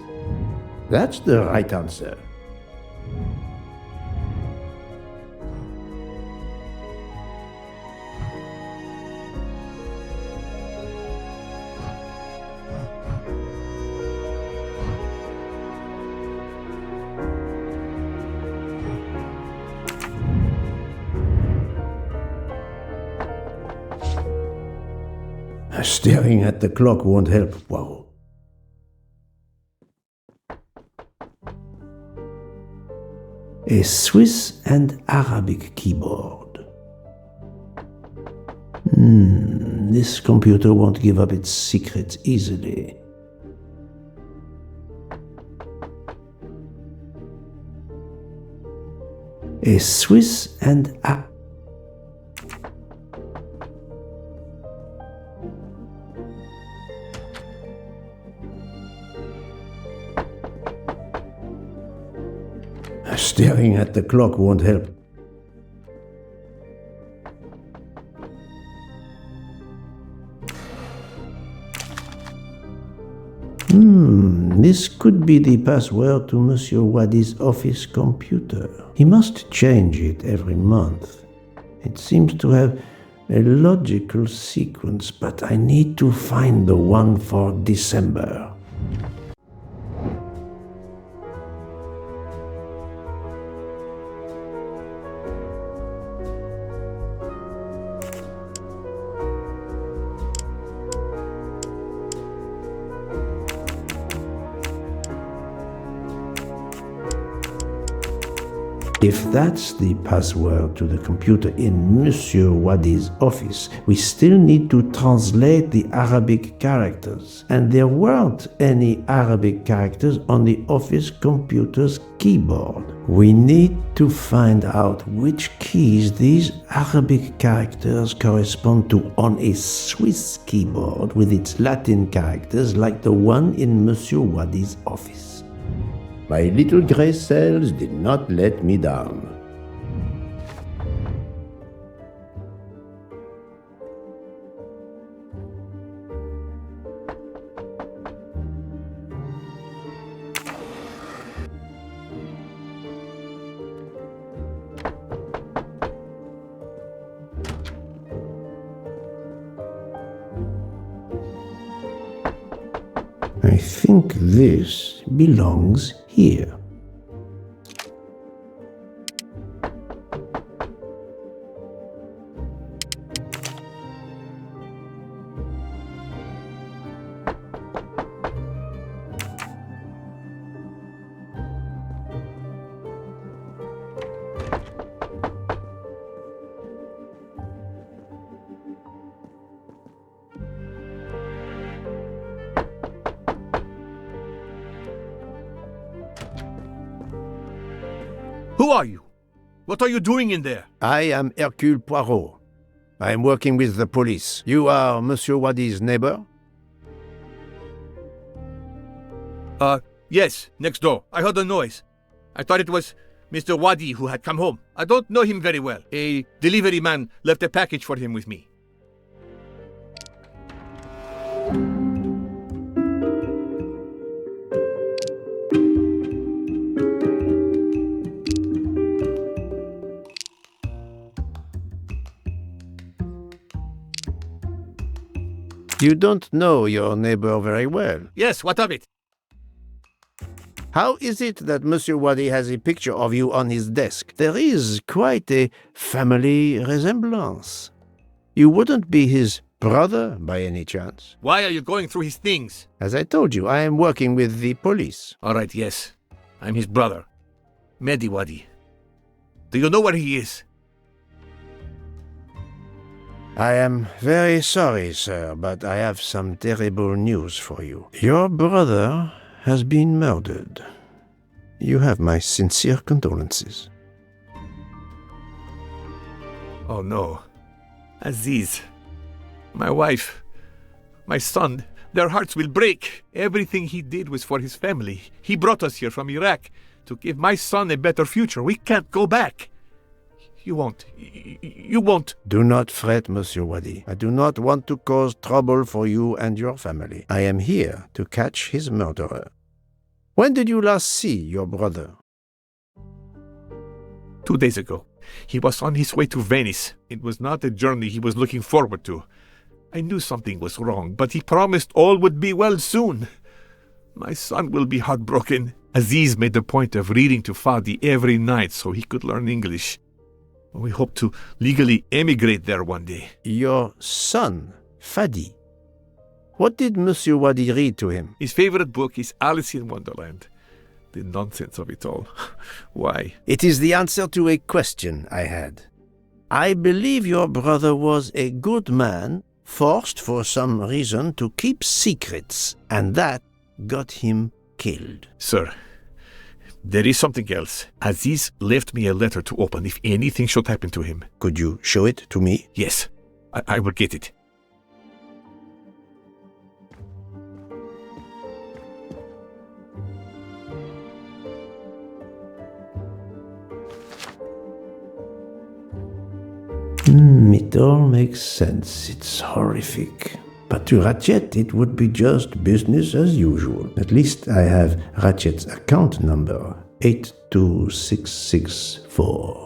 That's the right answer. Staring at the clock won't help. Wow. A Swiss and Arabic keyboard. This computer won't give up its secrets easily. A Swiss and Staring at the clock won't help. This could be the password to Monsieur Wadi's office computer. He must change it every month. It seems to have a logical sequence, but I need to find the one for December. If that's the password to the computer in Monsieur Wadi's office, we still need to translate the Arabic characters. And there weren't any Arabic characters on the office computer's keyboard. We need to find out which keys these Arabic characters correspond to on a Swiss keyboard with its Latin characters like the one in Monsieur Wadi's office. My little grey cells did not let me down. I think this belongs here. Who are you? What are you doing in there? I am Hercule Poirot. I am working with the police. You are Monsieur Wadi's neighbor? Yes, next door. I heard a noise. I thought it was Mr. Wadi who had come home. I don't know him very well. A delivery man left a package for him with me. You don't know your neighbor very well. Yes, what of it? How is it that Monsieur Wadi has a picture of you on his desk? There is quite a family resemblance. You wouldn't be his brother by any chance? Why are you going through his things? As I told you, I am working with the police. All right, yes. I'm his brother, Mehdi Wadi. Do you know where he is? I am very sorry, sir, but I have some terrible news for you. Your brother has been murdered. You have my sincere condolences. Oh no. Aziz, my wife, my son, their hearts will break. Everything he did was for his family. He brought us here from Iraq to give my son a better future. We can't go back. You won't. Do not fret, Monsieur Wadi. I do not want to cause trouble for you and your family. I am here to catch his murderer. When did you last see your brother? 2 days ago. He was on his way to Venice. It was not a journey he was looking forward to. I knew something was wrong, but he promised all would be well soon. My son will be heartbroken. Aziz made a point of reading to Fadi every night so he could learn English. We hope to legally emigrate there one day. Your son, Fadi. What did Monsieur Wadi read to him? His favorite book is Alice in Wonderland. The nonsense of it all. Why? It is the answer to a question I had. I believe your brother was a good man, forced for some reason to keep secrets, and that got him killed. Sir, there is something else. Aziz left me a letter to open if anything should happen to him. Could you show it to me? Yes, I will get it. It all makes sense. It's horrific. But to Ratchet, it would be just business as usual. At least I have Ratchet's account number, 82664.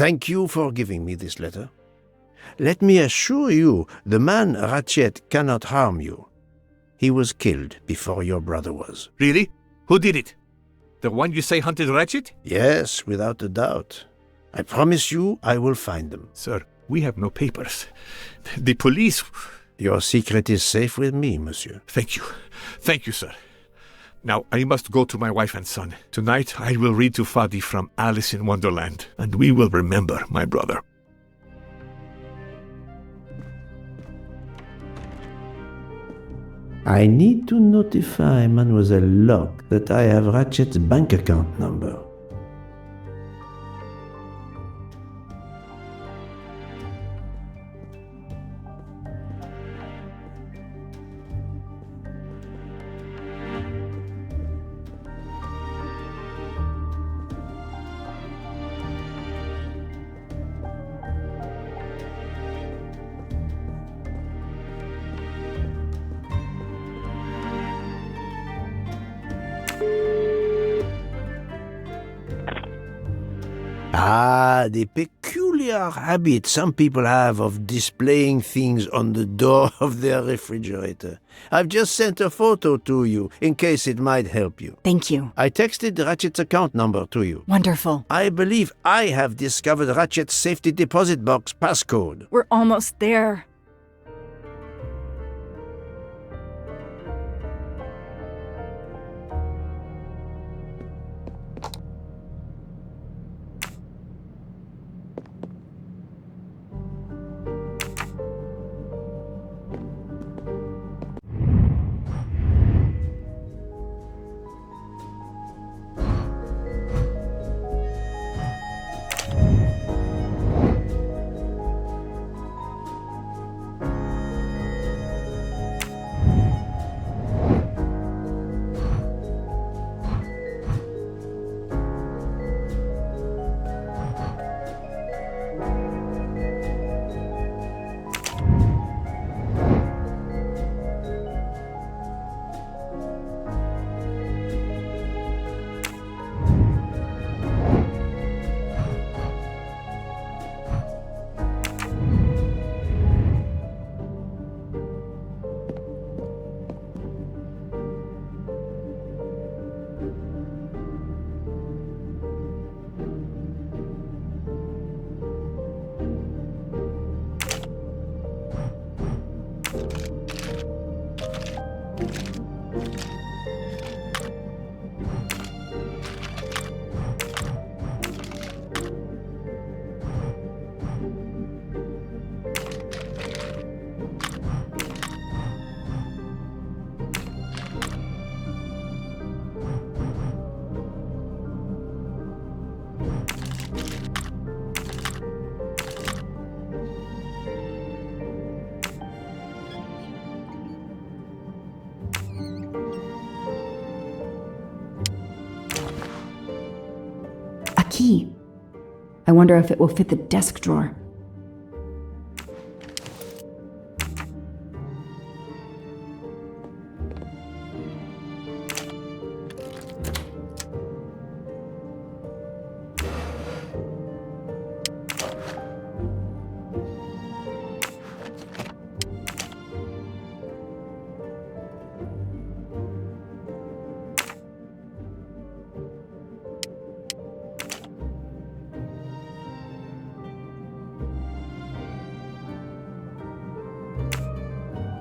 Thank you for giving me this letter. Let me assure you, the man Ratchet cannot harm you. He was killed before your brother was. Really? Who did it? The one you say hunted Ratchet? Yes, without a doubt. I promise you I will find them. Sir, we have no papers. The police... Your secret is safe with me, monsieur. Thank you. Thank you, sir. Now, I must go to my wife and son. Tonight, I will read to Fadi from Alice in Wonderland, and we will remember my brother. I need to notify Mademoiselle Locke that I have Ratchet's bank account number. Ah, the peculiar habit some people have of displaying things on the door of their refrigerator. I've just sent a photo to you, in case it might help you. Thank you. I texted Ratchet's account number to you. Wonderful. I believe I have discovered Ratchet's safety deposit box passcode. We're almost there. Key. I wonder if it will fit the desk drawer.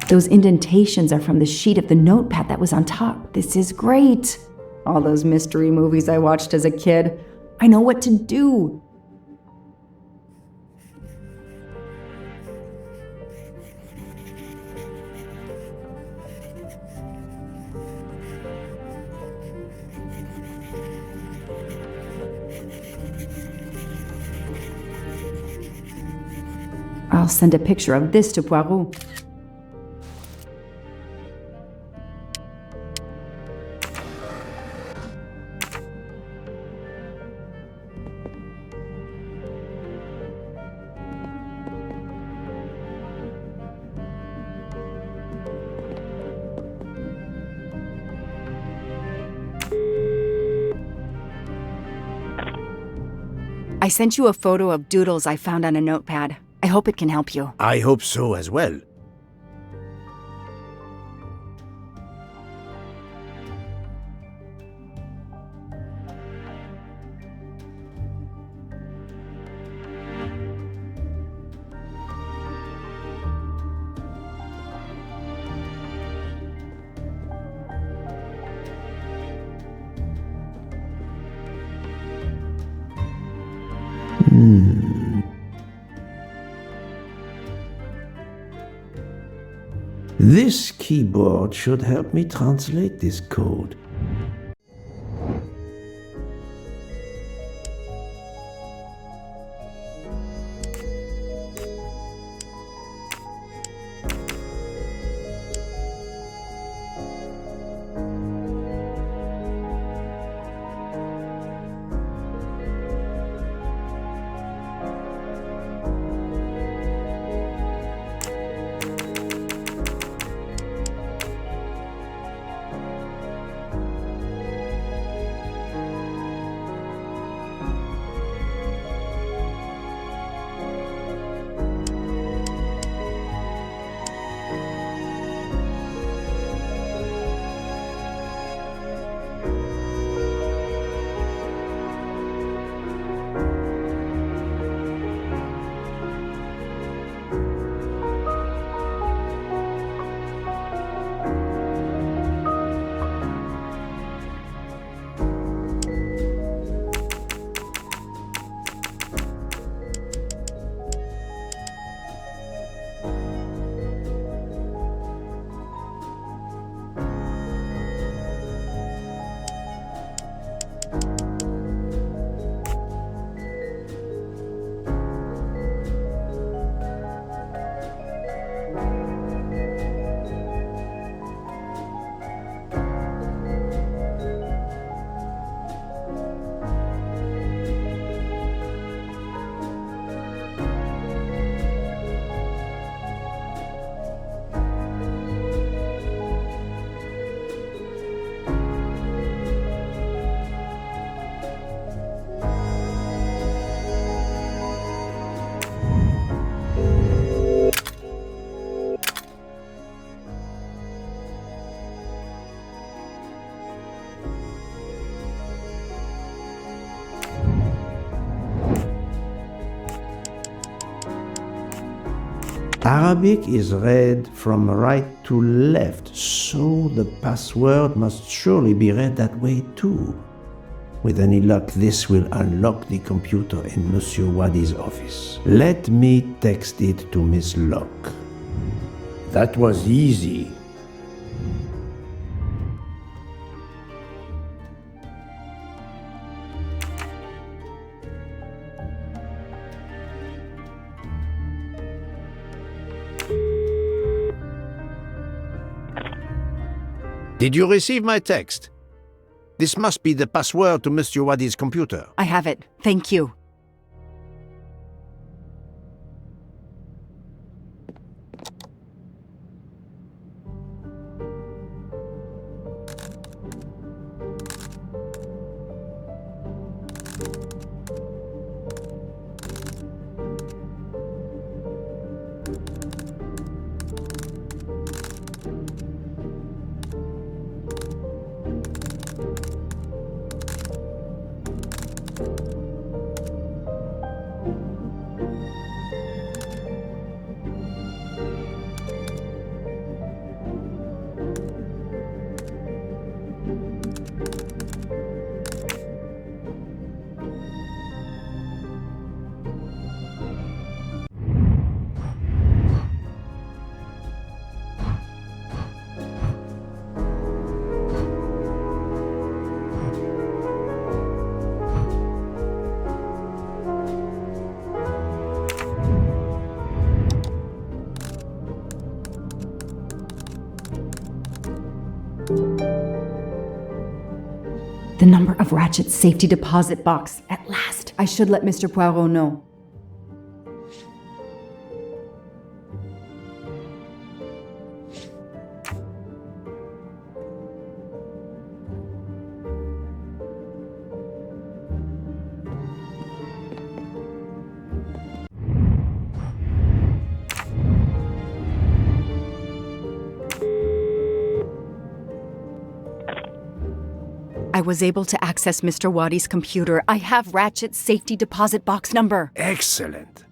Those indentations are from the sheet of the notepad that was on top. This is great. All those mystery movies I watched as a kid. I know what to do. I'll send a picture of this to Poirot. I I sent you a photo of doodles I found on a notepad. I hope it can help you. I hope so as well. This keyboard should help me translate this code. Arabic is read from right to left, so the password must surely be read that way too. With any luck, this will unlock the computer in Monsieur Wadi's office. Let me text it to Miss Locke. That was easy. Did you receive my text? This must be the password to Monsieur Wadi's computer. I have it. Thank you. The number of Ratchet's safety deposit box. At last. I should let Mr. Poirot know. I was able to access Mr. Wadi's computer. I have Ratchet's safety deposit box number. Excellent.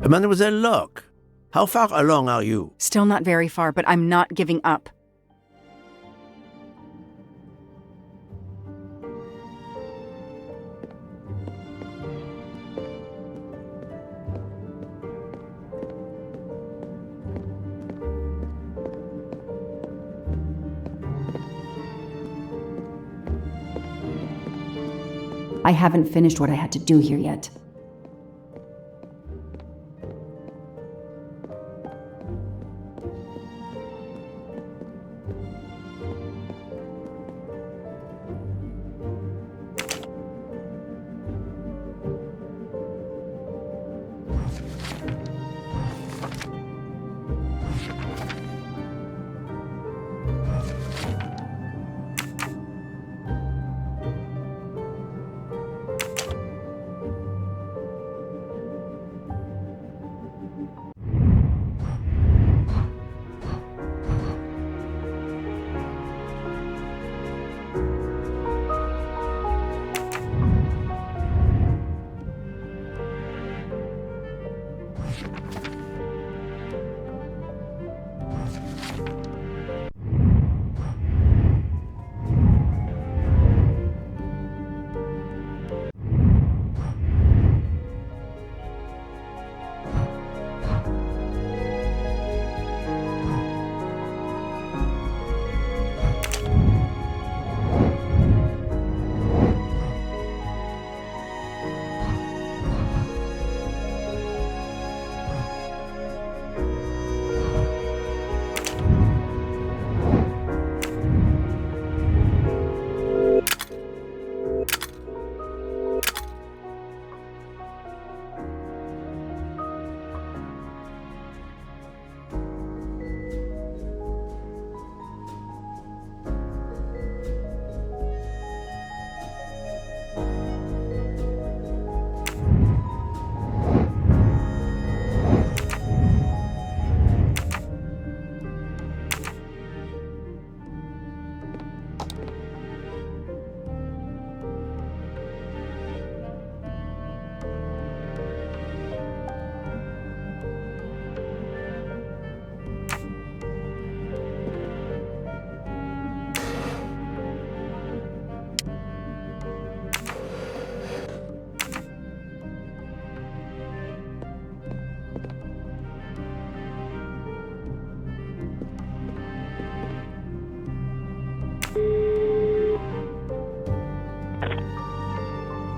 Mademoiselle Locke, how far along are you? Still not very far, but I'm not giving up. I haven't finished what I had to do here yet.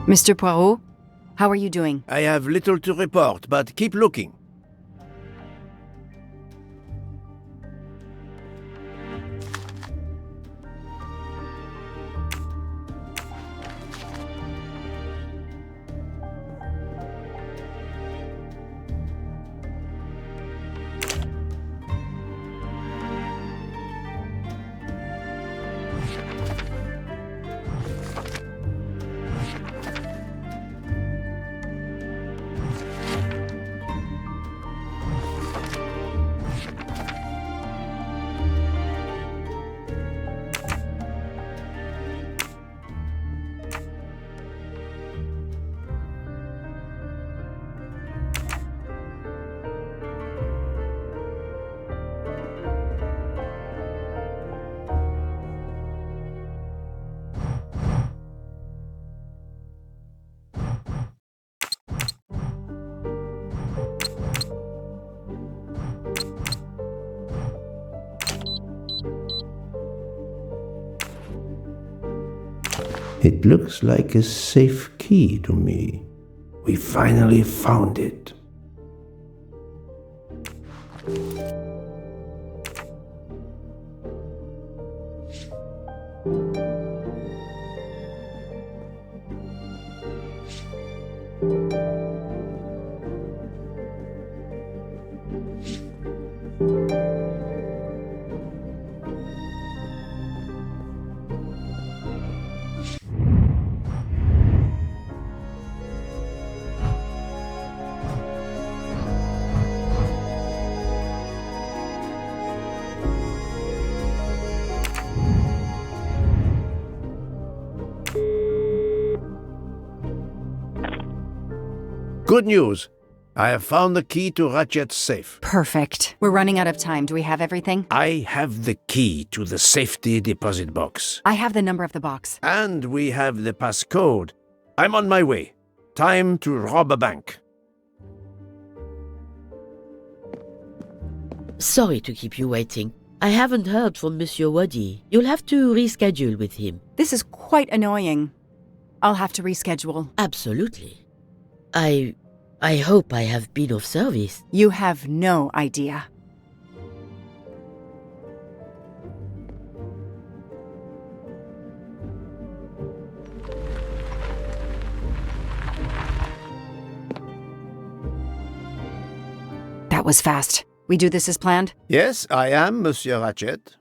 Mr. Poirot, how are you doing? I have little to report, but keep looking. It looks like a safe key to me. We finally found it. Good news. I have found the key to Ratchet's safe. Perfect. We're running out of time. Do we have everything? I have the key to the safety deposit box. I have the number of the box. And we have the passcode. I'm on my way. Time to rob a bank. Sorry to keep you waiting. I haven't heard from Monsieur Waddy. You'll have to reschedule with him. This is quite annoying. I'll have to reschedule. Absolutely. I hope I have been of service. You have no idea. That was fast. We do this as planned? Yes, I am, Monsieur Ratchet.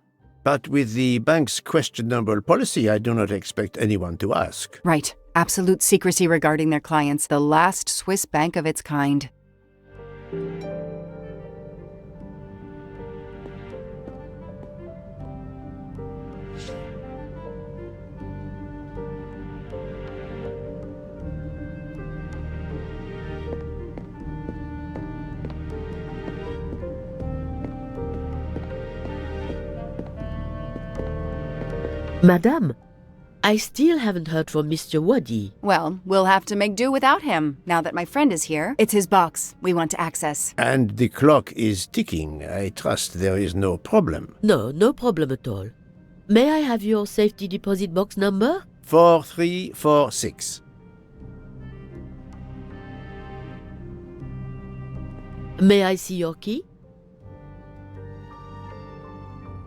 But with the bank's questionable policy, I do not expect anyone to ask. Right. Absolute secrecy regarding their clients. The last Swiss bank of its kind. Madame, I still haven't heard from Mr. Waddy. Well, we'll have to make do without him, now that my friend is here. It's his box we want to access. And the clock is ticking. I trust there is no problem. No problem at all. May I have your safety deposit box number? 4346. May I see your key?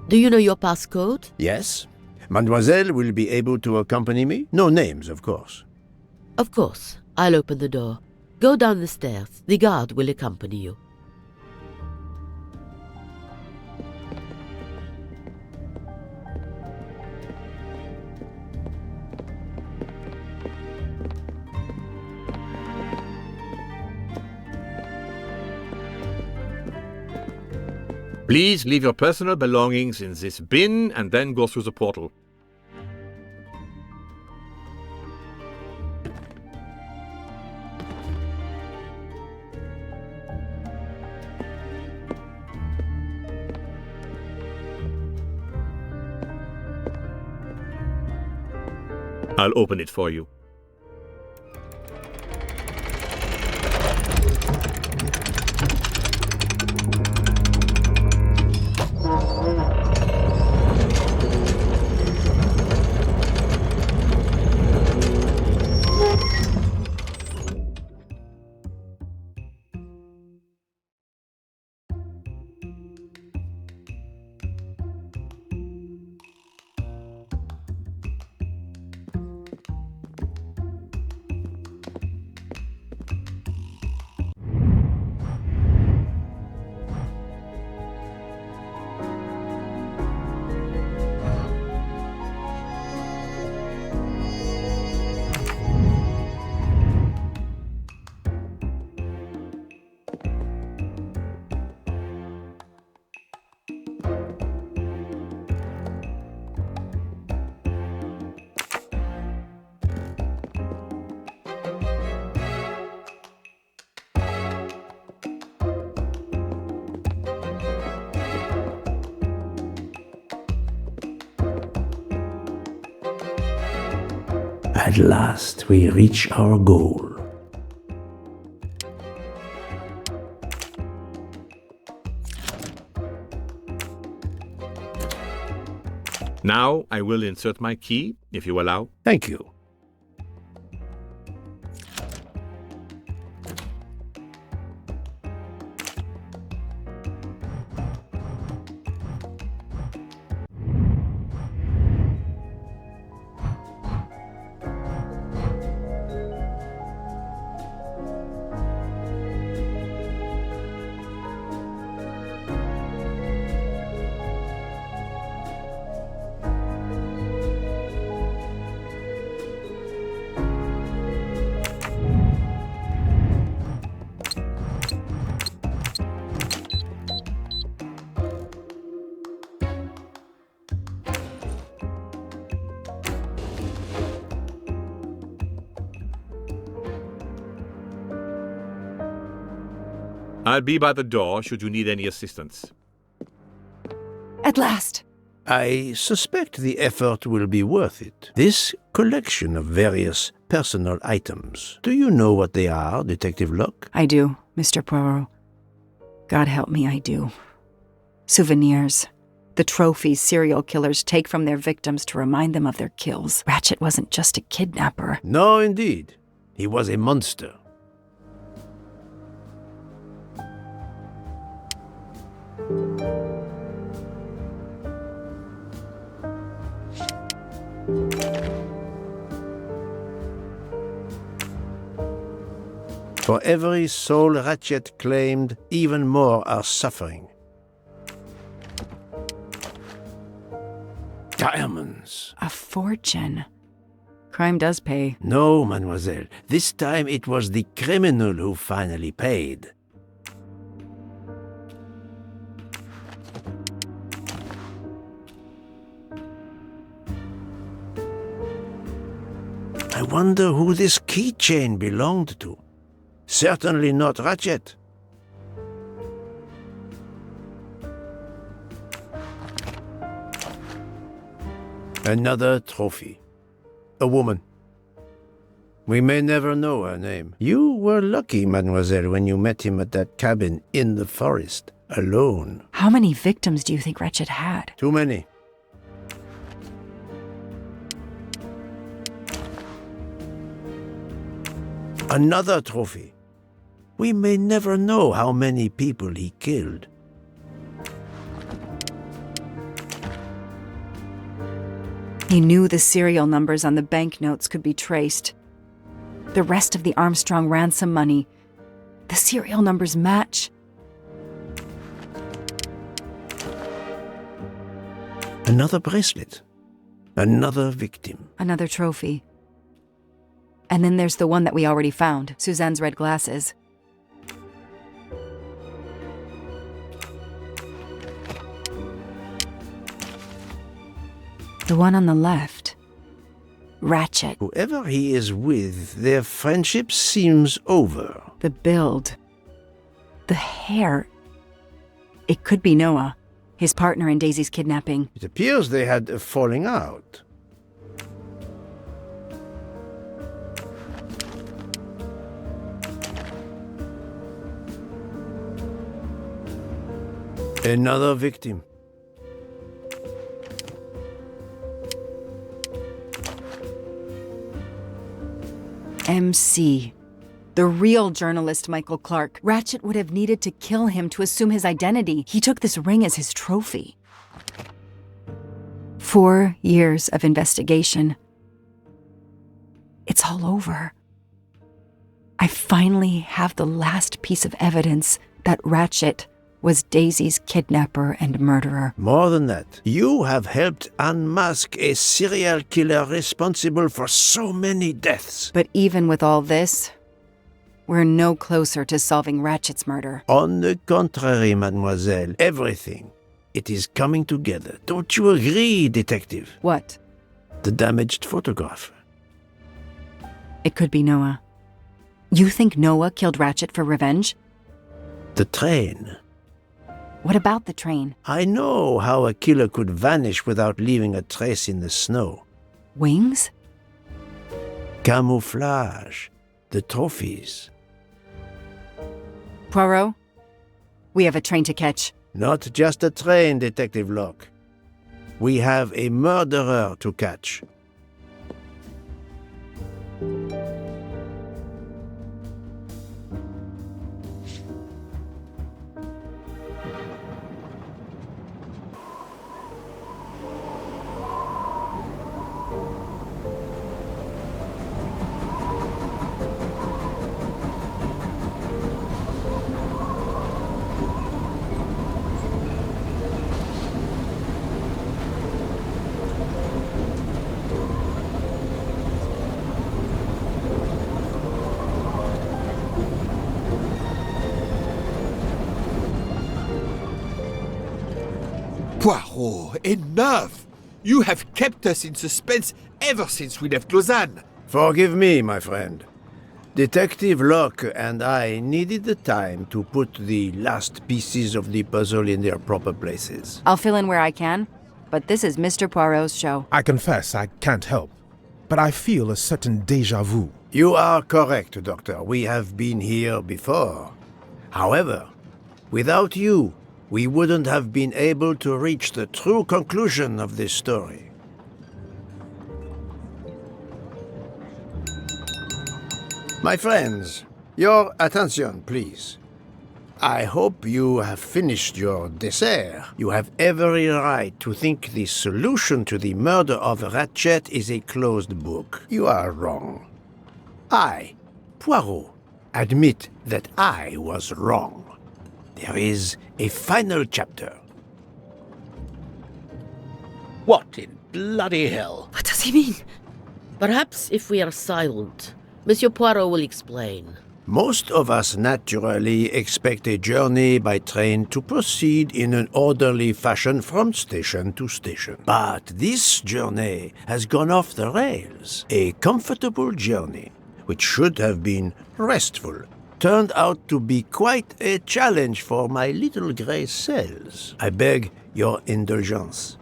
Do you know your passcode? Yes. Mademoiselle will be able to accompany me? No names, of course. Of course. I'll open the door. Go down the stairs. The guard will accompany you. Please leave your personal belongings in this bin and then go through the portal. I'll open it for you. At last we reach our goal. Now I will insert my key, if you allow. Thank you. I'll be by the door should you need any assistance. At last! I suspect the effort will be worth it. This collection of various personal items. Do you know what they are, Detective Locke? I do, Mr. Poirot. God help me, I do. Souvenirs. The trophies serial killers take from their victims to remind them of their kills. Ratchet wasn't just a kidnapper. No, indeed. He was a monster. For every soul Ratchet claimed, even more are suffering. Diamonds. A fortune. Crime does pay. No, mademoiselle. This time it was the criminal who finally paid. I wonder who this keychain belonged to. Certainly not Ratchet. Another trophy. A woman. We may never know her name. You were lucky, mademoiselle, when you met him at that cabin in the forest, alone. How many victims do you think Ratchet had? Too many. Another trophy. We may never know how many people he killed. He knew the serial numbers on the banknotes could be traced. The rest of the Armstrong ransom money. The serial numbers match. Another bracelet. Another victim. Another trophy. And then there's the one that we already found, Suzanne's red glasses. The one on the left. Ratchet. Whoever he is with, their friendship seems over. The build. The hair. It could be Noah, his partner in Daisy's kidnapping. It appears they had a falling out. Another victim. MC. The real journalist Michael Clark. Ratchet would have needed to kill him to assume his identity. He took this ring as his trophy. 4 years of investigation. It's all over. I finally have the last piece of evidence that Ratchet was Daisy's kidnapper and murderer. More than that, you have helped unmask a serial killer responsible for so many deaths. But even with all this, we're no closer to solving Ratchet's murder. On the contrary, mademoiselle, everything. It is coming together. Don't you agree, detective? What? The damaged photograph. It could be Noah. You think Noah killed Ratchet for revenge? The train. What about the train? I know how a killer could vanish without leaving a trace in the snow. Wings? Camouflage. The trophies. Poirot, we have a train to catch. Not just a train, Detective Locke. We have a murderer to catch. Poirot, enough! You have kept us in suspense ever since we left Lausanne. Forgive me, my friend. Detective Locke and I needed the time to put the last pieces of the puzzle in their proper places. I'll fill in where I can, but this is Mr. Poirot's show. I confess I can't help, but I feel a certain déjà vu. You are correct, Doctor. We have been here before. However, without you, we wouldn't have been able to reach the true conclusion of this story. My friends, your attention, please. I hope you have finished your dessert. You have every right to think the solution to the murder of Ratchet is a closed book. You are wrong. I, Poirot, admit that I was wrong. There is a final chapter. What in bloody hell? What does he mean? Perhaps if we are silent, Monsieur Poirot will explain. Most of us naturally expect a journey by train to proceed in an orderly fashion from station to station. But this journey has gone off the rails. A comfortable journey, which should have been restful, turned out to be quite a challenge for my little grey cells. I beg your indulgence.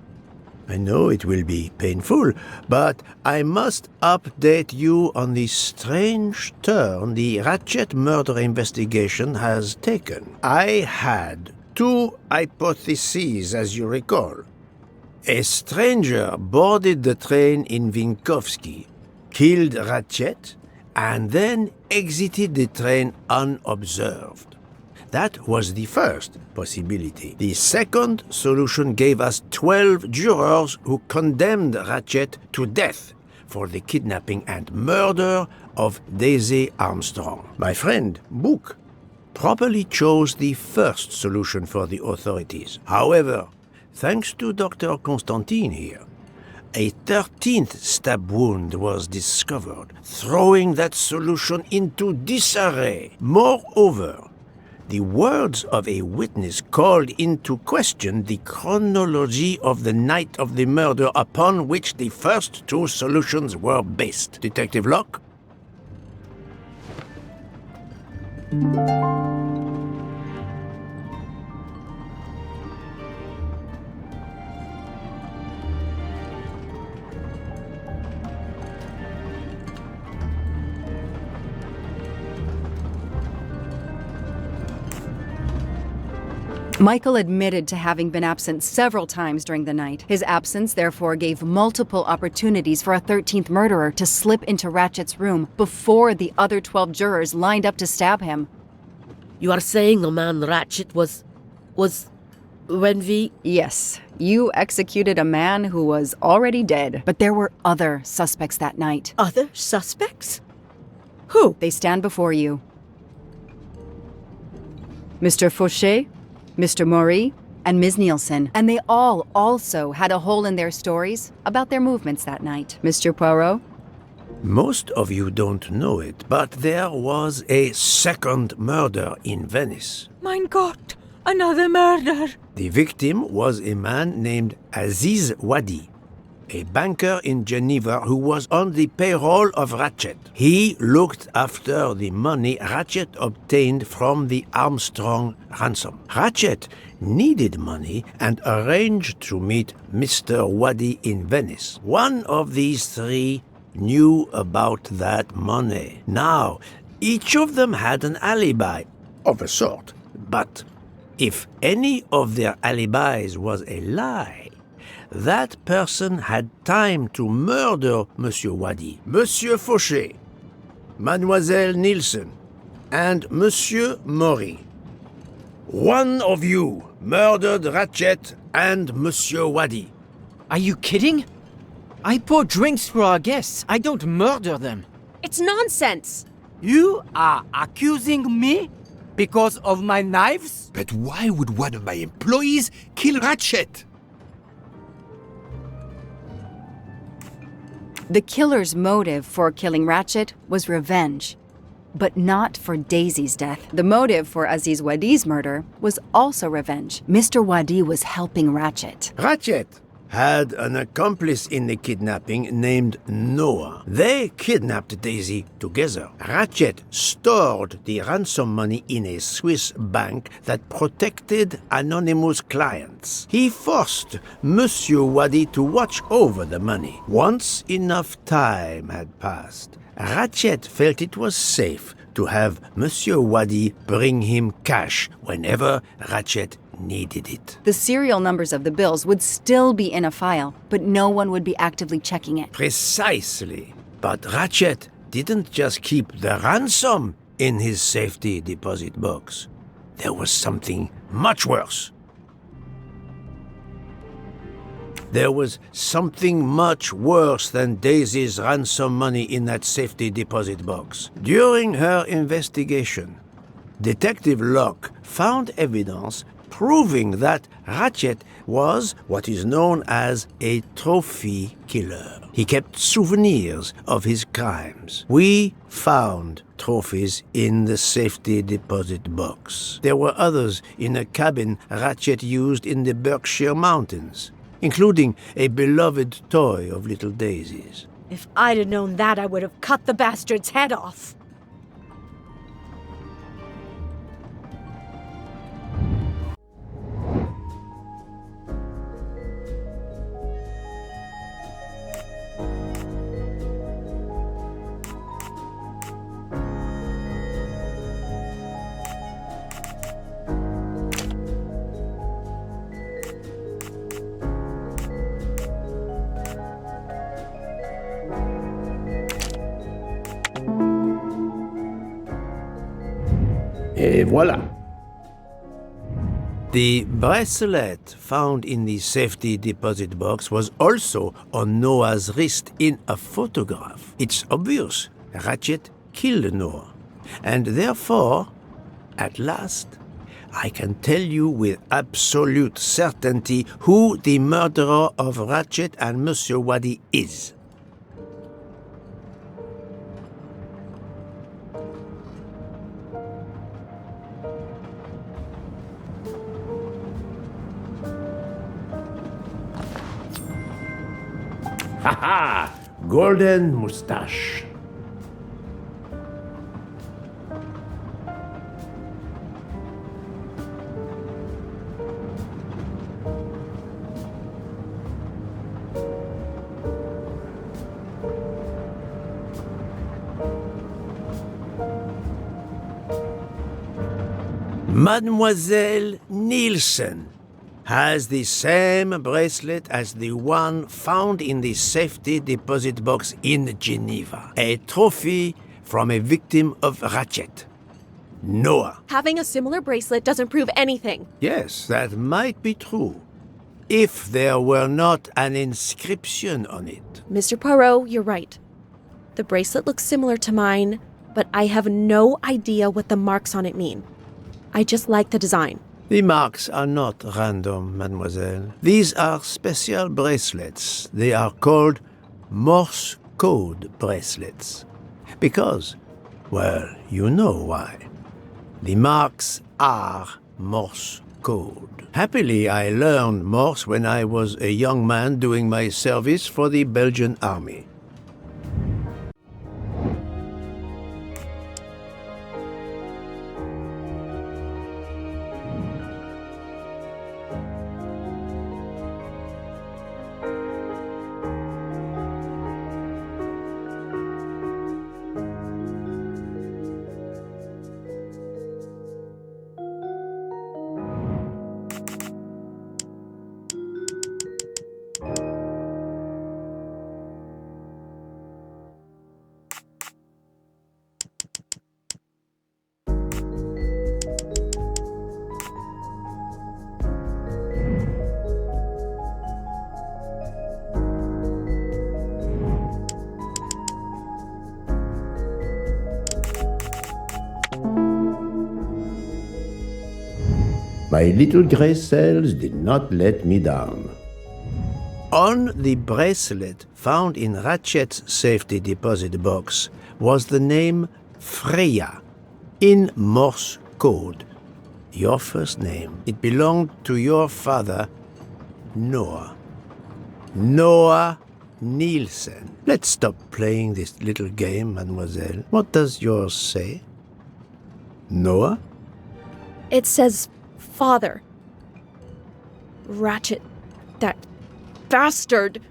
I know it will be painful, but I must update you on the strange turn the Ratchet murder investigation has taken. I had two hypotheses, as you recall. A stranger boarded the train in Vinkovsky, killed Ratchet, and then exited the train unobserved. That was the first possibility. The second solution gave us 12 jurors who condemned Ratchet to death for the kidnapping and murder of Daisy Armstrong. My friend, Book, properly chose the first solution for the authorities. However, thanks to Dr. Constantine here, a 13th stab wound was discovered, throwing that solution into disarray. Moreover, the words of a witness called into question the chronology of the night of the murder upon which the first two solutions were based. Detective Locke? Michael admitted to having been absent several times during the night. His absence therefore gave multiple opportunities for a 13th murderer to slip into Ratchet's room before the other 12 jurors lined up to stab him. You are saying the man Ratchet was when we... Yes, you executed a man who was already dead. But there were other suspects that night. Other suspects? Who? They stand before you. Mr. Fauché, Mr. Maury, and Ms. Nielsen. And they all also had a hole in their stories about their movements that night. Mr. Poirot? Most of you don't know it, but there was a second murder in Venice. Mein Gott, another murder. The victim was a man named Aziz Wadi, a banker in Geneva who was on the payroll of Ratchet. He looked after the money Ratchet obtained from the Armstrong ransom. Ratchet needed money and arranged to meet Mr. Wadi in Venice. One of these three knew about that money. Now, each of them had an alibi, of a sort. But if any of their alibis was a lie, that person had time to murder Monsieur Wadi, Monsieur Fauché, Mademoiselle Nielsen, and Monsieur Maury. One of you murdered Ratchet and Monsieur Wadi. Are you kidding? I pour drinks for our guests. I don't murder them. It's nonsense! You are accusing me because of my knives? But why would one of my employees kill Ratchet? The killer's motive for killing Ratchet was revenge, but not for Daisy's death. The motive for Aziz Wadi's murder was also revenge. Mr. Wadi was helping Ratchet. Ratchet had an accomplice in the kidnapping named Noah. They kidnapped Daisy together. Ratchet stored the ransom money in a Swiss bank that protected anonymous clients. He forced Monsieur Wadi to watch over the money. Once enough time had passed, Ratchet felt it was safe to have Monsieur Wadi bring him cash whenever Ratchet needed it. The serial numbers of the bills would still be in a file, but no one would be actively checking it. Precisely. But Ratchet didn't just keep the ransom in his safety deposit box. There was something much worse. There was something much worse than Daisy's ransom money in that safety deposit box. During her investigation, Detective Locke found evidence proving that Ratchet was what is known as a trophy killer. He kept souvenirs of his crimes. We found trophies in the safety deposit box. There were others in a cabin Ratchet used in the Berkshire Mountains, including a beloved toy of little Daisy's. If I'd have known that, I would have cut the bastard's head off. Et voilà. The bracelet found in the safety deposit box was also on Noah's wrist in a photograph. It's obvious Ratchet killed Noah, and therefore, at last, I can tell you with absolute certainty who the murderer of Ratchet and Monsieur Wadi is. Ha ha! Golden moustache. Mademoiselle Nielsen has the same bracelet as the one found in the safety deposit box in Geneva. A trophy from a victim of Ratchet. Noah. Having a similar bracelet doesn't prove anything. Yes, that might be true, if there were not an inscription on it. Mr. Poirot, you're right. The bracelet looks similar to mine, but I have no idea what the marks on it mean. I just like the design. The marks are not random, mademoiselle. These are special bracelets. They are called Morse code bracelets. Because, well, you know why. The marks are Morse code. Happily, I learned Morse when I was a young man doing my service for the Belgian army. My little grey cells did not let me down. On the bracelet found in Ratchet's safety deposit box was the name Freya in Morse code. Your first name. It belonged to your father, Noah. Noah Nielsen. Let's stop playing this little game, mademoiselle. What does yours say? Noah? It says father. Ratchet. That bastard.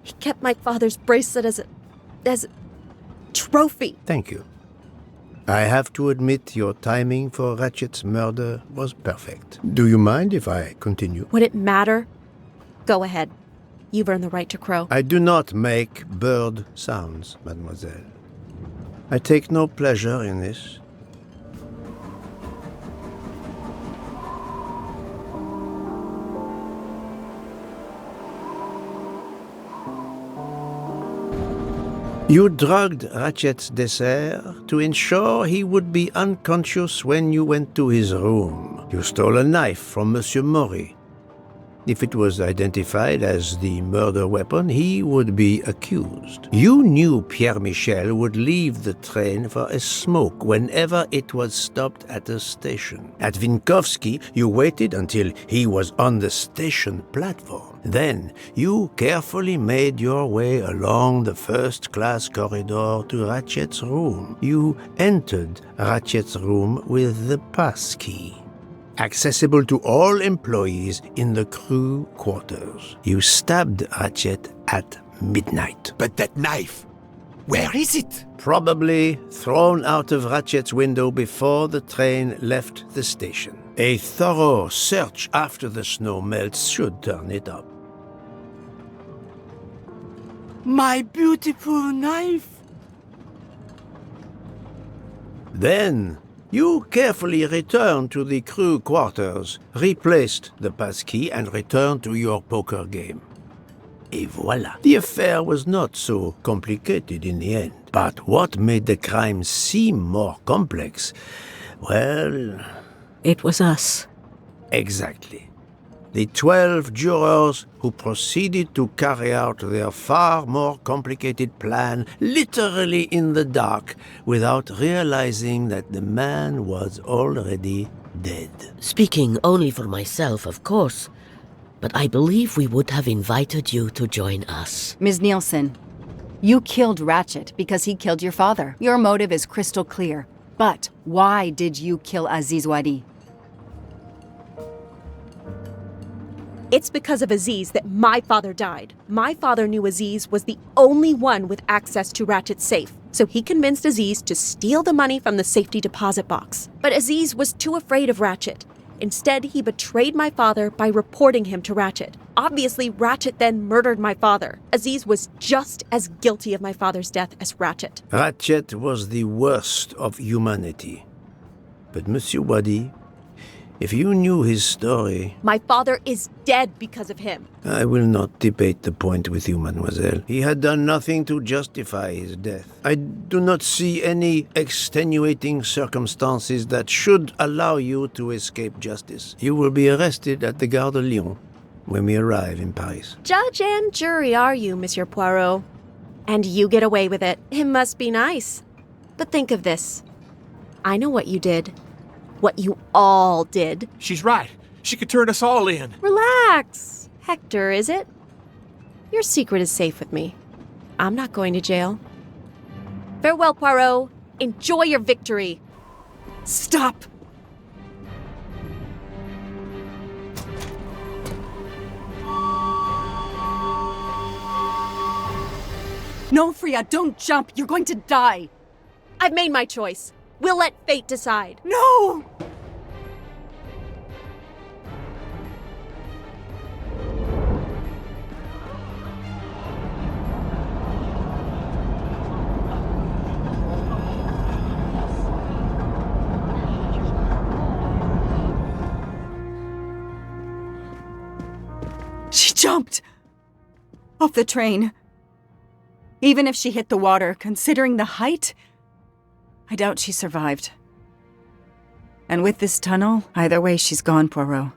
He kept my father's bracelet as a trophy. Thank you. I have to admit your timing for Ratchet's murder was perfect. Do you mind if I continue? Would it matter? Go ahead. You've earned the right to crow. I do not make bird sounds, mademoiselle. I take no pleasure in this. You drugged Ratchet's dessert to ensure he would be unconscious when you went to his room. You stole a knife from Monsieur Maury. If it was identified as the murder weapon, he would be accused. You knew Pierre Michel would leave the train for a smoke whenever it was stopped at a station. At Vinkovsky, you waited until he was on the station platform. Then, you carefully made your way along the first-class corridor to Ratchet's room. You entered Ratchet's room with the pass key, accessible to all employees in the crew quarters. You stabbed Ratchet at midnight. But that knife, where is it? Probably thrown out of Ratchet's window before the train left the station. A thorough search after the snow melts should turn it up. My beautiful knife! Then, you carefully returned to the crew quarters, replaced the passkey, and returned to your poker game. Et voilà. The affair was not so complicated in the end. But what made the crime seem more complex? Well... It was us. Exactly. The 12 jurors who proceeded to carry out their far more complicated plan literally in the dark without realizing that the man was already dead. Speaking only for myself, of course, but I believe we would have invited you to join us. Ms. Nielsen, you killed Ratchet because he killed your father. Your motive is crystal clear. But why did you kill Aziz Wadi? It's because of Aziz that my father died. My father knew Aziz was the only one with access to Ratchet's safe, so he convinced Aziz to steal the money from the safety deposit box. But Aziz was too afraid of Ratchet. Instead, he betrayed my father by reporting him to Ratchet. Obviously, Ratchet then murdered my father. Aziz was just as guilty of my father's death as Ratchet. Ratchet was the worst of humanity. But Monsieur Wadi, if you knew his story... My father is dead because of him. I will not debate the point with you, mademoiselle. He had done nothing to justify his death. I do not see any extenuating circumstances that should allow you to escape justice. You will be arrested at the Gare de Lyon when we arrive in Paris. Judge and jury are you, Monsieur Poirot. And you get away with it. It must be nice. But think of this. I know what you did. What you all did. She's right. She could turn us all in. Relax. Hector, is it? Your secret is safe with me. I'm not going to jail. Farewell, Poirot. Enjoy your victory. Stop! No, Freya, don't jump. You're going to die. I've made my choice. We'll let fate decide. No! She jumped off the train. Even if she hit the water, considering the height, I doubt she survived. And with this tunnel, either way she's gone, Poirot.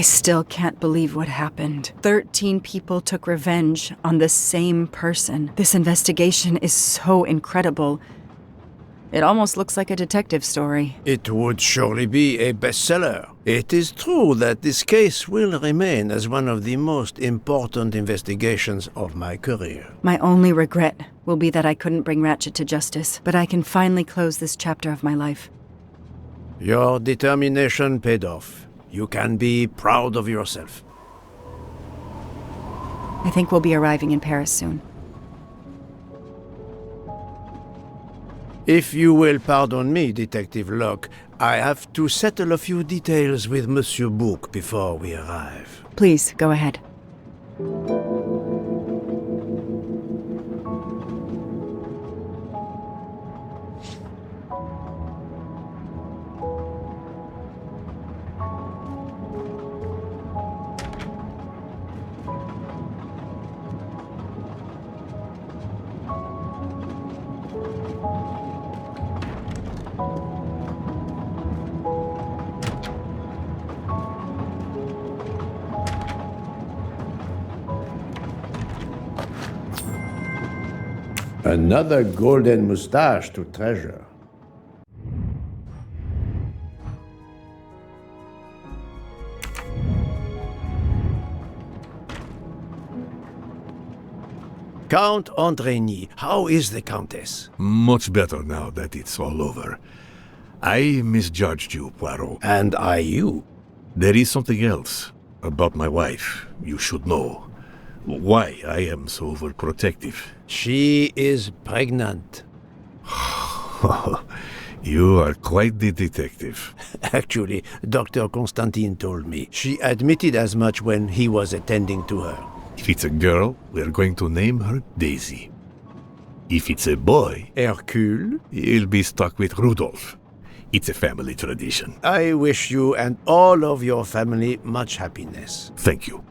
I still can't believe what happened. 13 people took revenge on the same person. This investigation is so incredible. It almost looks like a detective story. It would surely be a bestseller. It is true that this case will remain as one of the most important investigations of my career. My only regret will be that I couldn't bring Ratchet to justice, but I can finally close this chapter of my life. Your determination paid off. You can be proud of yourself. I think we'll be arriving in Paris soon. If you will pardon me, Detective Locke, I have to settle a few details with Monsieur Bouc before we arrive. Please, go ahead. Another golden moustache to treasure. Count Andrigny, how is the Countess? Much better now that it's all over. I misjudged you, Poirot. And I you. There is something else about my wife you should know. Why I am so overprotective. She is pregnant. You are quite the detective. Actually, Dr. Constantine told me. She admitted as much when he was attending to her. If it's a girl, we're going to name her Daisy. If it's a boy, Hercule, he'll be stuck with Rudolph. It's a family tradition. I wish you and all of your family much happiness. Thank you.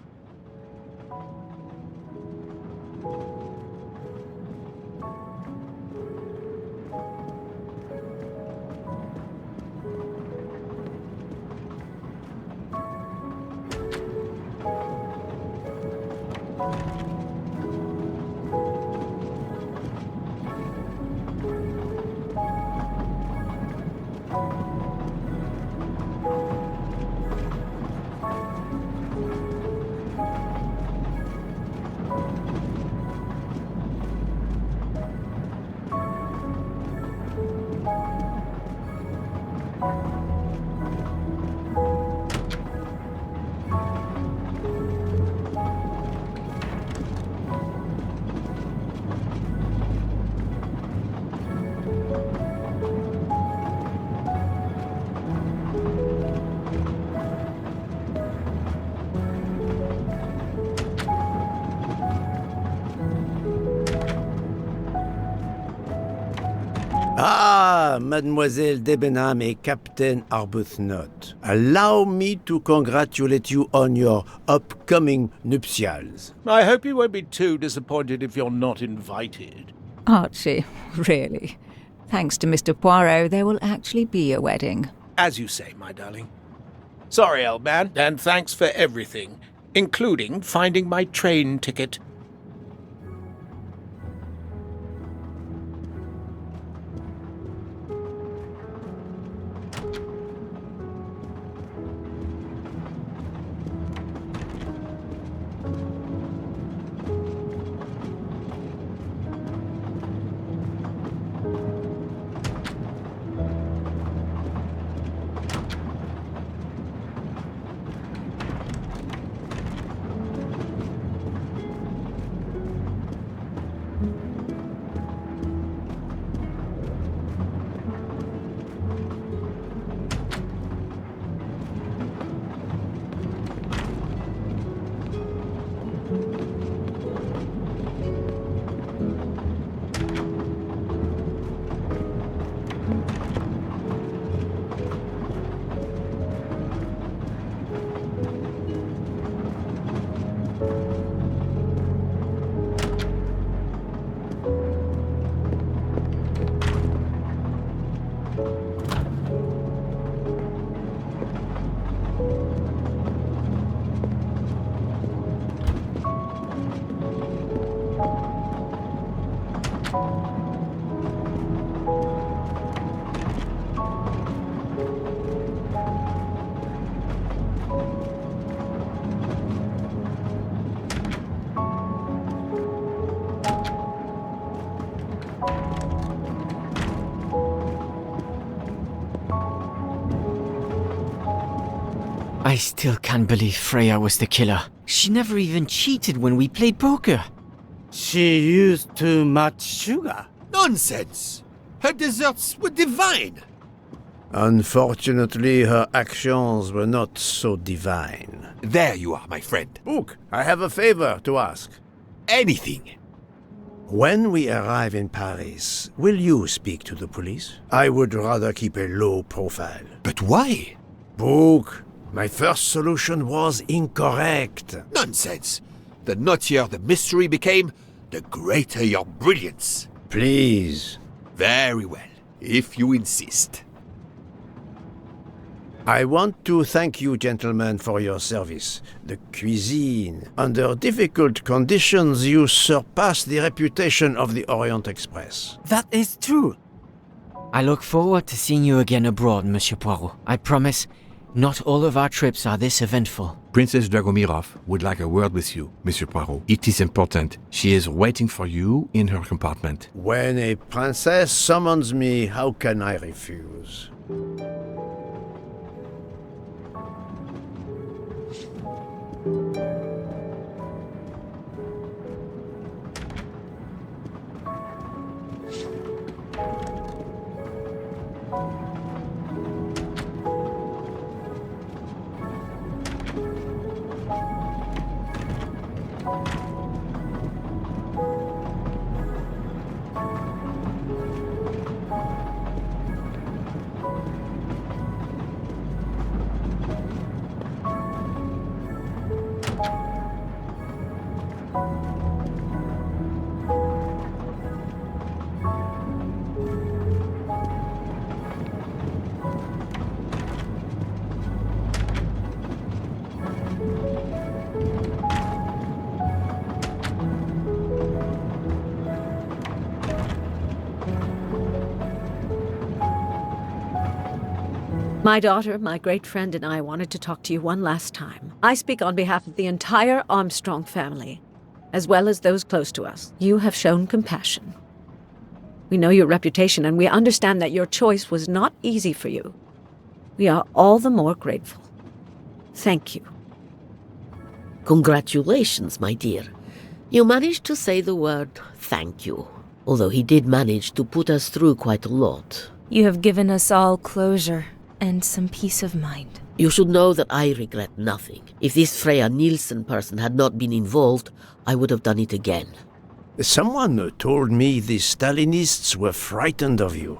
Ah, Mademoiselle Debenham et Captain Arbuthnot. Allow me to congratulate you on your upcoming nuptials. I hope you won't be too disappointed if you're not invited. Archie, really. Thanks to Mr. Poirot, there will actually be a wedding. As you say, my darling. Sorry, old man, and thanks for everything, including finding my train ticket. I still can't believe Freya was the killer. She never even cheated when we played poker. She used too much sugar. Nonsense! Her desserts were divine! Unfortunately, her actions were not so divine. There you are, my friend. Book, I have a favor to ask. Anything. When we arrive in Paris, will you speak to the police? I would rather keep a low profile. But why? Book, my first solution was incorrect. Nonsense! The knottier the mystery became, the greater your brilliance. Please. Very well, if you insist. I want to thank you, gentlemen, for your service. The cuisine. Under difficult conditions, you surpass the reputation of the Orient Express. That is true. I look forward to seeing you again abroad, Monsieur Poirot. I promise, not all of our trips are this eventful. Princess Dragomirov would like a word with you, Monsieur Poirot. It is important. She is waiting for you in her compartment. When a princess summons me, how can I refuse? My daughter, my great friend, and I wanted to talk to you one last time. I speak on behalf of the entire Armstrong family, as well as those close to us. You have shown compassion. We know your reputation, and we understand that your choice was not easy for you. We are all the more grateful. Thank you. Congratulations, my dear. You managed to say the word thank you, although he did manage to put us through quite a lot. You have given us all closure and some peace of mind. You should know that I regret nothing. If this Freya Nielsen person had not been involved, I would have done it again. Someone told me the Stalinists were frightened of you.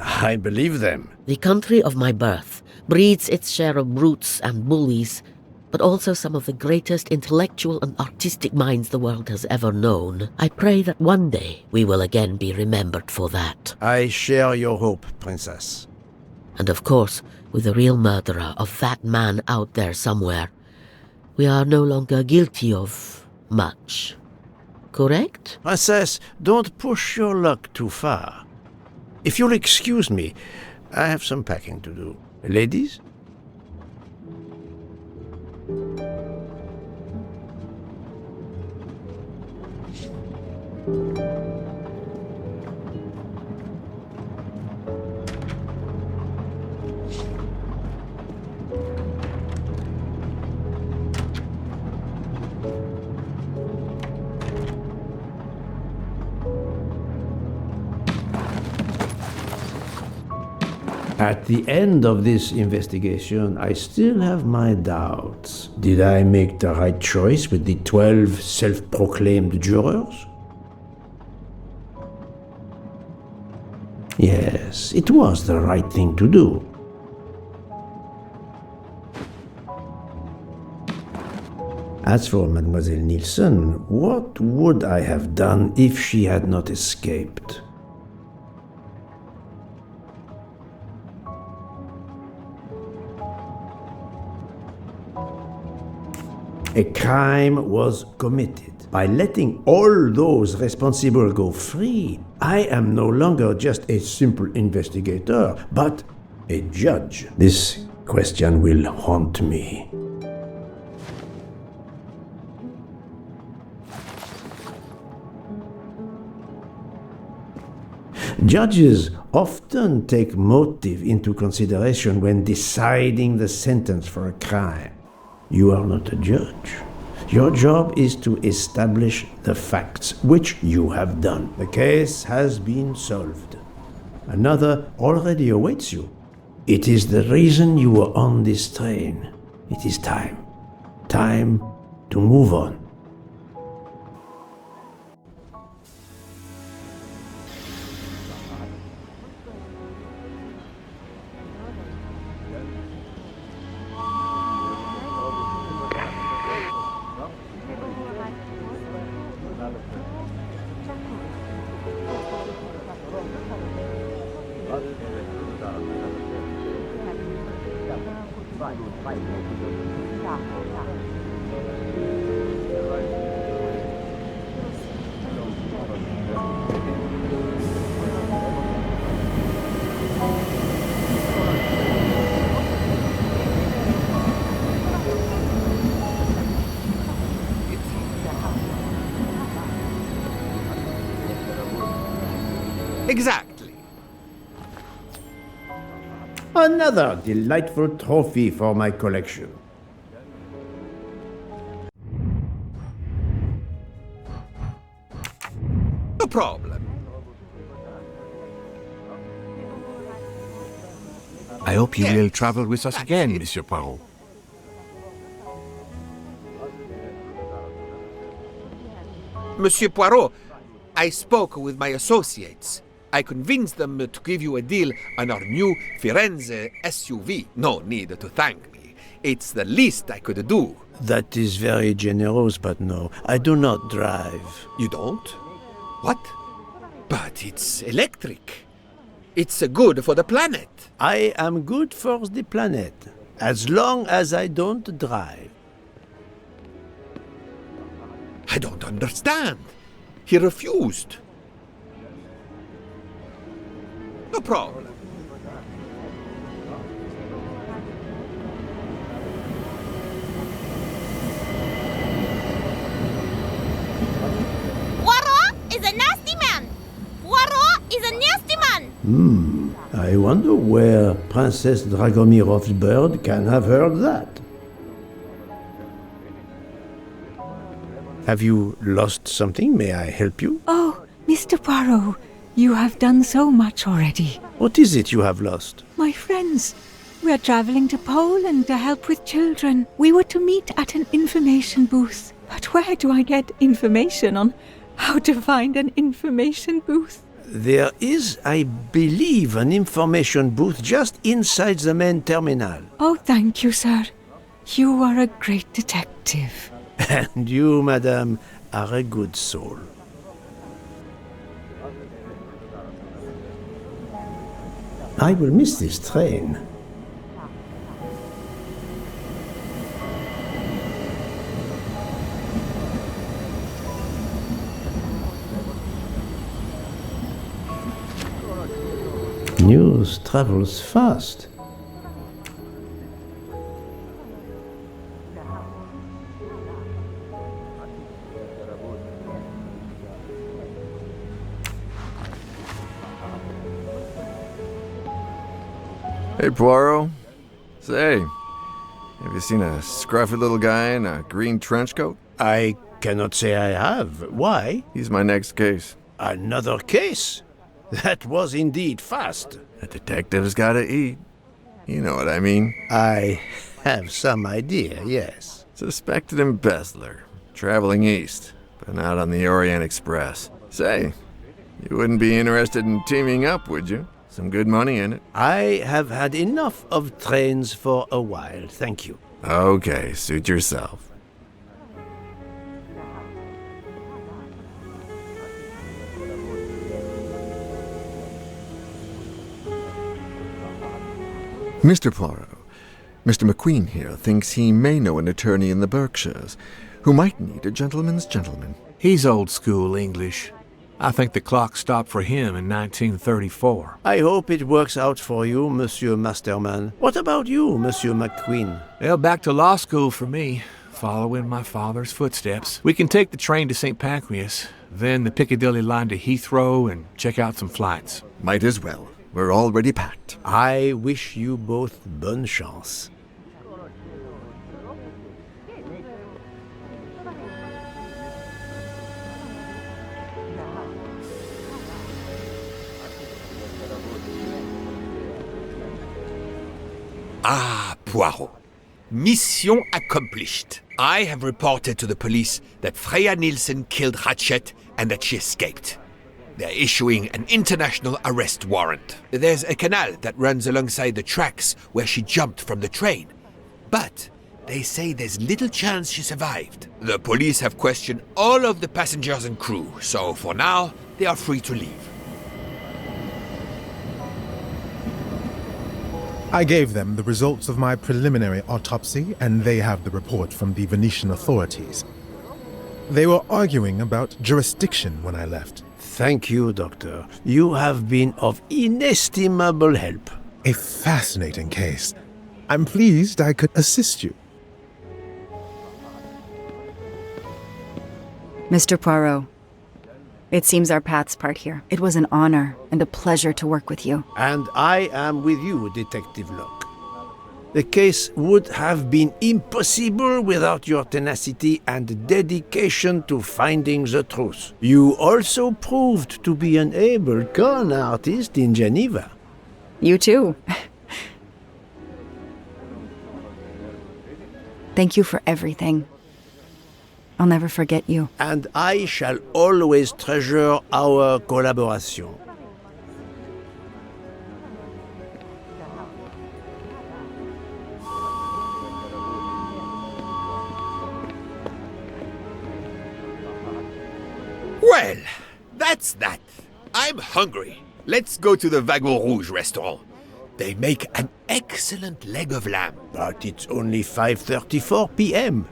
I believe them. The country of my birth breeds its share of brutes and bullies, but also some of the greatest intellectual and artistic minds the world has ever known. I pray that one day we will again be remembered for that. I share your hope, Princess. And of course, with the real murderer of that man out there somewhere, we are no longer guilty of much. Correct? Princess, don't push your luck too far. If you'll excuse me, I have some packing to do. Ladies? At the end of this investigation, I still have my doubts. Did I make the right choice with the 12 self-proclaimed jurors? Yes, it was the right thing to do. As for Mademoiselle Nielsen, what would I have done if she had not escaped? A crime was committed. By letting all those responsible go free, I am no longer just a simple investigator, but a judge. This question will haunt me. Judges often take motive into consideration when deciding the sentence for a crime. You are not a judge. Your job is to establish the facts, which you have done. The case has been solved. Another already awaits you. It is the reason you were on this train. It is time. Time to move on. Exactly. Another delightful trophy for my collection. No problem. I hope you will travel with us again, Monsieur Poirot. Monsieur Poirot, I spoke with my associates. I convinced them to give you a deal on our new Firenze SUV. No need to thank me. It's the least I could do. That is very generous, but no, I do not drive. You don't? What? But it's electric. It's good for the planet. I am good for the planet, as long as I don't drive. I don't understand. He refused. No problem. Poirot is a nasty man! Poirot is a nasty man! I wonder where Princess Dragomirov's bird can have heard that. Have you lost something? May I help you? Oh, Mr. Poirot, you have done so much already. What is it you have lost? My friends, we are traveling to Poland to help with children. We were to meet at an information booth. But where do I get information on how to find an information booth? There is, I believe, an information booth just inside the main terminal. Oh, thank you, sir. You are a great detective. And you, madame, are a good soul. I will miss this train. News travels fast. Hey, Poirot. Say, have you seen a scruffy little guy in a green trench coat? I cannot say I have. Why? He's my next case. Another case? That was indeed fast. A detective's gotta eat. You know what I mean. I have some idea, yes. Suspected embezzler, traveling east, but not on the Orient Express. Say, you wouldn't be interested in teaming up, would you? Some good money in it. I have had enough of trains for a while, thank you. Okay, suit yourself. Mr. Poirot, Mr. McQueen here thinks he may know an attorney in the Berkshires. who might need a gentleman's gentleman. He's old school English. I think the clock stopped for him in 1934. I hope it works out for you, Monsieur Masterman. What about you, Monsieur McQueen? Well, back to law school for me, following my father's footsteps. We can take the train to St. Pancras, then the Piccadilly line to Heathrow and check out some flights. Might as well. We're already packed. I wish you both bonne chance. Ah, Poirot. Mission accomplished. I have reported to the police that Freya Nielsen killed Ratchet and that she escaped. They're issuing an international arrest warrant. There's a canal that runs alongside the tracks where she jumped from the train. But they say there's little chance she survived. The police have questioned all of the passengers and crew, so for now, they are free to leave. I gave them the results of my preliminary autopsy, and they have the report from the Venetian authorities. They were arguing about jurisdiction when I left. Thank you, Doctor. You have been of inestimable help. A fascinating case. I'm pleased I could assist you. Mr. Poirot, it seems our paths part here. It was an honor and a pleasure to work with you. And I am with you, Detective Locke. The case would have been impossible without your tenacity and dedication to finding the truth. You also proved to be an able con artist in Geneva. You too. Thank you for everything. I'll never forget you. And I shall always treasure our collaboration. Well, that's that. I'm hungry. Let's go to the Wagon Rouge restaurant. They make an excellent leg of lamb. But it's only 5:34 p.m.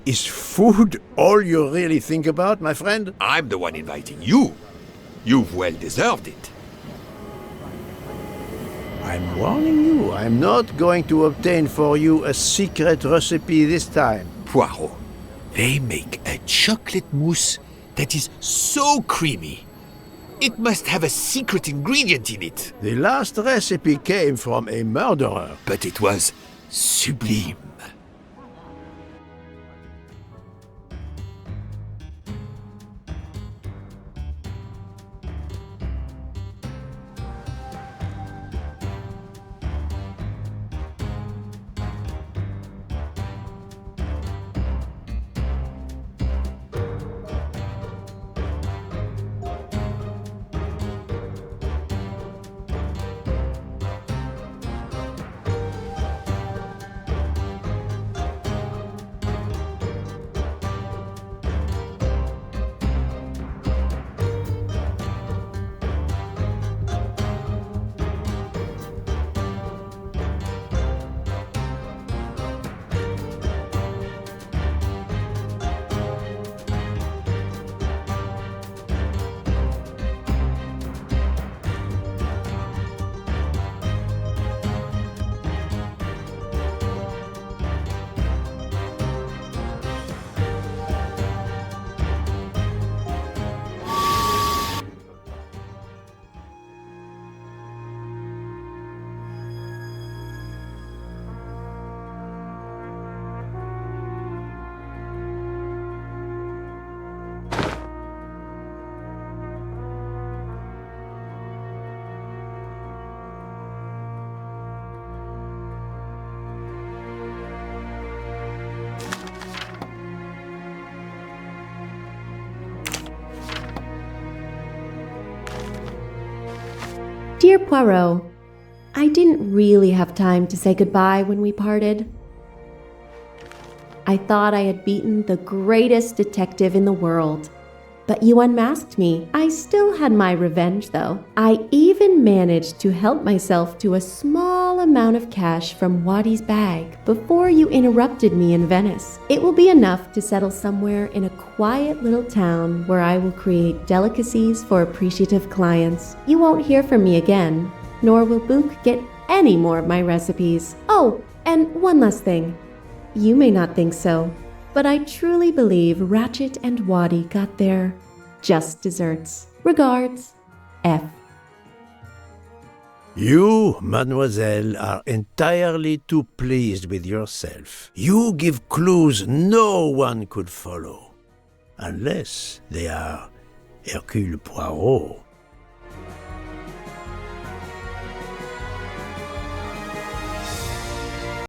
Is food all you really think about, my friend? I'm the one inviting you. You've well deserved it. I'm warning you, I'm not going to obtain for you a secret recipe this time. Poirot, they make a chocolate mousse that is so creamy. It must have a secret ingredient in it. The last recipe came from a murderer. But it was sublime. Dear Poirot, I didn't really have time to say goodbye when we parted. I thought I had beaten the greatest detective in the world, But you unmasked me. I still had my revenge, though. I even managed to help myself to a small amount of cash from Waddy's bag before you interrupted me in Venice. It will be enough to settle somewhere in a quiet little town where I will create delicacies for appreciative clients. You won't hear from me again, nor will Book get any more of my recipes. Oh, and one last thing. You may not think so, but I truly believe Ratchet and Waddy got their just desserts. Regards, F. You, mademoiselle, are entirely too pleased with yourself. You give clues no one could follow, unless they are Hercule Poirot.